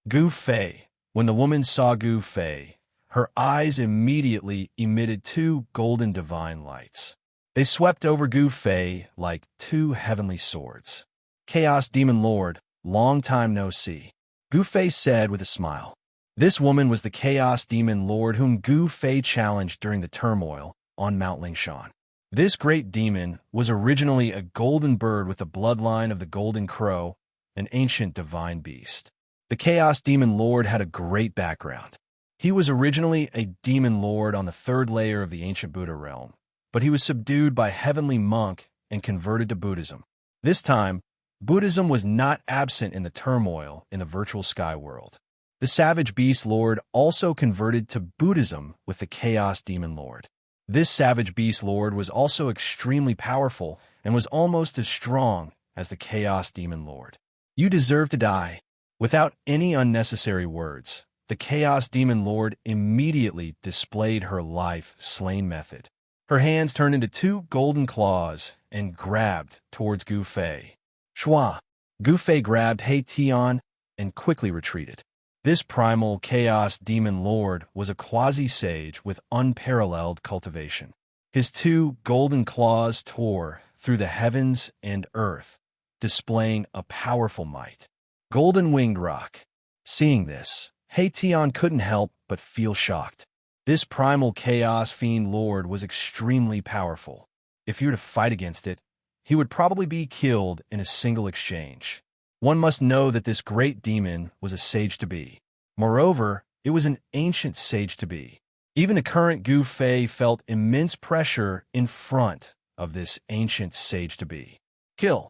Gu Fei. When the woman saw Gu Fei, her eyes immediately emitted two golden divine lights. They swept over Gu Fei like two heavenly swords. "Chaos Demon Lord, long time no see," Gu Fei said with a smile. This woman was the Chaos Demon Lord whom Gu Fei challenged during the turmoil on Mount Lingshan. This great demon was originally a golden bird with the bloodline of the golden crow, an ancient divine beast. The Chaos Demon Lord had a great background. He was originally a demon lord on the third layer of the ancient Buddha realm, but he was subdued by a heavenly monk and converted to Buddhism. This time, Buddhism was not absent in the turmoil in the virtual sky world. The Savage Beast Lord also converted to Buddhism with the Chaos Demon Lord. This Savage Beast Lord was also extremely powerful and was almost as strong as the Chaos Demon Lord. "You deserve to die." Without any unnecessary words, the Chaos Demon Lord immediately displayed her life-slain method. Her hands turned into two golden claws and grabbed towards Gu Fei. Shua! Gu Fei grabbed He Tian and quickly retreated. This primal Chaos Demon Lord was a quasi-sage with unparalleled cultivation. His two golden claws tore through the heavens and earth, displaying a powerful might. Golden Winged Rock. Seeing this, He Tian couldn't help but feel shocked. This primal Chaos Fiend Lord was extremely powerful. If he were to fight against it, he would probably be killed in a single exchange. One must know that this great demon was a sage-to-be. Moreover, it was an ancient sage-to-be. Even the current Gu Fei felt immense pressure in front of this ancient sage-to-be. Kill!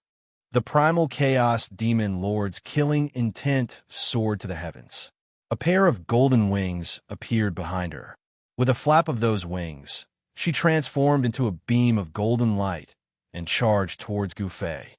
The primal Chaos Demon Lord's killing intent soared to the heavens. A pair of golden wings appeared behind her. With a flap of those wings, she transformed into a beam of golden light and charged towards Gu Fei.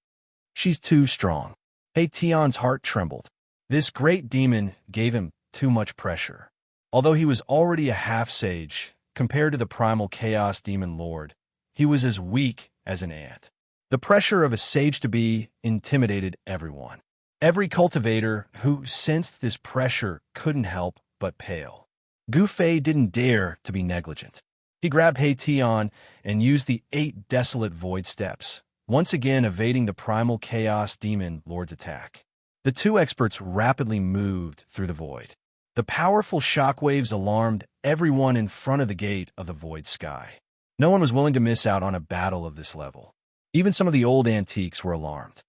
"She's too strong." He Tian's heart trembled. This great demon gave him too much pressure. Although he was already a half-sage, compared to the primal Chaos Demon Lord, he was as weak as an ant. The pressure of a sage-to-be intimidated everyone. Every cultivator who sensed this pressure couldn't help but pale. Gu Fei didn't dare to be negligent. He grabbed He Tian and used the 8 desolate void steps, once again evading the primal Chaos Demon Lord's attack. The two experts rapidly moved through the void. The powerful shockwaves alarmed everyone in front of the gate of the void sky. No one was willing to miss out on a battle of this level. Even some of the old antiques were alarmed.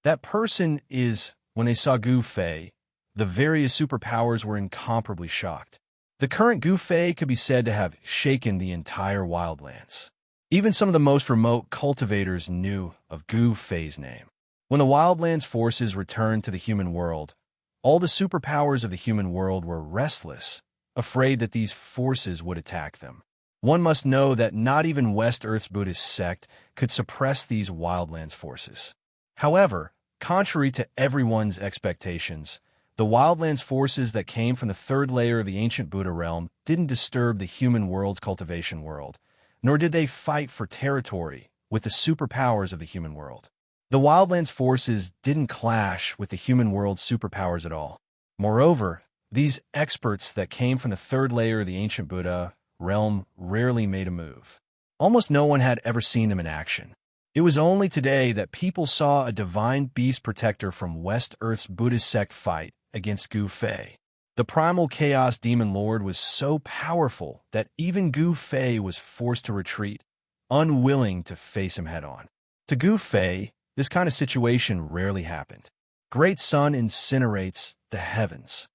That person is, when they saw Gu Fei, the various superpowers were incomparably shocked. The current Gu Fei could be said to have shaken the entire wildlands. Even some of the most remote cultivators knew of Gu Fei's name. When the wildlands forces returned to the human world, all the superpowers of the human world were restless, afraid that these forces would attack them. One must know that not even West Earth's Buddhist sect could suppress these wildlands forces. However, contrary to everyone's expectations, the wildlands forces that came from the third layer of the ancient Buddha realm didn't disturb the human world's cultivation world, nor did they fight for territory with the superpowers of the human world. The wildlands forces didn't clash with the human world's superpowers at all. Moreover, these experts that came from the third layer of the ancient Buddha realm rarely made a move. Almost no one had ever seen them in action. It was only today that people saw a divine beast protector from West Earth's Buddhist sect fight against Gu Fei. The primal chaos demon lord was so powerful that even Gu Fei was forced to retreat, unwilling to face him head-on. To Gu Fei, this kind of situation rarely happened. Great Sun incinerates the heavens.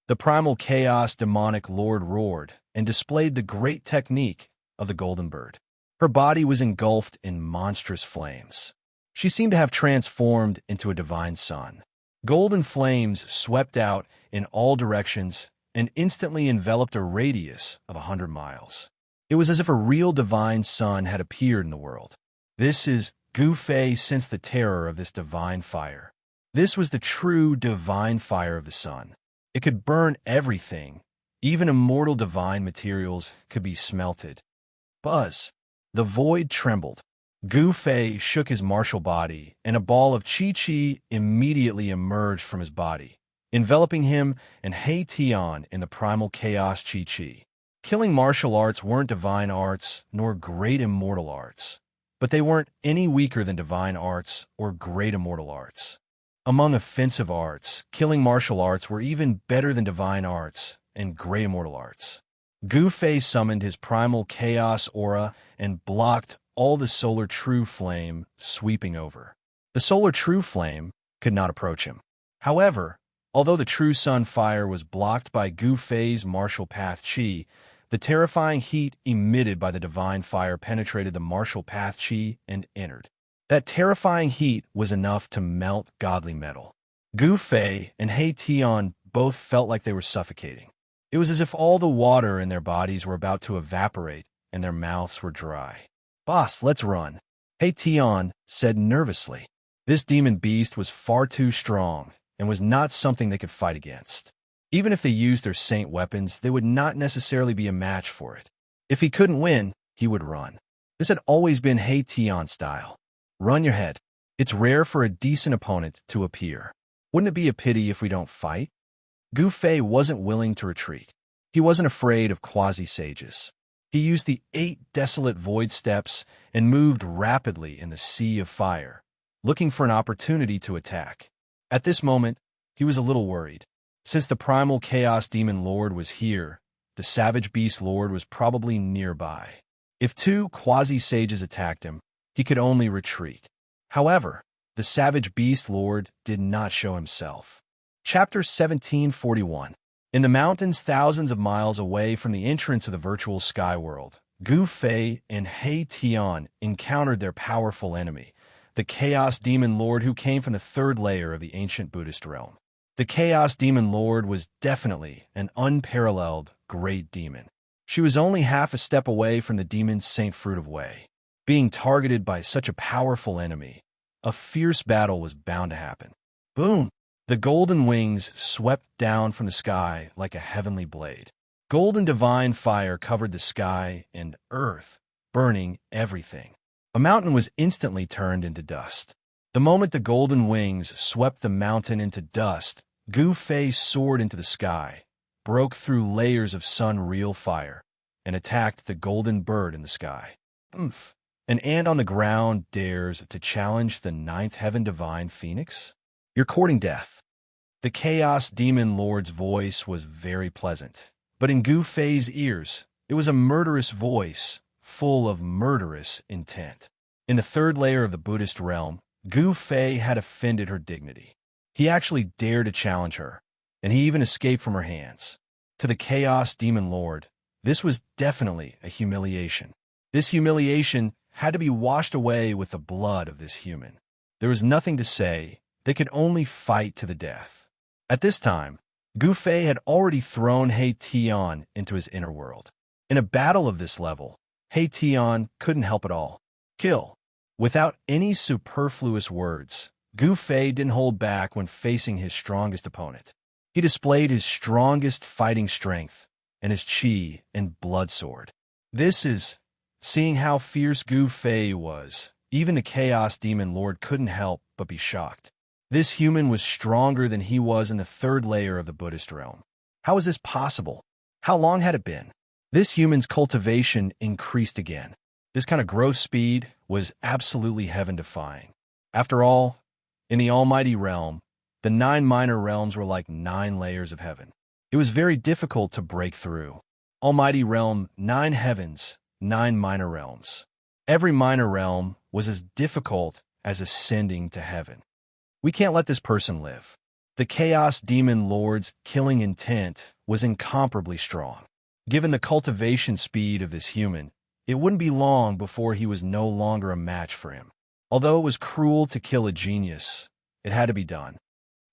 The primal chaos demonic lord roared and displayed the great technique of the golden bird. Her body was engulfed in monstrous flames. She seemed to have transformed into a divine sun. Golden flames swept out in all directions and instantly enveloped a radius of 100 miles. It was as if a real divine sun had appeared in the world. This is Gu Fei sensed the terror of this divine fire. This was the true divine fire of the sun. It could burn everything. Even immortal divine materials could be smelted. Buzz. The void trembled. Gu Fei shook his martial body, and a ball of Qi immediately emerged from his body, enveloping him and He Tian in the primal chaos Qi. Killing martial arts weren't divine arts nor great immortal arts, but they weren't any weaker than divine arts or great immortal arts. Among offensive arts, killing martial arts were even better than divine arts and great immortal arts. Gu Fei summoned his primal chaos aura and blocked all the solar true flame sweeping over. The solar true flame could not approach him. However, although the true sun fire was blocked by Gu Fei's martial path Qi, the terrifying heat emitted by the divine fire penetrated the martial path Qi and entered. That terrifying heat was enough to melt godly metal. Gu Fei and He Tian both felt like they were suffocating. It was as if all the water in their bodies were about to evaporate and their mouths were dry. "Boss, let's run," He Tian said nervously. This demon beast was far too strong and was not something they could fight against. Even if they used their saint weapons, they would not necessarily be a match for it. If he couldn't win, he would run. This had always been He Tian's style. Run your head. It's rare for a decent opponent to appear. Wouldn't it be a pity if we don't fight? Gu Fei wasn't willing to retreat. He wasn't afraid of quasi-sages. He used the 8 desolate void steps and moved rapidly in the sea of fire, looking for an opportunity to attack. At this moment, he was a little worried. Since the primal chaos demon lord was here, the savage beast lord was probably nearby. If 2 quasi-sages attacked him, he could only retreat. However, the savage beast lord did not show himself. Chapter 1741. In the mountains thousands of miles away from the entrance of the virtual sky world, Gu Fei and He Tian encountered their powerful enemy, the Chaos Demon Lord who came from the 3rd layer of the ancient Buddhist realm. The Chaos Demon Lord was definitely an unparalleled great demon. She was only half a step away from the demon's Saint Fruit of Way. Being targeted by such a powerful enemy, a fierce battle was bound to happen. Boom! The golden wings swept down from the sky like a heavenly blade. Golden divine fire covered the sky and earth, burning everything. A mountain was instantly turned into dust. The moment the golden wings swept the mountain into dust, Gu Fei soared into the sky, broke through layers of sun-real fire, and attacked the golden bird in the sky. Oomph! An ant on the ground dares to challenge the 9th heaven divine phoenix? You're courting death. The Chaos Demon Lord's voice was very pleasant, but in Gu Fei's ears, it was a murderous voice, full of murderous intent. In the 3rd layer of the Buddhist realm, Gu Fei had offended her dignity. He actually dared to challenge her, and he even escaped from her hands. To the Chaos Demon Lord, this was definitely a humiliation. This humiliation had to be washed away with the blood of this human. There was nothing to say. They could only fight to the death. At this time, Gu Fei had already thrown He Tian into his inner world. In a battle of this level, He Tian couldn't help at all. Kill. Without any superfluous words, Gu Fei didn't hold back when facing his strongest opponent. He displayed his strongest fighting strength and his qi and blood sword. Seeing how fierce Gu Fei was, even the Chaos Demon Lord couldn't help but be shocked. This human was stronger than he was in the 3rd layer of the Buddhist realm. How was this possible? How long had it been? This human's cultivation increased again. This kind of growth speed was absolutely heaven-defying. After all, in the almighty realm, the 9 minor realms were like 9 layers of heaven. It was very difficult to break through. Almighty realm, 9 heavens, 9 minor realms. Every minor realm was as difficult as ascending to heaven. We can't let this person live. The Chaos Demon Lord's killing intent was incomparably strong. Given the cultivation speed of this human, it wouldn't be long before he was no longer a match for him. Although it was cruel to kill a genius, it had to be done.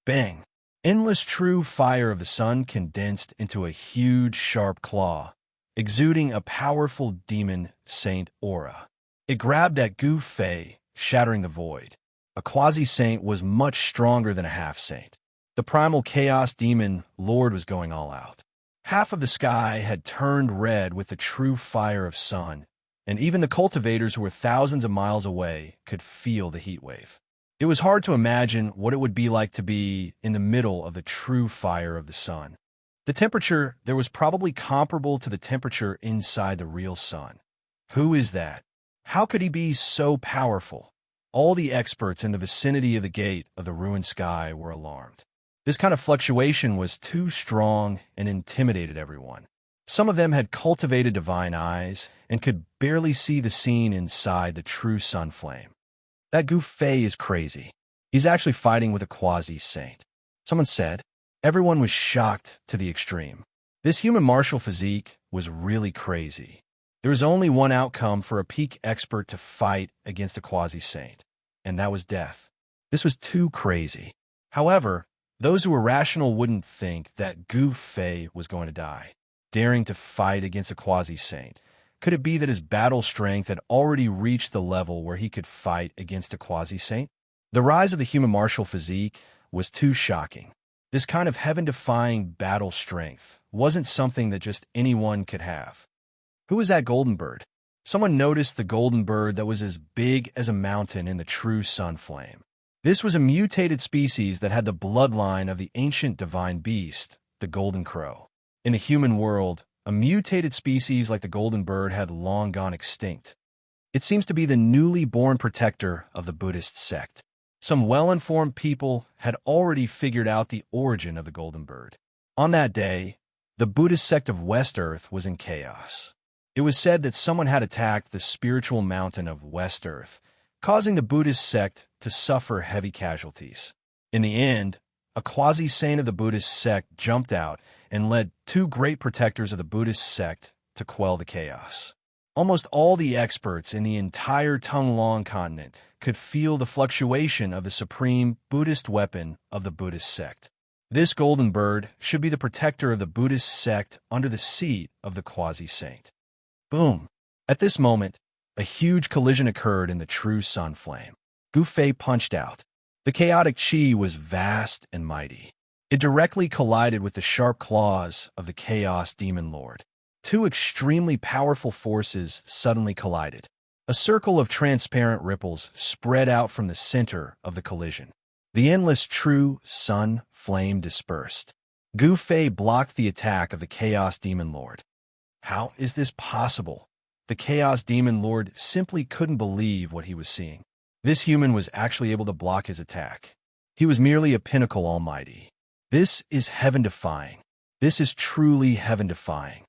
Bang! Endless true fire of the sun condensed into a huge sharp claw, exuding a powerful demon saint aura. It grabbed at Gu Fei, shattering the void. A quasi-saint was much stronger than a half-saint. The primal chaos demon lord was going all out. Half of the sky had turned red with the true fire of sun, and even the cultivators who were thousands of miles away could feel the heat wave. It was hard to imagine what it would be like to be in the middle of the true fire of the sun. The temperature there was probably comparable to the temperature inside the real sun. Who is that? How could he be so powerful? All the experts in the vicinity of the gate of the ruined sky were alarmed. This kind of fluctuation was too strong and intimidated everyone. Some of them had cultivated divine eyes and could barely see the scene inside the true sun flame. That Gu Fei is crazy. He's actually fighting with a quasi-saint. Someone said. Everyone was shocked to the extreme. This human martial physique was really crazy. There was only one outcome for a peak expert to fight against a quasi-saint, and that was death. This was too crazy. However, those who were rational wouldn't think that Gu Fei was going to die, daring to fight against a quasi-saint. Could it be that his battle strength had already reached the level where he could fight against a quasi-saint? The rise of the human martial physique was too shocking. This kind of heaven-defying battle strength wasn't something that just anyone could have. Who was that golden bird? Someone noticed the golden bird that was as big as a mountain in the true sun flame. This was a mutated species that had the bloodline of the ancient divine beast, the golden crow. In the human world, a mutated species like the golden bird had long gone extinct. It seems to be the newly born protector of the Buddhist sect. Some well-informed people had already figured out the origin of the golden bird. On that day, the Buddhist sect of West Earth was in chaos. It was said that someone had attacked the spiritual mountain of West Earth, causing the Buddhist sect to suffer heavy casualties. In the end, a quasi-saint of the Buddhist sect jumped out and led 2 great protectors of the Buddhist sect to quell the chaos. Almost all the experts in the entire Tonglong continent could feel the fluctuation of the supreme Buddhist weapon of the Buddhist sect. This golden bird should be the protector of the Buddhist sect under the seat of the quasi-saint. Boom! At this moment, a huge collision occurred in the true sun flame. Gu Fei punched out. The chaotic chi was vast and mighty. It directly collided with the sharp claws of the Chaos Demon Lord. 2 extremely powerful forces suddenly collided. A circle of transparent ripples spread out from the center of the collision. The endless true sun flame dispersed. Gu Fei blocked the attack of the Chaos Demon Lord. How is this possible? The Chaos Demon Lord simply couldn't believe what he was seeing. This human was actually able to block his attack. He was merely a pinnacle almighty. This is heaven-defying. This is truly heaven-defying.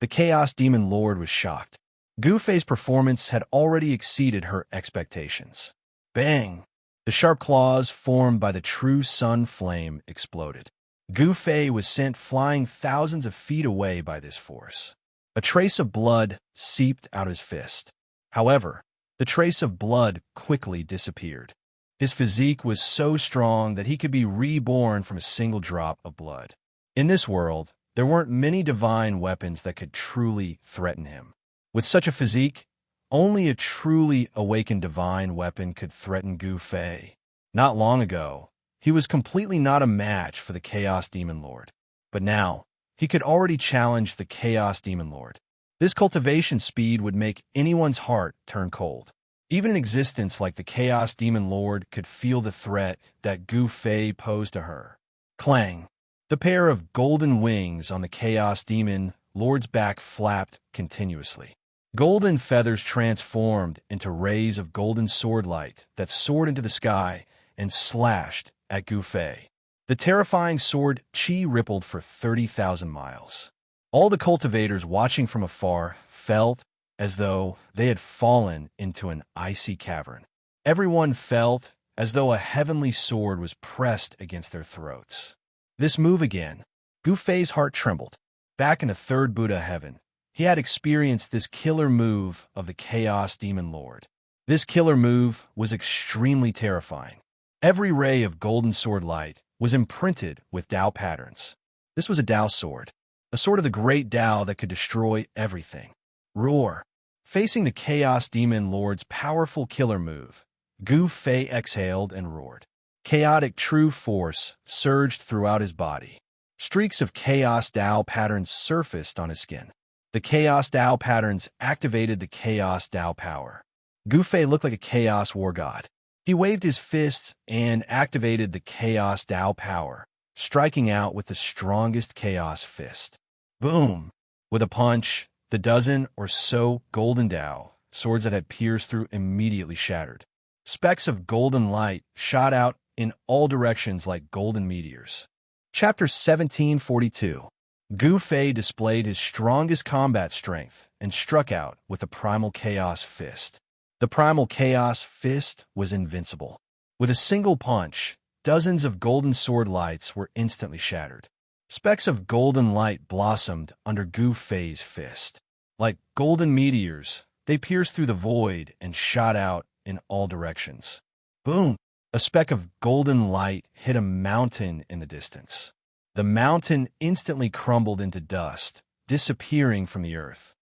The Chaos Demon Lord was shocked. Gu Fei's performance had already exceeded her expectations. Bang! The sharp claws formed by the true sun flame exploded. Gu Fei was sent flying thousands of feet away by this force. A trace of blood seeped out his fist. However, the trace of blood quickly disappeared. His physique was so strong that he could be reborn from a single drop of blood. In this world, there weren't many divine weapons that could truly threaten him. With such a physique, only a truly awakened divine weapon could threaten Gu Fei. Not long ago, he was completely not a match for the Chaos Demon Lord. But now, he could already challenge the Chaos Demon Lord. This cultivation speed would make anyone's heart turn cold. Even an existence like the Chaos Demon Lord could feel the threat that Gu Fei posed to her. Clang! The pair of golden wings on the Chaos Demon Lord's back flapped continuously. Golden feathers transformed into rays of golden sword light that soared into the sky and slashed at Gu Fei. The terrifying sword Qi rippled for 30,000 miles. All the cultivators watching from afar felt as though they had fallen into an icy cavern. Everyone felt as though a heavenly sword was pressed against their throats. This move again. Gu Fei's heart trembled. Back in the third Buddha heaven, he had experienced this killer move of the Chaos Demon Lord. This killer move was extremely terrifying. Every ray of golden sword light was imprinted with Tao patterns. This was a Tao sword, a sword of the great Tao that could destroy everything. Roar. Facing the Chaos Demon Lord's powerful killer move, Gu Fei exhaled and roared. Chaotic true force surged throughout his body. Streaks of Chaos Tao patterns surfaced on his skin. The Chaos Tao patterns activated the Chaos Tao power. Gu Fei looked like a Chaos war god. He waved his fists and activated the Chaos Tao power, striking out with the strongest Chaos fist. Boom! With a punch, the dozen or so golden Tao swords that had pierced through immediately shattered. Specks of golden light shot out in all directions like golden meteors. Chapter 1742. Gu Fei displayed his strongest combat strength and struck out with a primal Chaos fist. The primal Chaos fist was invincible. With a single punch, dozens of golden sword lights were instantly shattered. Specks of golden light blossomed under Gu Fei's fist. Like golden meteors, they pierced through the void and shot out in all directions. Boom! A speck of golden light hit a mountain in the distance. The mountain instantly crumbled into dust, disappearing from the earth.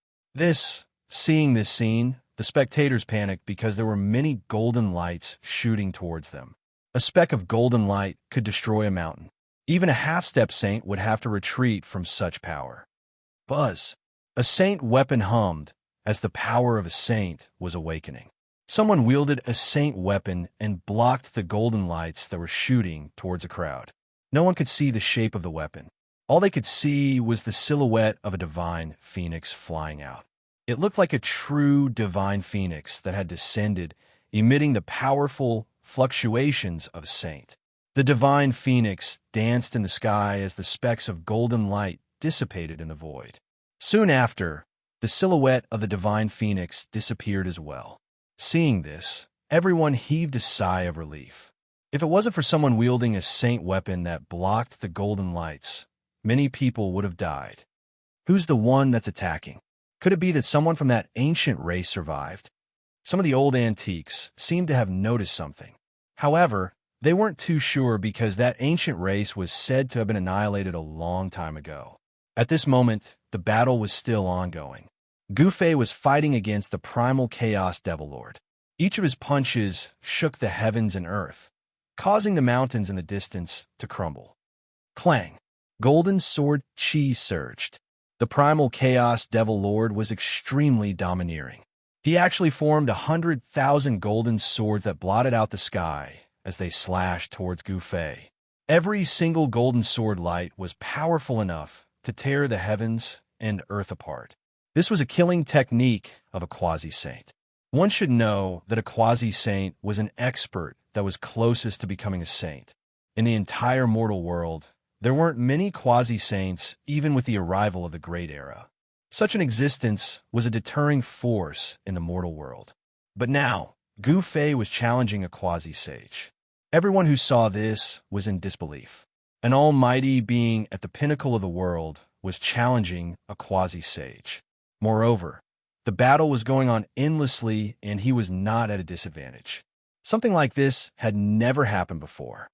Seeing this scene, the spectators panicked because there were many golden lights shooting towards them. A speck of golden light could destroy a mountain. Even a half-step saint would have to retreat from such power. Buzz! A saint weapon hummed as the power of a saint was awakening. Someone wielded a saint weapon and blocked the golden lights that were shooting towards a crowd. No one could see the shape of the weapon. All they could see was the silhouette of a divine phoenix flying out. It looked like a true divine phoenix that had descended, emitting the powerful fluctuations of a saint. The divine phoenix danced in the sky as the specks of golden light dissipated in the void. Soon after, the silhouette of the divine phoenix disappeared as well. Seeing this, everyone heaved a sigh of relief. If it wasn't for someone wielding a saint weapon that blocked the golden lights, many people would have died. Who's the one that's attacking? Could it be that someone from that ancient race survived? Some of the old antiques seemed to have noticed something. However, they weren't too sure because that ancient race was said to have been annihilated a long time ago. At this moment, the battle was still ongoing. Gu Fei was fighting against the primal Chaos Devil Lord. Each of his punches shook the heavens and earth, causing the mountains in the distance to crumble. Clang! Golden sword Qi surged. The primal Chaos Devil Lord was extremely domineering. He actually formed 100,000 golden swords that blotted out the sky as they slashed towards Gu Fei. Every single golden sword light was powerful enough to tear the heavens and earth apart. This was a killing technique of a quasi-saint. One should know that a quasi-saint was an expert that was closest to becoming a saint. In the entire mortal world, there weren't many quasi-saints even with the arrival of the Great Era. Such an existence was a deterring force in the mortal world. But now, Gu Fei was challenging a quasi-sage. Everyone who saw this was in disbelief. An almighty being at the pinnacle of the world was challenging a quasi-sage. Moreover, the battle was going on endlessly and he was not at a disadvantage. Something like this had never happened before.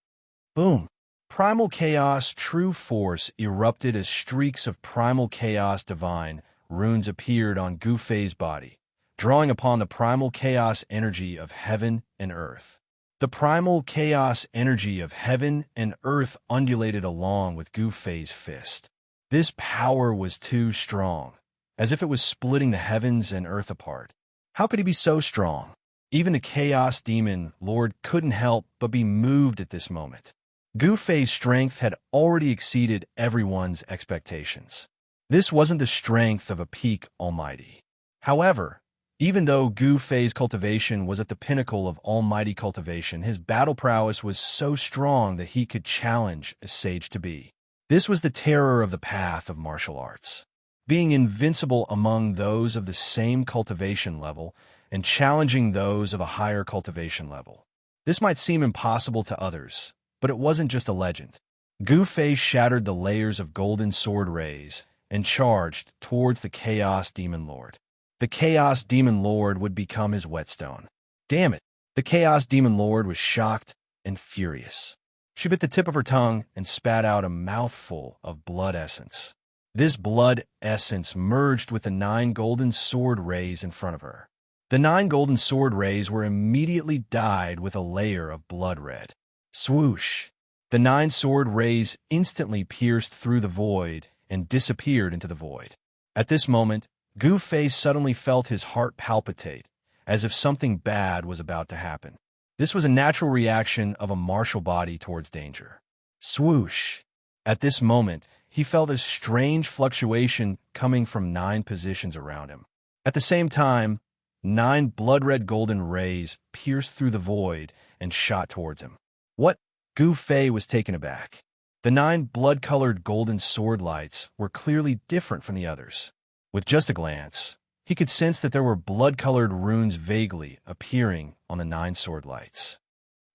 Boom! Primal Chaos True Force erupted as streaks of Primal Chaos Divine runes appeared on Gu Fei's body, drawing upon the Primal Chaos energy of heaven and earth. The Primal Chaos energy of heaven and earth undulated along with Gu Fei's fist. This power was too strong, as if it was splitting the heavens and earth apart. How could he be so strong? Even the Chaos Demon Lord couldn't help but be moved at this moment. Gu Fei's strength had already exceeded everyone's expectations. This wasn't the strength of a peak almighty. However, Even though Gu Fei's cultivation was at the pinnacle of almighty cultivation, his battle prowess was so strong that he could challenge a sage to be. This was the terror of the path of martial arts. Being invincible among those of the same cultivation level and challenging those of a higher cultivation level. This might seem impossible to others, but it wasn't just a legend. Gu Fei shattered the layers of golden sword rays and charged towards the Chaos Demon Lord. The Chaos Demon Lord would become his whetstone. Damn it! The Chaos Demon Lord was shocked and furious. She bit the tip of her tongue and spat out a mouthful of blood essence. This blood essence merged with the 9 golden sword rays in front of her. The 9 golden sword rays were immediately dyed with a layer of blood red. Swoosh! The 9 sword rays instantly pierced through the void and disappeared into the void. At this moment, Gu Fei suddenly felt his heart palpitate, as if something bad was about to happen. This was a natural reaction of a martial body towards danger. Swoosh! At this moment, he felt a strange fluctuation coming from 9 positions around him. At the same time, 9 blood-red golden rays pierced through the void and shot towards him. What? Gu Fei was taken aback. The 9 blood-colored golden sword lights were clearly different from the others. With just a glance, he could sense that there were blood-colored runes vaguely appearing on the 9 sword lights.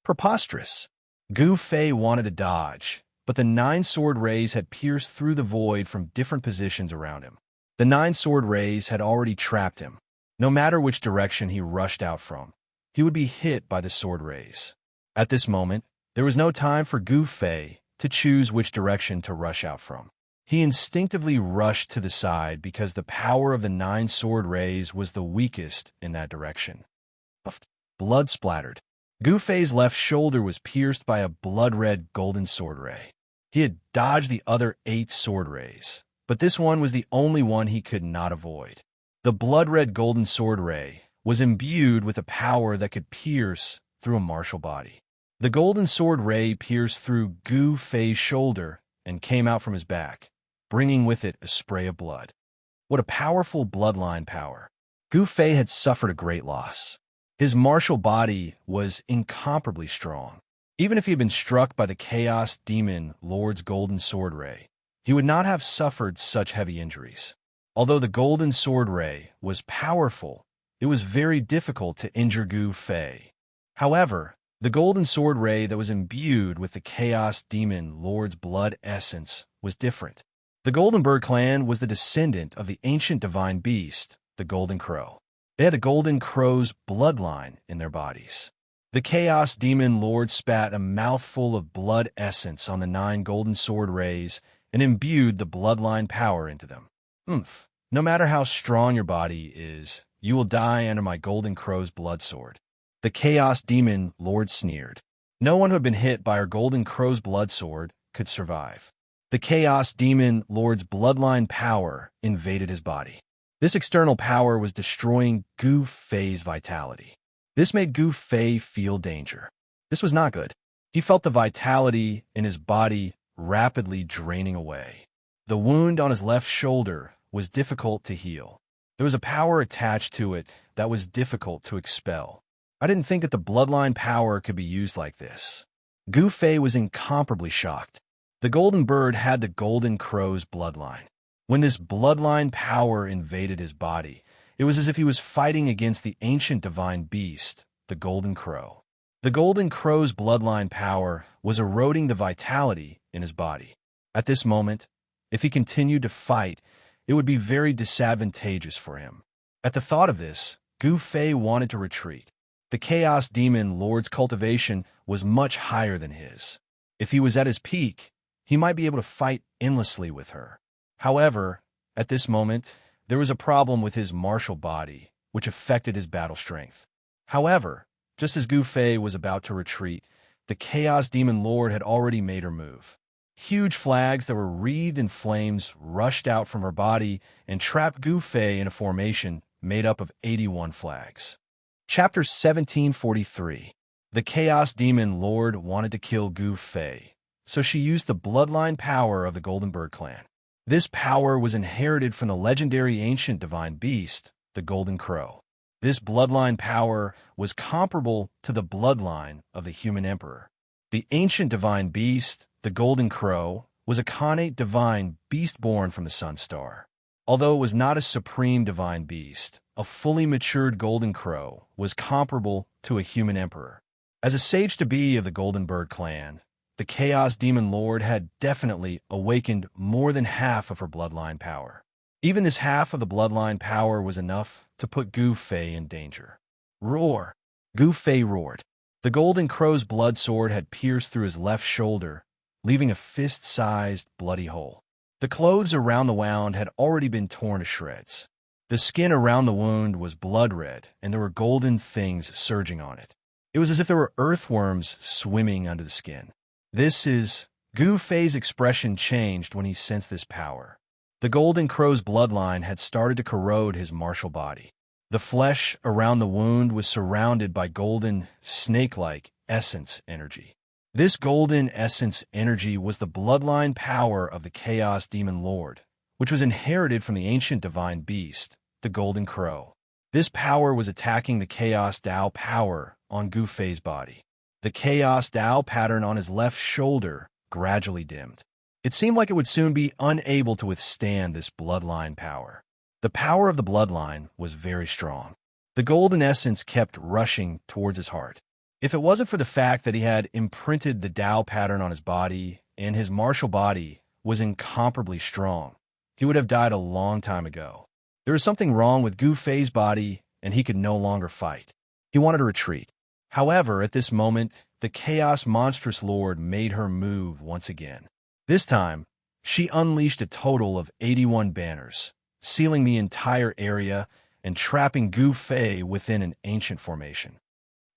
Preposterous! Gu Fei wanted to dodge, but the 9 sword rays had pierced through the void from different positions around him. The 9 sword rays had already trapped him. No matter which direction he rushed out from, he would be hit by the sword rays. At this moment, there was no time for Gu Fei to choose which direction to rush out from. He instinctively rushed to the side because the power of the 9 sword rays was the weakest in that direction. Blood splattered. Gu Fei's left shoulder was pierced by a blood-red golden sword ray. He had dodged the other 8 sword rays, but this one was the only one he could not avoid. The blood-red golden sword ray was imbued with a power that could pierce through a martial body. The golden sword ray pierced through Gu Fei's shoulder and came out from his back, bringing with it a spray of blood. What a powerful bloodline power! Gu Fei had suffered a great loss. His martial body was incomparably strong. Even if he had been struck by the Chaos Demon Lord's golden sword ray, he would not have suffered such heavy injuries. Although the golden sword ray was powerful, it was very difficult to injure Gu Fei. However, the golden sword ray that was imbued with the Chaos Demon Lord's blood essence was different. The Golden Bird clan was the descendant of the ancient divine beast, the Golden Crow. They had the Golden Crow's bloodline in their bodies. The Chaos Demon Lord spat a mouthful of blood essence on the 9 golden sword rays and imbued the bloodline power into them. No matter how strong your body is, you will die under my Golden Crow's blood sword. The Chaos Demon Lord sneered. No one who had been hit by our Golden Crow's blood sword could survive. The Chaos Demon Lord's bloodline power invaded his body. This external power was destroying Gu Fei's vitality. This made Gu Fei feel danger. This was not good. He felt the vitality in his body rapidly draining away. The wound on his left shoulder was difficult to heal. There was a power attached to it that was difficult to expel. I didn't think that the bloodline power could be used like this. Gu Fei was incomparably shocked. The Golden Bird had the Golden Crow's bloodline. When this bloodline power invaded his body, it was as if he was fighting against the ancient divine beast, the Golden Crow. The Golden Crow's bloodline power was eroding the vitality in his body. At this moment, if he continued to fight, it would be very disadvantageous for him. At the thought of this, Gu Fei wanted to retreat. The Chaos Demon Lord's cultivation was much higher than his. If he was at his peak, he might be able to fight endlessly with her. However, at this moment, there was a problem with his martial body, which affected his battle strength. However, just as Gu Fei was about to retreat, the Chaos Demon Lord had already made her move. Huge flags that were wreathed in flames rushed out from her body and trapped Gu Fei in a formation made up of 81 flags. Chapter 1743. The Chaos Demon Lord wanted to kill Gu Fei, so she used the bloodline power of the Golden Bird clan. This power was inherited from the legendary ancient divine beast, the Golden Crow. This bloodline power was comparable to the bloodline of the human emperor. The ancient divine beast, the Golden Crow, was a connate divine beast born from the Sun Star. Although it was not a supreme divine beast, a fully matured Golden Crow was comparable to a human emperor. As a sage-to-be of the Golden Bird clan, the Chaos Demon Lord had definitely awakened more than half of her bloodline power. Even this half of the bloodline power was enough to put Gu Fei in danger. Roar! Gu Fei roared. The Golden Crow's blood sword had pierced through his left shoulder, leaving a fist-sized bloody hole. The clothes around the wound had already been torn to shreds. The skin around the wound was blood red, and there were golden things surging on it. It was as if there were earthworms swimming under the skin. Gu Fei's expression changed when he sensed this power. The Golden Crow's bloodline had started to corrode his martial body. The flesh around the wound was surrounded by golden, snake-like essence energy. This golden essence energy was the bloodline power of the Chaos Demon Lord, which was inherited from the ancient divine beast, the Golden Crow. This power was attacking the Chaos Dao power on Gu Fei's body. The Chaos Dao pattern on his left shoulder gradually dimmed. It seemed like it would soon be unable to withstand this bloodline power. The power of the bloodline was very strong. The golden essence kept rushing towards his heart. If it wasn't for the fact that he had imprinted the Dao pattern on his body and his martial body was incomparably strong, he would have died a long time ago. There was something wrong with Gu Fei's body, and he could no longer fight. He wanted to retreat. However, at this moment, the Chaos Monstrous Lord made her move once again. This time, she unleashed a total of 81 banners, sealing the entire area and trapping Gu Fei within an ancient formation.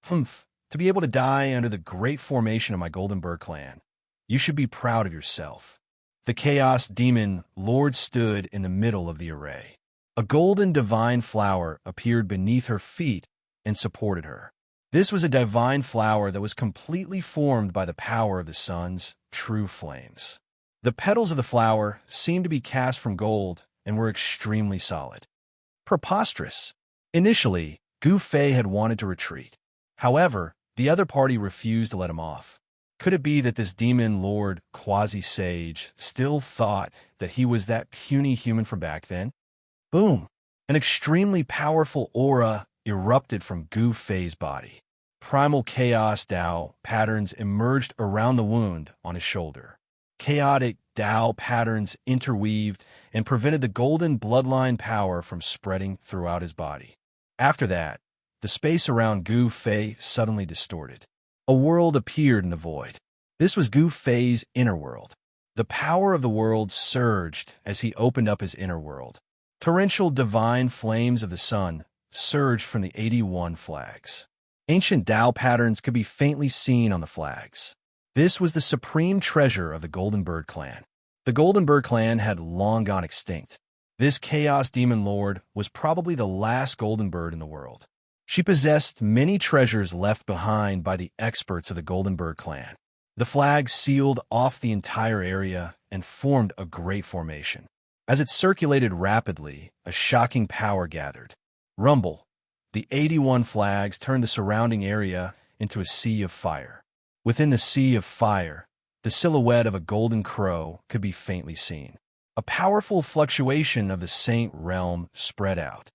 Humph! To be able to die under the great formation of my Golden Bird clan, you should be proud of yourself. The Chaos Demon Lord stood in the middle of the array. A golden divine flower appeared beneath her feet and supported her. This was a divine flower that was completely formed by the power of the sun's true flames. The petals of the flower seemed to be cast from gold and were extremely solid. Preposterous! Initially, Gu Fei had wanted to retreat. However, the other party refused to let him off. Could it be that this demon lord quasi-sage still thought that he was that puny human from back then? Boom! An extremely powerful aura erupted from Gu Fei's body. Primal Chaos Dao patterns emerged around the wound on his shoulder. Chaotic Dao patterns interweaved and prevented the golden bloodline power from spreading throughout his body. After that, the space around Gu Fei suddenly distorted. A world appeared in the void. This was Gu Fei's inner world. The power of the world surged as he opened up his inner world. Torrential divine flames of the sun surged from the 81 flags. Ancient Dao patterns could be faintly seen on the flags. This was the supreme treasure of the Golden Bird clan. The Golden Bird clan had long gone extinct. This Chaos Demon Lord was probably the last Golden Bird in the world. She possessed many treasures left behind by the experts of the Golden Bird clan. The flags sealed off the entire area and formed a great formation. As it circulated rapidly, a shocking power gathered. Rumble! The 81 flags turned the surrounding area into a sea of fire. Within the sea of fire, the silhouette of a golden crow could be faintly seen. A powerful fluctuation of the saint realm spread out.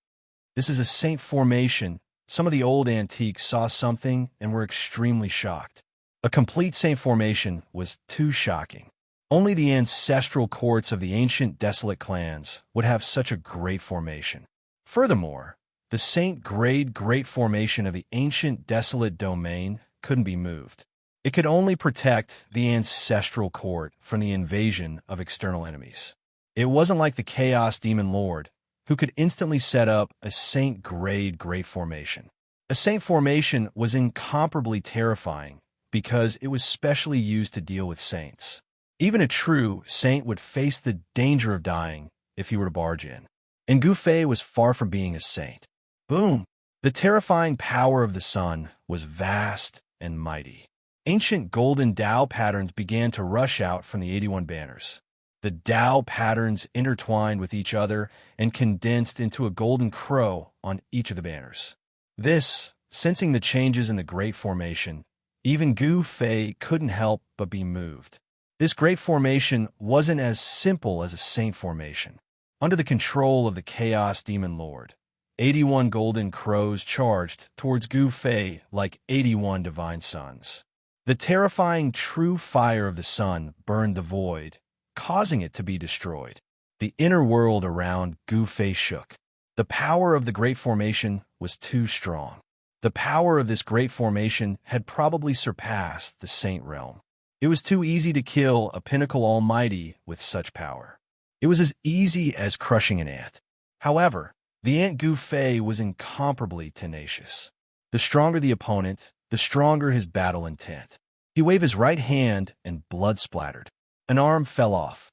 This is a saint formation. Some of the old antiques saw something and were extremely shocked. A complete saint formation was too shocking. Only the ancestral courts of the ancient desolate clans would have such a great formation. Furthermore, the saint grade great formation of the ancient desolate domain couldn't be moved. It could only protect the ancestral court from the invasion of external enemies. It wasn't like the Chaos Demon Lord, who could instantly set up a saint grade great formation. A saint formation was incomparably terrifying because it was specially used to deal with saints. Even a true saint would face the danger of dying if he were to barge in. And Gu Fei was far from being a saint. Boom! The terrifying power of the sun was vast and mighty. Ancient golden Dao patterns began to rush out from the 81 banners. The Tao patterns intertwined with each other and condensed into a golden crow on each of the banners. This, sensing the changes in the Great Formation, even Gu Fei couldn't help but be moved. This Great Formation wasn't as simple as a saint formation. Under the control of the Chaos Demon Lord, 81 golden crows charged towards Gu Fei like 81 divine suns. The terrifying true fire of the sun burned the void, causing it to be destroyed. The inner world around Gu Fei shook. The power of the Great Formation was too strong. The power of this Great Formation had probably surpassed the Saint Realm. It was too easy to kill a pinnacle almighty with such power. It was as easy as crushing an ant. However, the ant Gu Fei was incomparably tenacious. The stronger the opponent, the stronger his battle intent. He waved his right hand and blood splattered. An arm fell off.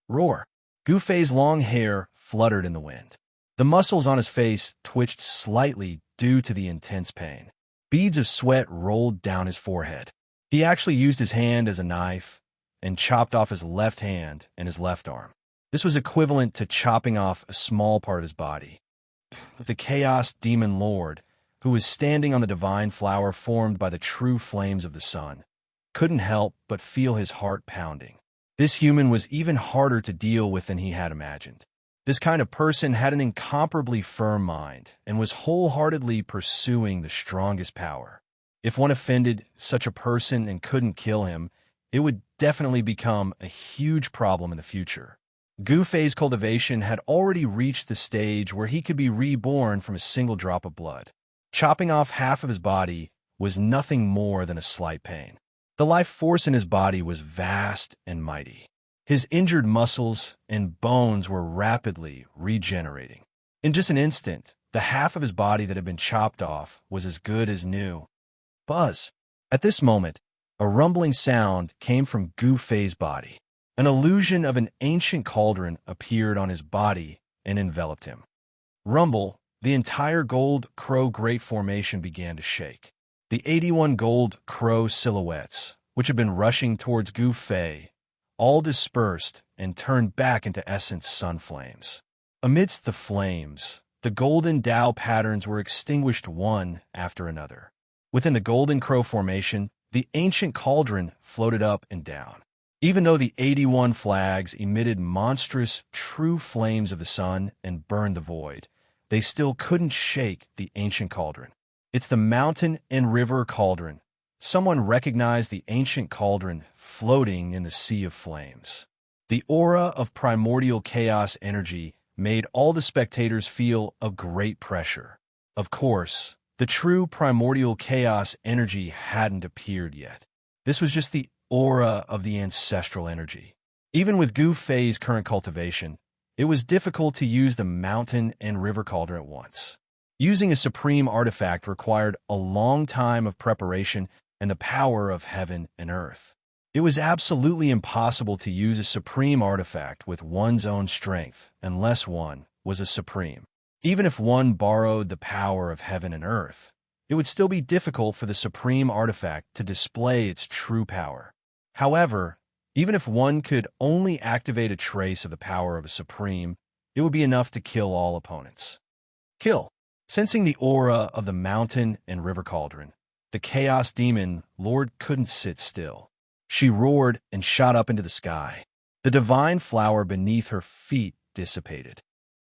Roar! Gu Fei's long hair fluttered in the wind. The muscles on his face twitched slightly due to the intense pain. Beads of sweat rolled down his forehead. He actually used his hand as a knife and chopped off his left hand and his left arm. This was equivalent to chopping off a small part of his body. The Chaos Demon Lord, who was standing on the divine flower formed by the true flames of the sun, couldn't help but feel his heart pounding. This human was even harder to deal with than he had imagined. This kind of person had an incomparably firm mind and was wholeheartedly pursuing the strongest power. If one offended such a person and couldn't kill him, it would definitely become a huge problem in the future. Gu Fei's cultivation had already reached the stage where he could be reborn from a single drop of blood. Chopping off half of his body was nothing more than a slight pain. The life force in his body was vast and mighty. His injured muscles and bones were rapidly regenerating. In just an instant, the half of his body that had been chopped off was as good as new. Buzz! At this moment, a rumbling sound came from Gu Fei's body. An illusion of an ancient cauldron appeared on his body and enveloped him. Rumble! The entire gold crow Great Formation began to shake. The 81 gold crow silhouettes, which had been rushing towards Gu Fei, all dispersed and turned back into essence sun flames. Amidst the flames, the golden Tao patterns were extinguished one after another. Within the golden crow formation, the ancient cauldron floated up and down. Even though the 81 flags emitted monstrous true flames of the sun and burned the void, they still couldn't shake the ancient cauldron. It's the mountain and river cauldron. Someone recognized the ancient cauldron floating in the sea of flames. The aura of primordial chaos energy made all the spectators feel a great pressure. Of course, the true primordial chaos energy hadn't appeared yet. This was just the aura of the ancestral energy. Even with Gu Fei's current cultivation, it was difficult to use the mountain and river cauldron at once. Using a supreme artifact required a long time of preparation and the power of heaven and earth. It was absolutely impossible to use a supreme artifact with one's own strength unless one was a supreme. Even if one borrowed the power of heaven and earth, it would still be difficult for the supreme artifact to display its true power. However, even if one could only activate a trace of the power of a supreme, it would be enough to kill all opponents. Kill. Sensing the aura of the mountain and river cauldron, the Chaos Demon Lord couldn't sit still. She roared and shot up into the sky. The divine flower beneath her feet dissipated.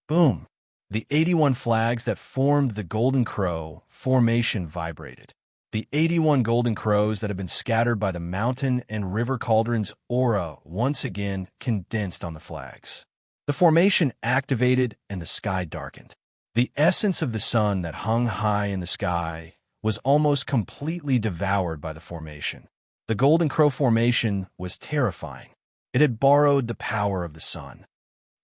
Boom! The 81 flags that formed the Golden Crow formation vibrated. The 81 golden crows that had been scattered by the mountain and river cauldron's aura once again condensed on the flags. The formation activated and the sky darkened. The essence of the sun that hung high in the sky was almost completely devoured by the formation. The Golden Crow formation was terrifying. It had borrowed the power of the sun.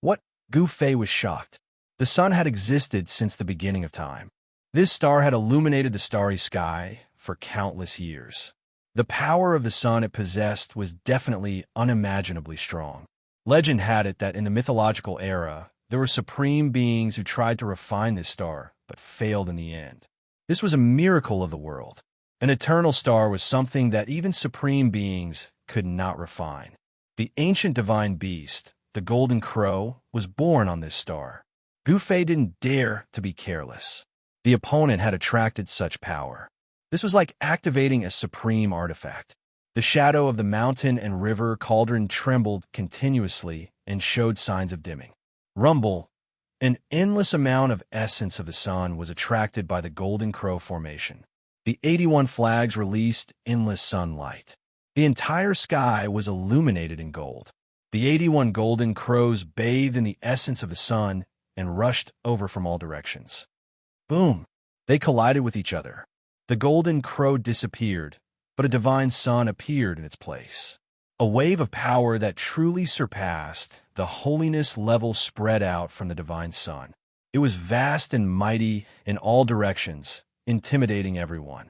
What? Gu Fei was shocked. The sun had existed since the beginning of time. This star had illuminated the starry sky for countless years. The power of the sun it possessed was definitely unimaginably strong. Legend had it that in the mythological era, there were supreme beings who tried to refine this star, but failed in the end. This was a miracle of the world. An eternal star was something that even supreme beings could not refine. The ancient divine beast, the golden crow, was born on this star. Gu Fei didn't dare to be careless. The opponent had attracted such power. This was like activating a supreme artifact. The shadow of the mountain and river cauldron trembled continuously and showed signs of dimming. Rumble, an endless amount of essence of the sun, was attracted by the golden crow formation. The 81 flags released endless sunlight. The entire sky was illuminated in gold. The 81 golden crows bathed in the essence of the sun and rushed over from all directions. Boom! They collided with each other. The golden crow disappeared, but a divine sun appeared in its place. A wave of power that truly surpassed the holiness level spread out from the divine sun. It was vast and mighty in all directions, intimidating everyone.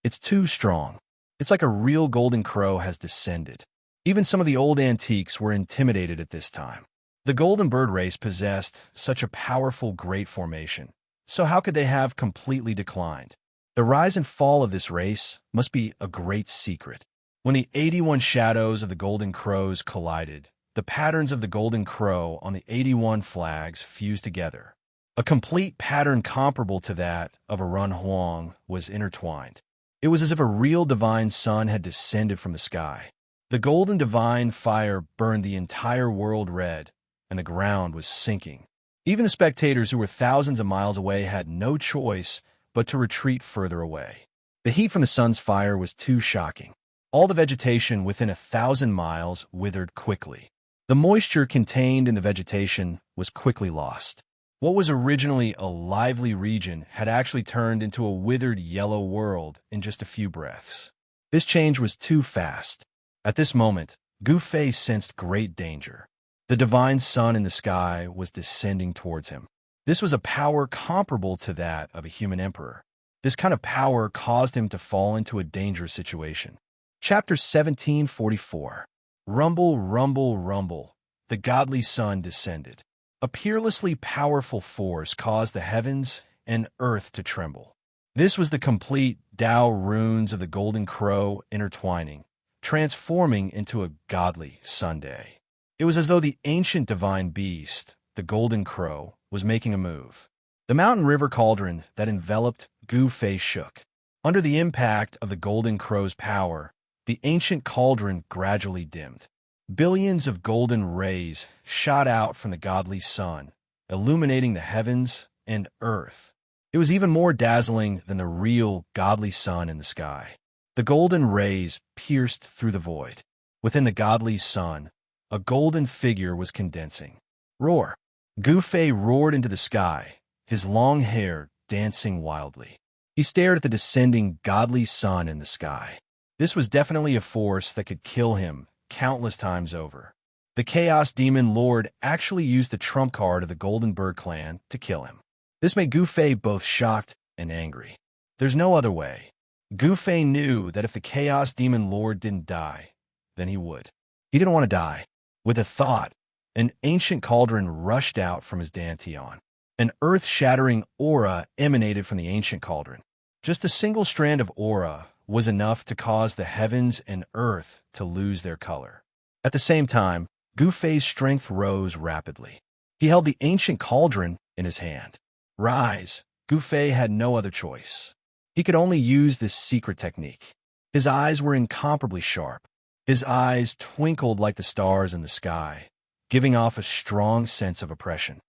It's too strong. It's like a real golden crow has descended. Even some of the old antiques were intimidated at this time. The golden bird race possessed such a powerful great formation, so how could they have completely declined? The rise and fall of this race must be a great secret. When the 81 shadows of the golden crows collided, the patterns of the golden crow on the 81 flags fused together. A complete pattern comparable to that of a run huang was intertwined. It was as if a real divine sun had descended from the sky. The golden divine fire burned the entire world red, and the ground was sinking. Even the spectators who were thousands of miles away had no choice but to retreat further away. The heat from the sun's fire was too shocking. All the vegetation within 1,000 miles withered quickly. The moisture contained in the vegetation was quickly lost. What was originally a lively region had actually turned into a withered yellow world in just a few breaths. This change was too fast. At this moment, Gu Fei sensed great danger. The divine sun in the sky was descending towards him. This was a power comparable to that of a human emperor. This kind of power caused him to fall into a dangerous situation. Chapter 1744. Rumble, rumble, rumble. The godly sun descended. A peerlessly powerful force caused the heavens and earth to tremble. This was the complete Tao runes of the golden crow intertwining, transforming into a godly Sunday. It was as though the ancient divine beast, the golden crow, was making a move. The mountain river cauldron that enveloped Gu Fei shook. Under the impact of the golden crow's power, the ancient cauldron gradually dimmed. Billions of golden rays shot out from the godly sun, illuminating the heavens and earth. It was even more dazzling than the real godly sun in the sky. The golden rays pierced through the void. Within the godly sun, a golden figure was condensing. Roar! Gu Fei roared into the sky, his long hair dancing wildly. He stared at the descending godly sun in the sky. This was definitely a force that could kill him countless times over. The Chaos Demon Lord actually used the trump card of the Golden Bird clan to kill him. This made Gu Fei both shocked and angry. There's no other way. Gu Fei knew that if the Chaos Demon Lord didn't die, then he would. He didn't want to die. With a thought, an ancient cauldron rushed out from his dantian. An earth-shattering aura emanated from the ancient cauldron. Just a single strand of aura was enough to cause the heavens and earth to lose their color. At the same time, Gu Fei's strength rose rapidly. He held the ancient cauldron in his hand. Rise! Gu Fei had no other choice. He could only use this secret technique. His eyes were incomparably sharp. His eyes twinkled like the stars in the sky, giving off a strong sense of oppression.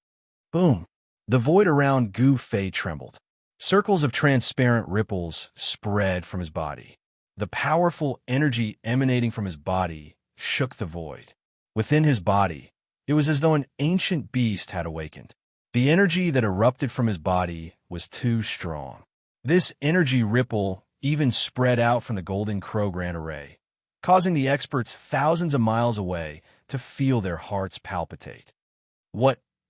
Boom! The void around Gu Fei trembled. Circles of transparent ripples spread from his body. The powerful energy emanating from his body shook the void. Within his body, it was as though an ancient beast had awakened. The energy that erupted from his body was too strong. This energy ripple even spread out from the Golden Crow Grand Array, causing the experts thousands of miles away to feel their hearts palpitate.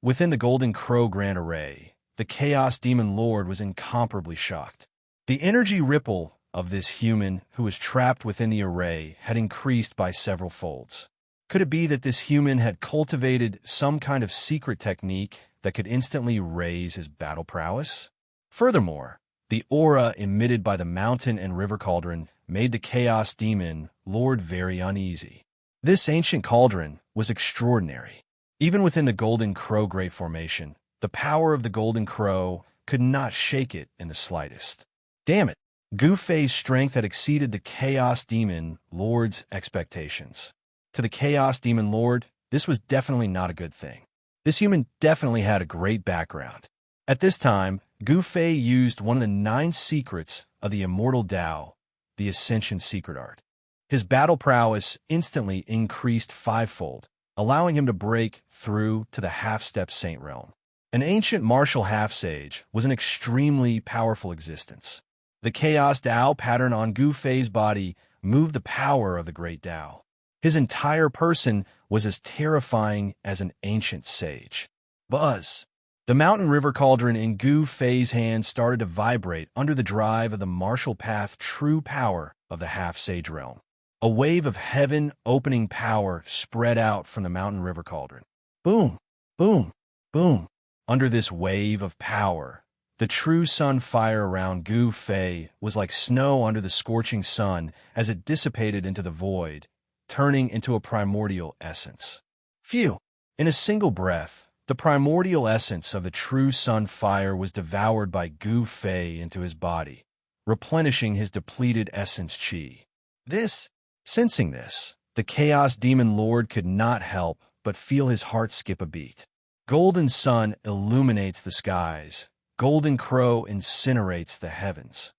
Within the Golden Crow Grand Array, the Chaos Demon Lord was incomparably shocked. The energy ripple of this human who was trapped within the array had increased by several folds. Could it be that this human had cultivated some kind of secret technique that could instantly raise his battle prowess? Furthermore, the aura emitted by the mountain and river cauldron made the Chaos Demon Lord very uneasy. This ancient cauldron was extraordinary. Even within the Golden Crow Great Formation, the power of the Golden Crow could not shake it in the slightest. Damn it! Gu Fei's strength had exceeded the Chaos Demon Lord's expectations. To the Chaos Demon Lord, this was definitely not a good thing. This human definitely had a great background. At this time, Gu Fei used one of the 9 secrets of the Immortal Tao, the Ascension Secret Art. His battle prowess instantly increased 5-fold, allowing him to break through to the half-step saint realm. An ancient martial half-sage was an extremely powerful existence. The Chaos Tao pattern on Gu Fei's body moved the power of the Great Tao. His entire person was as terrifying as an ancient sage. Buzz! The mountain river cauldron in Gu Fei's hand started to vibrate under the drive of the martial path true power of the half-sage realm. A wave of heaven-opening power spread out from the mountain river cauldron. Boom! Boom! Boom! Under this wave of power, the true sun fire around Gu Fei was like snow under the scorching sun as it dissipated into the void, turning into a primordial essence. Phew! In a single breath, the primordial essence of the true sun fire was devoured by Gu Fei into his body, replenishing his depleted essence chi. Sensing this, the Chaos Demon Lord could not help but feel his heart skip a beat. Golden sun illuminates the skies. Golden Crow incinerates the heavens.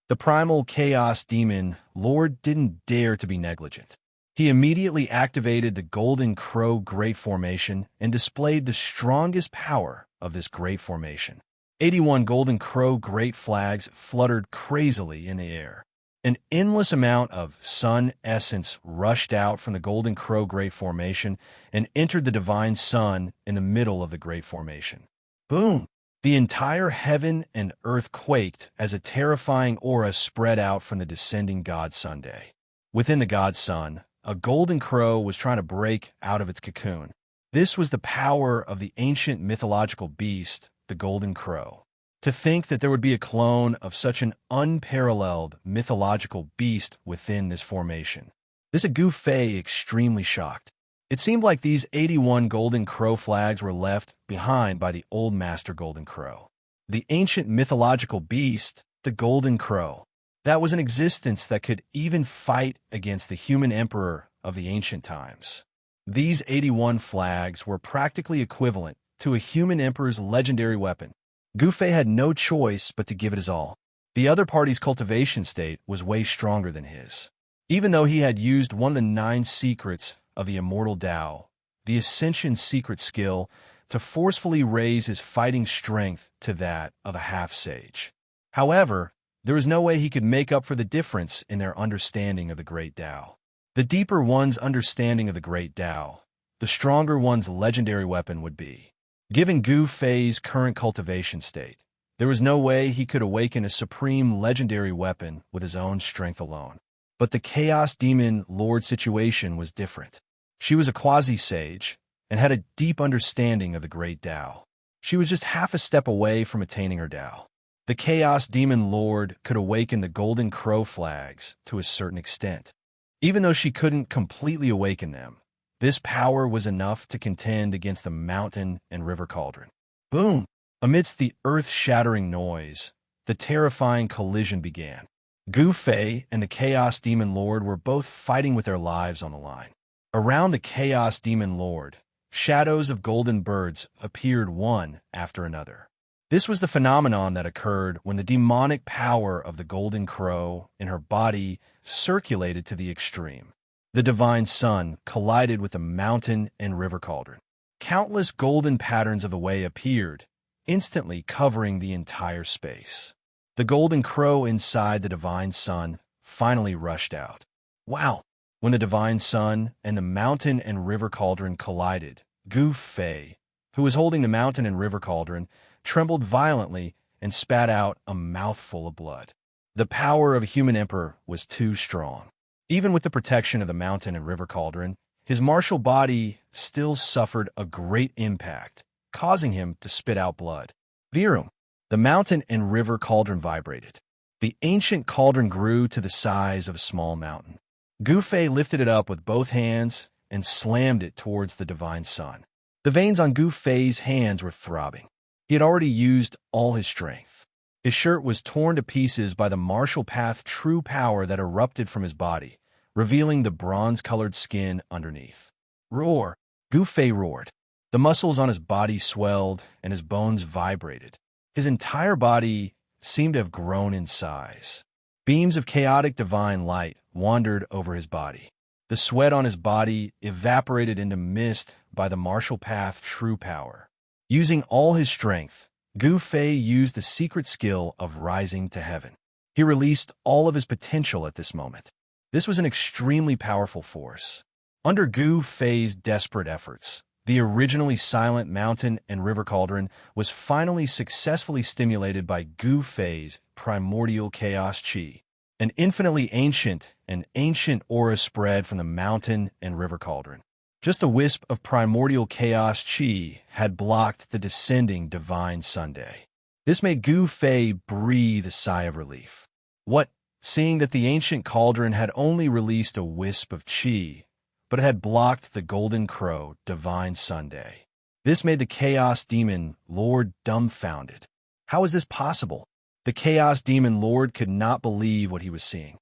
The primal Chaos Demon Lord didn't dare to be negligent. He immediately activated the Golden Crow Great Formation and displayed the strongest power of this Great Formation. 81 Golden Crow Great Flags fluttered crazily in the air. An endless amount of sun essence rushed out from the Golden Crow Great Formation and entered the Divine Sun in the middle of the Great Formation. Boom! The entire heaven and earth quaked as a terrifying aura spread out from the descending God Sunday. Within the God Sun, a golden crow was trying to break out of its cocoon. This was the power of the ancient mythological beast, the Golden Crow. To think that there would be a clone of such an unparalleled mythological beast within this formation. This had Gu Fei extremely shocked. It seemed like these 81 Golden Crow flags were left behind by the old Master Golden Crow. The ancient mythological beast, the Golden Crow. That was an existence that could even fight against the human emperor of the ancient times. These 81 flags were practically equivalent to a human emperor's legendary weapon. Gu Fei had no choice but to give it his all. The other party's cultivation state was way stronger than his. Even though he had used one of the 9 secrets of the Immortal Tao, the Ascension secret skill, to forcefully raise his fighting strength to that of a half-sage. However, there was no way he could make up for the difference in their understanding of the Great Tao. The deeper one's understanding of the Great Tao, the stronger one's legendary weapon would be. Given Gu Fei's current cultivation state, there was no way he could awaken a supreme legendary weapon with his own strength alone. But the Chaos Demon Lord situation was different. She was a quasi-sage and had a deep understanding of the Great Tao. She was just half a step away from attaining her Tao. The Chaos Demon Lord could awaken the Golden Crow flags to a certain extent. Even though she couldn't completely awaken them, this power was enough to contend against the mountain and river cauldron. Boom! Amidst the earth-shattering noise, the terrifying collision began. Gu Fei and the Chaos Demon Lord were both fighting with their lives on the line. Around the Chaos Demon Lord, shadows of golden birds appeared one after another. This was the phenomenon that occurred when the demonic power of the Golden Crow in her body circulated to the extreme. The Divine Sun collided with the mountain and river cauldron. Countless golden patterns of the way appeared, instantly covering the entire space. The Golden Crow inside the Divine Sun finally rushed out. Wow! When the Divine Sun and the mountain and river cauldron collided, Gu Fei, who was holding the mountain and river cauldron, trembled violently and spat out a mouthful of blood. The power of a human emperor was too strong. Even with the protection of the mountain and river cauldron, his martial body still suffered a great impact, causing him to spit out blood. Virum! The mountain and river cauldron vibrated. The ancient cauldron grew to the size of a small mountain. Gu Fei lifted it up with both hands and slammed it towards the Divine Sun. The veins on Gu Fei's hands were throbbing. He had already used all his strength. His shirt was torn to pieces by the martial path true power that erupted from his body, revealing the bronze-colored skin underneath. Roar! Gu Fei roared. The muscles on his body swelled, and his bones vibrated. His entire body seemed to have grown in size. Beams of chaotic divine light wandered over his body. The sweat on his body evaporated into mist by the martial path true power. Using all his strength, Gu Fei used the secret skill of rising to heaven. He released all of his potential at this moment. This was an extremely powerful force. Under Gu Fei's desperate efforts, the originally silent mountain and river cauldron was finally successfully stimulated by Gu Fei's primordial chaos chi. An infinitely ancient and ancient aura spread from the mountain and river cauldron. Just a wisp of primordial chaos chi had blocked the descending divine Sunday. This made Gu Fei breathe a sigh of relief. What? Seeing that the ancient cauldron had only released a wisp of chi, but it had blocked the golden crow divine Sunday. This made the chaos demon lord dumbfounded. How is this possible? The chaos demon lord could not believe what he was seeing.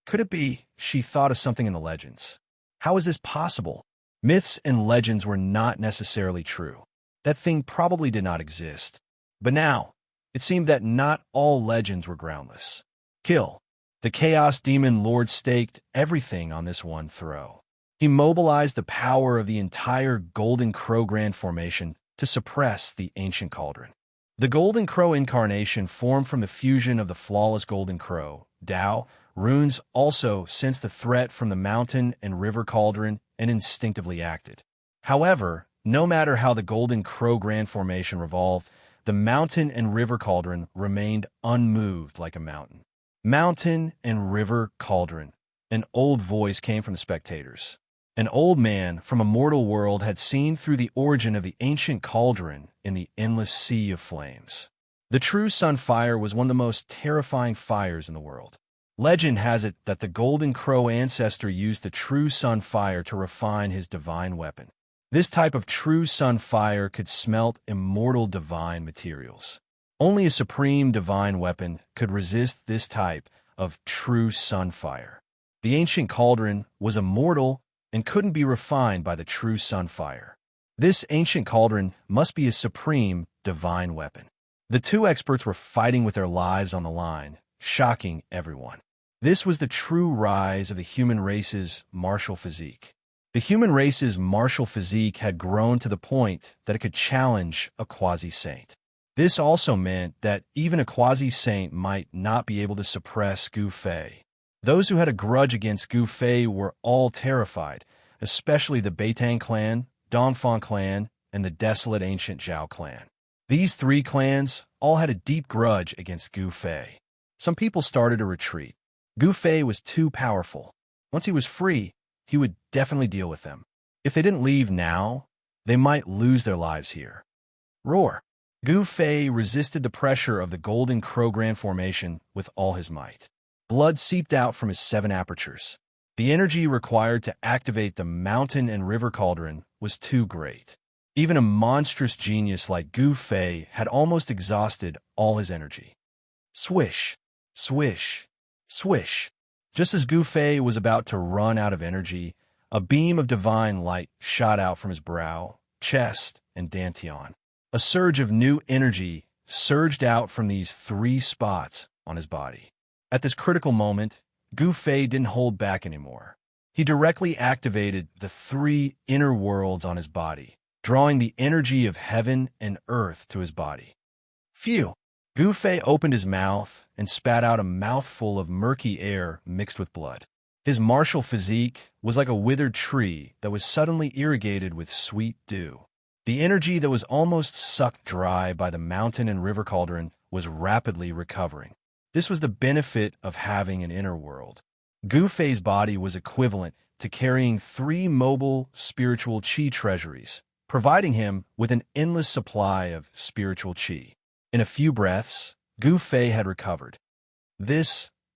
Could it be she thought of something in the legends? How is this possible? Myths and legends were not necessarily true. That thing probably did not exist. But now, it seemed that not all legends were groundless. Kill. The Chaos Demon Lord staked everything on this one throw. He mobilized the power of the entire Golden Crow Grand Formation to suppress the ancient cauldron. The Golden Crow incarnation formed from the fusion of the flawless Golden Crow, Tao, runes also sensed the threat from the mountain and river cauldron and instinctively acted. However, no matter how the Golden Crow Grand Formation revolved, the mountain and river cauldron remained unmoved like a mountain. Mountain and river cauldron. An old voice came from the spectators. An old man from a mortal world had seen through the origin of the ancient cauldron in the endless sea of flames. The true sun fire was one of the most terrifying fires in the world. Legend has it that the Golden Crow ancestor used the true sun fire to refine his divine weapon. This type of true sun fire could smelt immortal divine materials. Only a supreme divine weapon could resist this type of true sun fire. The ancient cauldron was immortal and couldn't be refined by the true sun fire. This ancient cauldron must be a supreme divine weapon. The two experts were fighting with their lives on the line, shocking everyone. This was the true rise of the human race's martial physique. The human race's martial physique had grown to the point that it could challenge a quasi-saint. This also meant that even a quasi-saint might not be able to suppress Gu Fei. Those who had a grudge against Gu Fei were all terrified, especially the Beitang clan, Dongfang clan, and the desolate ancient Zhao clan. These three clans all had a deep grudge against Gu Fei. Some people started a retreat. Gu Fei was too powerful. Once he was free, he would definitely deal with them. If they didn't leave now, they might lose their lives here. Roar! Gu Fei resisted the pressure of the Golden Crow Grand Formation with all his might. Blood seeped out from his 7 apertures. The energy required to activate the mountain and river cauldron was too great. Even a monstrous genius like Gu Fei had almost exhausted all his energy. Swish, swish, swish. Just as Gu Fei was about to run out of energy, a beam of divine light shot out from his brow, chest, and dantian. A surge of new energy surged out from these 3 spots on his body. At this critical moment, Gu Fei didn't hold back anymore. He directly activated the 3 inner worlds on his body, drawing the energy of heaven and earth to his body. Phew! Gu Fei opened his mouth and spat out a mouthful of murky air mixed with blood. His martial physique was like a withered tree that was suddenly irrigated with sweet dew. The energy that was almost sucked dry by the mountain and river cauldron was rapidly recovering. This was the benefit of having an inner world. Gu Fei's body was equivalent to carrying 3 mobile spiritual qi treasuries, providing him with an endless supply of spiritual qi. In a few breaths, Gu Fei had recovered.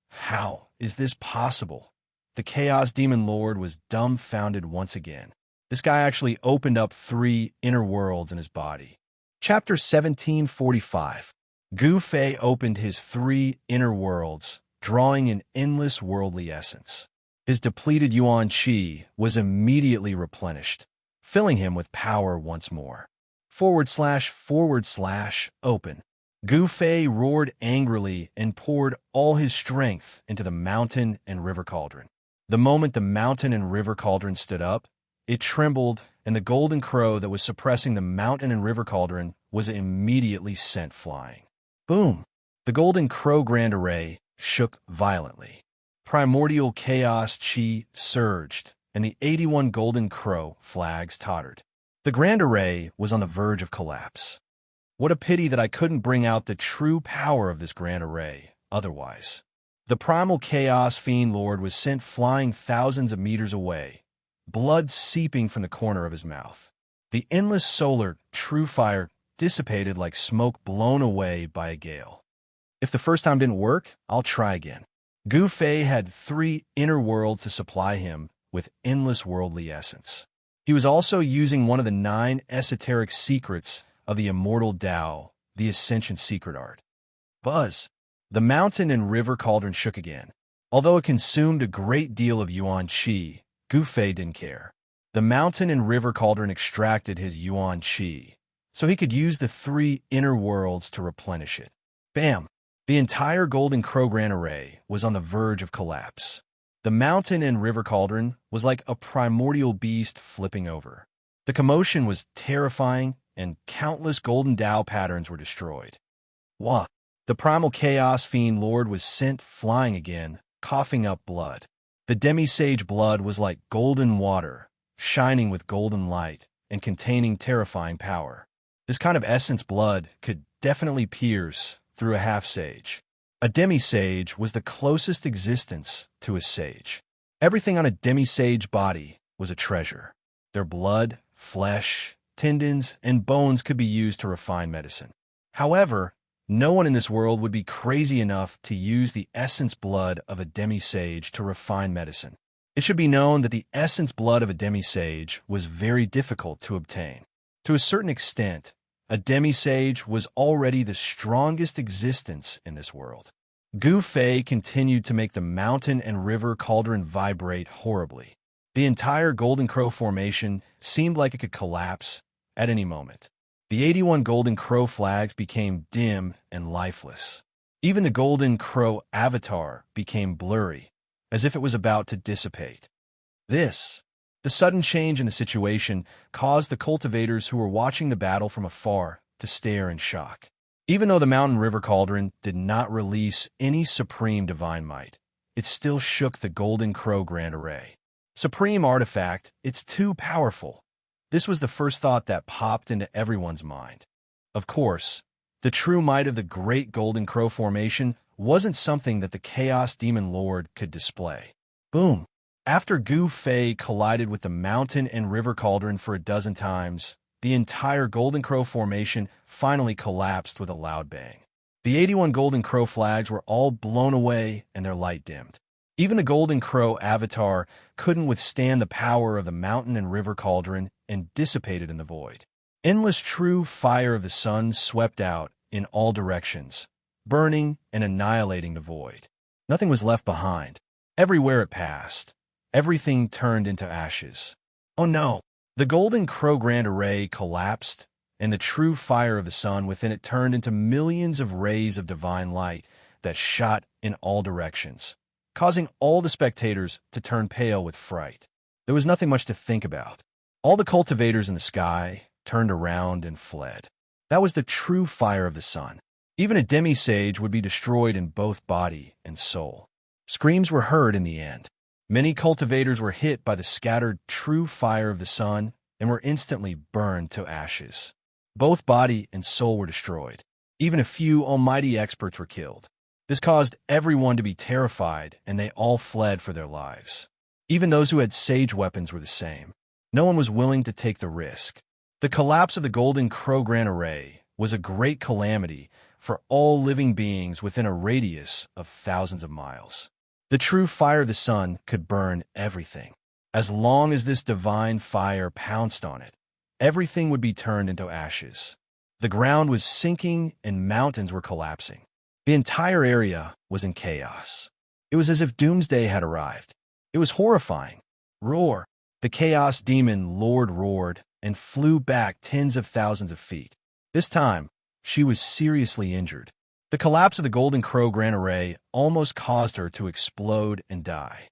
How is this possible? The Chaos Demon Lord was dumbfounded once again. This guy actually opened up 3 inner worlds in his body. Chapter 1745. Gu Fei opened his 3 inner worlds, drawing an endless worldly essence. His depleted yuan qi was immediately replenished, filling him with power once more. / open. Gu Fei roared angrily and poured all his strength into the mountain and river cauldron. The moment the mountain and river cauldron stood up, it trembled, and the golden crow that was suppressing the mountain and river cauldron was immediately sent flying. Boom! The golden crow grand array shook violently. Primordial chaos chi surged, and the 81 golden crow flags tottered. The grand array was on the verge of collapse. What a pity that I couldn't bring out the true power of this grand array otherwise. The primal chaos fiend lord was sent flying thousands of meters away, blood seeping from the corner of his mouth. The endless solar true fire dissipated like smoke blown away by a gale. If the first time didn't work, I'll try again. Gu Fei had 3 inner worlds to supply him with endless worldly essence. He was also using one of the 9 esoteric secrets of the Immortal Tao, the Ascension Secret Art. Buzz! The mountain and river cauldron shook again. Although it consumed a great deal of yuan qi, Gu Fei didn't care. The mountain and river cauldron extracted his yuan qi, so he could use the 3 inner worlds to replenish it. Bam! The entire golden crow grand array was on the verge of collapse. The mountain and river cauldron was like a primordial beast flipping over. The commotion was terrifying, and countless golden Tao patterns were destroyed. Wah! The primal chaos fiend lord was sent flying again, coughing up blood. The demi-sage blood was like golden water, shining with golden light and containing terrifying power. This kind of essence blood could definitely pierce through a half-sage. A demi-sage was the closest existence to a sage. Everything on a demi-sage body was a treasure. Their blood, flesh, tendons, and bones could be used to refine medicine. However, no one in this world would be crazy enough to use the essence blood of a demi-sage to refine medicine. It should be known that the essence blood of a demi-sage was very difficult to obtain. To a certain extent, a demi-sage was already the strongest existence in this world. Gu Fei continued to make the mountain and river cauldron vibrate horribly. The entire Golden Crow formation seemed like it could collapse at any moment. The 81 Golden Crow flags became dim and lifeless. Even the Golden Crow avatar became blurry, as if it was about to dissipate. The sudden change in the situation caused the cultivators who were watching the battle from afar to stare in shock. Even though the mountain river cauldron did not release any supreme divine might, it still shook the Golden Crow grand array. Supreme artifact, it's too powerful. This was the first thought that popped into everyone's mind. Of course, the true might of the great Golden Crow formation wasn't something that the Chaos Demon Lord could display. Boom! After Gu Fei collided with the mountain and river cauldron for a dozen times, the entire Golden Crow formation finally collapsed with a loud bang. The 81 Golden Crow flags were all blown away and their light dimmed. Even the Golden Crow avatar couldn't withstand the power of the mountain and river cauldron and dissipated in the void. Endless true fire of the sun swept out in all directions, burning and annihilating the void. Nothing was left behind. Everywhere it passed, everything turned into ashes. Oh no! The Golden Crow Grand Array collapsed, and the true fire of the sun within it turned into millions of rays of divine light that shot in all directions, causing all the spectators to turn pale with fright. There was nothing much to think about. All the cultivators in the sky turned around and fled. That was the true fire of the sun. Even a demi-sage would be destroyed in both body and soul. Screams were heard in the end. Many cultivators were hit by the scattered true fire of the sun and were instantly burned to ashes. Both body and soul were destroyed. Even a few almighty experts were killed. This caused everyone to be terrified, and they all fled for their lives. Even those who had sage weapons were the same. No one was willing to take the risk. The collapse of the Golden Crow Grand Array was a great calamity for all living beings within a radius of thousands of miles. The true fire of the sun could burn everything. As long as this divine fire pounced on it, everything would be turned into ashes. The ground was sinking and mountains were collapsing. The entire area was in chaos. It was as if doomsday had arrived. It was horrifying. Roar! The Chaos Demon Lord roared and flew back tens of thousands of feet. This time, she was seriously injured. The collapse of the Golden Crow Grand Array almost caused her to explode and die.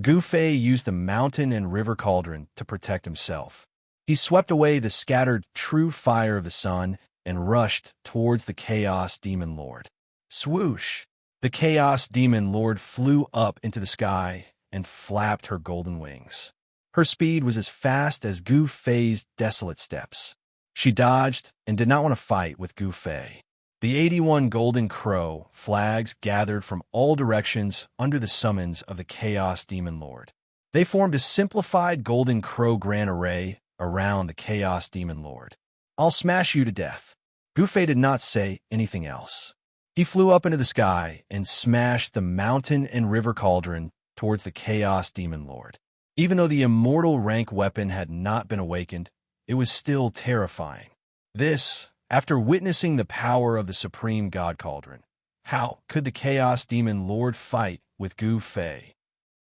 Gu Fei used the mountain and river cauldron to protect himself. He swept away the scattered true fire of the sun and rushed towards the Chaos Demon Lord. Swoosh! The Chaos Demon Lord flew up into the sky and flapped her golden wings. Her speed was as fast as Gu Fei's desolate steps. She dodged and did not want to fight with Gu Fei. The 81 Golden Crow flags gathered from all directions under the summons of the Chaos Demon Lord. They formed a simplified Golden Crow Grand Array around the Chaos Demon Lord. "I'll smash you to death." Gu Fei did not say anything else. He flew up into the sky and smashed the mountain and river cauldron towards the Chaos Demon Lord. Even though the immortal rank weapon had not been awakened, it was still terrifying. This, after witnessing the power of the Supreme God Cauldron. How could the Chaos Demon Lord fight with Gu Fei?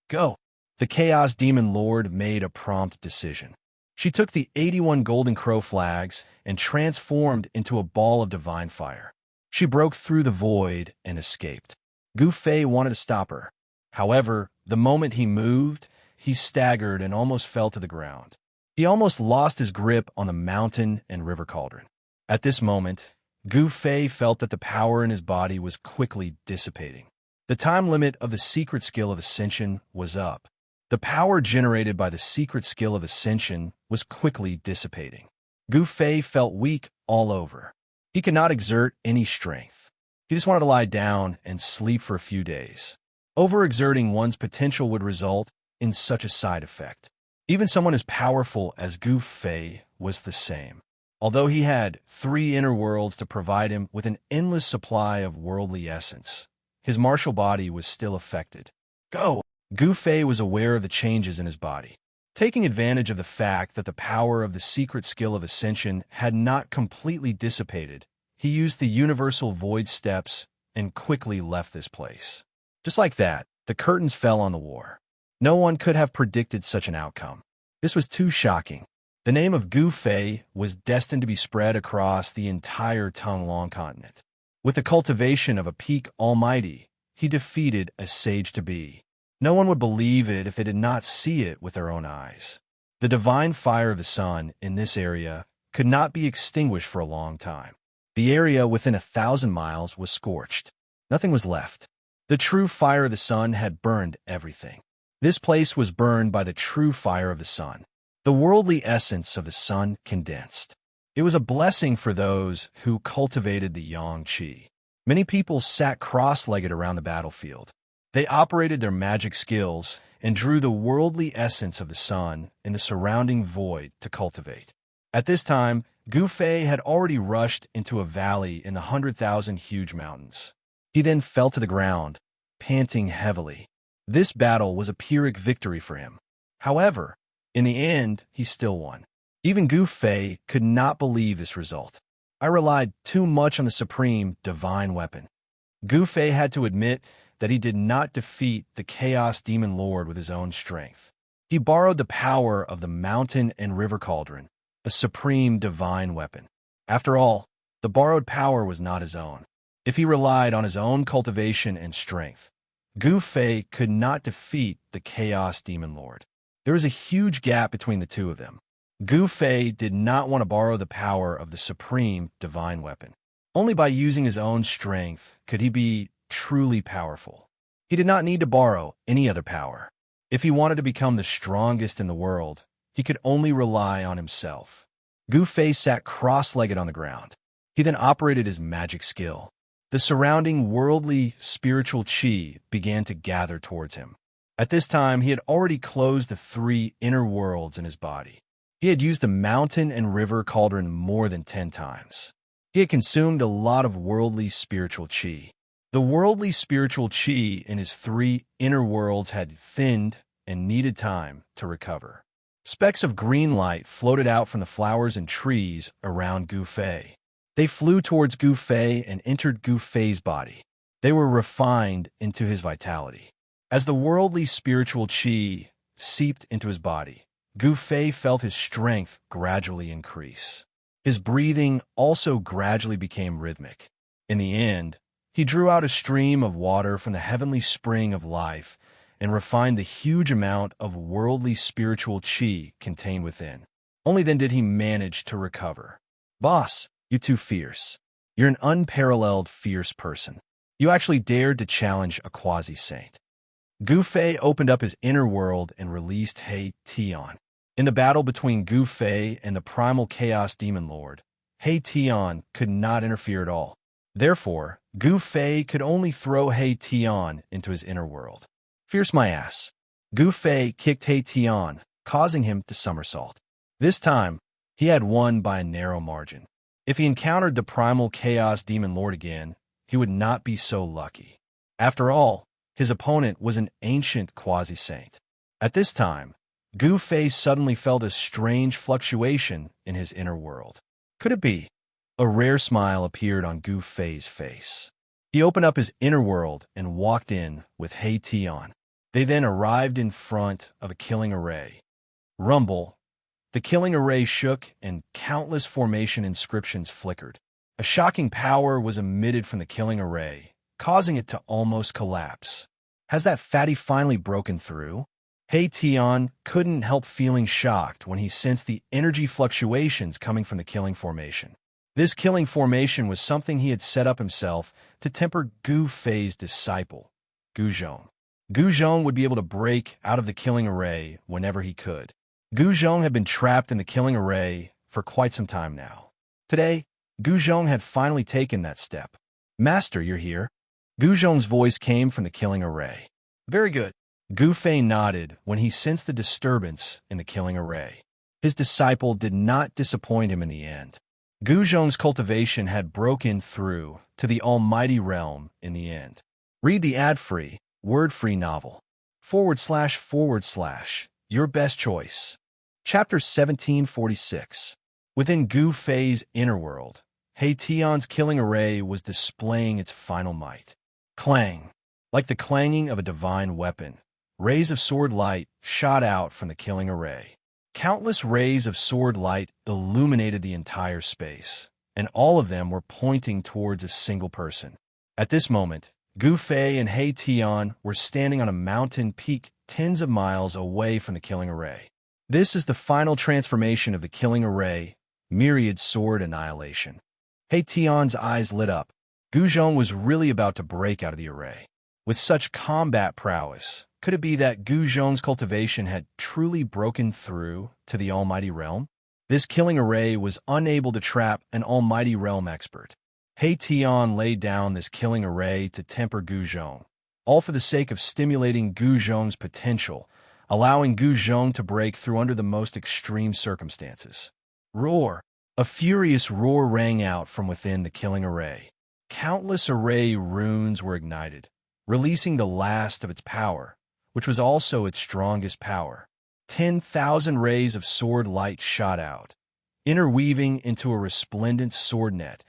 Go! The Chaos Demon Lord made a prompt decision. She took the 81 Golden Crow flags and transformed into a ball of divine fire. She broke through the void and escaped. Gu Fei wanted to stop her. However, the moment he moved, he staggered and almost fell to the ground. He almost lost his grip on the mountain and river cauldron. At this moment, Gu Fei felt that the power in his body was quickly dissipating. The time limit of the secret skill of Ascension was up. The power generated by the secret skill of Ascension was quickly dissipating. Gu Fei felt weak all over. He could not exert any strength. He just wanted to lie down and sleep for a few days. Overexerting one's potential would result in such a side effect. Even someone as powerful as Gu Fei was the same. Although he had 3 inner worlds to provide him with an endless supply of worldly essence, his martial body was still affected. Go! Gu Fei was aware of the changes in his body. Taking advantage of the fact that the power of the secret skill of Ascension had not completely dissipated, he used the universal void steps and quickly left this place. Just like that, the curtains fell on the war. No one could have predicted such an outcome. This was too shocking. The name of Gu Fei was destined to be spread across the entire Tonglong continent. With the cultivation of a peak almighty, he defeated a sage-to-be. No one would believe it if they did not see it with their own eyes. The divine fire of the sun in this area could not be extinguished for a long time. The area within 1,000 miles was scorched. Nothing was left. The true fire of the sun had burned everything. This place was burned by the true fire of the sun. The worldly essence of the sun condensed. It was a blessing for those who cultivated the yang qi. Many people sat cross-legged around the battlefield. They operated their magic skills and drew the worldly essence of the sun in the surrounding void to cultivate. At this time, Gu Fei had already rushed into a valley in the 100,000 huge mountains. He then fell to the ground, panting heavily. This battle was a Pyrrhic victory for him. However, in the end, he still won. Even Gu Fei could not believe this result. I relied too much on the supreme divine weapon. Gu Fei had to admit that he did not defeat the Chaos Demon Lord with his own strength. He borrowed the power of the mountain and river cauldron, a supreme divine weapon. After all, the borrowed power was not his own. If he relied on his own cultivation and strength, Gu Fei could not defeat the Chaos Demon Lord. There was a huge gap between the two of them. Gu Fei did not want to borrow the power of the supreme divine weapon. Only by using his own strength could he be truly powerful. He did not need to borrow any other power. If he wanted to become the strongest in the world, he could only rely on himself. Gu Fei sat cross-legged on the ground. He then operated his magic skill. The surrounding worldly spiritual qi began to gather towards him. At this time, he had already closed the 3 inner worlds in his body. He had used the mountain and river cauldron more than 10 times. He had consumed a lot of worldly spiritual qi. The worldly spiritual qi in his 3 inner worlds had thinned and needed time to recover. Specks of green light floated out from the flowers and trees around Gu Fei. They flew towards Gu Fei and entered Gu Fei's body. They were refined into his vitality. As the worldly spiritual qi seeped into his body, Gu Fei felt his strength gradually increase. His breathing also gradually became rhythmic. In the end, he drew out a stream of water from the heavenly spring of life and refined the huge amount of worldly spiritual qi contained within. Only then did he manage to recover. Boss, you're too fierce. You're an unparalleled fierce person. You actually dared to challenge a quasi-saint. Gu Fei opened up his inner world and released He Tian. In the battle between Gu Fei and the primal chaos demon lord, He Tian could not interfere at all. Therefore, Gu Fei could only throw He Tian into his inner world. Fierce my ass. Gu Fei kicked He Tian, causing him to somersault. This time, he had won by a narrow margin. If he encountered the primal chaos demon lord again, he would not be so lucky. After all, his opponent was an ancient quasi-saint. At this time, Gu Fei suddenly felt a strange fluctuation in his inner world. Could it be? A rare smile appeared on Gu Fei's face. He opened up his inner world and walked in with He Tian. They then arrived in front of a killing array. Rumble. The killing array shook and countless formation inscriptions flickered. A shocking power was emitted from the killing array, causing it to almost collapse. Has that fatty finally broken through? He Tian couldn't help feeling shocked when he sensed the energy fluctuations coming from the killing formation. This killing formation was something he had set up himself to temper Gu Fei's disciple, Gu Zhong. Gu Zhong would be able to break out of the killing array whenever he could. Gu Zhong had been trapped in the killing array for quite some time now. Today, Gu Zhong had finally taken that step. Master, you're here. Gu Zhong's voice came from the killing array. Very good. Gu Fei nodded when he sensed the disturbance in the killing array. His disciple did not disappoint him in the end. Gu Zhong's cultivation had broken through to the almighty realm in the end. Read the ad-free, word-free novel. // Your best choice. Chapter 1746. Within Gu Fei's inner world, He Tian's killing array was displaying its final might. Clang. Like the clanging of a divine weapon, rays of sword light shot out from the killing array. Countless rays of sword light illuminated the entire space, and all of them were pointing towards a single person. At this moment, Gu Fei and He Tian were standing on a mountain peak tens of miles away from the killing array. This is the final transformation of the killing array, myriad sword annihilation. He Tian's eyes lit up. Gu Zhong was really about to break out of the array. With such combat prowess, could it be that Gu Zhong's cultivation had truly broken through to the almighty realm? This killing array was unable to trap an almighty realm expert. He Tian laid down this killing array to temper Gu Zhong, all for the sake of stimulating Gu Zhong's potential, allowing Gu Zhong to break through under the most extreme circumstances. Roar! A furious roar rang out from within the killing array. Countless array runes were ignited, releasing the last of its power, which was also its strongest power. 10,000 rays of sword light shot out, interweaving into a resplendent sword net,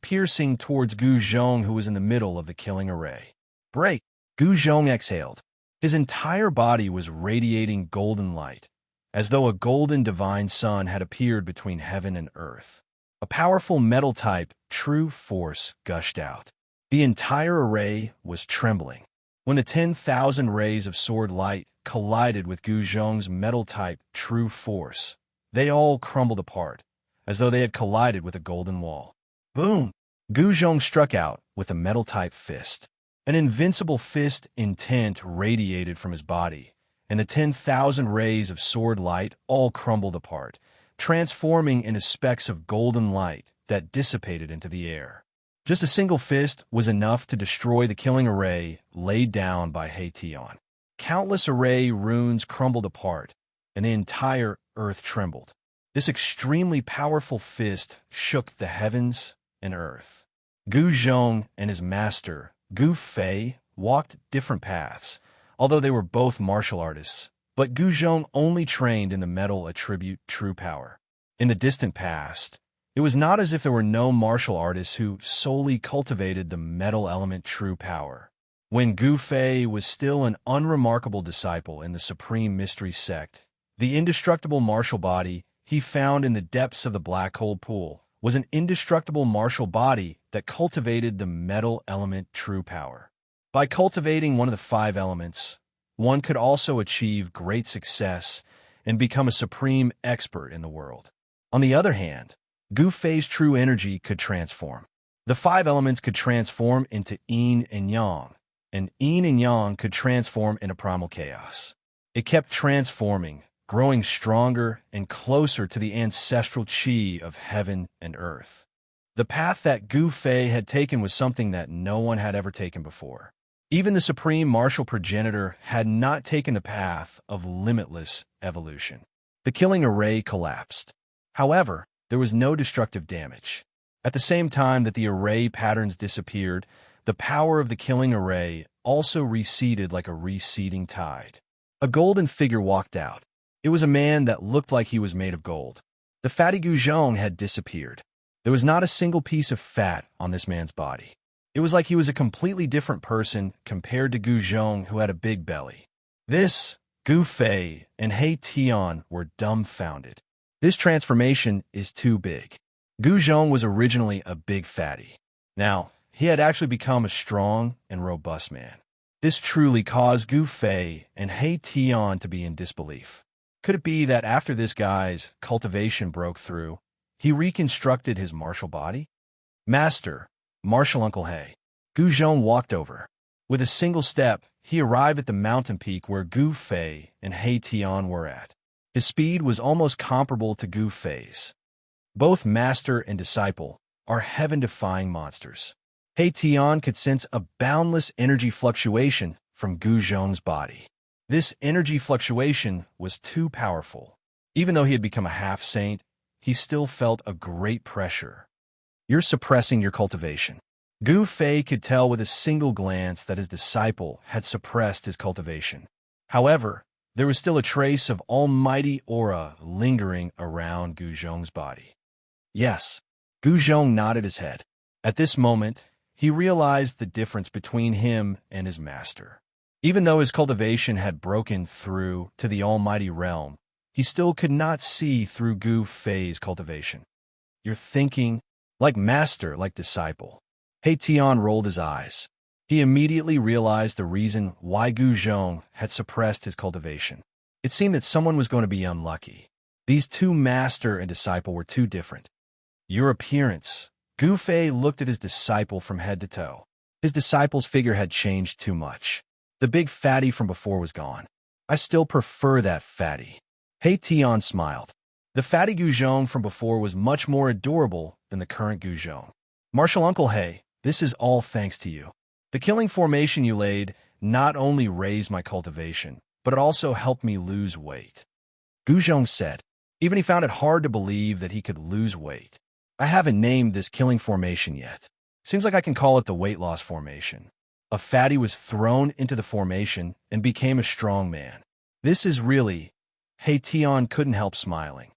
piercing towards Gu Zhong, who was in the middle of the killing array. Break! Gu Zhong exhaled. His entire body was radiating golden light, as though a golden divine sun had appeared between heaven and earth. A powerful metal-type, true force gushed out. The entire array was trembling. When the 10,000 rays of sword light collided with Gu Zhong's metal-type, true force, they all crumbled apart, as though they had collided with a golden wall. Boom! Gu Zhong struck out with a metal-type fist. An invincible fist intent radiated from his body, and the 10,000 rays of sword light all crumbled apart, transforming into specks of golden light that dissipated into the air. Just a single fist was enough to destroy the killing array laid down by He Tian. Countless array runes crumbled apart, and the entire earth trembled. This extremely powerful fist shook the heavens and earth. Gu Zhong and his master, Gu Fei, walked different paths. Although they were both martial artists, But Gu Zhong only trained in the metal attribute true power. In the distant past, it was not as if there were no martial artists who solely cultivated the metal element true power. When Gu Fei was still an unremarkable disciple in the Supreme Mystery Sect, the indestructible martial body he found in the depths of the black hole pool was an indestructible martial body that cultivated the metal element true power. By cultivating one of the 5 elements, one could also achieve great success and become a supreme expert in the world. On the other hand, Gu Fei's true energy could transform. The 5 elements could transform into yin and yang, and yin and yang could transform into primal chaos. It kept transforming, growing stronger and closer to the ancestral qi of heaven and earth. The path that Gu Fei had taken was something that no one had ever taken before. Even the supreme martial progenitor had not taken the path of limitless evolution. The killing array collapsed. However, there was no destructive damage. At the same time that the array patterns disappeared, the power of the killing array also receded like a receding tide. A golden figure walked out. It was a man that looked like he was made of gold. The fatty Gu Zhong had disappeared. There was not a single piece of fat on this man's body. It was like he was a completely different person compared to Gu Zhong, who had a big belly. This, Gu Fei and He Tian were dumbfounded. This transformation is too big. Gu Zhong was originally a big fatty. Now, he had actually become a strong and robust man. This truly caused Gu Fei and He Tian to be in disbelief. Could it be that after this guy's cultivation broke through, he reconstructed his martial body? Master, Martial Uncle He. Gu Zhong walked over. With a single step, he arrived at the mountain peak where Gu Fei and He Tian were at. His speed was almost comparable to Gu Fei's. Both master and disciple are heaven-defying monsters. He Tian could sense a boundless energy fluctuation from Gu Zhong's body. This energy fluctuation was too powerful. Even though he had become a half-saint, he still felt a great pressure. You're suppressing your cultivation. Gu Fei could tell with a single glance that his disciple had suppressed his cultivation. However, there was still a trace of almighty aura lingering around Gu Zhong's body. Yes, Gu Zhong nodded his head. At this moment, he realized the difference between him and his master. Even though his cultivation had broken through to the almighty realm, he still could not see through Gu Fei's cultivation. You're thinking, like master, like disciple. He Tian rolled his eyes. He immediately realized the reason why Gu Zhong had suppressed his cultivation. It seemed that someone was going to be unlucky. These 2 master and disciple were too different. Your appearance. Gu Fei looked at his disciple from head to toe. His disciple's figure had changed too much. The big fatty from before was gone. I still prefer that fatty. He Tian smiled. The fatty Gu Zhong from before was much more adorable than the current Gu Zhong. Martial Uncle He, this is all thanks to you. The killing formation you laid not only raised my cultivation, but it also helped me lose weight. Gu Zhong said. Even he found it hard to believe that he could lose weight. I haven't named this killing formation yet. Seems like I can call it the weight loss formation. A fatty was thrown into the formation and became a strong man. This is really... He Tian couldn't help smiling.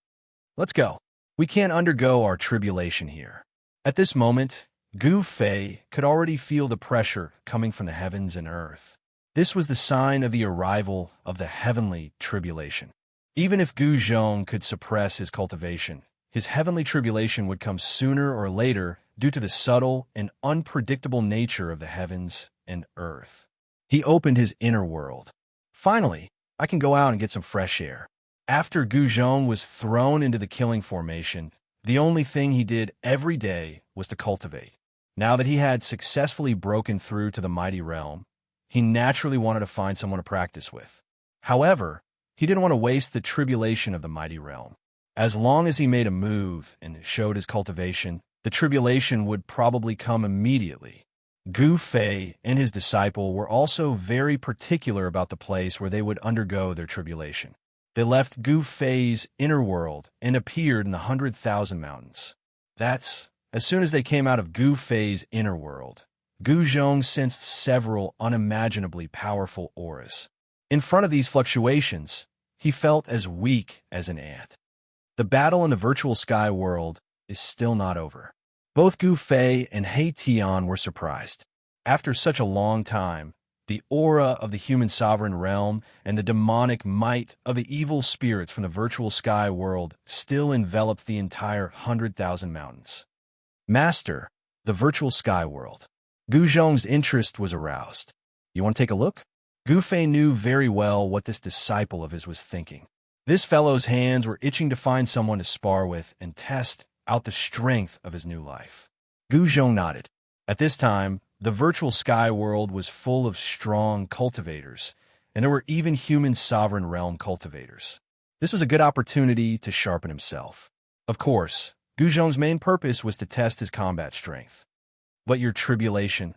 Let's go. We can't undergo our tribulation here. At this moment, Gu Fei could already feel the pressure coming from the heavens and earth. This was the sign of the arrival of the heavenly tribulation. Even if Gu Zhong could suppress his cultivation, his heavenly tribulation would come sooner or later due to the subtle and unpredictable nature of the heavens and earth. He opened his inner world. Finally, I can go out and get some fresh air. After Gu Zhong was thrown into the killing formation, the only thing he did every day was to cultivate. Now that he had successfully broken through to the mighty realm, he naturally wanted to find someone to practice with. However, he didn't want to waste the tribulation of the mighty realm. As long as he made a move and showed his cultivation, the tribulation would probably come immediately. Gu Fei and his disciple were also very particular about the place where they would undergo their tribulation. They left Gu Fei's inner world and appeared in the 100,000 mountains. As soon as they came out of Gu Fei's inner world, Gu Zhong sensed several unimaginably powerful auras. In front of these fluctuations, he felt as weak as an ant. The battle in the virtual sky world is still not over. Both Gu Fei and He Tian were surprised. After such a long time, the aura of the human sovereign realm and the demonic might of the evil spirits from the virtual sky world still enveloped the entire 100,000 mountains. Master, the virtual sky world. Gu Zhong's interest was aroused. You want to take a look? Gu Fei knew very well what this disciple of his was thinking. This fellow's hands were itching to find someone to spar with and test out the strength of his new life. Gu Zhong nodded. At this time, the virtual sky world was full of strong cultivators, and there were even human sovereign realm cultivators. This was a good opportunity to sharpen himself. Of course, Gu Zhong's main purpose was to test his combat strength. But your tribulation.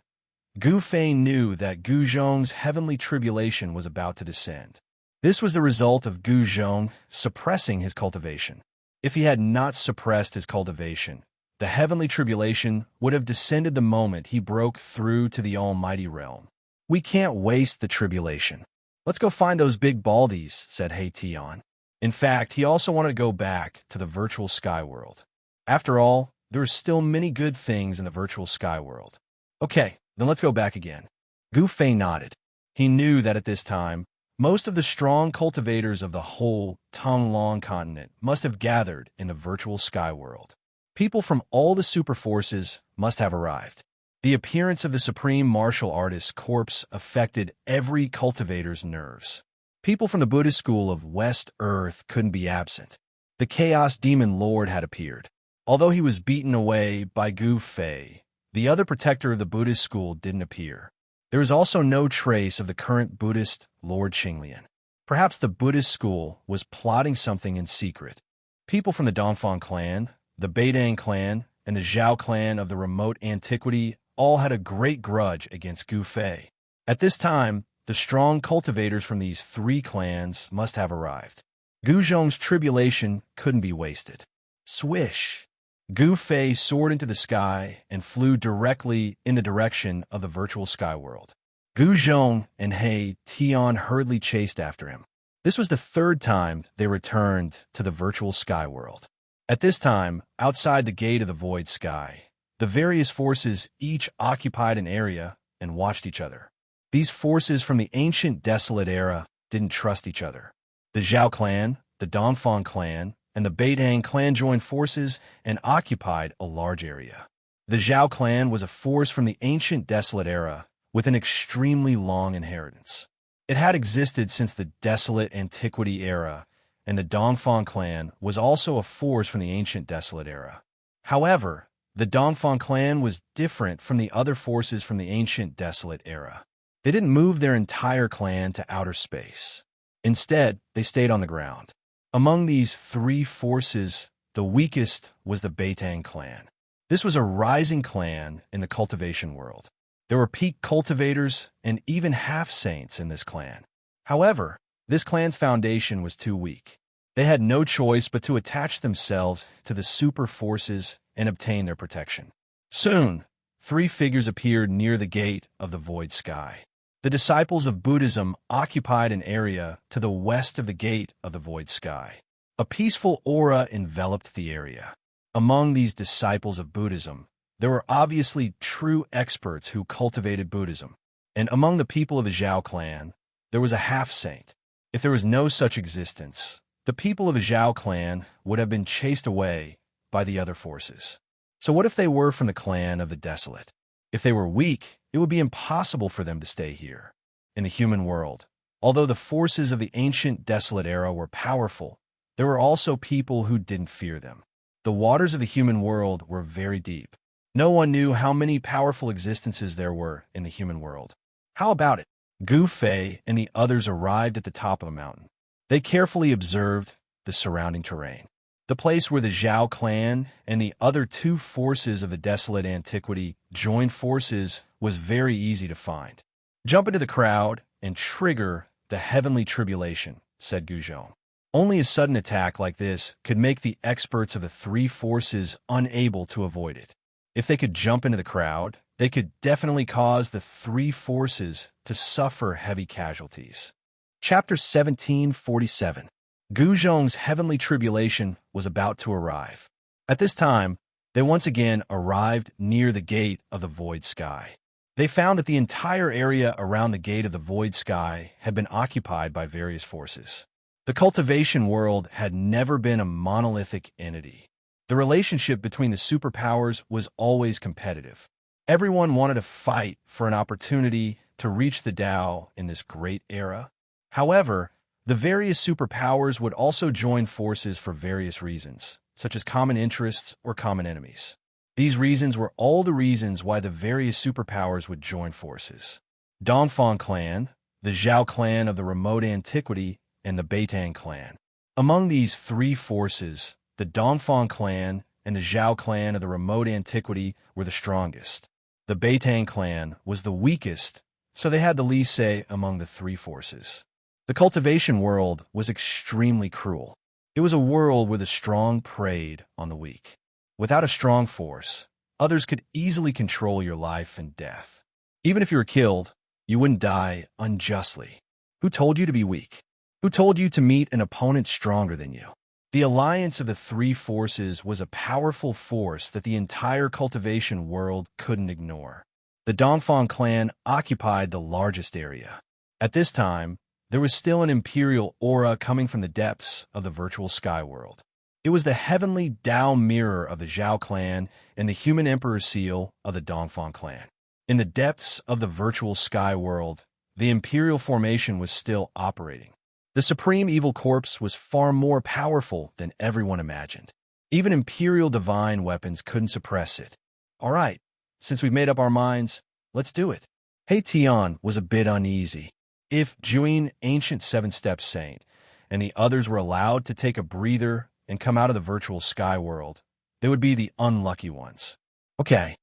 Gu Fei knew that Gu Zhong's heavenly tribulation was about to descend. This was the result of Gu Zhong suppressing his cultivation. If he had not suppressed his cultivation, the heavenly tribulation would have descended the moment he broke through to the almighty realm. We can't waste the tribulation. Let's go find those big baldies, said He Tian. In fact, he also wanted to go back to the virtual sky world. After all, there are still many good things in the virtual sky world. Okay, then let's go back again. Gu Fei nodded. He knew that at this time, most of the strong cultivators of the whole Tonglong continent must have gathered in the virtual sky world. People from all the super forces must have arrived. The appearance of the supreme martial artist's corpse affected every cultivator's nerves. People from the Buddhist school of West Earth couldn't be absent. The Chaos Demon Lord had appeared. Although he was beaten away by Gu Fei, the other protector of the Buddhist school didn't appear. There was also no trace of the current Buddhist Lord Qinglian. Perhaps the Buddhist school was plotting something in secret. People from the Dongfang clan, the Beidang clan, and the Zhao clan of the remote antiquity all had a great grudge against Gu Fei. At this time, the strong cultivators from these three clans must have arrived. Gu Zhong's tribulation couldn't be wasted. Swish! Gu Fei soared into the sky and flew directly in the direction of the virtual sky world. Gu Zhong and He Tian hurriedly chased after him. This was the third time they returned to the virtual sky world. At this time, outside the gate of the void sky, the various forces each occupied an area and watched each other. These forces from the ancient desolate era didn't trust each other. The Zhao clan, the Dongfang clan, and the Beidang clan joined forces and occupied a large area. The Zhao clan was a force from the ancient desolate era with an extremely long inheritance. It had existed since the desolate antiquity era, and the Dongfang clan was also a force from the ancient desolate era. However, the Dongfang clan was different from the other forces from the ancient desolate era. They didn't move their entire clan to outer space. Instead, they stayed on the ground. Among these three forces, the weakest was the Beidang clan. This was a rising clan in the cultivation world. There were peak cultivators and even half-saints in this clan. However, this clan's foundation was too weak. They had no choice but to attach themselves to the super forces and obtain their protection. Soon, three figures appeared near the gate of the void sky. The disciples of Buddhism occupied an area to the west of the gate of the void sky. A peaceful aura enveloped the area. Among these disciples of Buddhism, there were obviously true experts who cultivated Buddhism. And among the people of the Zhao clan, there was a half-saint. If there was no such existence, the people of the Zhao clan would have been chased away by the other forces. So what if they were from the clan of the desolate? If they were weak, it would be impossible for them to stay here. In the human world, although the forces of the ancient desolate era were powerful, there were also people who didn't fear them. The waters of the human world were very deep. No one knew how many powerful existences there were in the human world. How about it? Gu Fei and the others arrived at the top of a mountain. They carefully observed the surrounding terrain. The place where the Zhao clan and the other two forces of the desolate antiquity joined forces was very easy to find. Jump into the crowd and trigger the heavenly tribulation, said Gu Zhong. Only a sudden attack like this could make the experts of the three forces unable to avoid it. If they could jump into the crowd, they could definitely cause the three forces to suffer heavy casualties. Chapter 1747. Gu Zhong's heavenly tribulation was about to arrive. At this time, they once again arrived near the gate of the void sky. They found that the entire area around the gate of the void sky had been occupied by various forces. The cultivation world had never been a monolithic entity. The relationship between the superpowers was always competitive. Everyone wanted to fight for an opportunity to reach the Tao in this great era. However, the various superpowers would also join forces for various reasons, such as common interests or common enemies. These reasons were all the reasons why the various superpowers would join forces. Dongfang clan, the Zhao clan of the remote antiquity, and the Beitang clan. Among these three forces, the Dongfang clan and the Zhao clan of the remote antiquity were the strongest. The Beitang clan was the weakest, so they had the least say among the three forces. The cultivation world was extremely cruel. It was a world where the strong preyed on the weak. Without a strong force, others could easily control your life and death. Even if you were killed, you wouldn't die unjustly. Who told you to be weak? Who told you to meet an opponent stronger than you? The alliance of the three forces was a powerful force that the entire cultivation world couldn't ignore. The Dongfang clan occupied the largest area. At this time, there was still an imperial aura coming from the depths of the virtual sky world. It was the heavenly Tao mirror of the Zhao clan and the human emperor seal of the Dongfang clan. In the depths of the virtual sky world, the imperial formation was still operating. The supreme evil corpse was far more powerful than everyone imagined. Even imperial divine weapons couldn't suppress it. All right, since we've made up our minds, let's do it. He Tian was a bit uneasy. If Juin, ancient seven-step saint, and the others were allowed to take a breather and come out of the virtual sky world, they would be the unlucky ones. Okay.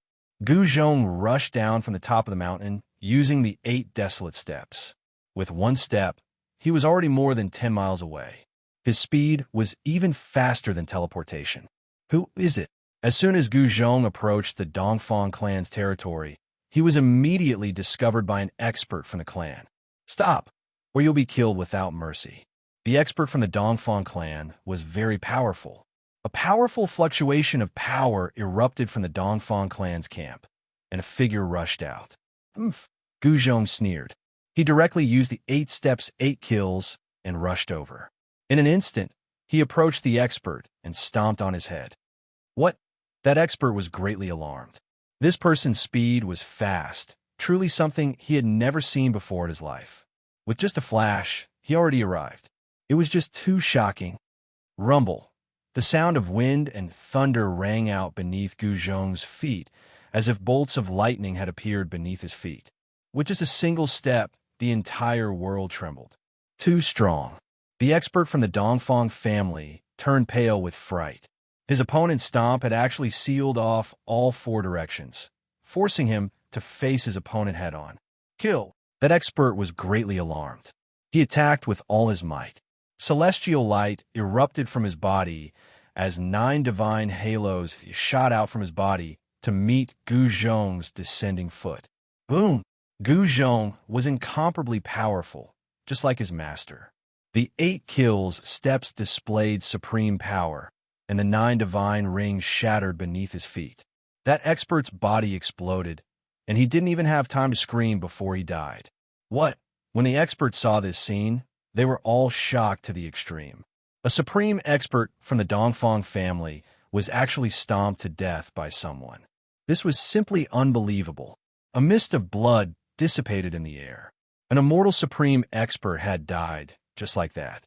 Gu Zhong rushed down from the top of the mountain using the 8 desolate steps. With one step, he was already more than 10 miles away. His speed was even faster than teleportation. Who is it? As soon as Gu Zhong approached the Dongfang clan's territory, he was immediately discovered by an expert from the clan. Stop, or you'll be killed without mercy. The expert from the Dongfang clan was very powerful. A powerful fluctuation of power erupted from the Dongfang clan's camp, and a figure rushed out. Gu Zhong sneered. He directly used the 8 steps, 8 kills, and rushed over. In an instant, he approached the expert and stomped on his head. What? That expert was greatly alarmed. This person's speed was fast, truly something he had never seen before in his life. With just a flash, he already arrived. It was just too shocking. Rumble. The sound of wind and thunder rang out beneath Gu Zhong's feet, as if bolts of lightning had appeared beneath his feet. With just a single step, the entire world trembled. Too strong. The expert from the Dongfang family turned pale with fright. His opponent's stomp had actually sealed off all 4 directions, forcing him to face his opponent head-on. Kill! That expert was greatly alarmed. He attacked with all his might. Celestial light erupted from his body as 9 divine halos shot out from his body to meet Gu Zhong's descending foot. Boom! Gu Zhong was incomparably powerful, just like his master. The 8 kills steps displayed supreme power, and the 9 divine rings shattered beneath his feet. That expert's body exploded, and he didn't even have time to scream before he died. What? When the experts saw this scene, they were all shocked to the extreme. A supreme expert from the Dongfang family was actually stomped to death by someone. This was simply unbelievable. A mist of blood dissipated in the air. An immortal supreme expert had died, just like that.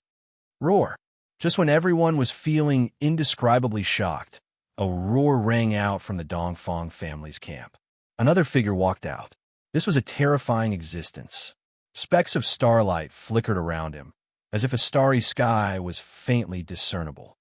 Roar! Just when everyone was feeling indescribably shocked, a roar rang out from the Dongfang family's camp. Another figure walked out. This was a terrifying existence. Specks of starlight flickered around him, as if a starry sky was faintly discernible.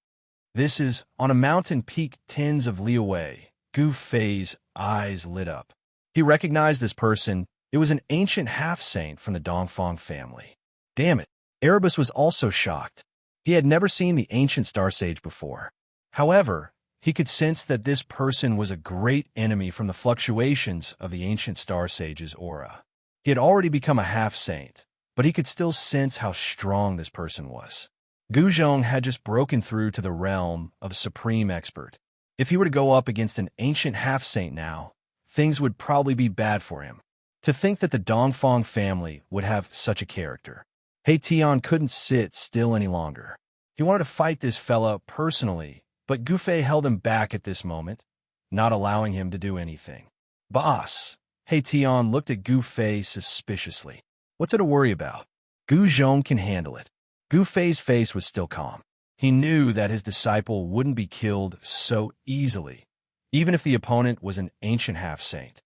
This is, on a mountain peak tens of li away. Gu Fei's eyes lit up. He recognized this person. It was an ancient half-saint from the Dongfang family. Damn it, Erebus was also shocked. He had never seen the ancient star sage before. However, he could sense that this person was a great enemy from the fluctuations of the ancient star sage's aura. He had already become a half-saint, but he could still sense how strong this person was. Gu Zhong had just broken through to the realm of a supreme expert. If he were to go up against an ancient half-saint now, things would probably be bad for him. To think that the Dongfang family would have such a character. He Tian couldn't sit still any longer. He wanted to fight this fella personally, but Gu Fei held him back at this moment, not allowing him to do anything. Boss, He Tian looked at Gu Fei suspiciously. What's it to worry about? Gu Zhong can handle it. Gu Fei's face was still calm. He knew that his disciple wouldn't be killed so easily, even if the opponent was an ancient half-saint.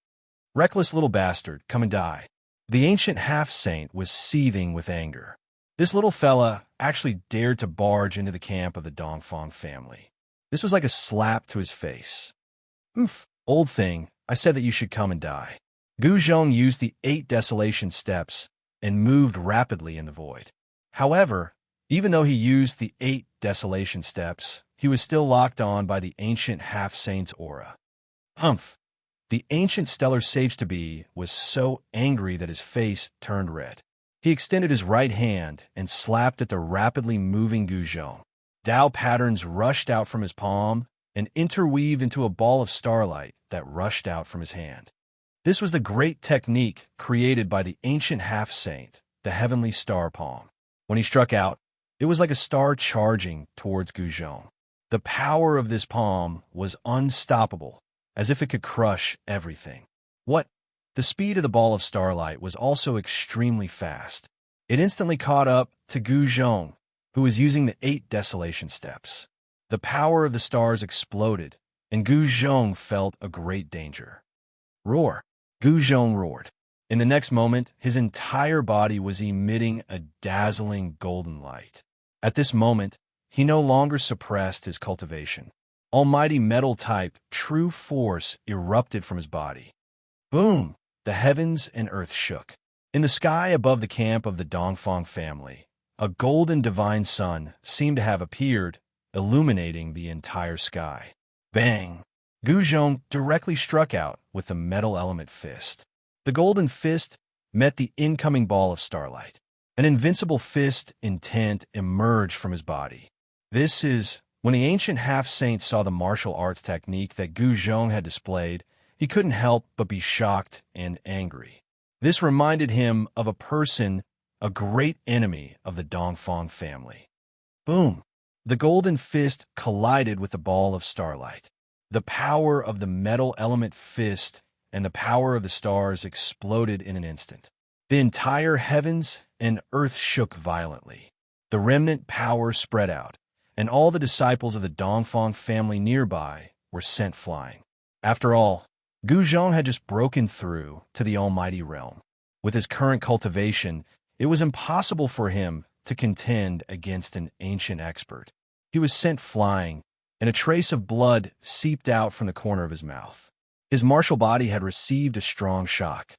Reckless little bastard, come and die. The ancient half-saint was seething with anger. This little fella actually dared to barge into the camp of the Dongfang family. This was like a slap to his face. Oof, old thing, I said that you should come and die. Gu Zhong used the 8 desolation steps and moved rapidly in the void. However, even though he used the 8 desolation steps, he was still locked on by the ancient half-saint's aura. Humph! The ancient stellar sage-to-be was so angry that his face turned red. He extended his right hand and slapped at the rapidly moving Gu Zhong. Dao patterns rushed out from his palm and interweaved into a ball of starlight that rushed out from his hand. This was the great technique created by the ancient half-saint, the heavenly star palm. When he struck out, it was like a star charging towards Gu Zhong. The power of this palm was unstoppable, as if it could crush everything. What? The speed of the ball of starlight was also extremely fast. It instantly caught up to Gu Zhong, who was using the 8 desolation steps. The power of the stars exploded, and Gu Zhong felt a great danger. Roar! Gu Zhong roared. In the next moment, his entire body was emitting a dazzling golden light. At this moment, he no longer suppressed his cultivation. Almighty metal-type, true force erupted from his body. Boom! The heavens and earth shook. In the sky above the camp of the Dongfang family, a golden divine sun seemed to have appeared, illuminating the entire sky. Bang! Gu Zhong directly struck out with the metal element fist. The golden fist met the incoming ball of starlight. An invincible fist intent emerged from his body. This is, when the ancient half-saint saw the martial arts technique that Gu Zhong had displayed, he couldn't help but be shocked and angry. This reminded him of a person, a great enemy of the Dongfang family. Boom! The golden fist collided with the ball of starlight. The power of the metal element fist and the power of the stars exploded in an instant. The entire heavens and earth shook violently. The remnant power spread out, and all the disciples of the Dongfang family nearby were sent flying. After all, Gu Zhong had just broken through to the almighty realm. With his current cultivation, it was impossible for him to contend against an ancient expert. He was sent flying, and a trace of blood seeped out from the corner of his mouth. His martial body had received a strong shock.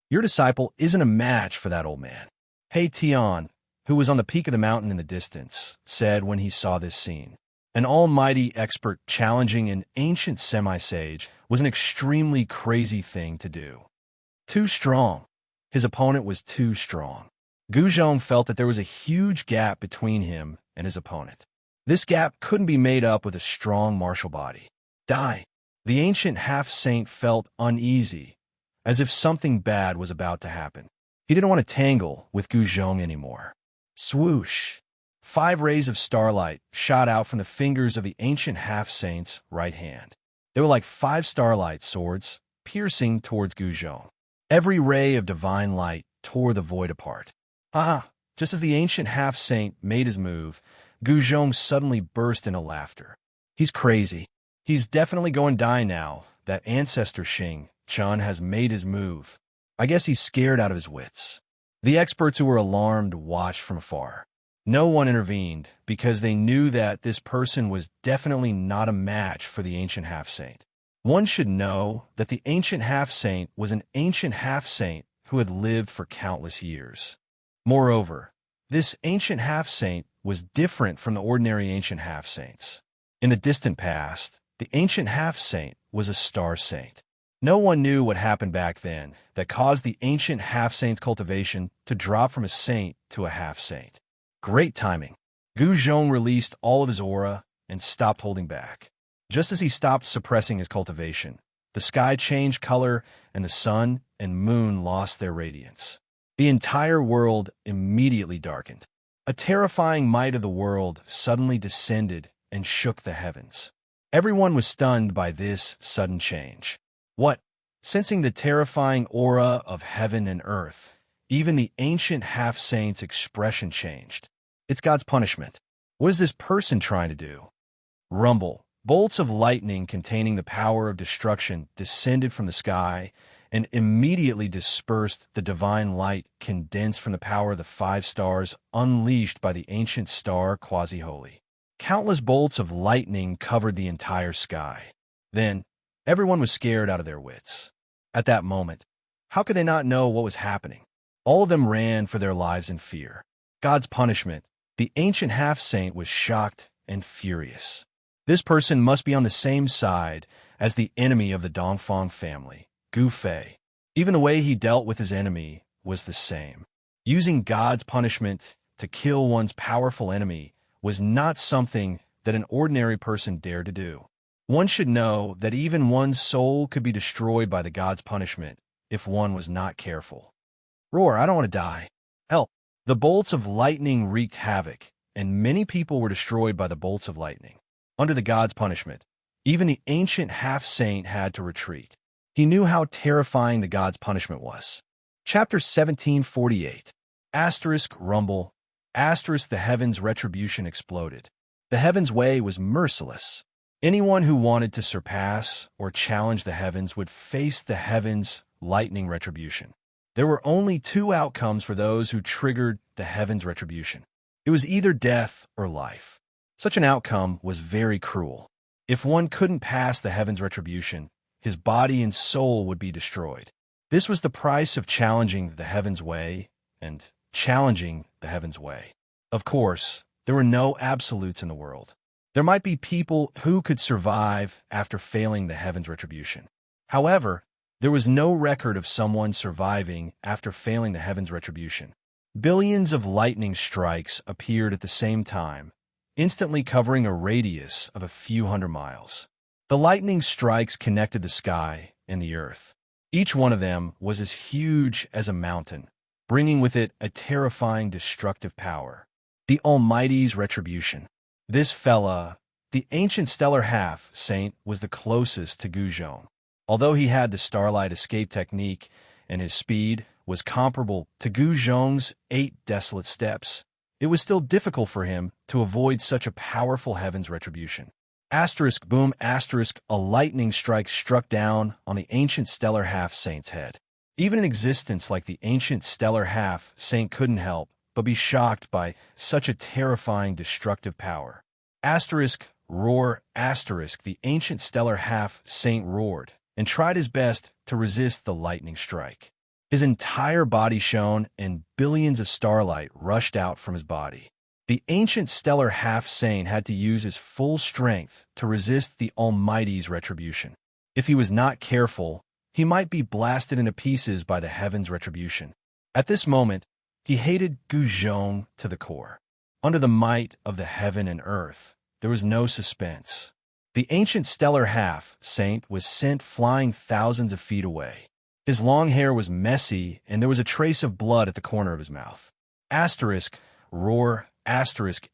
Your disciple isn't a match for that old man. He Tian, who was on the peak of the mountain in the distance, said when he saw this scene. An almighty expert challenging an ancient semi-sage was an extremely crazy thing to do. Too strong. His opponent was too strong. Gu Zhong felt that there was a huge gap between him and his opponent. This gap couldn't be made up with a strong martial body. Die. The ancient half-saint felt uneasy, as if something bad was about to happen. He didn't want to tangle with Gu Zhong anymore. Swoosh! 5 rays of starlight shot out from the fingers of the ancient half-saint's right hand. They were like 5 starlight swords, piercing towards Gu Zhong. Every ray of divine light tore the void apart. Just as the ancient half-saint made his move, Gu Zhong suddenly burst into laughter. He's crazy. He's definitely going to die now that ancestor Xianxia has made his move. I guess he's scared out of his wits. The experts who were alarmed watched from afar. No one intervened because they knew that this person was definitely not a match for the ancient half-saint. One should know that the ancient half-saint was an ancient half-saint who had lived for countless years. Moreover, this ancient half-saint was different from the ordinary ancient half-saints. In the distant past, the ancient half-saint was a star saint. No one knew what happened back then that caused the ancient half-saint's cultivation to drop from a saint to a half-saint. Great timing. Gu Zhong released all of his aura and stopped holding back. Just as he stopped suppressing his cultivation, the sky changed color and the sun and moon lost their radiance. The entire world immediately darkened. A terrifying might of the world suddenly descended and shook the heavens. Everyone was stunned by this sudden change. What? Sensing the terrifying aura of heaven and earth, even the ancient half-saint's expression changed. It's God's punishment. What is this person trying to do? Rumble. Bolts of lightning containing the power of destruction descended from the sky and immediately dispersed the divine light condensed from the power of the 5 stars unleashed by the ancient star Quasi-Holy. Countless bolts of lightning covered the entire sky. Then, everyone was scared out of their wits. At that moment, how could they not know what was happening? All of them ran for their lives in fear. God's punishment. The ancient half-saint was shocked and furious. This person must be on the same side as the enemy of the Dongfang family, Gu Fei. Even the way he dealt with his enemy was the same. Using God's punishment to kill one's powerful enemy was not something that an ordinary person dared to do. One should know that even one's soul could be destroyed by the God's punishment if one was not careful. Roar, I don't want to die. Help! The bolts of lightning wreaked havoc, and many people were destroyed by the bolts of lightning. Under the God's punishment, even the ancient half-saint had to retreat. He knew how terrifying the God's punishment was. Chapter 1748. Rumble. The heavens' retribution exploded. The heavens' way was merciless. Anyone who wanted to surpass or challenge the heavens would face the heavens' lightning retribution. There were only 2 outcomes for those who triggered the heavens' retribution. It was either death or life. Such an outcome was very cruel. If one couldn't pass the heavens' retribution, his body and soul would be destroyed. This was the price of challenging the heavens' way and challenging the heavens' way. Of course, there were no absolutes in the world. There might be people who could survive after failing the heavens' retribution. However, there was no record of someone surviving after failing the heavens' retribution. Billions of lightning strikes appeared at the same time, instantly covering a radius of a few hundred miles. The lightning strikes connected the sky and the earth. Each one of them was as huge as a mountain, bringing with it a terrifying destructive power. The Almighty's retribution. This fella, the ancient stellar half-saint, was the closest to Gu Zhong. Although he had the starlight escape technique and his speed was comparable to Gu Zhong's 8 desolate steps, it was still difficult for him to avoid such a powerful heavens retribution. Boom! A lightning strike struck down on the ancient stellar half-saint's head. Even an existence like the ancient stellar half-saint couldn't help but be shocked by such a terrifying destructive power. Roar! The ancient stellar half-saint roared and tried his best to resist the lightning strike. His entire body shone and billions of starlight rushed out from his body. The ancient stellar half-saint had to use his full strength to resist the Almighty's retribution. If he was not careful, he might be blasted into pieces by the heavens' retribution. At this moment, he hated Gu Zhong to the core. Under the might of the heaven and earth, there was no suspense. The ancient stellar half-saint was sent flying thousands of feet away. His long hair was messy, and there was a trace of blood at the corner of his mouth. Roar!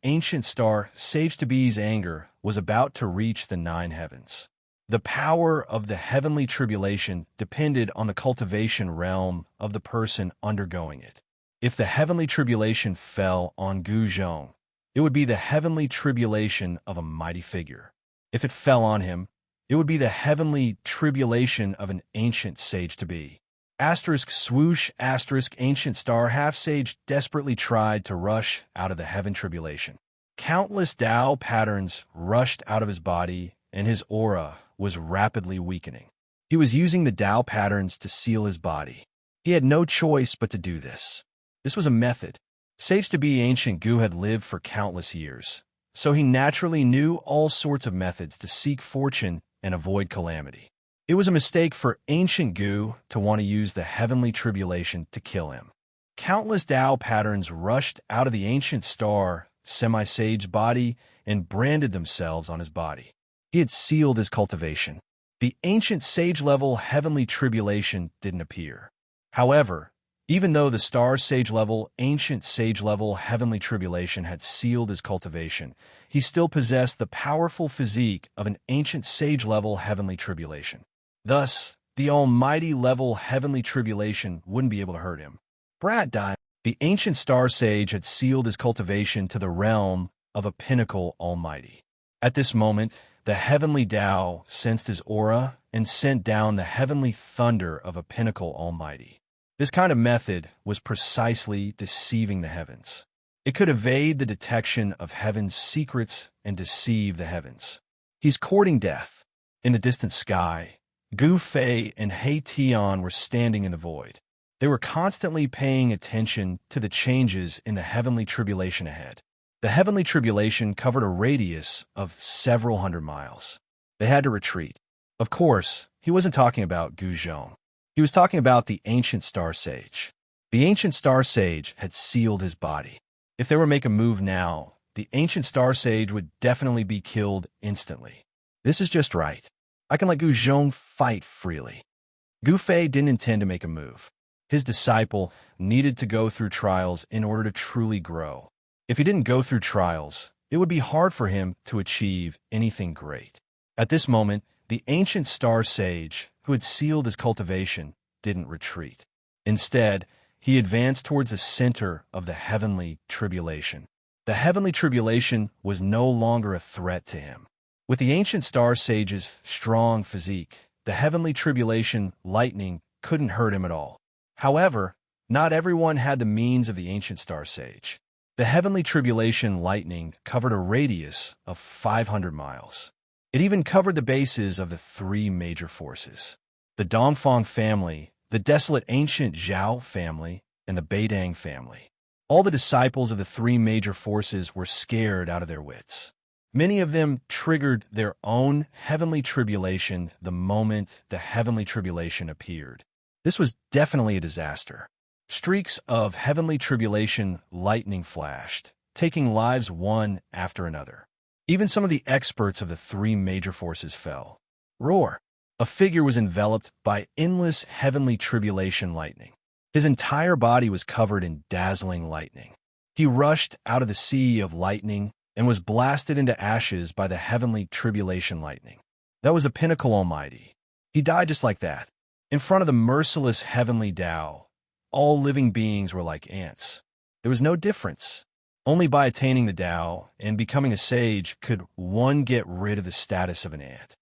Ancient star Sage-to-Be's anger was about to reach the 9 heavens. The power of the heavenly tribulation depended on the cultivation realm of the person undergoing it. If the heavenly tribulation fell on Gu Zhong, it would be the heavenly tribulation of a mighty figure. If it fell on him, it would be the heavenly tribulation of an ancient sage-to-be. Swoosh! Ancient star half-sage desperately tried to rush out of the heaven tribulation. Countless Tao patterns rushed out of his body, and his aura was rapidly weakening. He was using the Tao patterns to seal his body. He had no choice but to do this. This was a method. Sage-to-be ancient Gu had lived for countless years, so he naturally knew all sorts of methods to seek fortune and avoid calamity. It was a mistake for ancient Gu to want to use the heavenly tribulation to kill him. Countless Tao patterns rushed out of the ancient star semi-sage's body and branded themselves on his body. He had sealed his cultivation. The ancient sage-level heavenly tribulation didn't appear. However, even though the star sage-level, ancient sage-level heavenly tribulation had sealed his cultivation, he still possessed the powerful physique of an ancient sage-level heavenly tribulation. Thus, the almighty-level heavenly tribulation wouldn't be able to hurt him. Brat died. The ancient star sage had sealed his cultivation to the realm of a pinnacle almighty. At this moment, the heavenly Tao sensed his aura and sent down the heavenly thunder of a pinnacle almighty. This kind of method was precisely deceiving the heavens. It could evade the detection of heaven's secrets and deceive the heavens. He's courting death. In the distant sky, Gu Fei and He Tian were standing in the void. They were constantly paying attention to the changes in the heavenly tribulation ahead. The heavenly tribulation covered a radius of several hundred miles. They had to retreat. Of course, he wasn't talking about Gu Zhong. He was talking about the ancient star sage. The ancient star sage had sealed his body. If they were to make a move now, the ancient star sage would definitely be killed instantly. This is just right. I can let Gu Zhong fight freely. Gu Fei didn't intend to make a move. His disciple needed to go through trials in order to truly grow. If he didn't go through trials, it would be hard for him to achieve anything great. At this moment, the ancient star sage, who had sealed his cultivation, didn't retreat. Instead, he advanced towards the center of the heavenly tribulation. The heavenly tribulation was no longer a threat to him. With the ancient star sage's strong physique, the heavenly tribulation lightning couldn't hurt him at all. However, not everyone had the means of the ancient star sage. The heavenly tribulation lightning covered a radius of 500 miles. It even covered the bases of the three major forces: the Dongfang family, the desolate ancient Zhao family, and the Beidang family. All the disciples of the three major forces were scared out of their wits. Many of them triggered their own heavenly tribulation the moment the heavenly tribulation appeared. This was definitely a disaster. Streaks of heavenly tribulation lightning flashed, taking lives one after another. Even some of the experts of the three major forces fell. Roar! A figure was enveloped by endless heavenly tribulation lightning. His entire body was covered in dazzling lightning. He rushed out of the sea of lightning and was blasted into ashes by the heavenly tribulation lightning. That was a pinnacle almighty. He died just like that. In front of the merciless heavenly Tao, all living beings were like ants. There was no difference. Only by attaining the Tao and becoming a sage could one get rid of the status of an ant.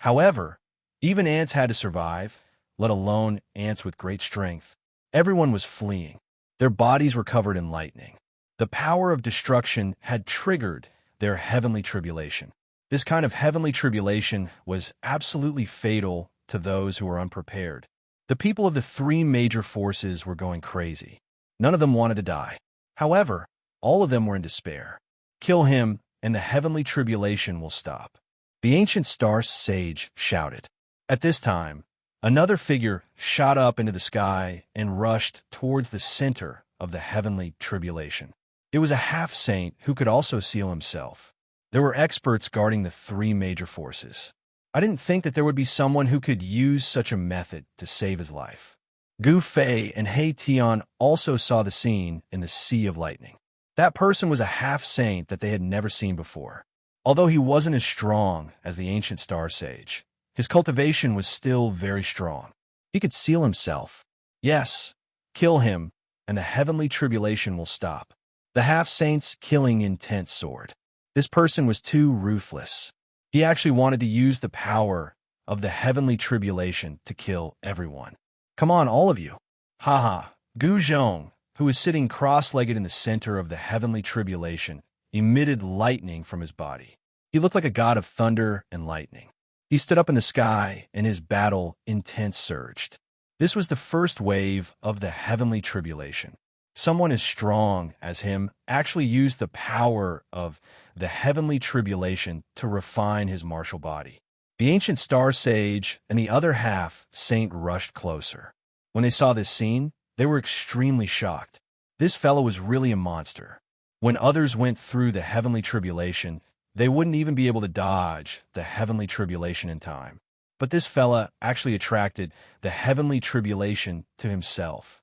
However, even ants had to survive, let alone ants with great strength. Everyone was fleeing. Their bodies were covered in lightning. The power of destruction had triggered their heavenly tribulation. This kind of heavenly tribulation was absolutely fatal to those who were unprepared. The people of the three major forces were going crazy. None of them wanted to die. However, all of them were in despair. Kill him, and the heavenly tribulation will stop. The ancient star sage shouted. At this time, another figure shot up into the sky and rushed towards the center of the heavenly tribulation. It was a half-saint who could also seal himself. There were experts guarding the three major forces. I didn't think that there would be someone who could use such a method to save his life. Gu Fei and He Tian also saw the scene in the sea of lightning. That person was a half-saint that they had never seen before. Although he wasn't as strong as the ancient star sage, his cultivation was still very strong. He could seal himself. Yes, kill him, and the heavenly tribulation will stop. The half-saint's killing intense sword. This person was too ruthless. He actually wanted to use the power of the heavenly tribulation to kill everyone. Come on, all of you. Haha. Gu Zhong, who was sitting cross-legged in the center of the heavenly tribulation, emitted lightning from his body. He looked like a god of thunder and lightning. He stood up in the sky, and his battle intense surged. This was the first wave of the heavenly tribulation. Someone as strong as him actually used the power of the heavenly tribulation to refine his martial body. The ancient star sage and the other half saint rushed closer. When they saw this scene, they were extremely shocked. This fellow was really a monster. When others went through the heavenly tribulation, they wouldn't even be able to dodge the heavenly tribulation in time. But this fella actually attracted the heavenly tribulation to himself.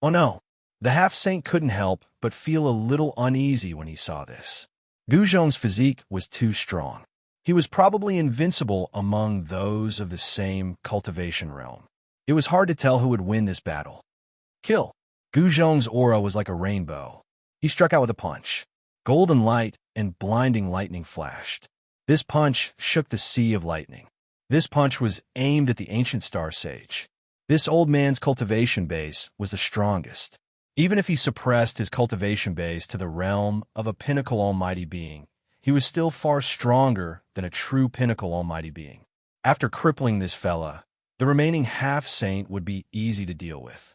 Oh no, the half-saint couldn't help but feel a little uneasy when he saw this. Gu Zhong's physique was too strong. He was probably invincible among those of the same cultivation realm. It was hard to tell who would win this battle. Kill. Gu Zhong's aura was like a rainbow. He struck out with a punch. Golden light and blinding lightning flashed. This punch shook the sea of lightning. This punch was aimed at the ancient star sage. This old man's cultivation base was the strongest. Even if he suppressed his cultivation base to the realm of a pinnacle almighty being, he was still far stronger than a true pinnacle almighty being. After crippling this fella, the remaining half-saint would be easy to deal with.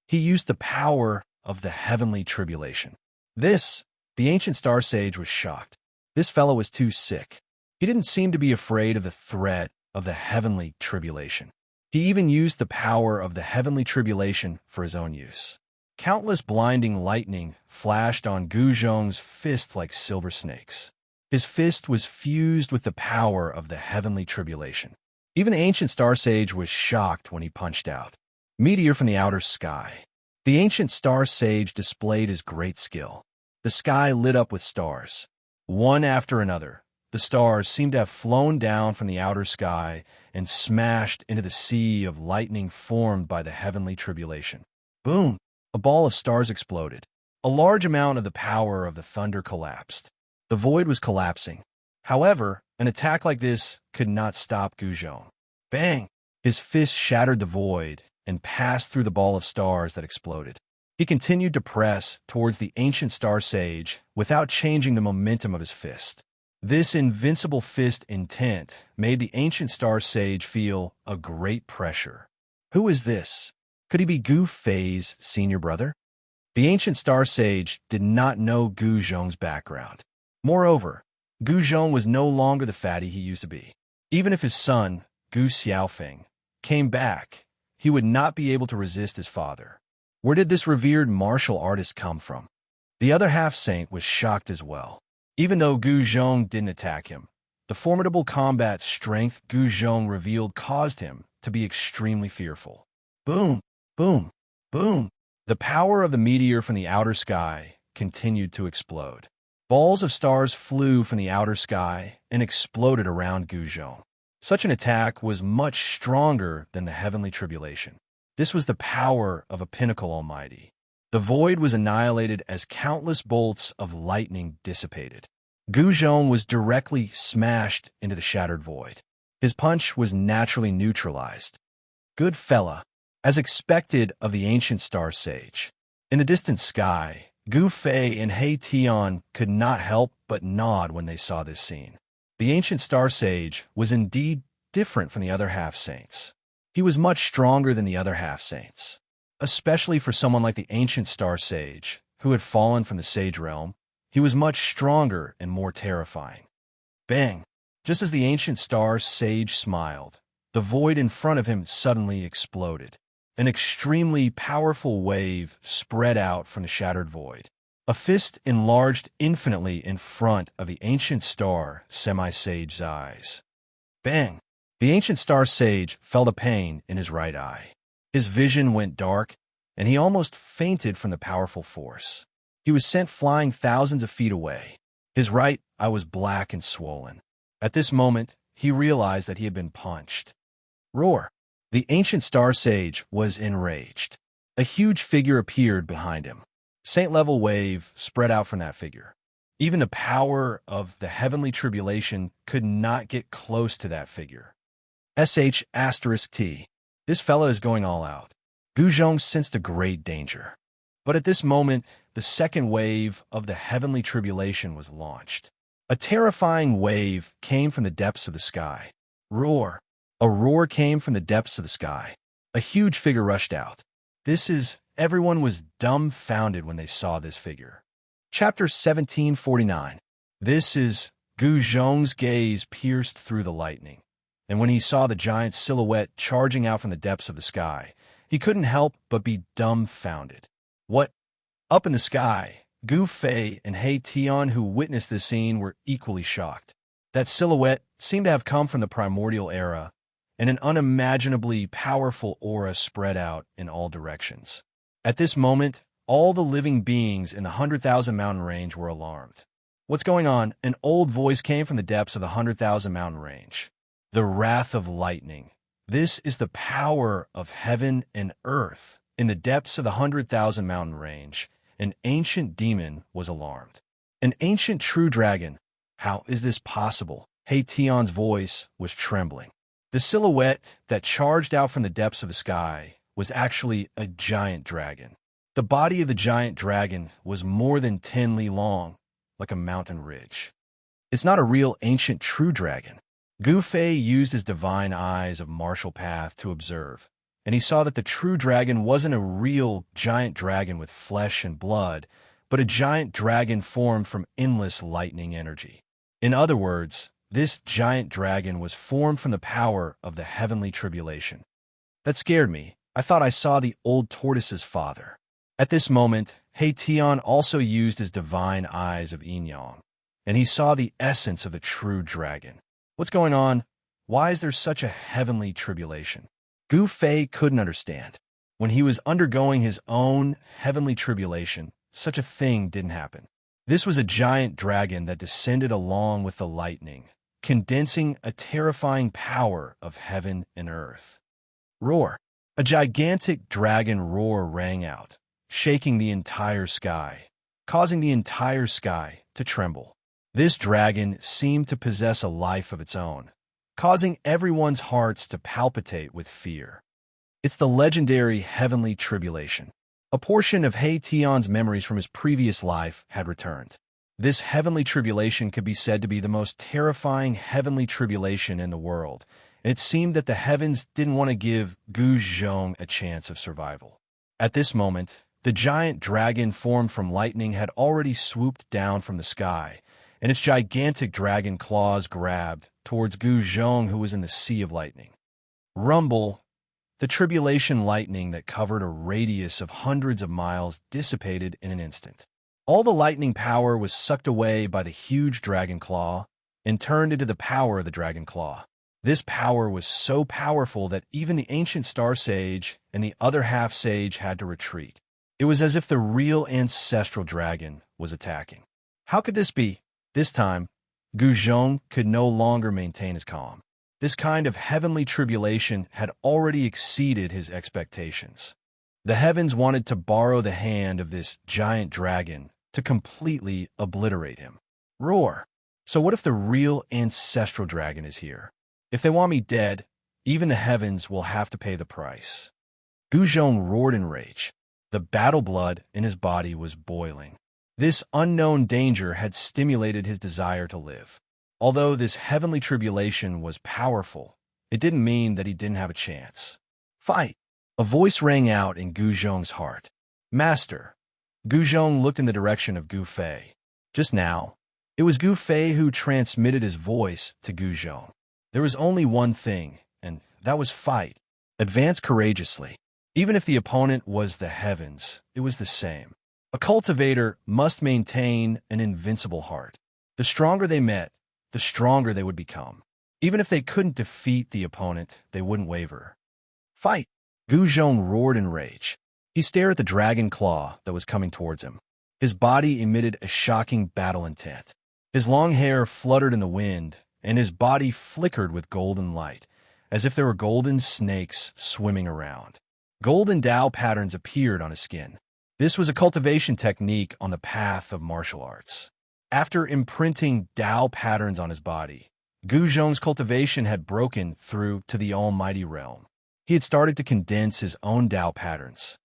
He used the power of the heavenly tribulation. The ancient star sage was shocked. This fellow was too sick. He didn't seem to be afraid of the threat of the heavenly tribulation. He even used the power of the heavenly tribulation for his own use. Countless blinding lightning flashed on Gu Zhong's fist like silver snakes. His fist was fused with the power of the heavenly tribulation. Even the ancient star sage was shocked when he punched out. Meteor from the outer sky. The ancient star sage displayed his great skill. The sky lit up with stars. One after another, the stars seemed to have flown down from the outer sky and smashed into the sea of lightning formed by the heavenly tribulation. Boom! A ball of stars exploded. A large amount of the power of the thunder collapsed. The void was collapsing. However, an attack like this could not stop Gu Zhong. Bang! His fist shattered the void and passed through the ball of stars that exploded. He continued to press towards the ancient star sage without changing the momentum of his fist. This invincible fist intent made the ancient star sage feel a great pressure. Who is this? Could he be Gu Fei's senior brother? The ancient star sage did not know Gu Zhong's background. Moreover, Gu Zhong was no longer the fatty he used to be. Even if his son, Gu Xiaofeng, came back, he would not be able to resist his father. Where did this revered martial artist come from? The other half-saint was shocked as well. Even though Gu Zhong didn't attack him, the formidable combat strength Gu Zhong revealed caused him to be extremely fearful. Boom! Boom! Boom! The power of the meteor from the outer sky continued to explode. Balls of stars flew from the outer sky and exploded around Gu Zhong. Such an attack was much stronger than the heavenly tribulation. This was the power of a pinnacle almighty. The void was annihilated as countless bolts of lightning dissipated. Gu Zhong was directly smashed into the shattered void. His punch was naturally neutralized. Good fella, as expected of the ancient star sage. In the distant sky, Gu Fei and He Tian could not help but nod when they saw this scene. The ancient star sage was indeed different from the other half-saints. He was much stronger than the other half-saints. Especially for someone like the ancient star sage, who had fallen from the sage realm, he was much stronger and more terrifying. Bang! Just as the ancient star sage smiled, the void in front of him suddenly exploded. An extremely powerful wave spread out from the shattered void. A fist enlarged infinitely in front of the ancient star semi-sage's eyes. Bang! The ancient star sage felt a pain in his right eye. His vision went dark, and he almost fainted from the powerful force. He was sent flying thousands of feet away. His right eye was black and swollen. At this moment, he realized that he had been punched. Roar! The ancient star sage was enraged. A huge figure appeared behind him. Saint-level wave spread out from that figure. Even the power of the heavenly tribulation could not get close to that figure. *T. This fella is going all out. Gu Zhong sensed a great danger. But at this moment, the second wave of the heavenly tribulation was launched. A terrifying wave came from the depths of the sky. Roar! A roar came from the depths of the sky. A huge figure rushed out. Everyone was dumbfounded when they saw this figure. Chapter 1749. Gu Zhong's gaze pierced through the lightning. and when he saw the giant silhouette charging out from the depths of the sky, he couldn't help but be dumbfounded. What? Up in the sky, Gu Fei and He Tian, who witnessed this scene, were equally shocked. That silhouette seemed to have come from the primordial era, and an unimaginably powerful aura spread out in all directions. At this moment, all the living beings in the 100,000 mountain range were alarmed. What's going on? An old voice came from the depths of the 100,000 mountain range. The wrath of lightning. This is the power of heaven and earth. In the depths of the 100,000 mountain range, an ancient demon was alarmed. An ancient true dragon. How is this possible? He Tian's voice was trembling. The silhouette that charged out from the depths of the sky was actually a giant dragon. The body of the giant dragon was more than 10 li long, like a mountain ridge. It's not a real ancient true dragon. Gu Fei used his divine eyes of martial path to observe, and he saw that the true dragon wasn't a real giant dragon with flesh and blood, but a giant dragon formed from endless lightning energy. In other words, this giant dragon was formed from the power of the heavenly tribulation. That scared me. I thought I saw the old tortoise's father. At this moment, He Tian also used his divine eyes of yin yang, and he saw the essence of the true dragon. What's going on? Why is there such a heavenly tribulation? Gu Fei couldn't understand. When he was undergoing his own heavenly tribulation, such a thing didn't happen. This was a giant dragon that descended along with the lightning, condensing a terrifying power of heaven and earth. Roar! A gigantic dragon roar rang out, shaking the entire sky, causing the entire sky to tremble. This dragon seemed to possess a life of its own, causing everyone's hearts to palpitate with fear. It's the legendary heavenly tribulation. A portion of He Tian's memories from his previous life had returned. This heavenly tribulation could be said to be the most terrifying heavenly tribulation in the world, and it seemed that the heavens didn't want to give Gu Zhong a chance of survival. At this moment, the giant dragon formed from lightning had already swooped down from the sky, and its gigantic dragon claws grabbed towards Gu Zhong, who was in the sea of lightning. Rumble! The tribulation lightning that covered a radius of hundreds of miles dissipated in an instant. All the lightning power was sucked away by the huge dragon claw and turned into the power of the dragon claw. This power was so powerful that even the ancient star sage and the other half-sage had to retreat. It was as if the real ancestral dragon was attacking. How could this be? This time, Gu Zhong could no longer maintain his calm. This kind of heavenly tribulation had already exceeded his expectations. The heavens wanted to borrow the hand of this giant dragon to completely obliterate him. Roar! So what if the real ancestral dragon is here? If they want me dead, even the heavens will have to pay the price. Gu Zhong roared in rage. The battle blood in his body was boiling. This unknown danger had stimulated his desire to live. Although this heavenly tribulation was powerful, it didn't mean that he didn't have a chance. Fight! A voice rang out in Gu Zhong's heart. Master! Gu Zhong looked in the direction of Gu Fei. Just now, it was Gu Fei who transmitted his voice to Gu Zhong. There was only one thing, and that was fight. Advance courageously. Even if the opponent was the heavens, it was the same. A cultivator must maintain an invincible heart. The stronger they met, the stronger they would become. Even if they couldn't defeat the opponent, they wouldn't waver. Fight! Gu Zhong roared in rage. He stared at the dragon claw that was coming towards him. His body emitted a shocking battle intent. His long hair fluttered in the wind, and his body flickered with golden light, as if there were golden snakes swimming around. Golden Tao patterns appeared on his skin. This was a cultivation technique on the path of martial arts. After imprinting Tao patterns on his body, Gu Zhong's cultivation had broken through to the almighty realm. He had started to condense his own Tao patterns.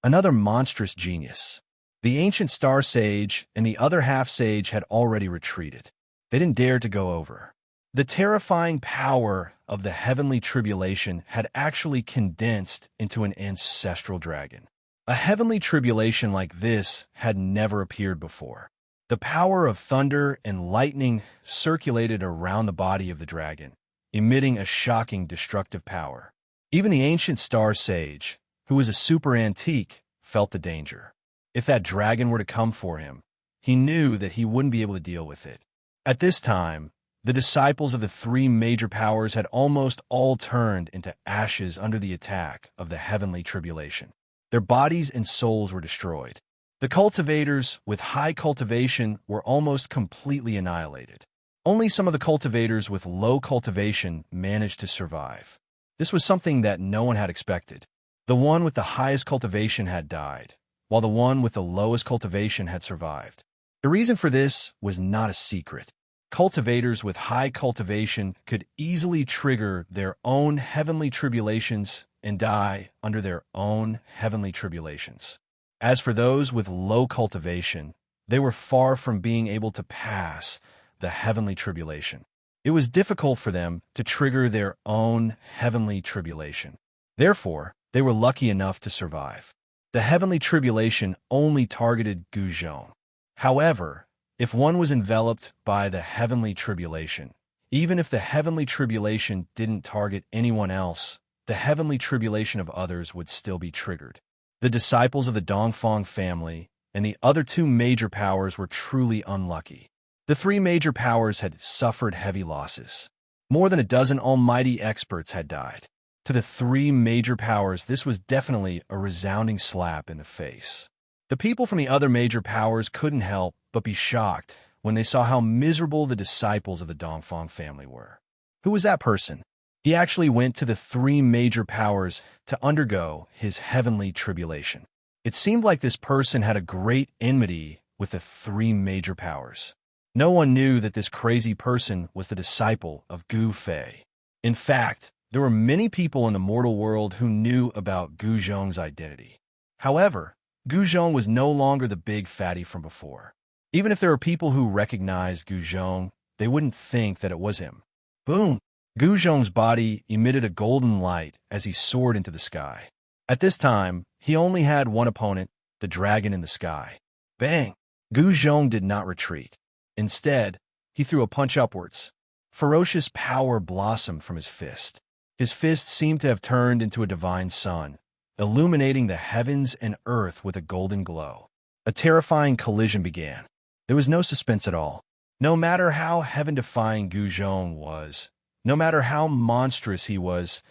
Another monstrous genius. The ancient star sage and the other half-sage had already retreated. They didn't dare to go over. The terrifying power of the heavenly tribulation had actually condensed into an ancestral dragon. A heavenly tribulation like this had never appeared before. The power of thunder and lightning circulated around the body of the dragon, emitting a shocking destructive power. Even the ancient star sage, who was a super antique, felt the danger. If that dragon were to come for him, he knew that he wouldn't be able to deal with it. At this time, the disciples of the three major powers had almost all turned into ashes under the attack of the heavenly tribulation. Their bodies and souls were destroyed. The cultivators with high cultivation were almost completely annihilated. Only some of the cultivators with low cultivation managed to survive. This was something that no one had expected. The one with the highest cultivation had died, while the one with the lowest cultivation had survived. The reason for this was not a secret. Cultivators with high cultivation could easily trigger their own heavenly tribulations and die under their own heavenly tribulations. As for those with low cultivation, they were far from being able to pass the heavenly tribulation. It was difficult for them to trigger their own heavenly tribulation. Therefore, they were lucky enough to survive. The heavenly tribulation only targeted Guzhong. However, if one was enveloped by the heavenly tribulation, even if the heavenly tribulation didn't target anyone else, the heavenly tribulation of others would still be triggered. The disciples of the Dongfang family and the other two major powers were truly unlucky. The three major powers had suffered heavy losses. More than a dozen almighty experts had died. To the three major powers, this was definitely a resounding slap in the face. The people from the other major powers couldn't help but be shocked when they saw how miserable the disciples of the Dongfang family were. Who was that person? He actually went to the three major powers to undergo his heavenly tribulation. It seemed like this person had a great enmity with the three major powers. No one knew that this crazy person was the disciple of Gu Fei. In fact, there were many people in the mortal world who knew about Gu Zhong's identity. However, Gu Zhong was no longer the big fatty from before. Even if there were people who recognized Gu Zhong, they wouldn't think that it was him. Boom! Gu Zhong's body emitted a golden light as he soared into the sky. At this time, he only had one opponent, the dragon in the sky. Bang! Gu Zhong did not retreat. Instead, he threw a punch upwards. Ferocious power blossomed from his fist. His fist seemed to have turned into a divine sun, illuminating the heavens and earth with a golden glow. A terrifying collision began. There was no suspense at all. No matter how heaven-defying Gu Zhong was, no matter how monstrous he was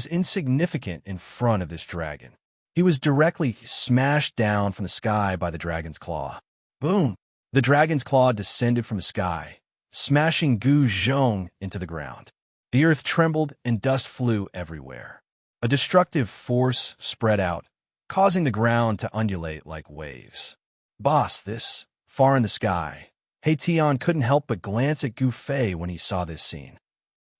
insignificant in front of this dragon. He was directly smashed down from the sky by the dragon's claw. Boom! The dragon's claw descended from the sky, smashing Gu Zhong into the ground. The earth trembled and dust flew everywhere. A destructive force spread out, causing the ground to undulate like waves. Boss, this, far in the sky, He Tian couldn't help but glance at Gu Fei when he saw this scene.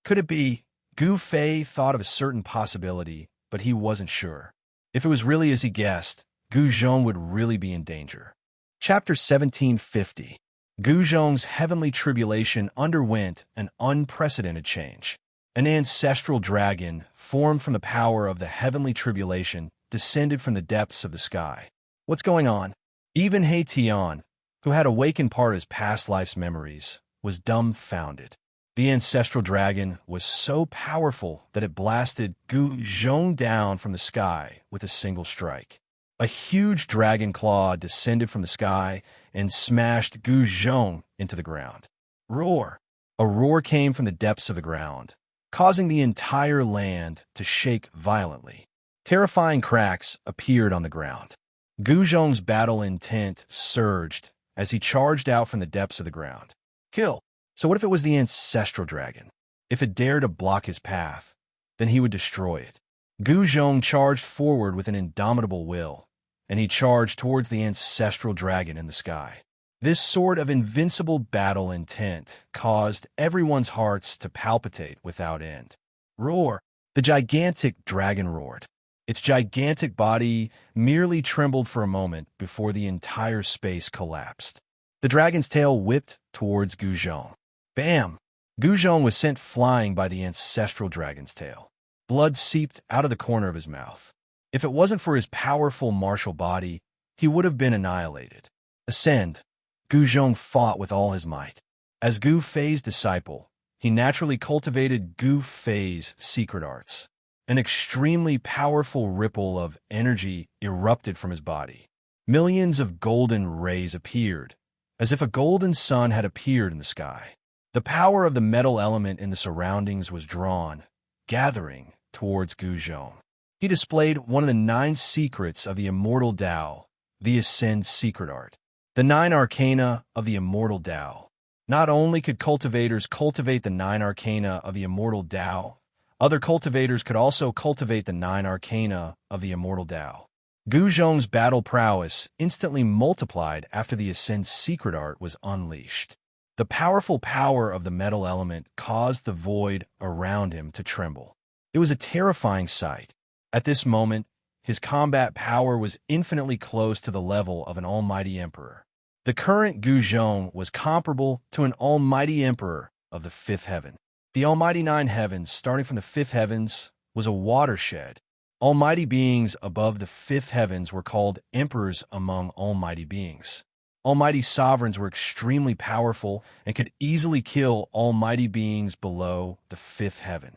Could it be? Gu Fei thought of a certain possibility, but he wasn't sure. If it was really as he guessed, Gu Zhong would really be in danger. Chapter 1750. Gu Zhong's heavenly tribulation underwent an unprecedented change. An ancestral dragon, formed from the power of the heavenly tribulation, descended from the depths of the sky. What's going on? Even He Tian, who had awakened part of his past life's memories, was dumbfounded. The ancestral dragon was so powerful that it blasted Gu Zhong down from the sky with a single strike. A huge dragon claw descended from the sky and smashed Gu Zhong into the ground. Roar! A roar came from the depths of the ground, causing the entire land to shake violently. Terrifying cracks appeared on the ground. Gu Zhong's battle intent surged as he charged out from the depths of the ground. Kill! So what if it was the ancestral dragon? If it dared to block his path, then he would destroy it. Gu Zhong charged forward with an indomitable will, and he charged towards the ancestral dragon in the sky. This sort of invincible battle intent caused everyone's hearts to palpitate without end. Roar! The gigantic dragon roared. Its gigantic body merely trembled for a moment before the entire space collapsed. The dragon's tail whipped towards Gu Zhong. Bam! Gu Zhong was sent flying by the ancestral dragon's tail. Blood seeped out of the corner of his mouth. If it wasn't for his powerful martial body, he would have been annihilated. Ascend! Gu Zhong fought with all his might. As Gu Fei's disciple, he naturally cultivated Gu Fei's secret arts. An extremely powerful ripple of energy erupted from his body. Millions of golden rays appeared, as if a golden sun had appeared in the sky. The power of the metal element in the surroundings was drawn, gathering towards Gu Zhong. He displayed one of the 9 secrets of the Immortal Tao, the Ascend secret art. The 9 arcana of the Immortal Tao. Not only could cultivators cultivate the 9 arcana of the Immortal Tao, other cultivators could also cultivate the 9 arcana of the Immortal Tao. Gu Zhong's battle prowess instantly multiplied after the Ascend secret art was unleashed. The powerful power of the metal element caused the void around him to tremble. It was a terrifying sight. At this moment, his combat power was infinitely close to the level of an almighty emperor. The current Gu Zhong was comparable to an almighty emperor of the 5th heaven. The almighty 9 heavens, starting from the 5th heavens, was a watershed. Almighty beings above the 5th heavens were called emperors among almighty beings. Almighty sovereigns were extremely powerful and could easily kill almighty beings below the 5th heaven.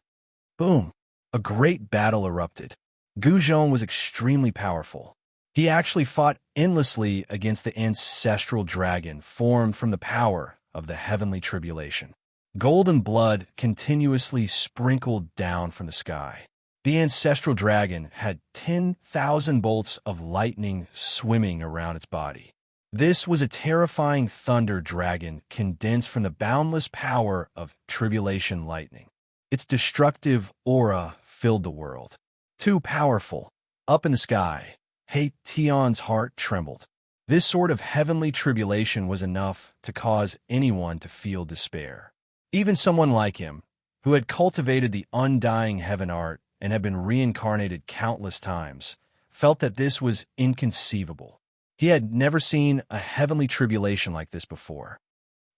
Boom! A great battle erupted. Gu Zhong was extremely powerful. He actually fought endlessly against the ancestral dragon formed from the power of the heavenly tribulation. Golden blood continuously sprinkled down from the sky. The ancestral dragon had 10,000 bolts of lightning swimming around its body. This was a terrifying thunder dragon condensed from the boundless power of tribulation lightning. Its destructive aura filled the world. Too powerful. Up in the sky, He Tian's heart trembled. This sort of heavenly tribulation was enough to cause anyone to feel despair. Even someone like him, who had cultivated the undying heaven art and had been reincarnated countless times, felt that this was inconceivable. He had never seen a heavenly tribulation like this before.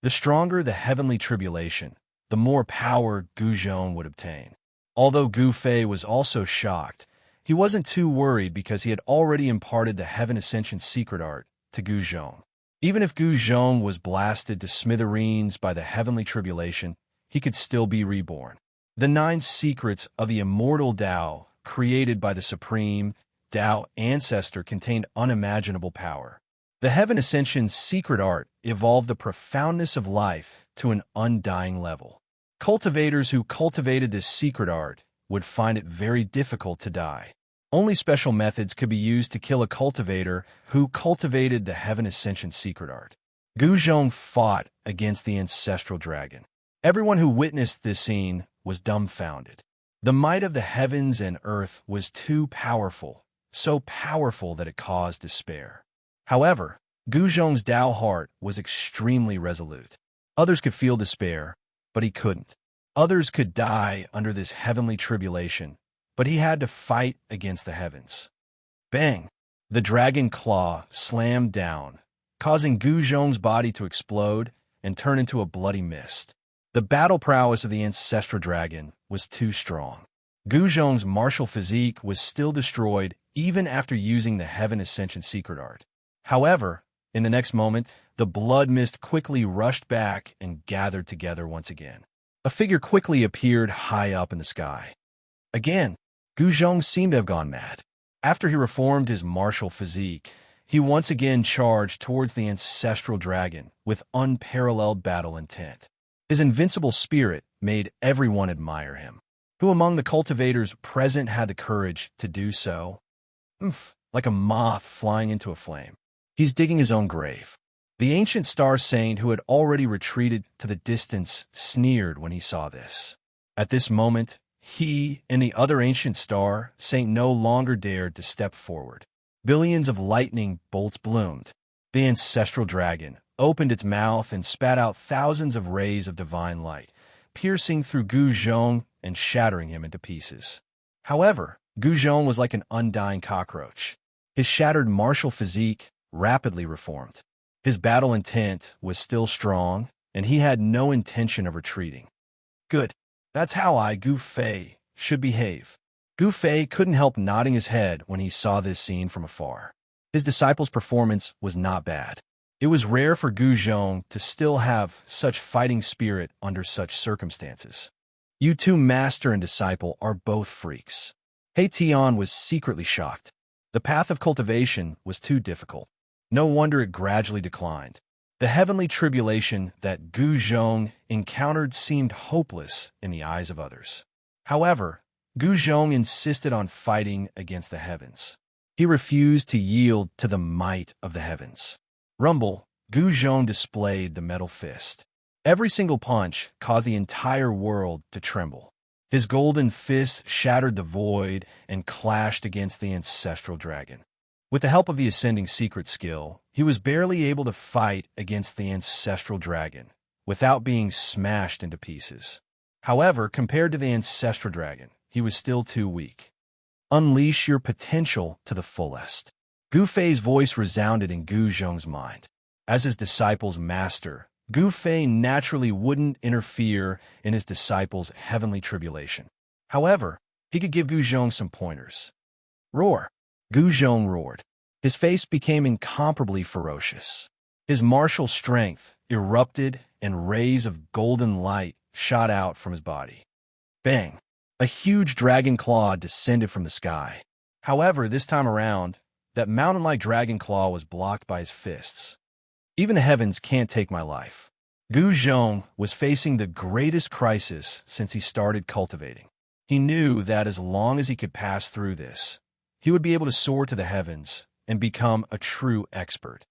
The stronger the heavenly tribulation, the more power Gu Zhong would obtain. Although Gu Fei was also shocked, he wasn't too worried because he had already imparted the Heaven Ascension secret art to Gu Zhong. Even if Gu Zhong was blasted to smithereens by the heavenly tribulation, he could still be reborn. The 9 secrets of the Immortal Tao, created by the Supreme Tao Ancestor, contained unimaginable power. The Heaven Ascension secret art evolved the profoundness of life to an undying level. Cultivators who cultivated this secret art would find it very difficult to die. Only special methods could be used to kill a cultivator who cultivated the Heaven Ascension secret art. Gu Zhong fought against the ancestral dragon. Everyone who witnessed this scene was dumbfounded. The might of the heavens and earth was too powerful, so powerful that it caused despair. However, Gu Zhong's Tao heart was extremely resolute. Others could feel despair, but he couldn't. Others could die under this heavenly tribulation, but he had to fight against the heavens. Bang! The dragon claw slammed down, causing Gu Zhong's body to explode and turn into a bloody mist. The battle prowess of the ancestral dragon was too strong. Gu Zhong's martial physique was still destroyed even after using the Heaven Ascension secret art. However, in the next moment, the blood mist quickly rushed back and gathered together once again. A figure quickly appeared high up in the sky. Again, Gu Zhong seemed to have gone mad. After he reformed his martial physique, he once again charged towards the ancestral dragon with unparalleled battle intent. His invincible spirit made everyone admire him. Who among the cultivators present had the courage to do so? Like a moth flying into a flame. He's digging his own grave. The ancient star saint who had already retreated to the distance sneered when he saw this. At this moment, he and the other ancient star saint no longer dared to step forward. Billions of lightning bolts bloomed. The ancestral dragon opened its mouth and spat out thousands of rays of divine light, piercing through Gu Zhong and shattering him into pieces. However, Gu Zhong was like an undying cockroach. His shattered martial physique rapidly reformed. His battle intent was still strong, and he had no intention of retreating. Good. That's how Gu Fei, should behave. Gu Fei couldn't help nodding his head when he saw this scene from afar. His disciple's performance was not bad. It was rare for Gu Zhong to still have such fighting spirit under such circumstances. You two master and disciple are both freaks. He Tian was secretly shocked. The path of cultivation was too difficult. No wonder it gradually declined. The heavenly tribulation that Gu Zhong encountered seemed hopeless in the eyes of others. However, Gu Zhong insisted on fighting against the heavens. He refused to yield to the might of the heavens. Rumble, Gu Zhong displayed the metal fist. Every single punch caused the entire world to tremble. His golden fist shattered the void and clashed against the ancestral dragon. With the help of the ascending secret skill, he was barely able to fight against the ancestral dragon without being smashed into pieces. However, compared to the ancestral dragon, he was still too weak. Unleash your potential to the fullest. Gu Fei's voice resounded in Gu Zhong's mind. As his disciple's master, Gu Fei naturally wouldn't interfere in his disciple's heavenly tribulation. However, he could give Gu Zhong some pointers. Roar! Gu Zhong roared. His face became incomparably ferocious. His martial strength erupted and rays of golden light shot out from his body. Bang! A huge dragon claw descended from the sky. However, this time around, that mountain-like dragon claw was blocked by his fists. Even the heavens can't take my life. Gu Zhong was facing the greatest crisis since he started cultivating. He knew that as long as he could pass through this, he would be able to soar to the heavens and become a true expert.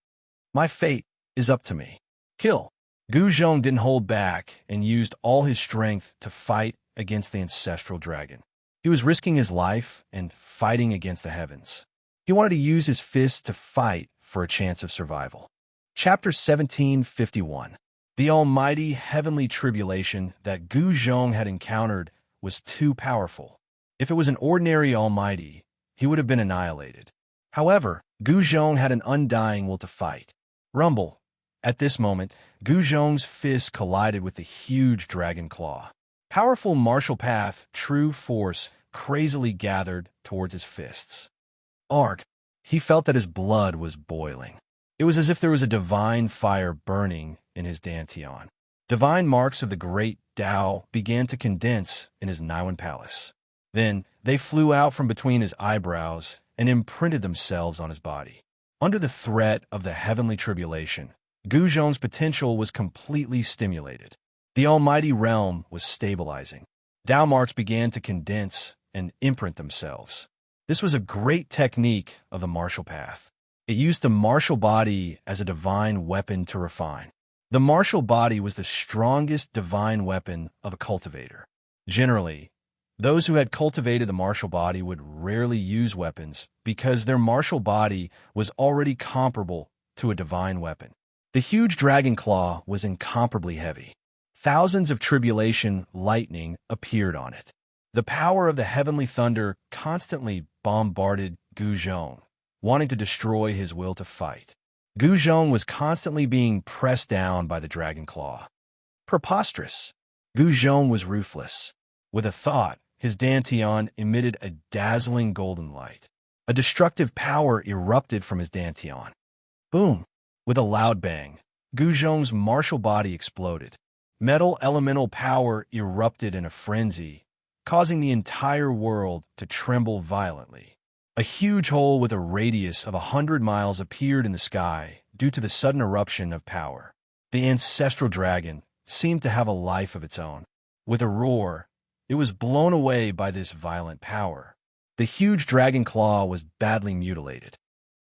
My fate is up to me. Kill! Gu Zhong didn't hold back and used all his strength to fight against the ancestral dragon. He was risking his life and fighting against the heavens. He wanted to use his fists to fight for a chance of survival. Chapter 1751. The almighty heavenly tribulation that Gu Zhong had encountered was too powerful. If it was an ordinary almighty, he would have been annihilated. However, Gu Zhong had an undying will to fight. Rumble. At this moment, Gu Zhong's fist collided with the huge dragon claw. Powerful martial path, true force, crazily gathered towards his fists. Arg! He felt that his blood was boiling. It was as if there was a divine fire burning in his dantian. Divine marks of the great Tao began to condense in his Niwen palace. Then they flew out from between his eyebrows and imprinted themselves on his body. Under the threat of the heavenly tribulation, Gu Zhong's potential was completely stimulated. The almighty realm was stabilizing. Tao marks began to condense and imprint themselves. This was a great technique of the martial path. It used the martial body as a divine weapon to refine. The martial body was the strongest divine weapon of a cultivator. Generally, those who had cultivated the martial body would rarely use weapons because their martial body was already comparable to a divine weapon. The huge dragon claw was incomparably heavy. Thousands of tribulation lightning appeared on it. The power of the heavenly thunder constantly bombarded Gu Zhong, wanting to destroy his will to fight. Gu Zhong was constantly being pressed down by the dragon claw. Preposterous. Gu Zhong was ruthless. With a thought, his dantian emitted a dazzling golden light. A destructive power erupted from his dantian. Boom! With a loud bang, Gu Zhong's martial body exploded. Metal elemental power erupted in a frenzy, causing the entire world to tremble violently. A huge hole with a radius of 100 miles appeared in the sky due to the sudden eruption of power. The ancestral dragon seemed to have a life of its own. With a roar, it was blown away by this violent power. The huge dragon claw was badly mutilated.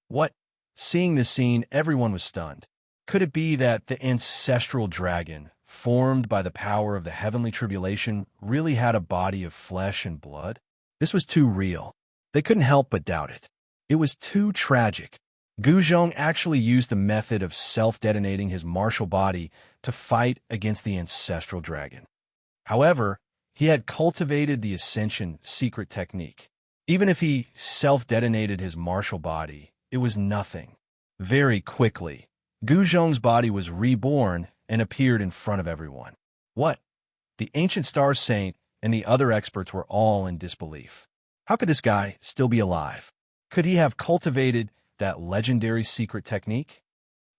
What? Seeing this scene, everyone was stunned. Could it be that the ancestral dragon, formed by the power of the heavenly tribulation, really had a body of flesh and blood? This was too real. They couldn't help but doubt it. It was too tragic. Gu Zhong actually used the method of self-detonating his martial body to fight against the ancestral dragon. However, he had cultivated the Ascension secret technique. Even if he self-detonated his martial body, it was nothing. Very quickly, Gu Zhong's body was reborn and appeared in front of everyone. What? The ancient star saint and the other experts were all in disbelief. How could this guy still be alive? Could he have cultivated that legendary secret technique?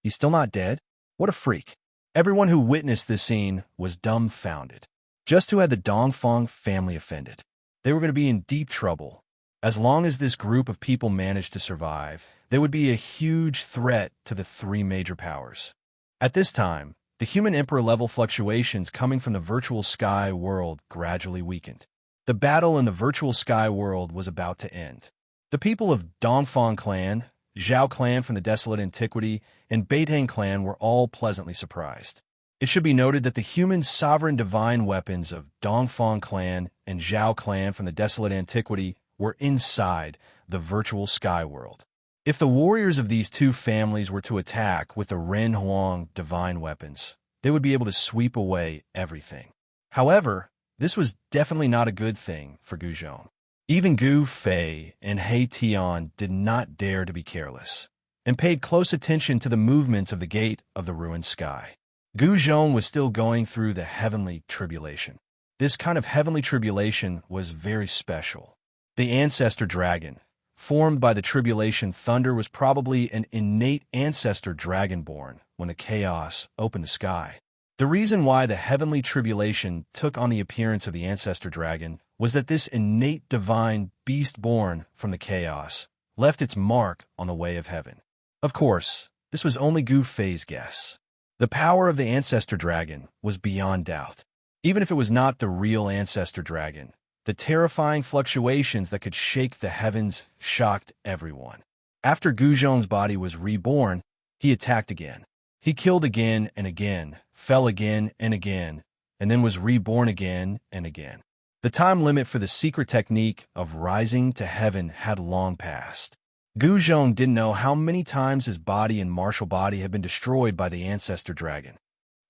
He's still not dead? What a freak. Everyone who witnessed this scene was dumbfounded. Just who had the Dongfang family offended? They were going to be in deep trouble. As long as this group of people managed to survive, they would be a huge threat to the three major powers. At this time, the human emperor-level fluctuations coming from the virtual sky world gradually weakened. The battle in the virtual sky world was about to end. The people of Dongfang clan, Zhao clan from the desolate antiquity, and Beitang clan were all pleasantly surprised. It should be noted that the human sovereign divine weapons of Dongfang clan and Zhao clan from the desolate antiquity were inside the virtual sky world. If the warriors of these two families were to attack with the Ren Huang divine weapons, they would be able to sweep away everything. However, this was definitely not a good thing for Gu Zhong. Even Gu Fei and He Tian did not dare to be careless, and paid close attention to the movements of the gate of the ruined sky. Gu Zhong was still going through the heavenly tribulation. This kind of heavenly tribulation was very special. The ancestor dragon, formed by the tribulation thunder, was probably an innate ancestor dragonborn when the chaos opened the sky. The reason why the heavenly tribulation took on the appearance of the ancestor dragon was that this innate divine beast born from the chaos left its mark on the way of heaven. Of course, this was only Gu Fei's guess. The power of the ancestor dragon was beyond doubt. Even if it was not the real ancestor dragon, the terrifying fluctuations that could shake the heavens shocked everyone. After Gu Zhong's body was reborn, he attacked again. He killed again and again, fell again and again, and then was reborn again and again. The time limit for the secret technique of rising to heaven had long passed. Gu Zhong didn't know how many times his body and martial body had been destroyed by the ancestor dragon.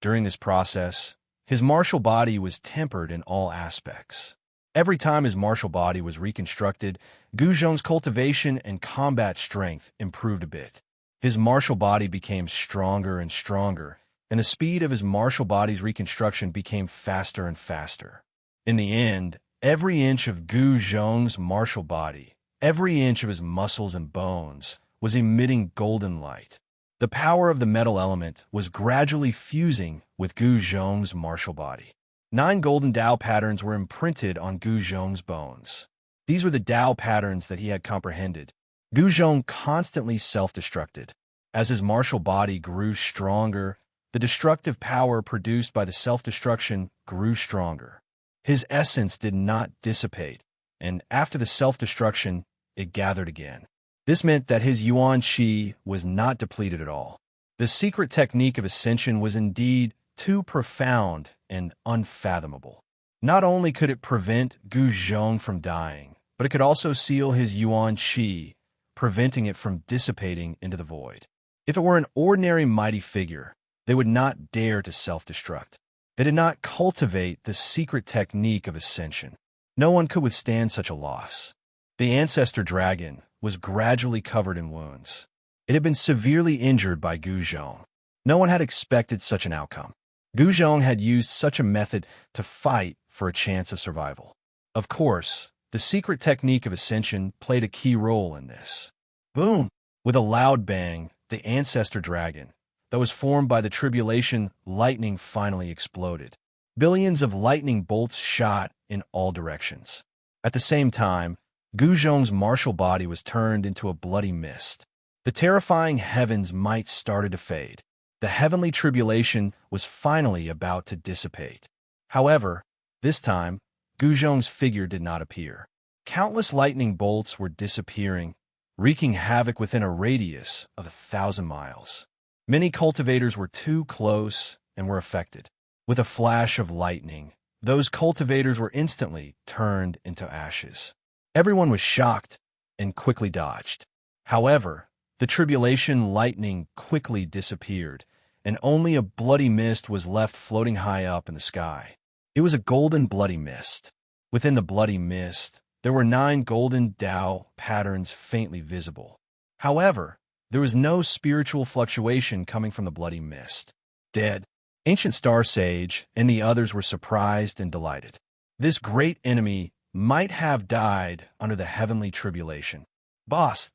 During this process, his martial body was tempered in all aspects. Every time his martial body was reconstructed, Gu Zhong's cultivation and combat strength improved a bit. His martial body became stronger and stronger, and the speed of his martial body's reconstruction became faster and faster. In the end, every inch of Gu Zhong's martial body, every inch of his muscles and bones, was emitting golden light. The power of the metal element was gradually fusing with Gu Zhong's martial body. 9 golden Dao patterns were imprinted on Gu Zhong's bones. These were the Dao patterns that he had comprehended. Gu Zhong constantly self-destructed. As his martial body grew stronger, the destructive power produced by the self-destruction grew stronger. His essence did not dissipate, and after the self-destruction, it gathered again. This meant that his Yuan Qi was not depleted at all. The secret technique of ascension was indeed too profound and unfathomable. Not only could it prevent Gu Zhong from dying, but it could also seal his Yuan Qi, preventing it from dissipating into the void. If it were an ordinary mighty figure, they would not dare to self-destruct. They did not cultivate the secret technique of ascension. No one could withstand such a loss. The ancestor dragon was gradually covered in wounds. It had been severely injured by Gu Zhong. No one had expected such an outcome. Gu Zhong had used such a method to fight for a chance of survival. Of course, the secret technique of ascension played a key role in this. Boom! With a loud bang, the ancestor dragon, that was formed by the tribulation lightning, finally exploded. Billions of lightning bolts shot in all directions. At the same time, Gu Zhong's martial body was turned into a bloody mist. The terrifying heavens might started to fade. The heavenly tribulation was finally about to dissipate. However, this time, Gu Zhong's figure did not appear. Countless lightning bolts were disappearing, wreaking havoc within a radius of 1,000 miles. Many cultivators were too close and were affected. With a flash of lightning, those cultivators were instantly turned into ashes. Everyone was shocked and quickly dodged. However, the tribulation lightning quickly disappeared, and only a bloody mist was left floating high up in the sky. It was a golden bloody mist. Within the bloody mist, there were 9 golden Dao patterns faintly visible. However, there was no spiritual fluctuation coming from the bloody mist. Dead, Ancient Star Sage and the others were surprised and delighted. This great enemy might have died under the heavenly tribulation. Boss,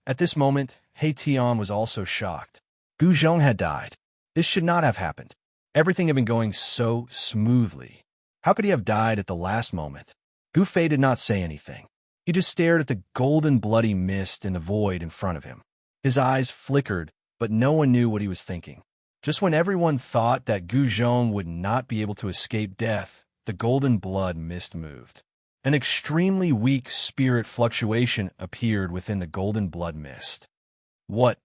at this moment, He Tian was also shocked. Gu Zhong had died. This should not have happened. Everything had been going so smoothly. How could he have died at the last moment? Gu Fei did not say anything. He just stared at the golden bloody mist in the void in front of him. His eyes flickered, but no one knew what he was thinking. Just when everyone thought that Gu Zhong would not be able to escape death, the golden blood mist moved. An extremely weak spirit fluctuation appeared within the golden blood mist. What?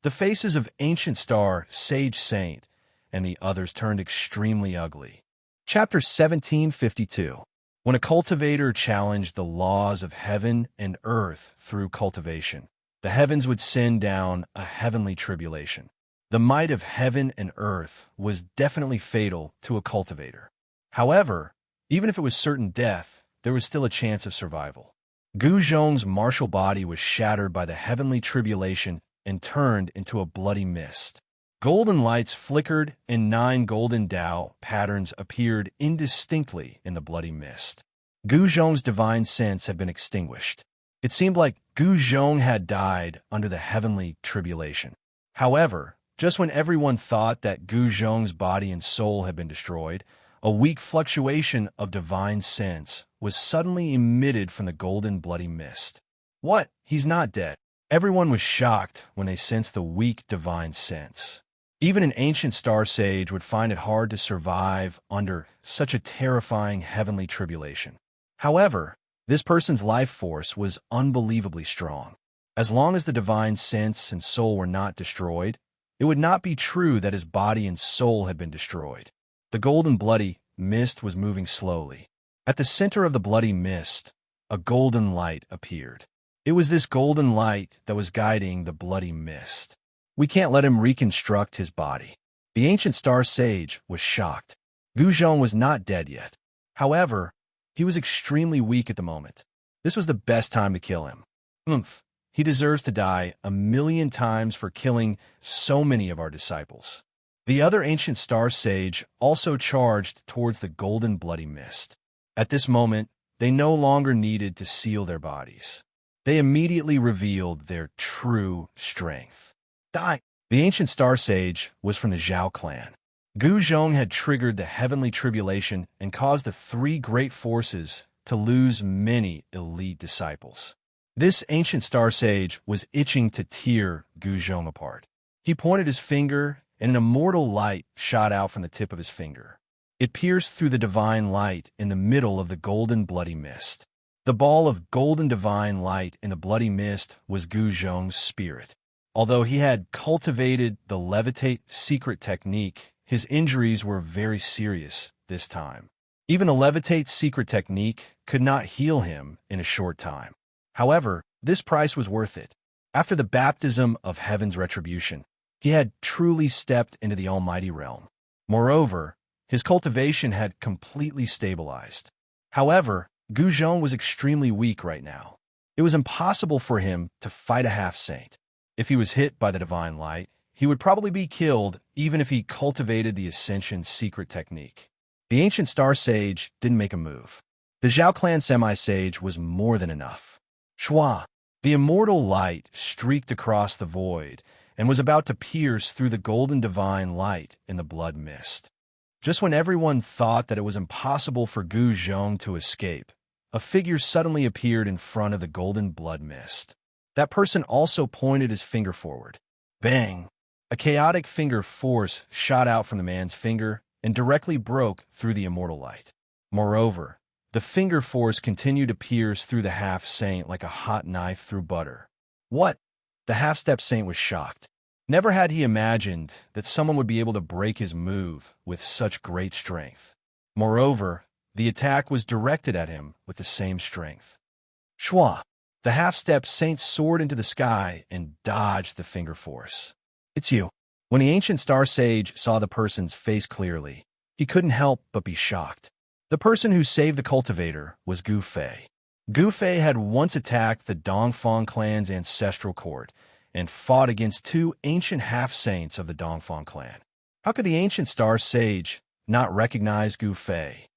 The faces of Ancient Star, Sage Saint, and the others turned extremely ugly. Chapter 1752. When a cultivator challenged the laws of heaven and earth through cultivation, the heavens would send down a heavenly tribulation. The might of heaven and earth was definitely fatal to a cultivator. However, even if it was certain death, there was still a chance of survival. Gu Zhong's martial body was shattered by the heavenly tribulation and turned into a bloody mist. Golden lights flickered and 9 golden Dao patterns appeared indistinctly in the bloody mist. Gu Zhong's divine sense had been extinguished. It seemed like Gu Zhong had died under the heavenly tribulation. However, just when everyone thought that Gu Zhong's body and soul had been destroyed, a weak fluctuation of divine sense was suddenly emitted from the golden bloody mist. What? He's not dead. Everyone was shocked when they sensed the weak divine sense. Even an ancient star sage would find it hard to survive under such a terrifying heavenly tribulation. However, this person's life force was unbelievably strong. As long as the divine sense and soul were not destroyed, it would not be true that his body and soul had been destroyed. The golden bloody mist was moving slowly. At the center of the bloody mist, a golden light appeared. It was this golden light that was guiding the bloody mist. We can't let him reconstruct his body. The ancient star sage was shocked. Gu Zhong was not dead yet. However, he was extremely weak at the moment. This was the best time to kill him. He deserves to die 1,000,000 times for killing so many of our disciples. The other ancient star sage also charged towards the golden bloody mist. At this moment, they no longer needed to seal their bodies. They immediately revealed their true strength. Die! The ancient star sage was from the Zhao clan. Gu Zhong had triggered the heavenly tribulation and caused the 3 great forces to lose many elite disciples. This ancient star sage was itching to tear Gu Zhong apart. He pointed his finger, and an immortal light shot out from the tip of his finger. It pierced through the divine light in the middle of the golden bloody mist. The ball of golden divine light in the bloody mist was Gu Zhong's spirit. Although he had cultivated the levitate secret technique, his injuries were very serious this time. Even the levitate secret technique could not heal him in a short time. However, this price was worth it. After the baptism of heaven's retribution, he had truly stepped into the almighty realm. Moreover, his cultivation had completely stabilized. However, Gu Zhong was extremely weak right now. It was impossible for him to fight a half-saint. If he was hit by the divine light, he would probably be killed even if he cultivated the Ascension secret technique. The ancient star sage didn't make a move. The Zhao clan semi-sage was more than enough. Shua, the immortal light streaked across the void and was about to pierce through the golden divine light in the blood mist. Just when everyone thought that it was impossible for Gu Zhong to escape, a figure suddenly appeared in front of the golden blood mist. That person also pointed his finger forward. Bang! A chaotic finger force shot out from the man's finger and directly broke through the immortal light. Moreover, the finger force continued to pierce through the half-saint like a hot knife through butter. What? The half-step saint was shocked. Never had he imagined that someone would be able to break his move with such great strength. Moreover, the attack was directed at him with the same strength. Shua! The half-step saint soared into the sky and dodged the finger force. It's you. When the ancient star sage saw the person's face clearly, he couldn't help but be shocked. The person who saved the cultivator was Gu Fei. Gu Fei had once attacked the Dongfang clan's ancestral court and fought against 2 ancient half-saints of the Dongfang clan. How could the ancient star sage not recognize Gu Fei?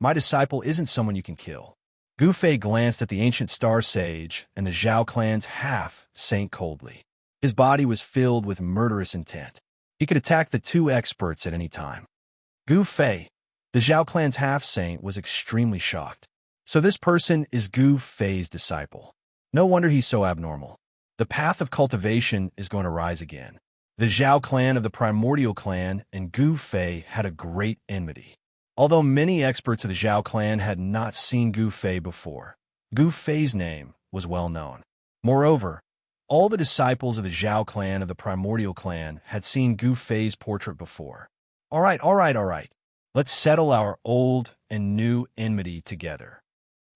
My disciple isn't someone you can kill. Gu Fei glanced at the ancient star sage and the Zhao clan's half-saint coldly. His body was filled with murderous intent. He could attack the two experts at any time. Gu Fei, the Zhao clan's half-saint, was extremely shocked. So this person is Gu Fei's disciple. No wonder he's so abnormal. The path of cultivation is going to rise again. The Zhao clan of the Primordial clan and Gu Fei had a great enmity. Although many experts of the Zhao clan had not seen Gu Fei before, Gu Fei's name was well known. Moreover, all the disciples of the Zhao clan of the Primordial clan had seen Gu Fei's portrait before. All right. Let's settle our old and new enmity together.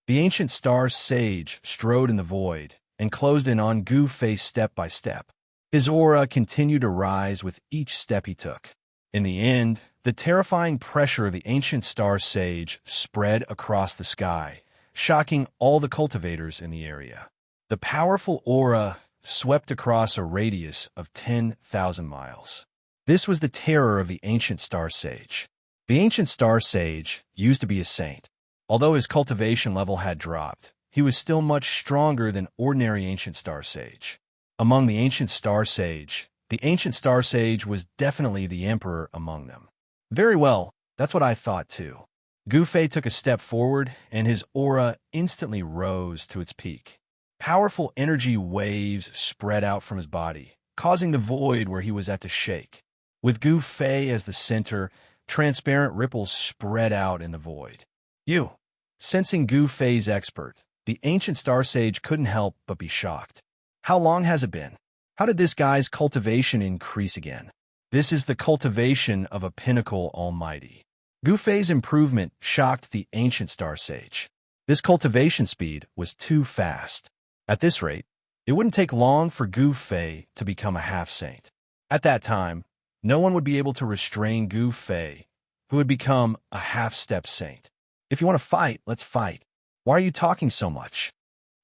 The ancient star sage strode in the void and closed in on Gu Fei step by step. His aura continued to rise with each step he took. In the end, the terrifying pressure of the ancient star sage spread across the sky, shocking all the cultivators in the area. The powerful aura swept across a radius of 10,000 miles. This was the terror of the ancient star sage. The ancient star sage used to be a saint. Although his cultivation level had dropped, he was still much stronger than ordinary ancient star sage. Among the ancient star sage, the ancient star sage was definitely the emperor among them. Very well, that's what I thought too. Gu Fei took a step forward, and his aura instantly rose to its peak. Powerful energy waves spread out from his body, causing the void where he was at to shake. With Gu Fei as the center, transparent ripples spread out in the void. Sensing Gu Fei's expert, the ancient star sage couldn't help but be shocked. How long has it been? How did this guy's cultivation increase again? This is the cultivation of a pinnacle almighty. Gu Fei's improvement shocked the ancient star sage. This cultivation speed was too fast. At this rate, it wouldn't take long for Gu Fei to become a half-saint. At that time, no one would be able to restrain Gu Fei, who had become a half-step saint. If you want to fight, let's fight. Why are you talking so much?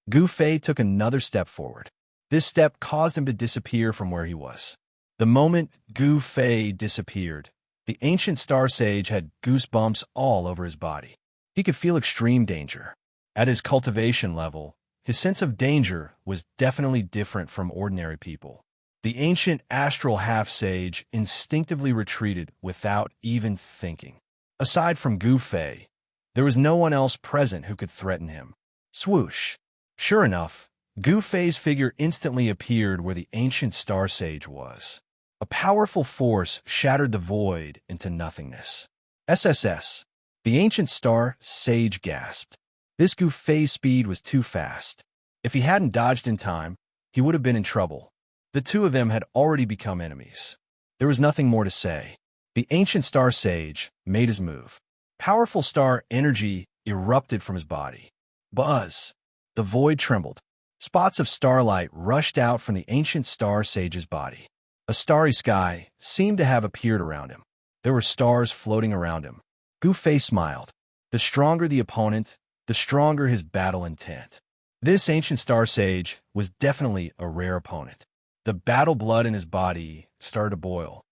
Gu Fei took another step forward. This step caused him to disappear from where he was. The moment Gu Fei disappeared, the ancient star sage had goosebumps all over his body. He could feel extreme danger. At his cultivation level, his sense of danger was definitely different from ordinary people. The ancient astral half-sage instinctively retreated without even thinking. Aside from Gu Fei, there was no one else present who could threaten him. Swoosh! Sure enough, Gu Fei's figure instantly appeared where the ancient star sage was. A powerful force shattered the void into nothingness. SSS. The ancient star sage gasped. This Gu Fei's speed was too fast. If he hadn't dodged in time, he would have been in trouble. The two of them had already become enemies. There was nothing more to say. The ancient star sage made his move. Powerful star energy erupted from his body. Buzz! The void trembled. Spots of starlight rushed out from the ancient star sage's body. A starry sky seemed to have appeared around him. There were stars floating around him. Gu Fei smiled. The stronger the opponent, the stronger his battle intent. This ancient star sage was definitely a rare opponent. The battle blood in his body started to boil.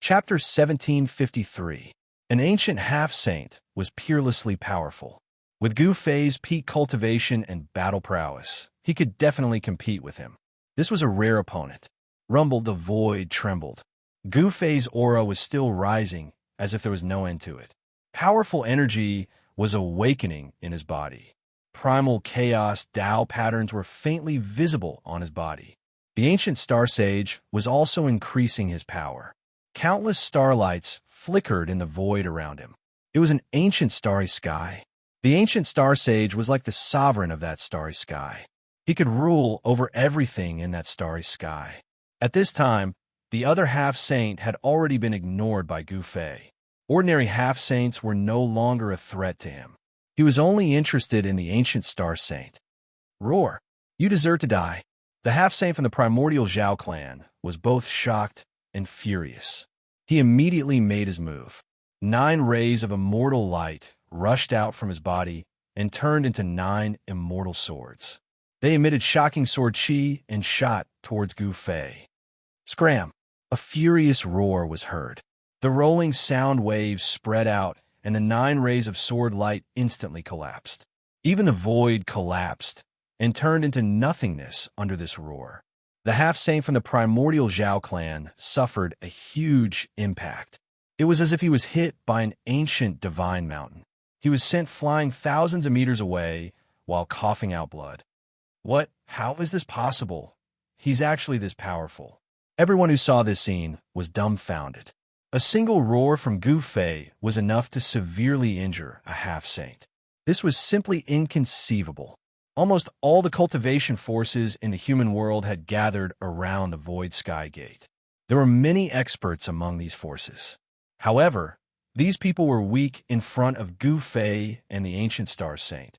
Chapter 1753. An ancient half-saint was peerlessly powerful. With Gu Fei's peak cultivation and battle prowess, he could definitely compete with him. This was a rare opponent. Rumbled, the void trembled. Gu Fei's aura was still rising, as if there was no end to it. Powerful energy was awakening in his body. Primal chaos Tao patterns were faintly visible on his body. The ancient star sage was also increasing his power. Countless starlights flickered in the void around him. It was an ancient starry sky. The ancient star sage was like the sovereign of that starry sky. He could rule over everything in that starry sky. At this time, the other half-saint had already been ignored by Gu Fei. Ordinary half-saints were no longer a threat to him. He was only interested in the ancient star saint. Roar! You deserve to die. The half-saint from the primordial Zhao clan was both shocked and furious. He immediately made his move. 9 rays of immortal light rushed out from his body and turned into 9 immortal swords. They emitted shocking sword chi and shot towards Gu Fei. Scram! A furious roar was heard. The rolling sound waves spread out, and the 9 rays of sword light instantly collapsed. Even the void collapsed and turned into nothingness under this roar. The half-saint from the primordial Zhao clan suffered a huge impact. It was as if he was hit by an ancient divine mountain. He was sent flying thousands of meters away while coughing out blood. What? How is this possible? He's actually this powerful. Everyone who saw this scene was dumbfounded. A single roar from Gu Fei was enough to severely injure a half-saint. This was simply inconceivable. Almost all the cultivation forces in the human world had gathered around the Void Sky Gate. There were many experts among these forces. However, these people were weak in front of Gu Fei and the Ancient Star Saint.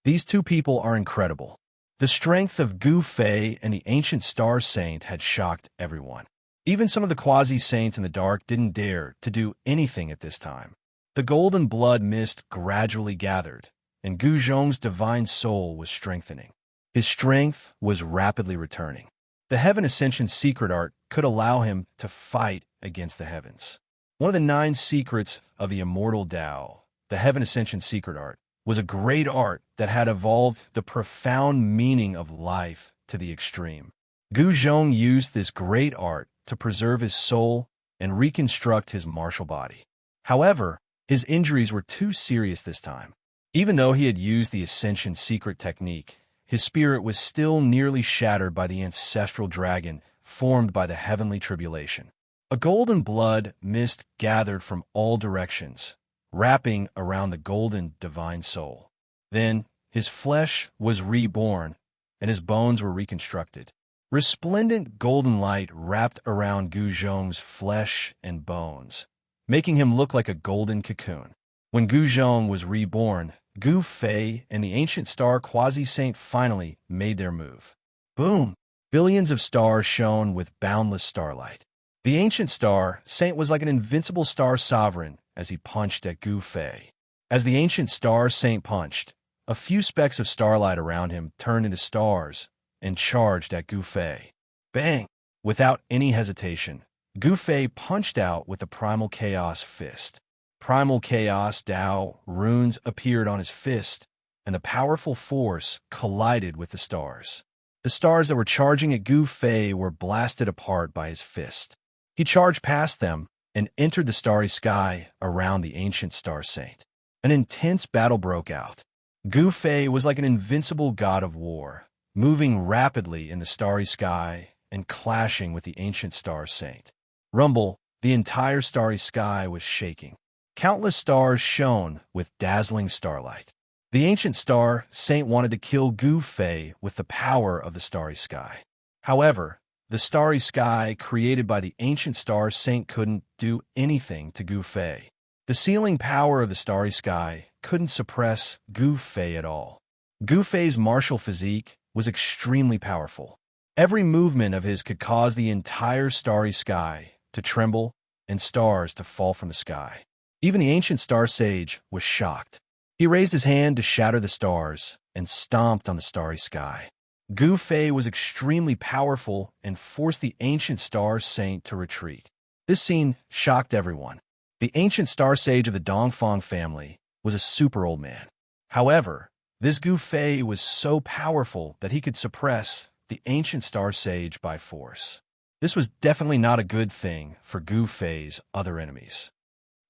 These two people are incredible. The strength of Gu Fei and the Ancient Star Saint had shocked everyone. Even some of the quasi-saints in the dark didn't dare to do anything at this time. The golden blood mist gradually gathered, and Gu Zhong's divine soul was strengthening. His strength was rapidly returning. The Heaven Ascension secret art could allow him to fight against the heavens. One of the 9 secrets of the Immortal Tao, the Heaven Ascension secret art, was a great art that had evolved the profound meaning of life to the extreme. Gu Zhong used this great art to preserve his soul and reconstruct his martial body. However, his injuries were too serious this time. Even though he had used the Ascension secret technique, his spirit was still nearly shattered by the ancestral dragon formed by the heavenly tribulation. A golden blood mist gathered from all directions, wrapping around the golden divine soul. Then his flesh was reborn, and his bones were reconstructed. Resplendent golden light wrapped around Gu Zhong's flesh and bones, making him look like a golden cocoon. When Gu Zhong was reborn, Gu Fei and the Ancient Star Quasi-Saint finally made their move. Boom! Billions of stars shone with boundless starlight. The Ancient Star Saint was like an invincible star sovereign as he punched at Gu Fei. As the Ancient Star Saint punched, a few specks of starlight around him turned into stars and charged at Gu Fei. Bang! Without any hesitation, Gu Fei punched out with the Primal Chaos Fist. Primal Chaos Tao runes appeared on his fist, and the powerful force collided with the stars. The stars that were charging at Gu Fei were blasted apart by his fist. He charged past them and entered the starry sky around the Ancient Star Saint. An intense battle broke out. Gu Fei was like an invincible god of war, moving rapidly in the starry sky and clashing with the Ancient Star Saint. Rumble, the entire starry sky was shaking. Countless stars shone with dazzling starlight. The Ancient Star Saint wanted to kill Gu Fei with the power of the starry sky. However, the starry sky created by the Ancient Star Saint couldn't do anything to Gu Fei. The sealing power of the starry sky couldn't suppress Gu Fei at all. Gu Fei's martial physique was extremely powerful. Every movement of his could cause the entire starry sky to tremble and stars to fall from the sky. Even the Ancient Star Sage was shocked. He raised his hand to shatter the stars and stomped on the starry sky. Gu Fei was extremely powerful and forced the Ancient Star Saint to retreat. This scene shocked everyone. The Ancient Star Sage of the Dongfang family was a super old man. However, this Gu Fei was so powerful that he could suppress the Ancient Star Sage by force. This was definitely not a good thing for Gu Fei's other enemies.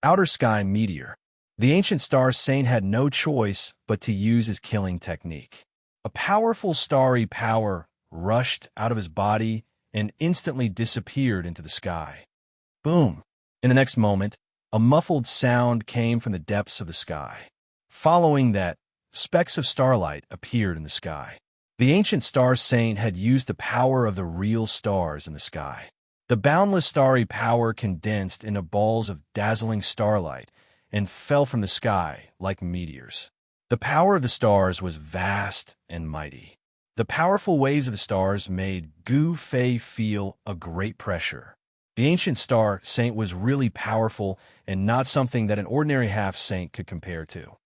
Outer Sky Meteor. The Ancient Star Saint had no choice but to use his killing technique. A powerful starry power rushed out of his body and instantly disappeared into the sky. Boom! In the next moment, a muffled sound came from the depths of the sky. Following that, specks of starlight appeared in the sky. The Ancient Star Saint had used the power of the real stars in the sky. The boundless starry power condensed into balls of dazzling starlight and fell from the sky like meteors. The power of the stars was vast and mighty. The powerful waves of the stars made Gu Fei feel a great pressure. The Ancient Star Saint was really powerful and not something that an ordinary half-saint could compare to.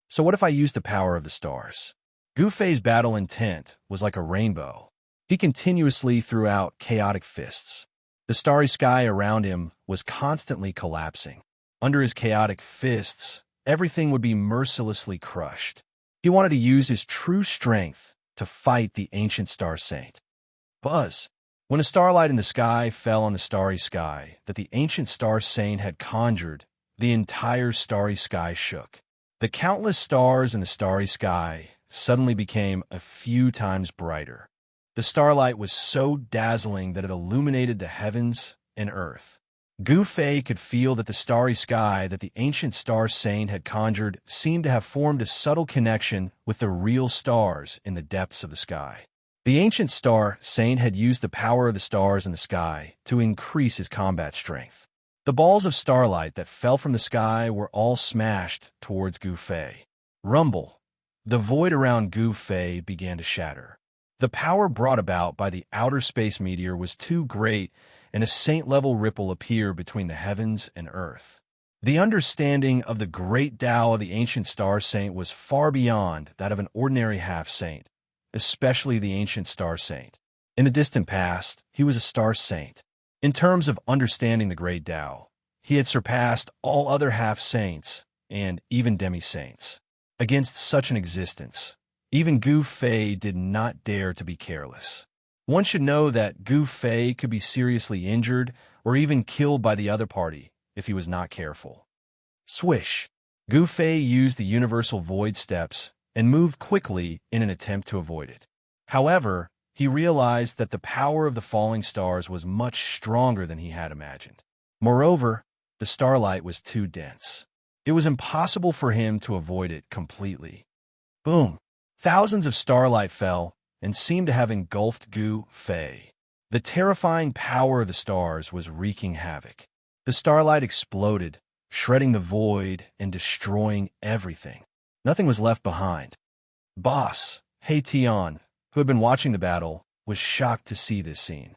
So what if I used the power of the stars? Gu Fei's battle intent was like a rainbow. He continuously threw out chaotic fists. The starry sky around him was constantly collapsing. Under his chaotic fists, everything would be mercilessly crushed. He wanted to use his true strength to fight the Ancient Star Saint. Buzz! When a starlight in the sky fell on the starry sky that the ancient star saint had conjured, the entire starry sky shook. The countless stars in the starry sky suddenly became a few times brighter. The starlight was so dazzling that it illuminated the heavens and earth. Gu Fei could feel that the starry sky that the ancient star saint had conjured seemed to have formed a subtle connection with the real stars in the depths of the sky. The ancient star saint had used the power of the stars in the sky to increase his combat strength. The balls of starlight that fell from the sky were all smashed towards Gu Fei. Rumble. The void around Gu Fei began to shatter. The power brought about by the outer space meteor was too great, and a saint-level ripple appeared between the heavens and earth. The understanding of the great Tao of the ancient star saint was far beyond that of an ordinary half-saint, especially the ancient star saint. In the distant past, he was a star saint. In terms of understanding the great Tao, he had surpassed all other half-saints and even demi-saints. Against such an existence, even Gu Fei did not dare to be careless. One should know that Gu Fei could be seriously injured or even killed by the other party if he was not careful. Swish! Gu Fei used the universal void steps and moved quickly in an attempt to avoid it. However, he realized that the power of the falling stars was much stronger than he had imagined. Moreover, the starlight was too dense. It was impossible for him to avoid it completely. Boom! Thousands of starlight fell and seemed to have engulfed Gu Fei. The terrifying power of the stars was wreaking havoc. The starlight exploded, shredding the void and destroying everything. Nothing was left behind. Boss, He Tian, who had been watching the battle, was shocked to see this scene.